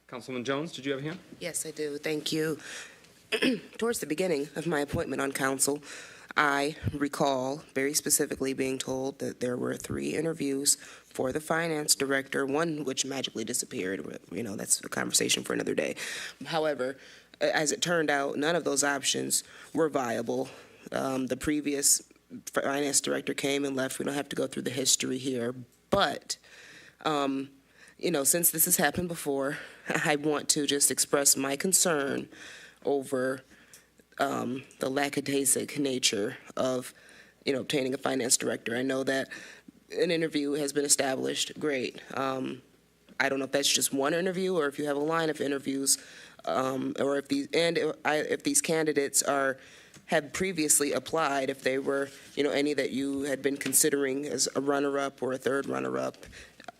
Speaker 1: Councilman Jones, did you have a hand?
Speaker 19: Yes, I do. Thank you. Towards the beginning of my appointment on council, I recall very specifically being told that there were 3 interviews for the finance director, one which magically disappeared. That's a conversation for another day. However, as it turned out, none of those options were viable. The previous finance director came and left. We don't have to go through the history here. But since this has happened before, I want to just express my concern over the lackadaisic nature of, obtaining a finance director. I know that an interview has been established. Great. I don't know if that's just one interview or if you have a line of interviews, or if these candidates had previously applied, if they were, any that you had been considering as a runner-up or a third runner-up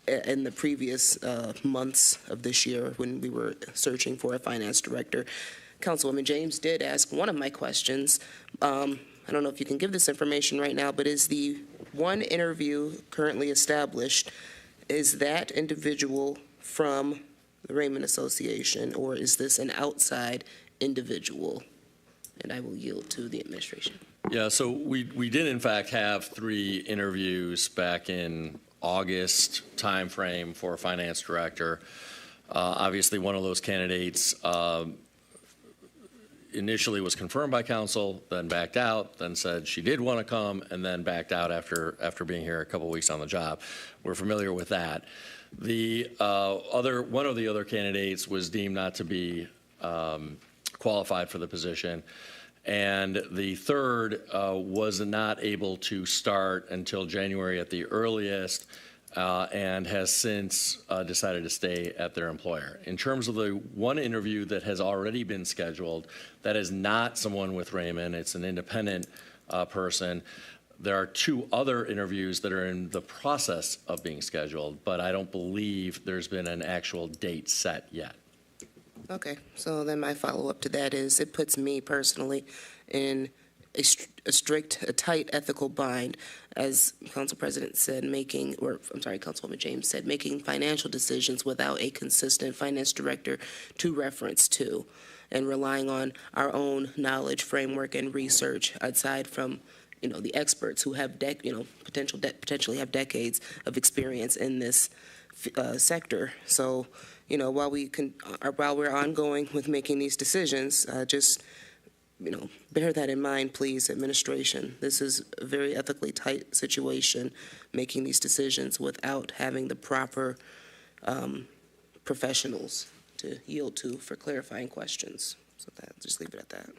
Speaker 19: in the previous months of this year when we were searching for a finance director. Councilwoman James did ask one of my questions. I don't know if you can give this information right now, but is the one interview currently established, is that individual from the Raymond Association, or is this an outside individual? And I will yield to the administration.
Speaker 18: Yeah, so we did in fact have 3 interviews back in August timeframe for a finance director. Obviously, one of those candidates initially was confirmed by council, then backed out, then said she did want to come, and then backed out after being here a couple of weeks on the job. We're familiar with that. The one of the other candidates was deemed not to be qualified for the position, and the third was not able to start until January at the earliest, and has since decided to stay at their employer. In terms of the one interview that has already been scheduled, that is not someone with Raymond, it's an independent person. There are 2 other interviews that are in the process of being scheduled, but I don't believe there's been an actual date set yet.
Speaker 19: Okay, so then my follow-up to that is it puts me personally in a tight ethical bind, as Council President said, Councilwoman James said, making financial decisions without a consistent finance director to reference to, and relying on our own knowledge, framework, and research aside from, the experts who have, potentially have decades of experience in this sector. So, while we're ongoing with making these decisions, just bear that in mind, please, administration. This is a very ethically tight situation, making these decisions without having the proper professionals to yield to for clarifying questions. So just leave it at that.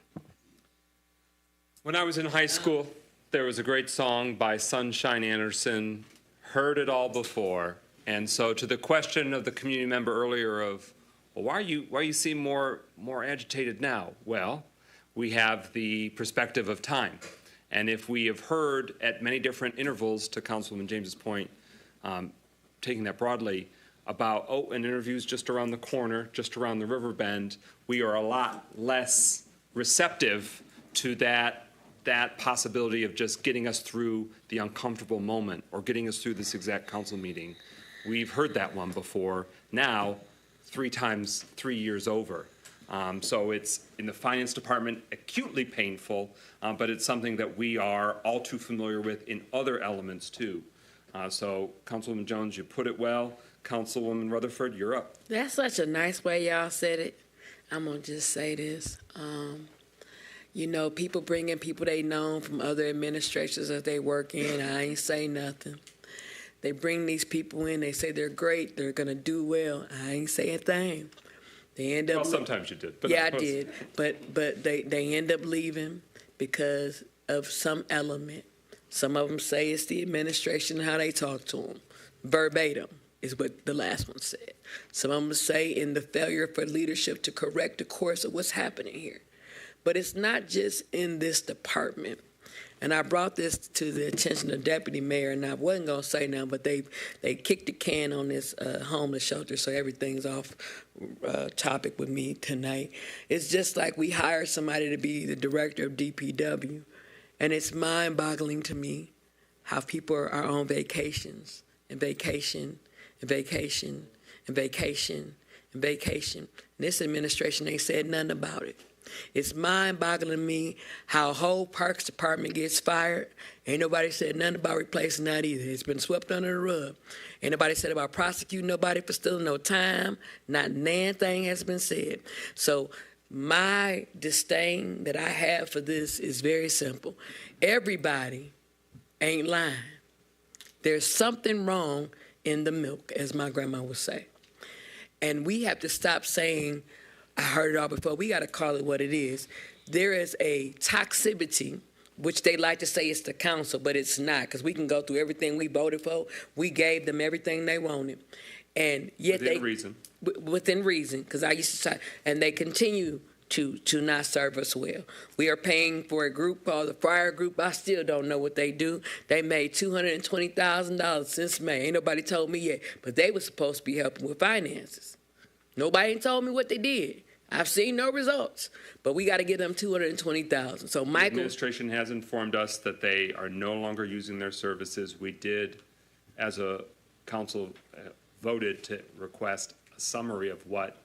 Speaker 1: When I was in high school, there was a great song by Sunshine Anderson, "Heard It All Before." And so to the question of the community member earlier of, well, why you seem more agitated now? Well, we have the perspective of time. And if we have heard at many different intervals, to Councilwoman James's point, taking that broadly, about, an interview's just around the corner, just around the river bend, we are a lot less receptive to that possibility of just getting us through the uncomfortable moment or getting us through this exact council meeting. We've heard that one before, now 3 times, 3 years over. So it's, in the finance department, acutely painful, but it's something that we are all too familiar with in other elements too. So Councilwoman Jones, you put it well. Councilwoman Rutherford, you're up.
Speaker 12: That's such a nice way y'all said it. I'm going to just say this. People bring in people they know from other administrations that they work in. I ain't say nothing. They bring these people in. They say they're great. They're going to do well. I ain't say a thing. They end up.
Speaker 1: Well, sometimes you did. But
Speaker 12: yeah, I did. But they end up leaving because of some element. Some of them say it's the administration and how they talk to them. Verbatim is what the last one said. Some of them say in the failure for leadership to correct the course of what's happening here. But it's not just in this department. And I brought this to the attention of Deputy Mayor, and I wasn't going to say nothing, but they kicked the can on this homeless shelter, so everything's off topic with me tonight. It's just like we hired somebody to be the director of DPW, and it's mind-boggling to me how people are on vacations and vacation and vacation and vacation and vacation. And this administration ain't said nothing about it. It's mind-boggling to me how whole Parks Department gets fired. Ain't nobody said nothing about replacing that either. It's been swept under the rug. Ain't nobody said about prosecuting nobody for stealing no time. Not nan thing has been said. So my disdain that I have for this is very simple. Everybody ain't lying. There's something wrong in the milk, as my grandma would say. And we have to stop saying, I heard it all before. We got to call it what it is. There is a toxicity, which they like to say it's the council, but it's not, because we can go through everything we voted for. We gave them everything they wanted. And yet
Speaker 1: Within reason.
Speaker 12: Within reason, because I used to say, and they continue to not serve us well. We are paying for a group called the Fire Group. I still don't know what they do. They made $220,000 since May. Ain't nobody told me yet, but they were supposed to be helping with finances. Nobody told me what they did. I've seen no results, but we got to give them $220,000. So
Speaker 1: The
Speaker 12: Michael,
Speaker 1: administration has informed us that they are no longer using their services. We did, as a council, voted to request a summary of what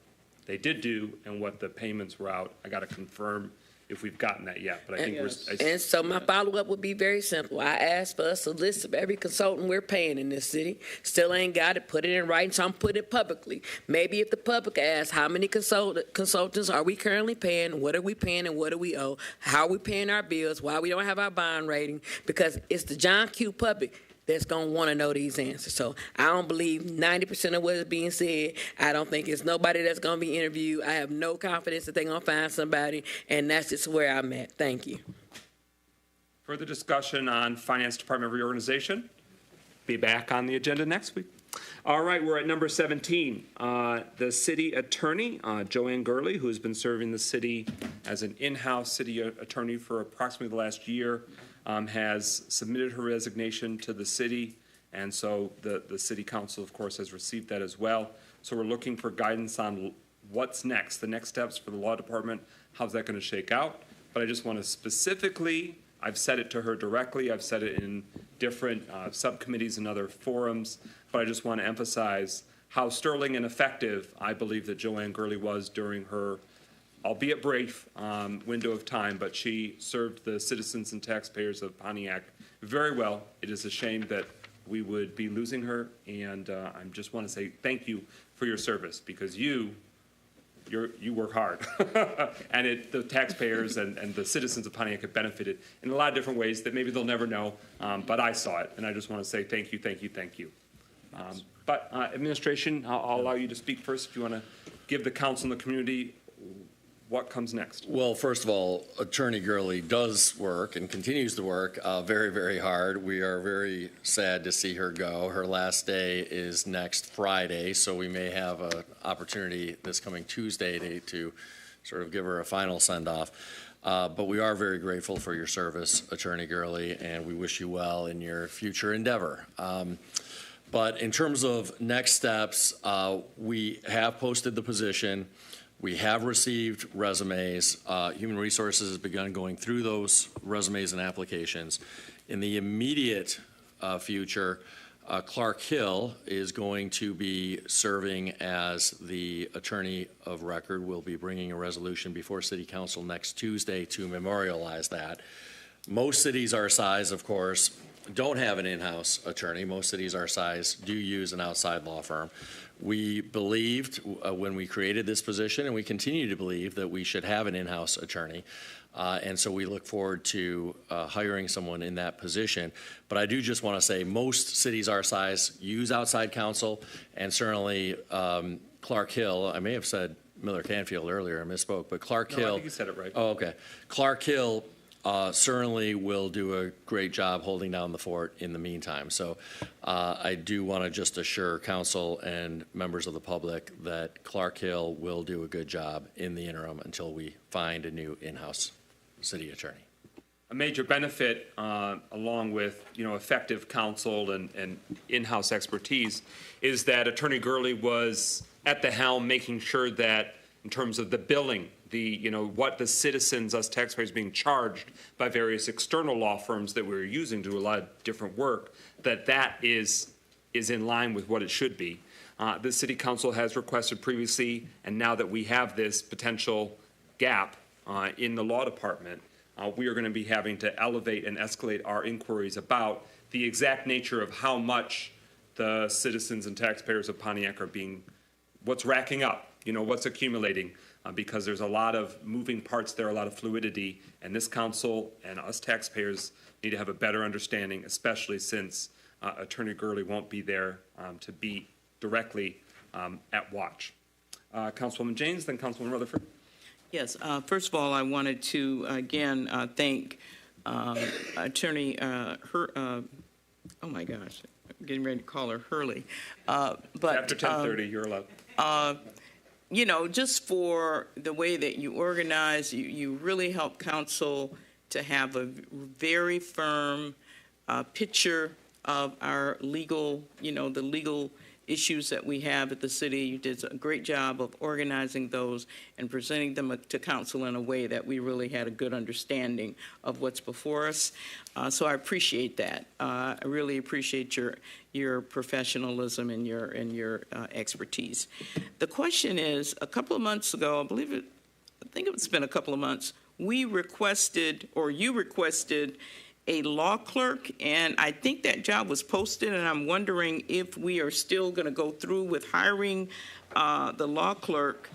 Speaker 1: they did do and what the payments were out. I got to confirm if we've gotten that yet, but I think
Speaker 12: and so my follow-up would be very simple. I asked for us a list of every consultant we're paying in this city. Still ain't got it. Put it in writing, so I'm putting it publicly. Maybe if the public asks, how many consultants are we currently paying? What are we paying and what do we owe? How are we paying our bills? Why we don't have our bond rating? Because it's the John Q. public that's going to want to know these answers. So I don't believe 90% of what is being said. I don't think it's nobody that's going to be interviewed. I have no confidence that they're going to find somebody, and that's just where I'm at. Thank you.
Speaker 1: Further discussion on Finance Department reorganization. Be back on the agenda next week. All right, we're at number 17. The city attorney, Joanne Gurley, who has been serving the city as an in-house city attorney for approximately the last year, has submitted her resignation to the city, and so the city council, of course, has received that as well. So we're looking for guidance on what's next, the next steps for the law department, how's that going to shake out. But I just want to specifically, I've said it to her directly, I've said it in different subcommittees and other forums, but I just want to emphasize how sterling and effective I believe that Joanne Gurley was during her, albeit brief, window of time, but she served the citizens and taxpayers of Pontiac very well. It is a shame that we would be losing her, and I just want to say thank you for your service, because you work hard, and the taxpayers and the citizens of Pontiac have benefited in a lot of different ways that maybe they'll never know, but I saw it, and I just want to say thank you, thank you, thank you. But administration, I'll allow you to speak first if you want to give the council and the community what comes next?
Speaker 18: Well, first of all, Attorney Gurley does work and continues to work very, very hard. We are very sad to see her go. Her last day is next Friday, so we may have an opportunity this coming Tuesday to sort of give her a final send-off. But we are very grateful for your service, Attorney Gurley, and we wish you well in your future endeavor. But in terms of next steps, we have posted the position. We have received resumes. Human Resources has begun going through those resumes and applications. In the immediate future, Clark Hill is going to be serving as the attorney of record. We'll be bringing a resolution before City Council next Tuesday to memorialize that. Most cities our size, of course, don't have an in-house attorney. Most cities our size do use an outside law firm. We believed when we created this position, and we continue to believe, that we should have an in-house attorney. And so we look forward to hiring someone in that position. But I do just want to say most cities our size use outside counsel, and certainly Clark Hill, I may have said Miller Canfield earlier, I misspoke, but Clark Hill.
Speaker 1: I think you said it right.
Speaker 18: Oh, okay. Clark Hill certainly will do a great job holding down the fort in the meantime. So I do want to just assure council and members of the public that Clark Hill will do a good job in the interim until we find a new in-house city attorney.
Speaker 1: A major benefit, along with effective counsel and in-house expertise, is that Attorney Gurley was at the helm, making sure that in terms of the billing, what the citizens, us taxpayers, being charged by various external law firms that we're using to do a lot of different work, that is in line with what it should be. The City Council has requested previously, and now that we have this potential gap in the law department, we are going to be having to elevate and escalate our inquiries about the exact nature of how much the citizens and taxpayers of Pontiac are what's racking up, what's accumulating. Because there's a lot of moving parts there, a lot of fluidity, and this council and us taxpayers need to have a better understanding, especially since Attorney Gurley won't be there to be directly at watch. Councilwoman James, then Councilwoman Rutherford.
Speaker 16: Yes, first of all, I wanted to again thank Attorney oh my gosh, I'm getting ready to call her Hurley. But
Speaker 1: after 10:30, you're allowed.
Speaker 16: You know, just for the way that you organize, you really help council to have a very firm picture of our legal, the legal issues that we have at the city. You did a great job of organizing those and presenting them to council in a way that we really had a good understanding of what's before us. So I appreciate that. I really appreciate your professionalism and your expertise. The question is, a couple of months ago, I think it's been a couple of months, we requested, or you requested, a law clerk, and I think that job was posted, and I'm wondering if we are still going to go through with hiring the law clerk.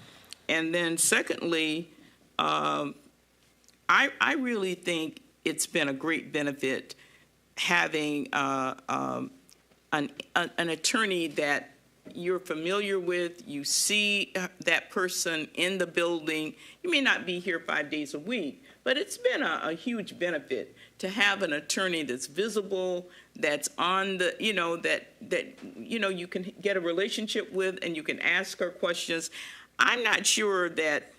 Speaker 16: And then secondly, I really think it's been a great benefit having an attorney that you're familiar with. You see that person in the building. You may not be here 5 days a week, but it's been a huge benefit to have an attorney that's visible, that's on the, that you can get a relationship with and you can ask her questions. I'm not sure that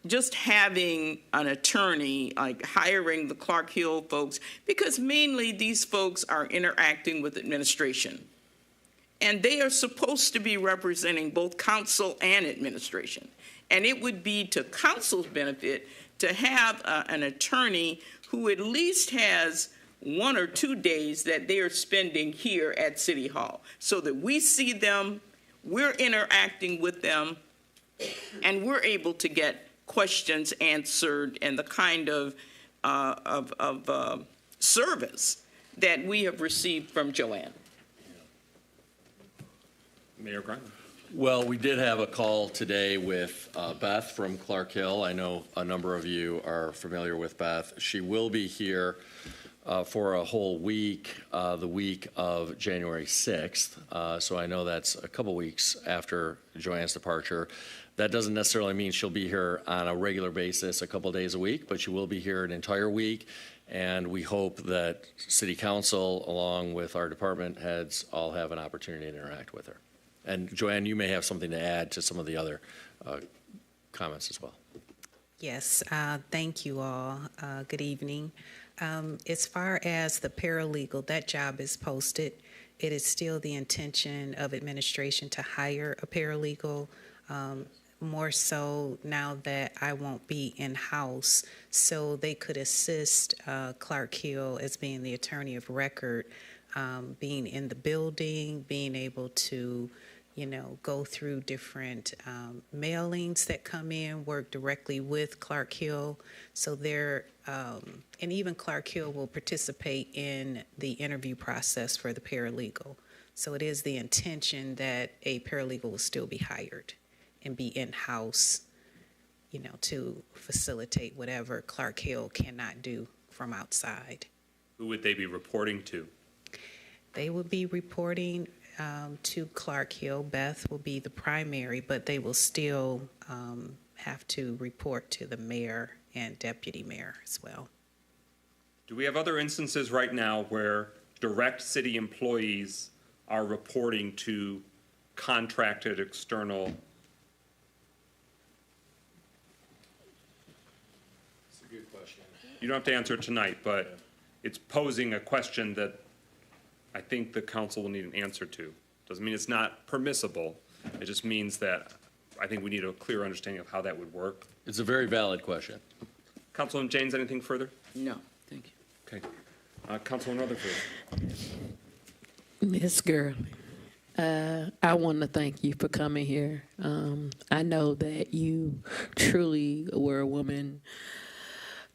Speaker 16: just having an attorney, like hiring the Clark Hill folks, because mainly these folks are interacting with administration. And they are supposed to be representing both council and administration. And it would be to council's benefit to have an attorney who at least has 1 or 2 days that they are spending here at City Hall, so that we see them, we're interacting with them, and we're able to get questions answered and the kind of service that we have received from Joanne.
Speaker 1: Mayor Grimes.
Speaker 18: Well, we did have a call today with Beth from Clark Hill. I know a number of you are familiar with Beth. She will be here for a whole week, the week of January 6th. So I know that's a couple weeks after Joanne's departure. That doesn't necessarily mean she'll be here on a regular basis a couple days a week, but she will be here an entire week. And we hope that City Council, along with our department heads, all have an opportunity to interact with her. And Joanne, you may have something to add to some of the other comments as well.
Speaker 17: Yes, thank you all. Good evening. As far as the paralegal, that job is posted. It is still the intention of administration to hire a paralegal, more so now that I won't be in-house, so they could assist Clark Hill as being the attorney of record, being in the building, being able to go through different mailings that come in, work directly with Clark Hill. So and even Clark Hill will participate in the interview process for the paralegal. So it is the intention that a paralegal will still be hired and be in-house, to facilitate whatever Clark Hill cannot do from outside.
Speaker 1: Who would they be reporting to?
Speaker 17: They would be reporting to Clark Hill. Beth will be the primary, but they will still have to report to the mayor and deputy mayor as well.
Speaker 1: Do we have other instances right now where direct city employees are reporting to contracted external?
Speaker 18: It's a good question.
Speaker 1: You don't have to answer it tonight, but it's posing a question that I think the council will need an answer to. Doesn't mean it's not permissible. It just means that I think we need a clear understanding of how that would work.
Speaker 18: It's a very valid question.
Speaker 1: Councilman James, anything further?
Speaker 16: No, thank you.
Speaker 1: Okay. Councilman Rutherford.
Speaker 4: Ms. Gurley, I want to thank you for coming here. I know that you truly were a woman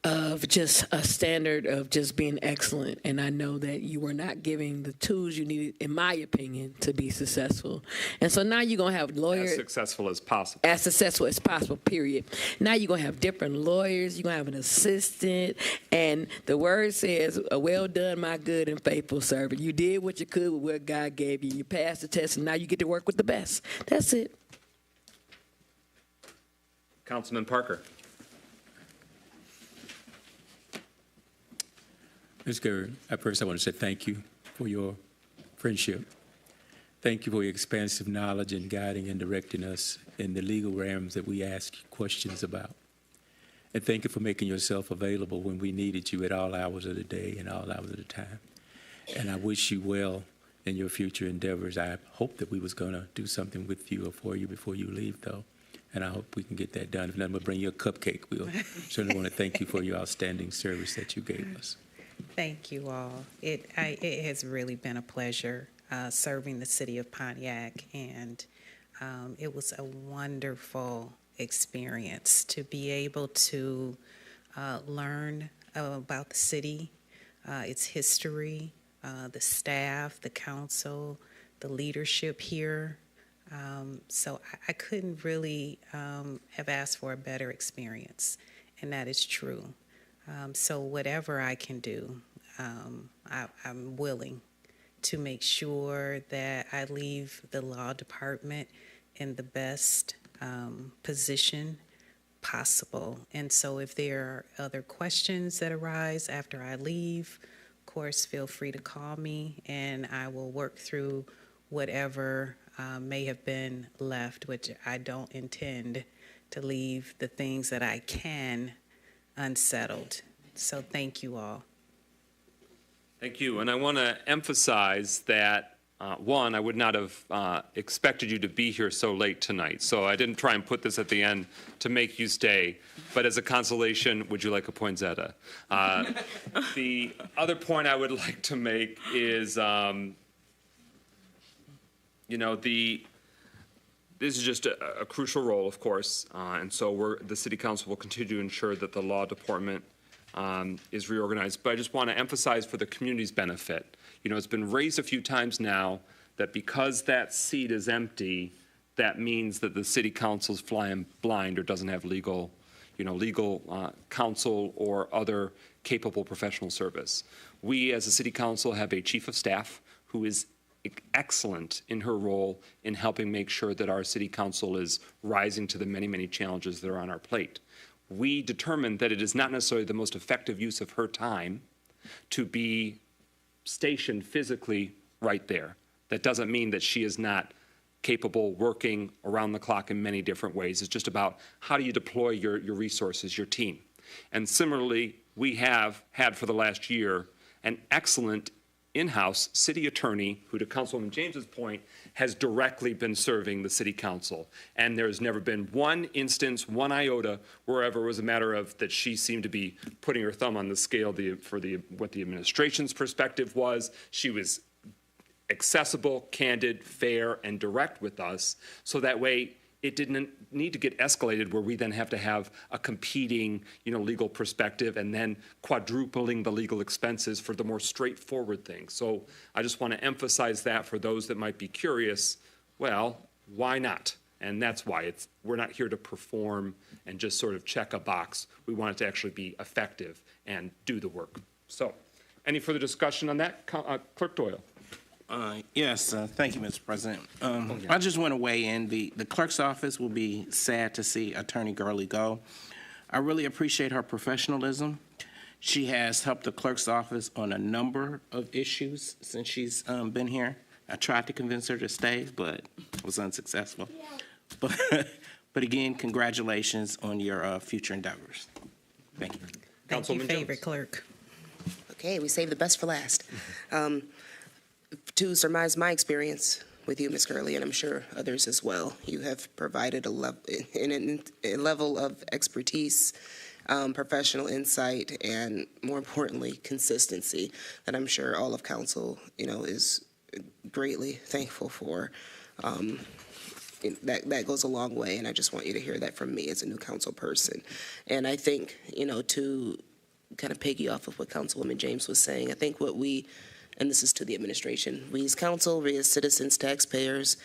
Speaker 4: of just a standard of just being excellent, and I know that you were not giving the tools you needed, in my opinion, to be successful. And so now you're going to have lawyers.
Speaker 1: As successful as possible.
Speaker 4: As successful as possible, period. Now you're going to have different lawyers. You're going to have an assistant. And the word says, well done, my good and faithful servant. You did what you could with what God gave you. You passed the test, and now you get to work with the best. That's it.
Speaker 1: Councilman Parker.
Speaker 5: Ms. Gurr, at first I want to say thank you for your friendship. Thank you for your expansive knowledge in guiding and directing us in the legal realms that we ask questions about. And thank you for making yourself available when we needed you at all hours of the day and all hours of the time. And I wish you well in your future endeavors. I hope that we was going to do something with you or for you before you leave, though. And I hope we can get that done. If not, I'm going to bring you a cupcake. We'll certainly want to thank you for your outstanding service that you gave us.
Speaker 17: Thank you all. It has really been a pleasure serving the city of Pontiac, and it was a wonderful experience to be able to learn about the city, its history, the staff, the council, the leadership here. So I couldn't really have asked for a better experience, and that is true. So whatever I can do, I'm willing to make sure that I leave the law department in the best position possible. And so if there are other questions that arise after I leave, of course, feel free to call me, and I will work through whatever may have been left, which I don't intend to leave the things that I can unsettled. So thank you all.
Speaker 1: Thank you. And I want to emphasize that, one, I would not have expected you to be here so late tonight. So I didn't try and put this at the end to make you stay. But as a consolation, would you like a poinsettia? The other point I would like to make is, this is just a crucial role, of course, and so the City Council will continue to ensure that the law department is reorganized. But I just want to emphasize for the community's benefit, it's been raised a few times now that because that seat is empty, that means that the City Council's flying blind or doesn't have legal counsel or other capable professional service. We, as a City Council, have a Chief of Staff who is excellent in her role in helping make sure that our City Council is rising to the many, many challenges that are on our plate. We determined that it is not necessarily the most effective use of her time to be stationed physically right there. That doesn't mean that she is not capable working around the clock in many different ways. It's just about how do you deploy your resources, your team. And similarly, we have had for the last year an excellent in-house city attorney who, to Councilwoman James's point, has directly been serving the City Council. And there's never been one instance, one iota, wherever it was a matter of that she seemed to be putting her thumb on the scale for what the administration's perspective was. She was accessible, candid, fair, and direct with us, so that way it didn't need to get escalated where we then have to have a competing, legal perspective and then quadrupling the legal expenses for the more straightforward things. So I just want to emphasize that for those that might be curious, well, why not? And that's why we're not here to perform and just sort of check a box. We want it to actually be effective and do the work. So any further discussion on that? Clerk Doyle.
Speaker 10: Yes, thank you, Mr. President. I just want to weigh in. The clerk's office will be sad to see Attorney Gurley go. I really appreciate her professionalism. She has helped the clerk's office on a number of issues since she's been here. I tried to convince her to stay, but was unsuccessful. But again, congratulations on your future endeavors. Thank you.
Speaker 17: Thank you, favorite clerk.
Speaker 19: Okay, we saved the best for last. To surmise my experience with you, Ms. Gurley, and I'm sure others as well, you have provided a level of expertise, professional insight, and more importantly, consistency that I'm sure all of council, is greatly thankful for. That goes a long way, and I just want you to hear that from me as a new council person. And I think, to kind of piggy off of what Councilwoman James was saying, I think what we, and this is to the administration, we as council, we as citizens, taxpayers,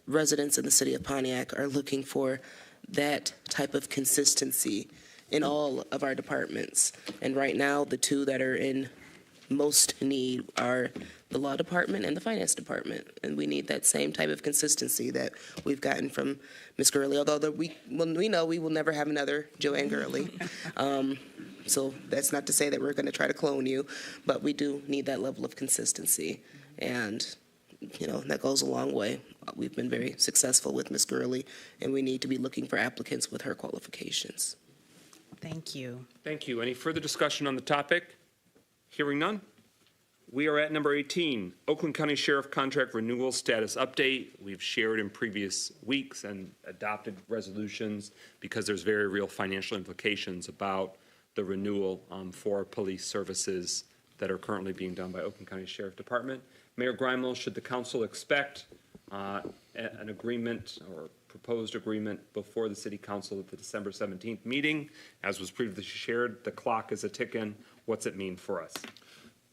Speaker 19: residents in the city of Pontiac are looking for that type of consistency in all of our departments. And right now, the two that are in most need are the law department and the finance department. And we need that same type of consistency that we've gotten from Ms. Gurley, although we know we will never have another Joanne Gurley. So that's not to say that we're going to try to clone you, but we do need that level of consistency. And, you know, that goes a long way. We've been very successful with Ms. Gurley, and we need to be looking for applicants with her qualifications.
Speaker 15: Thank you.
Speaker 1: Thank you. Any further discussion on the topic? Hearing none. We are at number 18, Oakland County Sheriff Contract Renewal Status Update. We've shared in previous weeks and adopted resolutions because there's very real financial implications about the renewal for police services that are currently being done by Oakland County Sheriff Department. Mayor Grimel, should the council expect an agreement or proposed agreement before the City Council at the December 17th meeting? As was previously shared, the clock is a ticking. What's it mean for us?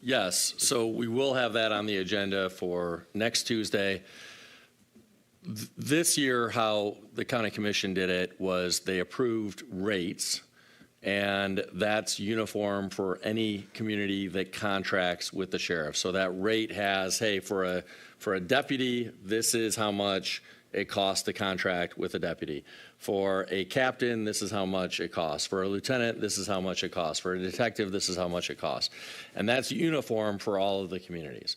Speaker 18: Yes, so we will have that on the agenda for next Tuesday. This year, how the County Commission did it was they approved rates, and that's uniform for any community that contracts with the sheriff. So that rate has, hey, for a deputy, this is how much it costs to contract with a deputy. For a captain, this is how much it costs. For a lieutenant, this is how much it costs. For a detective, this is how much it costs. And that's uniform for all of the communities.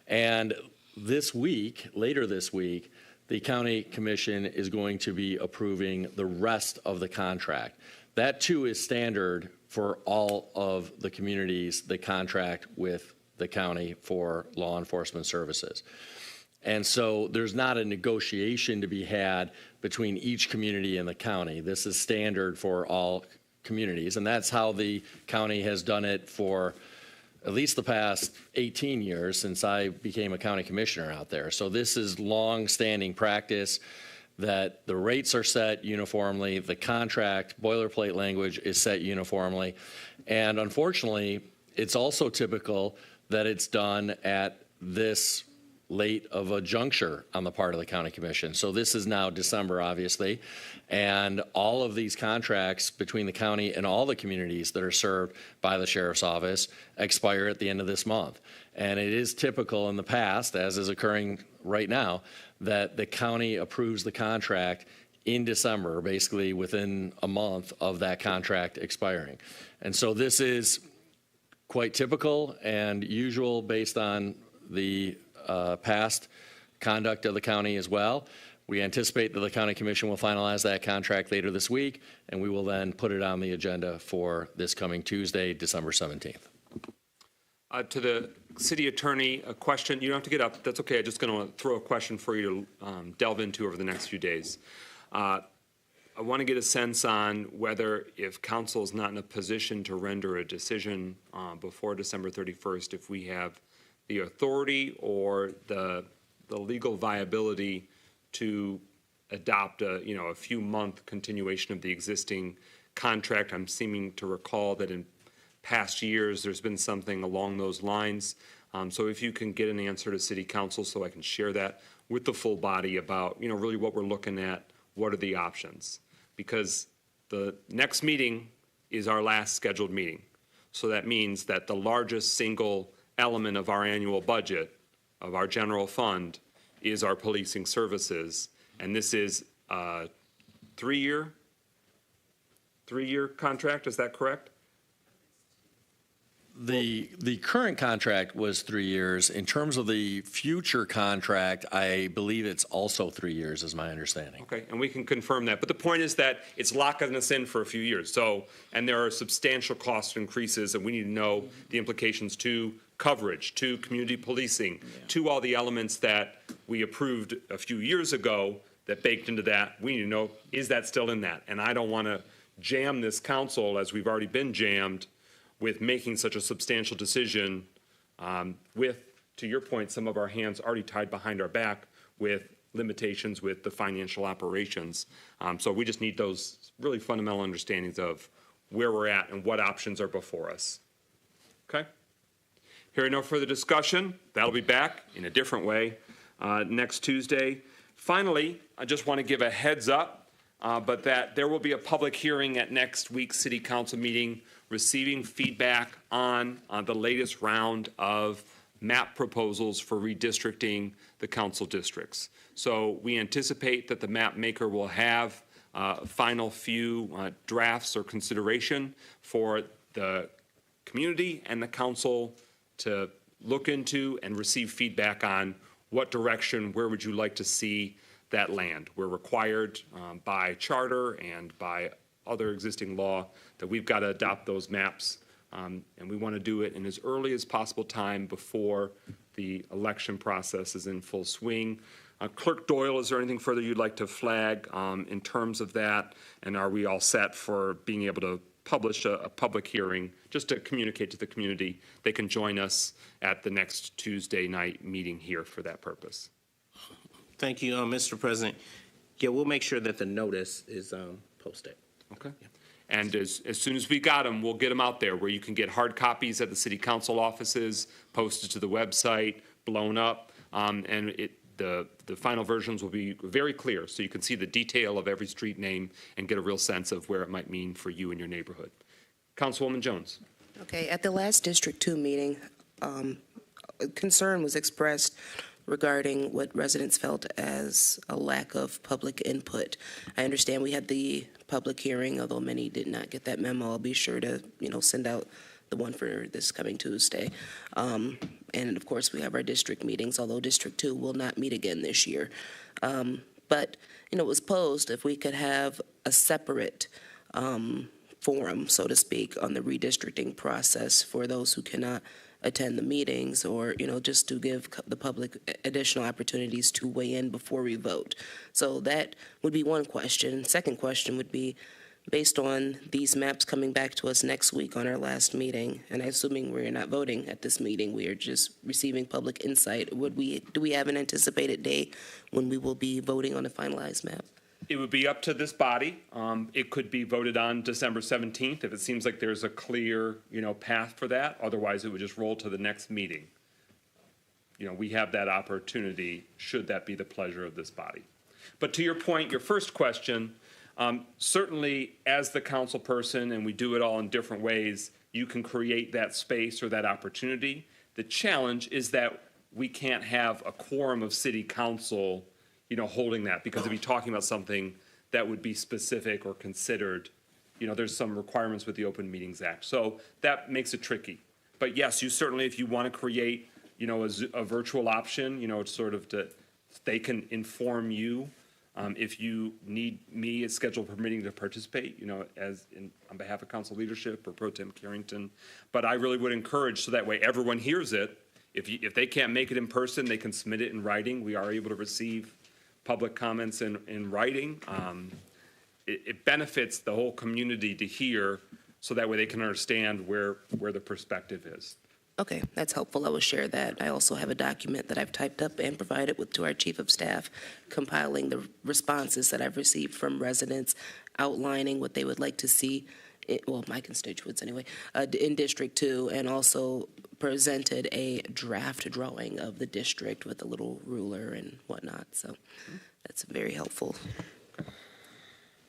Speaker 18: And this week, later this week, the County Commission is going to be approving the rest of the contract. That too is standard for all of the communities that contract with the county for law enforcement services. And so there's not a negotiation to be had between each community and the county. This is standard for all communities, and that's how the county has done it for at least the past 18 years since I became a county commissioner out there. So this is long-standing practice that the rates are set uniformly, the contract, boilerplate language is set uniformly, and unfortunately, it's also typical that it's done at this late of a juncture on the part of the County Commission. So this is now December, obviously, and all of these contracts between the county and all the communities that are served by the Sheriff's Office expire at the end of this month. And it is typical in the past, as is occurring right now, that the county approves the contract in December, basically within a month of that contract expiring. And so this is quite typical and usual based on the past conduct of the county as well. We anticipate that the County Commission will finalize that contract later this week, and we will then put it on the agenda for this coming Tuesday, December 17th.
Speaker 1: To the city attorney, a question. You don't have to get up. That's okay. I'm just going to throw a question for you to delve into over the next few days. I want to get a sense on whether, if council is not in a position to render a decision before December 31st, if we have the authority or the legal viability to adopt a few month continuation of the existing contract. I'm seeming to recall that in past years there's been something along those lines. So if you can get an answer to City Council so I can share that with the full body about really what we're looking at, what are the options? Because the next meeting is our last scheduled meeting. So that means that the largest single element of our annual budget, of our general fund, is our policing services. And this is a three-year contract, is that correct?
Speaker 18: The current contract was 3 years. In terms of the future contract, I believe it's also 3 years, is my understanding.
Speaker 1: Okay, and we can confirm that. But the point is that it's locking us in for a few years. So, and there are substantial cost increases, and we need to know the implications to coverage, to community policing, to all the elements that we approved a few years ago that baked into that. We need to know, is that still in that? And I don't want to jam this council, as we've already been jammed, with making such a substantial decision with, to your point, some of our hands already tied behind our back with limitations with the financial operations. So we just need those really fundamental understandings of where we're at and what options are before us. Okay? Hearing no further discussion, that'll be back in a different way next Tuesday. Finally, I just want to give a heads up. but that there will be a public hearing at next week's city council meeting, receiving feedback on the latest round of map proposals for redistricting the council districts. So we anticipate that the map maker will have final few drafts or consideration for the community and the council to look into and receive feedback on what direction, where would you like to see that land. We're required by charter and by other existing law that we've got to adopt those maps, and we want to do it in as early as possible time before the election process is in full swing. Clerk Doyle, is there anything further you'd like to flag in terms of that? And are we all set for being able to publish a public hearing just to communicate to the community? They can join us at the next Tuesday night meeting here for that purpose.
Speaker 10: Thank you, Mr. President. Yeah, we'll make sure that the notice is posted.
Speaker 1: Okay. And as soon as we got them, we'll get them out there where you can get hard copies at the city council offices, posted to the website, blown up, and the final versions will be very clear, so you can see the detail of every street name and get a real sense of where it might mean for you and your neighborhood. Councilwoman Jones.
Speaker 19: Okay, at the last District 2 meeting, concern was expressed regarding what residents felt as a lack of public input. I understand we had the public hearing, although many did not get that memo. I'll be sure to, send out the one for this coming Tuesday. And of course, we have our district meetings, although District 2 will not meet again this year. But, it was posed if we could have a separate forum, so to speak, on the redistricting process for those who cannot attend the meetings, or, just to give the public additional opportunities to weigh in before we vote. So that would be one question. Second question would be, based on these maps coming back to us next week on our last meeting, and assuming we're not voting at this meeting, we are just receiving public insight, do we have an anticipated date when we will be voting on a finalized map?
Speaker 1: It would be up to this body. It could be voted on December 17th if it seems like there's a clear, path for that. Otherwise, it would just roll to the next meeting. We have that opportunity should that be the pleasure of this body. But to your point, your first question, certainly as the council person, and we do it all in different ways, you can create that space or that opportunity. The challenge is that we can't have a quorum of city council holding that, because if you're talking about something that would be specific or considered, there's some requirements with the Open Meetings Act. So that makes it tricky. But yes, you certainly, if you want to create, a virtual option, it's sort of they can inform you if you need me as schedule permitting to participate, on behalf of council leadership or Pro Tem Carrington. But I really would encourage, so that way everyone hears it. If they can't make it in person, they can submit it in writing. We are able to receive public comments in writing. It benefits the whole community to hear, so that way they can understand where the perspective is.
Speaker 19: Okay, that's helpful. I will share that. I also have a document that I've typed up and provided to our Chief of Staff, compiling the responses that I've received from residents, outlining what they would like to see, my constituents anyway, in District 2, and also presented a draft drawing of the district with a little ruler and whatnot. So that's very helpful.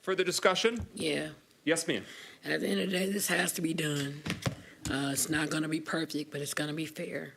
Speaker 1: Further discussion?
Speaker 12: Yeah.
Speaker 1: Yes, ma'am.
Speaker 12: And at the end of the day, this has to be done. It's not going to be perfect, but it's going to be fair.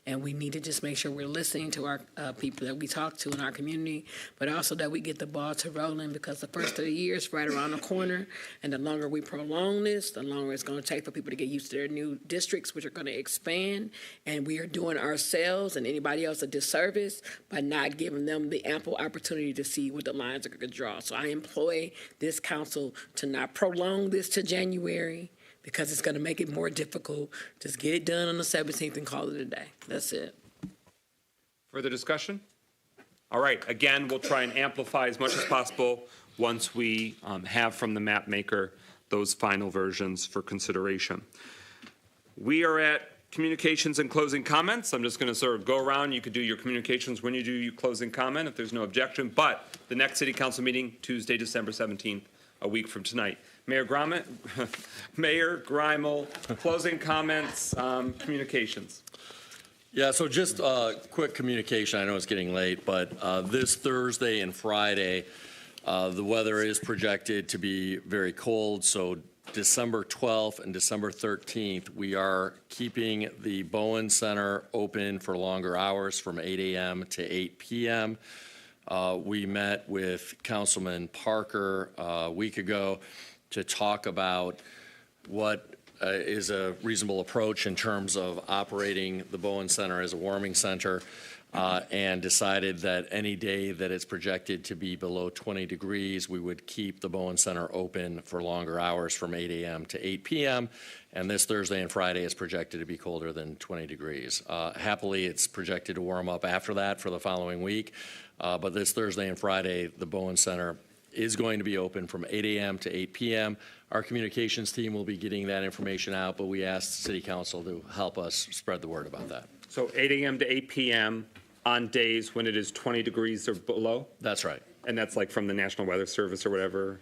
Speaker 12: And we need to just make sure we're listening to our people that we talk to in our community, but also that we get the ball to rolling, because the first of the year is right around the corner. And the longer we prolong this, the longer it's going to take for people to get used to their new districts, which are going to expand. And we are doing ourselves and anybody else a disservice by not giving them the ample opportunity to see what the lines are going to draw. So I employ this council to not prolong this to January, because it's going to make it more difficult. Just get it done on the 17th and call it a day. That's it.
Speaker 1: Further discussion? All right. Again, we'll try and amplify as much as possible once we have from the map maker those final versions for consideration. We are at communications and closing comments. I'm just going to sort of go around. You could do your communications when you do your closing comment if there's no objection. But the next City Council meeting, Tuesday, December 17th, a week from tonight. Mayor Greimel, closing comments, communications.
Speaker 18: Yeah, so just quick communication. I know it's getting late, but this Thursday and Friday, The weather is projected to be very cold, so December 12th and December 13th, we are keeping the Bowen Center open for longer hours from 8 a.m. to 8 p.m. We met with Councilman Parker a week ago to talk about what is a reasonable approach in terms of operating the Bowen Center as a warming center, and decided that any day that it's projected to be below 20 degrees, we would keep the Bowen Center open for longer hours from 8 a.m. to 8 p.m. And this Thursday and Friday is projected to be colder than 20 degrees. Happily, it's projected to warm up after that for the following week. But this Thursday and Friday, the Bowen Center is going to be open from 8 a.m. to 8 p.m. Our communications team will be getting that information out, but we asked the City Council to help us spread the word about that.
Speaker 1: So 8 a.m. to 8 p.m. on days when it is 20 degrees or below?
Speaker 18: That's right.
Speaker 1: And that's like from the National Weather Service or whatever?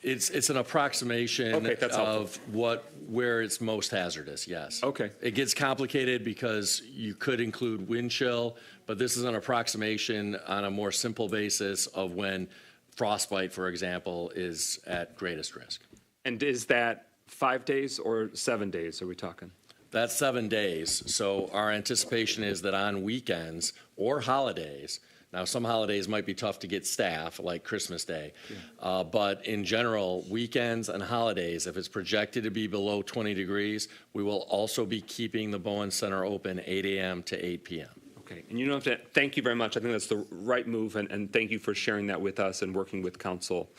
Speaker 18: It's an approximation
Speaker 1: that's
Speaker 18: of where it's most hazardous, yes.
Speaker 1: Okay.
Speaker 18: It gets complicated because you could include wind chill, but this is an approximation on a more simple basis of when frostbite, for example, is at greatest risk.
Speaker 1: And is that 5 days or 7 days are we talking?
Speaker 18: That's 7 days. So our anticipation is that on weekends or holidays, now some holidays might be tough to get staff, like Christmas Day, but in general, weekends and holidays, if it's projected to be below 20 degrees, we will also be keeping the Bowen Center open 8 a.m. to 8 p.m.
Speaker 1: Okay, and you don't have to, thank you very much. I think that's the right move, and thank you for sharing that with us and working with council,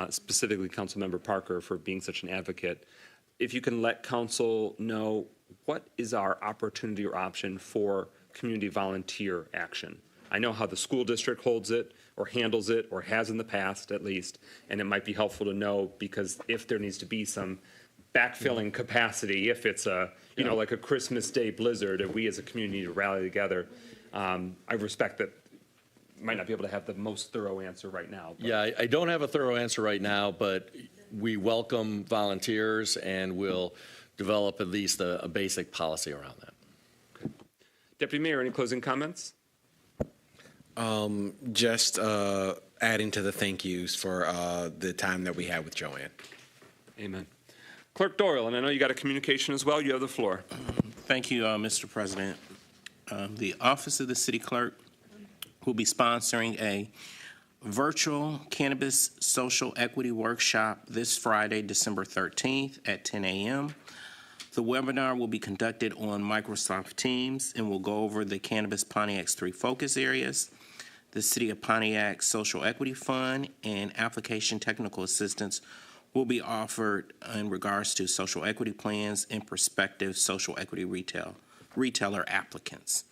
Speaker 1: specifically Councilmember Parker, for being such an advocate. If you can let council know, what is our opportunity or option for community volunteer action? I know how the school district holds it or handles it, or has in the past at least, and it might be helpful to know, because if there needs to be some backfilling capacity, if it's a, you know, like a Christmas Day blizzard, and we as a community need to rally together, I respect that might not be able to have the most thorough answer right now. But.
Speaker 18: Yeah, I don't have a thorough answer right now, but we welcome volunteers and will develop at least a basic policy around that.
Speaker 1: Okay. Deputy Mayor, any closing comments?
Speaker 2: Just adding to the thank yous for the time that we had with Joanne.
Speaker 1: Amen. Clerk Doyle, and I know you got a communication as well. You have the floor.
Speaker 10: Thank you, Mr. President. The Office of the City Clerk will be sponsoring a virtual cannabis social equity workshop this Friday, December 13th at 10 a.m. The webinar will be conducted on Microsoft Teams and will go over the Cannabis Pontiac's 3 focus areas: the City of Pontiac Social Equity Fund, and application technical assistance will be offered in regards to social equity plans and prospective social equity retailer applicants.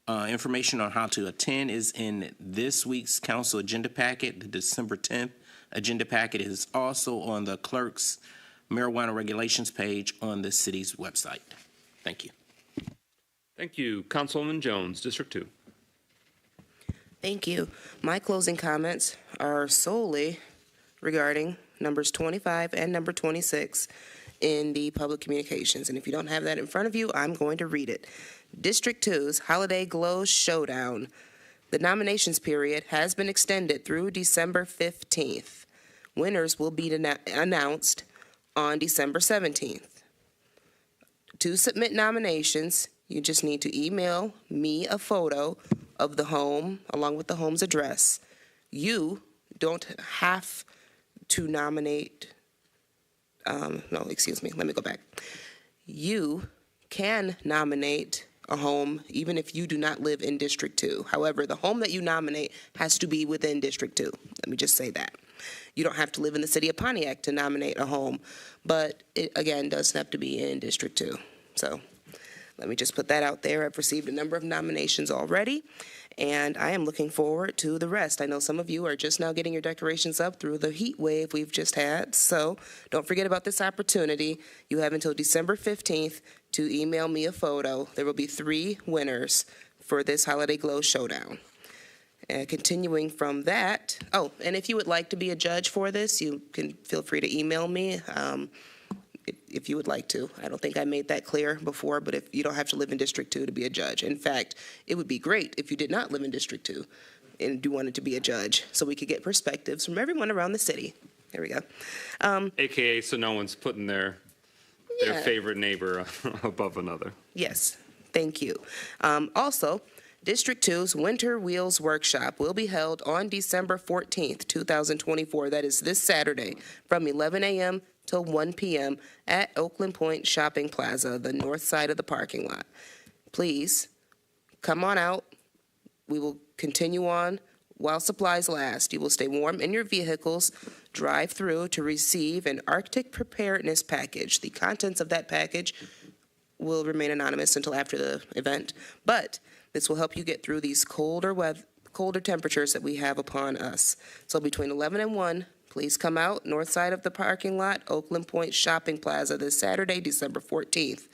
Speaker 10: Information on how to attend is in this week's council agenda packet. The December 10th agenda packet is also on the clerk's marijuana regulations page on the city's website. Thank you.
Speaker 1: Thank you. Councilwoman Jones, District 2.
Speaker 19: Thank you. My closing comments are solely regarding numbers 25 and number 26 in the public communications. And if you don't have that in front of you, I'm going to read it. District 2's Holiday Glow Showdown. The nominations period has been extended through December 15th. Winners will be announced on December 17th. To submit nominations, you just need to email me a photo of the home along with the home's address. You don't have to nominate, let me go back. You can nominate a home even if you do not live in District 2. However, the home that you nominate has to be within District 2. Let me just say that. You don't have to live in the city of Pontiac to nominate a home, but it, again, does have to be in District 2. So let me just put that out there. I've received a number of nominations already, and I am looking forward to the rest. I know some of you are just now getting your decorations up through the heat wave we've just had, so don't forget about this opportunity. You have until December 15th to email me a photo. There will be 3 winners for this Holiday Glow Showdown. Continuing from that, and if you would like to be a judge for this, you can feel free to email me if you would like to. I don't think I made that clear before, but if you don't have to live in District 2 to be a judge. In fact, it would be great if you did not live in District 2. and do wanted to be a judge so we could get perspectives from everyone around the city. There we go.
Speaker 1: AKA, so no one's putting their
Speaker 19: Yeah.
Speaker 1: favorite neighbor above another.
Speaker 19: Yes, thank you. Also, District 2's Winter Wheels Workshop will be held on December 14th, 2024. That is this Saturday from 11 a.m. till 1 p.m. at Oakland Point Shopping Plaza, the north side of the parking lot. Please come on out. We will continue on while supplies last. You will stay warm in your vehicles, drive through to receive an Arctic preparedness package. The contents of that package will remain anonymous until after the event, but this will help you get through these colder temperatures that we have upon us. So between 11 and 1, please come out, north side of the parking lot, Oakland Point Shopping Plaza, this Saturday, December 14th.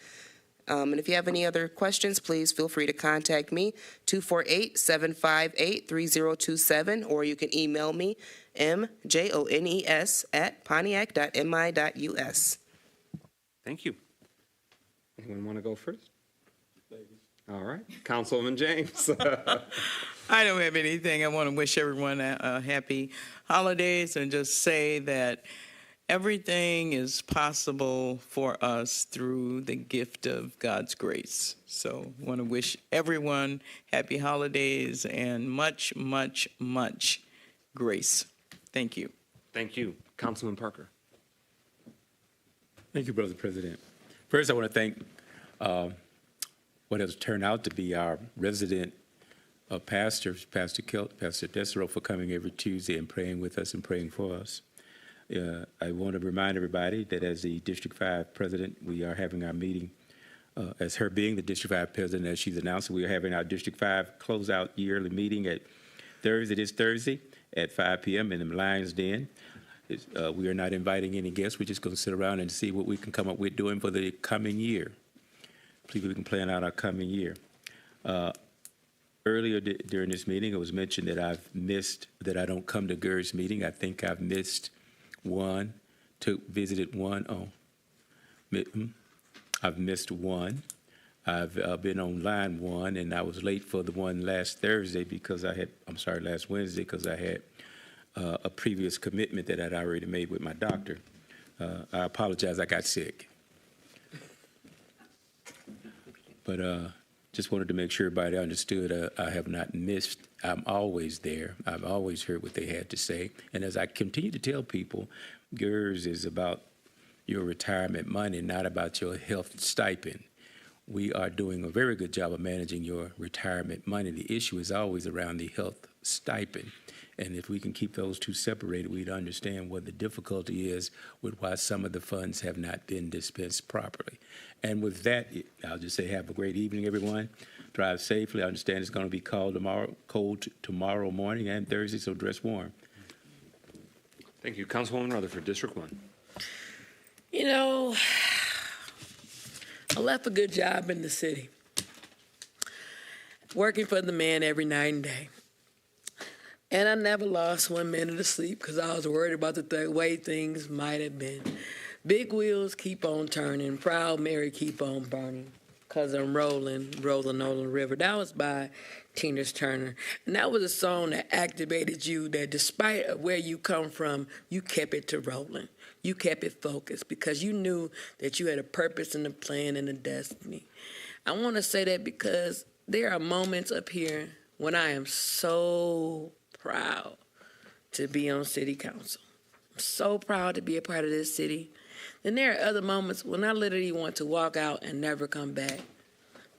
Speaker 19: And if you have any other questions, please feel free to contact me, 248-758-3027, or you can email me, mjones@pontiac.mi.us.
Speaker 1: Thank you. Anyone want to go first? All right, Councilwoman James.
Speaker 16: I don't have anything. I want to wish everyone a happy holidays and just say that everything is possible for us through the gift of God's grace. So I want to wish everyone happy holidays and much, much, much grace. Thank you.
Speaker 1: Thank you. Councilman Parker.
Speaker 5: Thank you, Brother President. First, I want to thank what has turned out to be our resident pastor, Pastor Desero, for coming every Tuesday and praying with us and praying for us. I want to remind everybody that as the District 5 president, we are having our meeting. As her being the District 5 president, as she's announced, we are having our District 5 closeout yearly meeting this Thursday at 5 p.m. in the Lions Den. We are not inviting any guests. We're just going to sit around and see what we can come up with doing for the coming year. Please, we can plan out our coming year. Earlier during this meeting, it was mentioned that I don't come to GER's meeting. I think I've missed one, visited one. I've missed one. I've been on line one, and I was late for the one last Wednesday because I had a previous commitment that I'd already made with my doctor. I apologize, I got sick. But just wanted to make sure everybody understood I have not missed. I'm always there. I've always heard what they had to say. And as I continue to tell people, GERS is about your retirement money, not about your health stipend. We are doing a very good job of managing your retirement money. The issue is always around the health stipend. And if we can keep those two separated, we'd understand what the difficulty is with why some of the funds have not been dispensed properly. And with that, I'll just say have a great evening, everyone. Drive safely. I understand it's going to be cold tomorrow morning and Thursday, so dress warm.
Speaker 1: Thank you. Councilwoman Rutherford, District 1.
Speaker 12: You know, I left a good job in the city, working for the man every night and day. And I never lost 1 minute of sleep because I was worried about the way things might have been. Big wheels keep on turning, Proud Mary keep on burning, because I'm rolling on the river. That was by Tina Turner. And that was a song that activated you, that despite where you come from, you kept it to rolling. You kept it focused because you knew that you had a purpose and a plan and a destiny. I want to say that because there are moments up here when I am so proud to be on city council. I'm so proud to be a part of this city. Then there are other moments when I literally want to walk out and never come back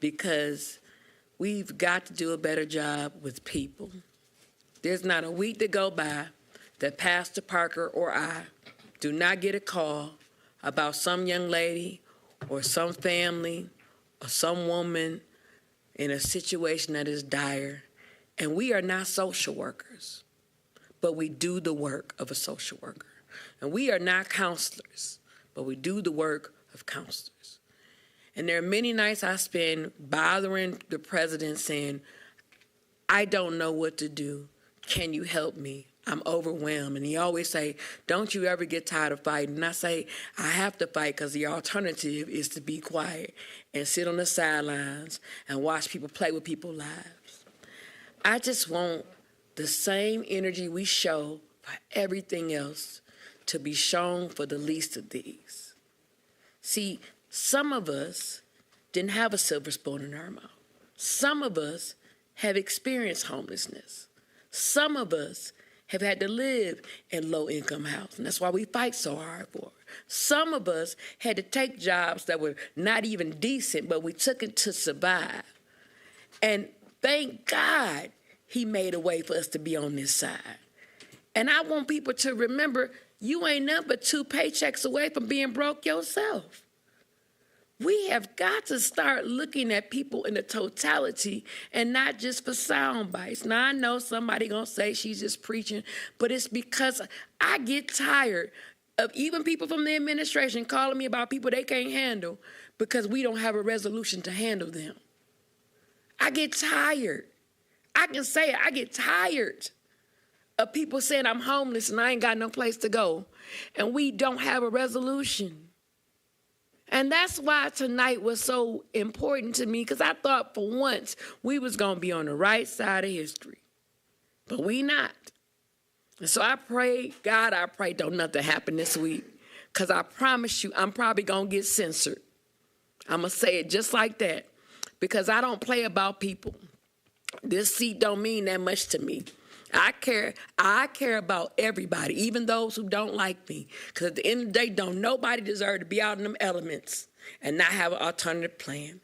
Speaker 12: because we've got to do a better job with people. There's not a week to go by that Pastor Parker or I do not get a call about some young lady or some family or some woman in a situation that is dire. And we are not social workers, but we do the work of a social worker. And we are not counselors, but we do the work of counselors. And there are many nights I spend bothering the president saying, I don't know what to do. Can you help me? I'm overwhelmed. And he always say, don't you ever get tired of fighting? And I say, I have to fight because the alternative is to be quiet and sit on the sidelines and watch people play with people's lives. I just want the same energy we show for everything else to be shown for the least of these. See, some of us didn't have a silver spoon in our mouth. Some of us have experienced homelessness. Some of us have had to live in low-income housing. That's why we fight so hard for it. Some of us had to take jobs that were not even decent, but we took it to survive. And thank God he made a way for us to be on this side. And I want people to remember, you ain't nothing but 2 paychecks away from being broke yourself. We have got to start looking at people in the totality and not just for sound bites. Now, I know somebody gonna say she's just preaching, but it's because I get tired of even people from the administration calling me about people they can't handle because we don't have a resolution to handle them. I get tired. I can say it, I get tired of people saying I'm homeless and I ain't got no place to go, and we don't have a resolution. And that's why tonight was so important to me, because I thought for once we was going to be on the right side of history. But we not. And so I pray, God, I pray don't nothing happen this week, because I promise you I'm probably going to get censored. I'm going to say it just like that, because I don't play about people. This seat don't mean that much to me. I care about everybody, even those who don't like me. Because at the end of the day, don't nobody deserve to be out in them elements and not have an alternative plan.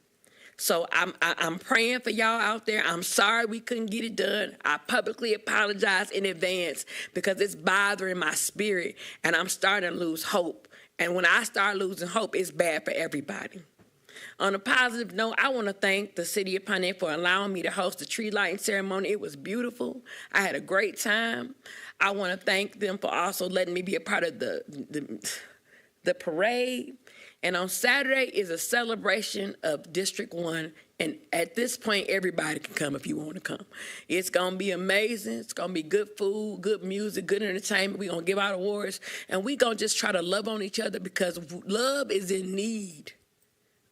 Speaker 12: So I'm praying for y'all out there. I'm sorry we couldn't get it done. I publicly apologize in advance because it's bothering my spirit and I'm starting to lose hope. And when I start losing hope, it's bad for everybody. On a positive note, I want to thank the City of Pontiac for allowing me to host the tree lighting ceremony. It was beautiful. I had a great time. I want to thank them for also letting me be a part of the parade. And on Saturday is a celebration of District 1. And at this point, everybody can come if you want to come. It's going to be amazing. It's going to be good food, good music, good entertainment. We're going to give out awards. And we're going to just try to love on each other because love is in need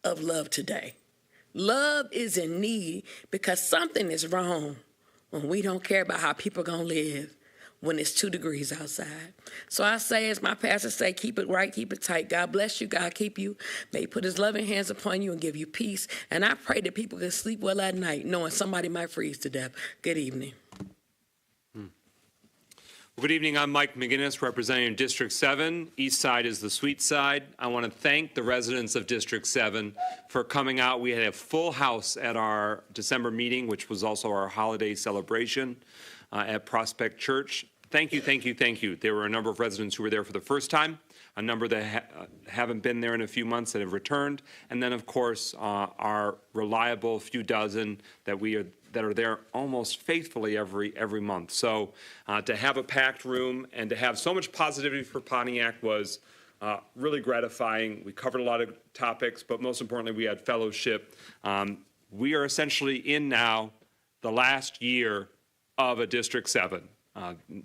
Speaker 12: of love today. Love is in need because something is wrong when we don't care about how people are going to live when it's 2 degrees outside. So I say, as my pastor say, keep it right, keep it tight. God bless you, God keep you. May he put his loving hands upon you and give you peace. And I pray that people can sleep well at night knowing somebody might freeze to death. Good evening.
Speaker 1: Good evening. I'm Mike McGinnis, representing District 7. East side is the sweet side. I want to thank the residents of District 7 for coming out. We had a full house at our December meeting, which was also our holiday celebration at Prospect Church. Thank you, thank you, thank you. There were a number of residents who were there for the first time, a number that haven't been there in a few months that have returned, and then, of course, our reliable few dozen that are there almost faithfully every month. So to have a packed room and to have so much positivity for Pontiac was really gratifying. We covered a lot of topics, but most importantly, we had fellowship. We are essentially in now the last year of a District 7.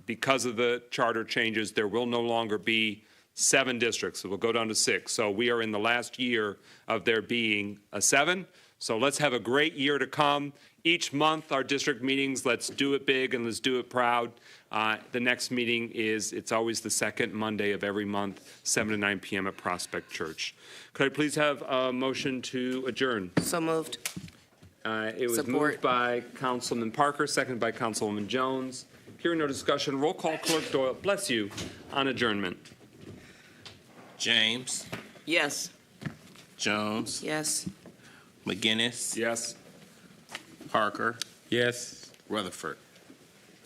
Speaker 1: Because of the charter changes, there will no longer be 7 districts. It will go down to 6. So we are in the last year of there being a 7. So let's have a great year to come. Each month, our district meetings, let's do it big and let's do it proud. The next meeting it's always the second Monday of every month, 7 to 9 p.m. at Prospect Church. Could I please have a motion to adjourn?
Speaker 19: So moved.
Speaker 1: It was moved by Councilman Parker, seconded by Councilwoman Jones. Hearing no discussion, roll call, Clerk Doyle, bless you, on adjournment.
Speaker 10: James.
Speaker 16: Yes.
Speaker 10: Jones.
Speaker 19: Yes.
Speaker 10: McGinnis.
Speaker 1: Yes.
Speaker 10: Parker.
Speaker 5: Yes.
Speaker 10: Rutherford.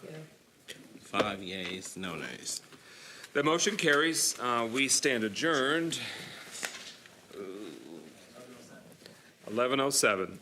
Speaker 19: Yeah.
Speaker 10: 5 yeas, no nays.
Speaker 1: The motion carries. We stand adjourned. 11:07.